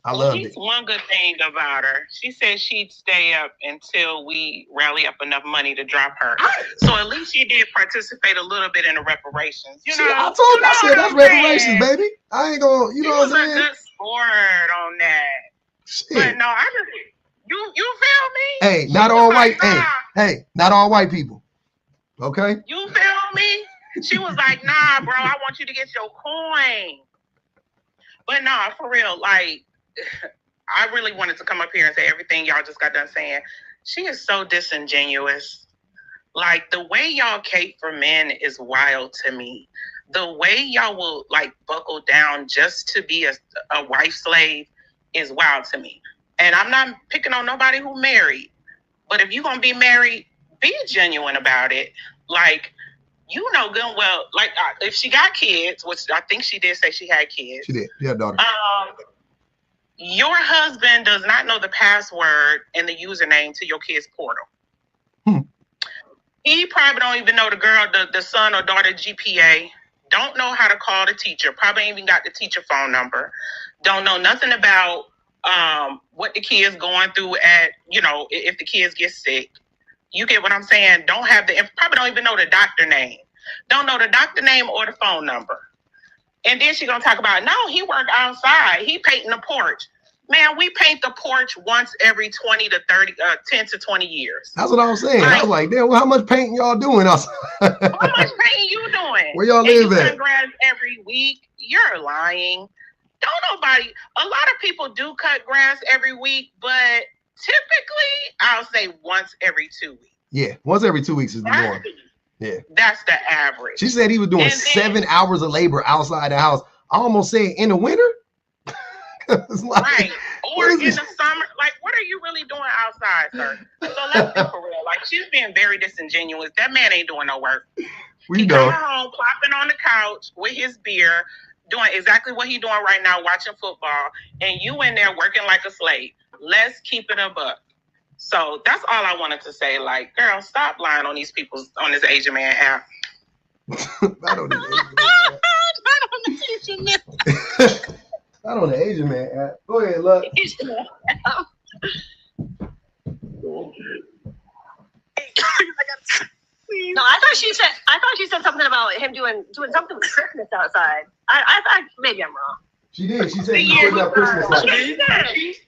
I love it. One good thing about her, she said she'd stay up until we rally up enough money to drop her. So at least she did participate a little bit in the reparations. You know, I told you, I said that's reparations, baby. I ain't gonna, you know what I'm saying? She was a good sport on that. Shit. But no, I just, you feel me? Hey, not all white. Hey, not all white people. Okay. You feel me? She was like, nah, bro, I want you to get your coin. But nah, for real, like, I really wanted to come up here and say everything y'all just got done saying. She is so disingenuous. Like, the way y'all cape for men is wild to me. The way y'all will, like, buckle down just to be a wife slave is wild to me. And I'm not picking on nobody who married. But if you're going to be married, be genuine about it. Like, you know good and well, like, if she got kids, which I think she did say she had kids. She did. Yeah, daughter. Your husband does not know the password and the username to your kid's portal. He probably don't even know the son or daughter GPA. Don't know how to call the teacher. Probably ain't even got the teacher phone number. Don't know nothing about what the kid's going through at, you know, if the kids get sick. You get what I'm saying? Probably don't even know the doctor name. Don't know the doctor name or the phone number. And then she's going to talk about, no, he work outside. He painting the porch. Man, we paint the porch once every 10 to 20 years. That's what I was saying. I was like, damn, well, how much painting y'all doing outside? How much painting you doing? Where y'all live at? Cut grass every week. You're lying. A lot of people do cut grass every week, but typically I'll say once every 2 weeks. Yeah, once every 2 weeks is the norm. Yeah. That's the average. She said he was doing 7 hours of labor outside the house. I almost said in the winter. Right. Or in the summer. Like, what are you really doing outside, sir? So let's be for real. Like, she's being very disingenuous. That man ain't doing no work. He coming home, plopping on the couch with his beer, doing exactly what he's doing right now, watching football, and you in there working like a slave. Let's keep it a buck. So that's all I wanted to say. Like, girl, stop lying on these people on this Asian Man app. Not on the Asian Man. Not on the Asian Man app. Go ahead, look. No, I thought she said something about him doing something with Christmas outside. I thought maybe I'm wrong. She did. She said he was putting up Christmas lights.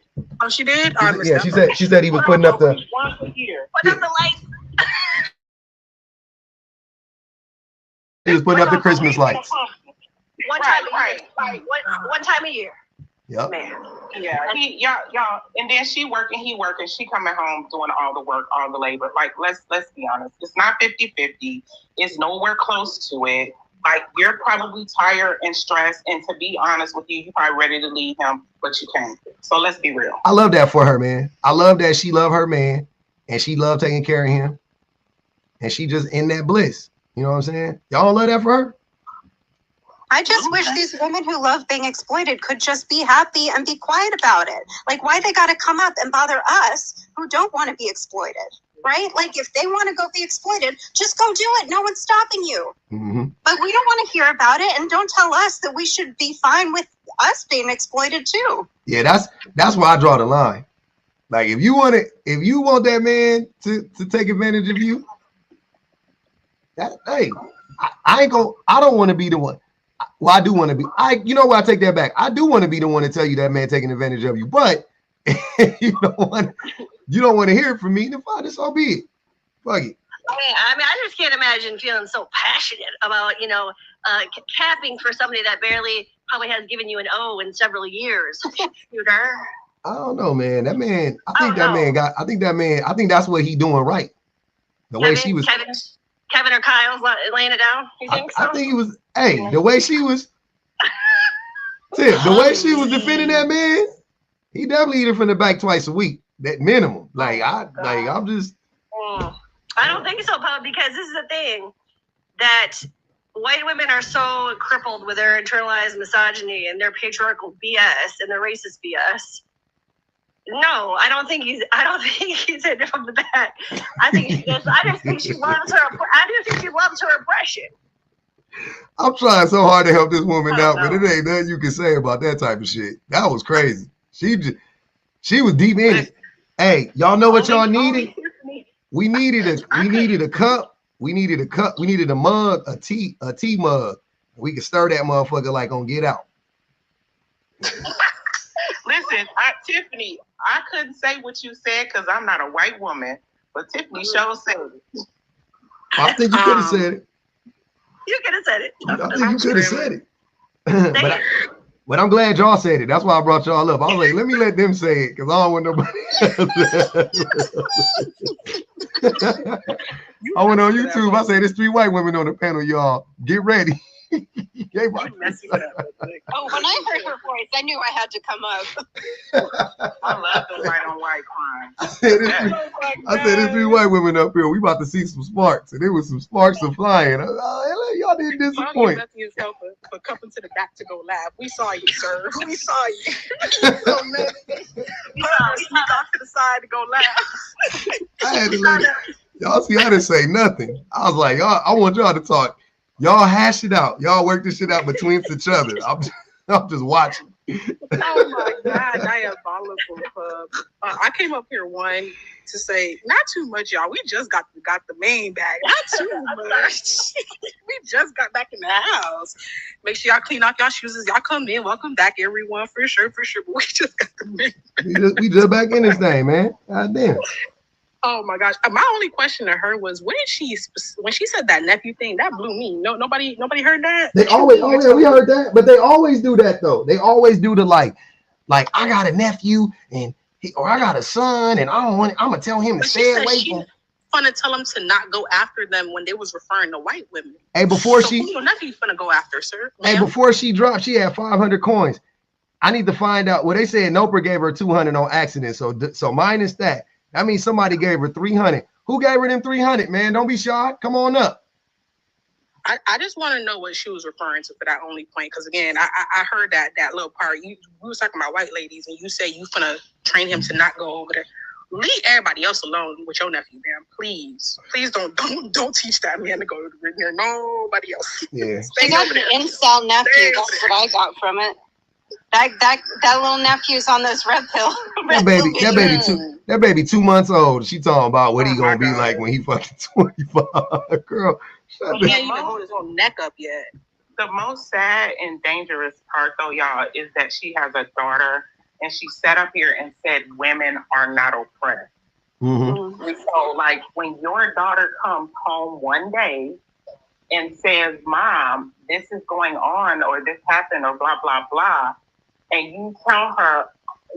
Oh, she did? She said he was putting up the once a year. Put up the lights. He was putting up the Christmas lights. One time a year. One time a year. Yep. Man. Yeah, y'all, and then she working, he working, she coming home doing all the work, all the labor. Like, let's be honest. It's not 50-50. It's nowhere close to it. Like, you're probably tired and stressed, and to be honest with you, you're probably ready to leave him, but you can't. So let's be real. I love that for her, man. I love that she loved her man, and she loved taking care of him, and she just in that bliss. You know what I'm saying? Y'all love that for her? I just wish these women who love being exploited could just be happy and be quiet about it. Like, why they got to come up and bother us who don't want to be exploited, right? Like, if they want to go be exploited, just go do it. No one's stopping you. Mm-hmm. But we don't want to hear about it, and don't tell us that we should be fine with us being exploited too. Yeah, that's where I draw the line. Like, if you want that man to take advantage of you, I don't want to be the one. Well, I do want to be. You know what? I take that back. I do want to be the one to tell you that man taking advantage of you. But you don't want to hear it from me. Then fine, so be it. Fuck it. I mean, I just can't imagine feeling so passionate about capping for somebody that barely probably has given you an O in several years. I don't know, man. That man. I think that's what he doing right. The way she was. Kevin or Kyle's laying it down. You think so? I think he was. Hey, the way she was. Tim, the way she was defending that man, he definitely eat it from the back twice a week. That minimum. I'm just. I don't think so, Paul, because this is the thing that white women are so crippled with their internalized misogyny and their patriarchal BS and their racist BS. No, I don't think he's in it from the back. I just think she loves her oppression. I'm trying so hard to help this woman out, but it ain't nothing you can say about that type of shit. That was crazy. She was deep in it. Hey, y'all know what y'all needed? We needed a cup. We needed a cup. We needed a mug, a tea mug. We could stir that motherfucker like on Get Out. Listen, Tiffany, I couldn't say what you said because I'm not a white woman, but Tiffany sure said it. I think you could have said it. You could have said it. I think you could have said it. But I'm glad y'all said it. That's why I brought y'all up. I was like, let me let them say it because I don't want nobody else. I went on YouTube. I said, there's 3 white women on the panel, y'all. Get ready. Oh, when I heard her voice, I knew I had to come up. I love the white on white crime. I said, there's 3 white women up here. We about to see some sparks. And there was some sparks flying. Y'all didn't disappoint. For coming to the back to go laugh. We saw you, sir. We saw you. So many. You off to the side to go laugh. I had to let y'all see. I didn't say nothing. I was like, I want y'all to talk. Y'all hash it out. Y'all work this shit out between each other. I'm just watching. Oh my God, diabolical club. I came up here to say, not too much, y'all. We just got the main bag. Not too much. We just got back in the house. Make sure y'all clean off y'all shoes as y'all come in. Welcome back, everyone, for sure. But we just got the main bag. We just back in this thing, man. God damn. Oh my gosh! My only question to her was when she said that nephew thing, that blew me. Nobody heard that. They always, we heard that, but they always do that though. They always do the like I got a nephew or I got a son, and I'm gonna tell him to stay away from. Gonna tell him to not go after them when they was referring to white women. Hey, before who your nephew's gonna go after, sir? Hey, before she dropped, she had 500 coins. I need to find out. Well, they said Noper gave her 200 on accident, so minus that. I mean, somebody gave her 300. Who gave her them 300, man? Don't be shy. Come on up. I just want to know what she was referring to for that only point. Because, again, I heard that little part. We was talking about white ladies, and you say you finna train him to not go over there. Leave everybody else alone with your nephew, man. Please don't teach that man to go near nobody else. Yeah. She got the incel nephew. That's what I got from it. That little nephew's on this red pill. That baby 2 months old. She talking about what he gonna be like when he fucking 25. Girl, he ain't even hold his own neck up yet. The most sad and dangerous part, though, y'all, is that she has a daughter, and she sat up here and said women are not oppressed. Mm-hmm. And so, like, when your daughter comes home one day and says, Mom, this is going on, or this happened, or blah, blah, blah, and you tell her,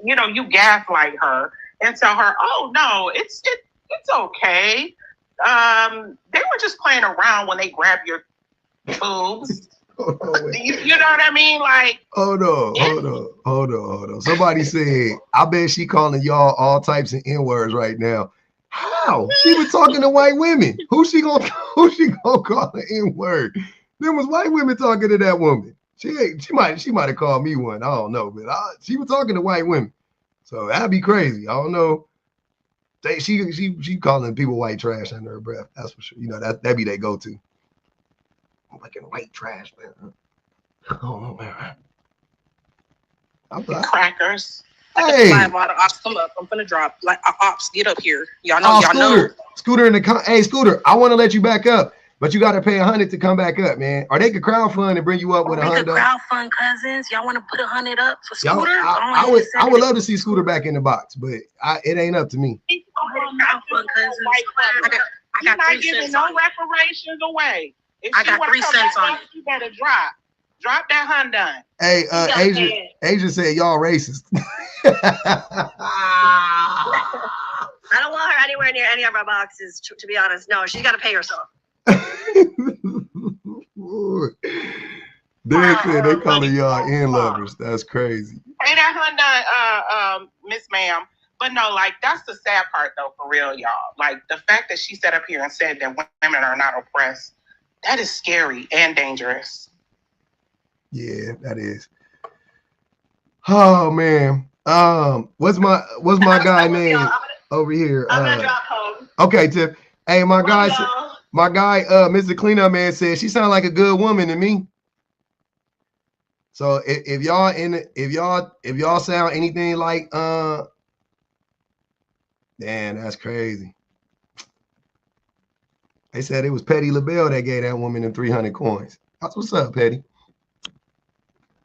you know, you gaslight her and tell her, oh, no, it's okay. They were just playing around when they grabbed your boobs. You know what I mean? Like, hold on. Somebody said, I bet she calling y'all all types of N-words right now. How? She was talking to white women. Who she gonna call an N-word? There was white women talking to that woman. She might have called me one. I don't know, but she was talking to white women. So that'd be crazy. I don't know. She calling people white trash under her breath. That's for sure. You know, that'd be their go-to. I'm like white trash, man. Oh man. I'm like, crackers. Hey, a lot of ops come up. I'm gonna drop. Like ops, get up here. Y'all know. Scooter in the hey, Scooter. I want to let you back up, but you got to pay $100 to come back up, man. Or they could crowdfund and bring you up with $100. We could crowdfund, cousins. Y'all want to put $100 up for Scooter? I would love to see Scooter back in the box, but it ain't up to me. I got 3 cents. No reparations away. If I got 3 cents on it. You better drop that $100. Hey, Asia said y'all racist. I don't want her anywhere near any of our boxes, to be honest. No, she's got to pay herself. They calling y'all N-lovers. That's crazy. Pay that $100, Miss Ma'am. But no, like, that's the sad part, though, for real, y'all. Like, the fact that she sat up here and said that women are not oppressed, that is scary and dangerous. Yeah, that is. Oh man. What's my guy name over here? I'm gonna drop home. Okay, Tiff. Hey, my guy, Mr. Cleanup Man said she sounded like a good woman to me. So if y'all sound anything like damn, that's crazy. They said it was Petty LaBelle that gave that woman them 300 coins. That's what's up, Petty.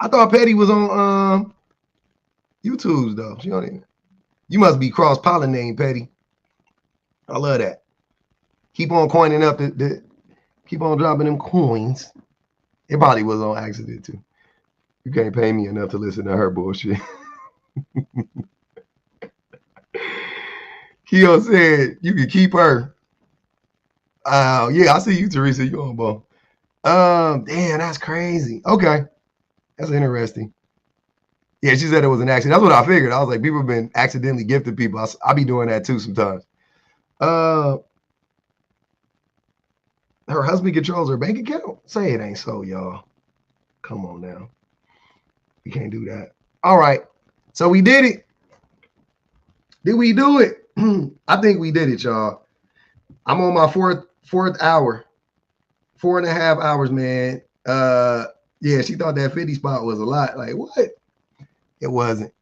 I thought Petty was on YouTube's though. She don't even. You must be cross-pollinating, Petty. I love that. Keep on coining up keep on dropping them coins. It probably was on accident too. You can't pay me enough to listen to her bullshit. Keo said you can keep her. Yeah, I see you, Teresa. You on ball. Damn, that's crazy. Okay. That's interesting. Yeah, she said it was an accident. That's what I figured. I was like, people have been accidentally gifted people. I be doing that too sometimes. Her husband controls her bank account? Say it ain't so, y'all. Come on now. We can't do that. All right. So we did it. Did we do it? I think we did it, y'all. I'm on my fourth hour. 4.5 hours, man. Yeah, she thought that 50 spot was a lot. Like, what? It wasn't.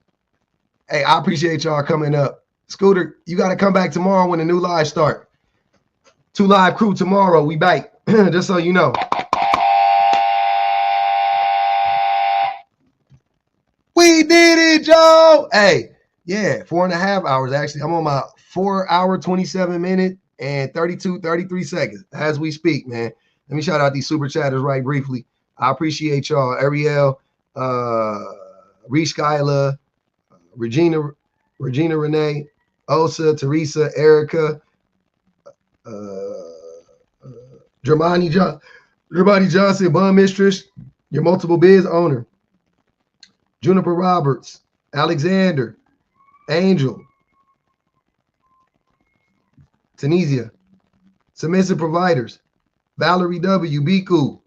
Hey, I appreciate y'all coming up. Scooter, you got to come back tomorrow when the new live start. 2 Live Crew tomorrow. We back. Just so you know. We did it, y'all. Hey, yeah, 4.5 hours, actually. I'm on my 4 hour, 27 minute, and 33 seconds as we speak, man. Let me shout out these super chatters right briefly. I appreciate y'all. Ariel, Reese Skyla, Regina Renee, Osa, Teresa, Erica, Dramani Johnson, Bun Mistress, your multiple biz owner, Juniper Roberts, Alexander, Angel, Tunisia, Submissive Providers, Valerie W, Biku,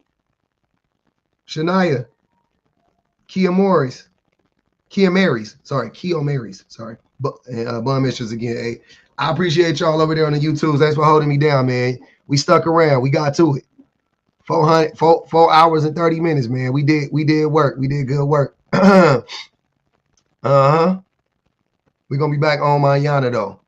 Shania, Kia Marys, Bun Mistress again. Hey, I appreciate y'all over there on the YouTube. Thanks for holding me down, man. We stuck around. We got to it. 4 hours and 30 minutes, man. We did work. We did good work. We're gonna be back on mañana though.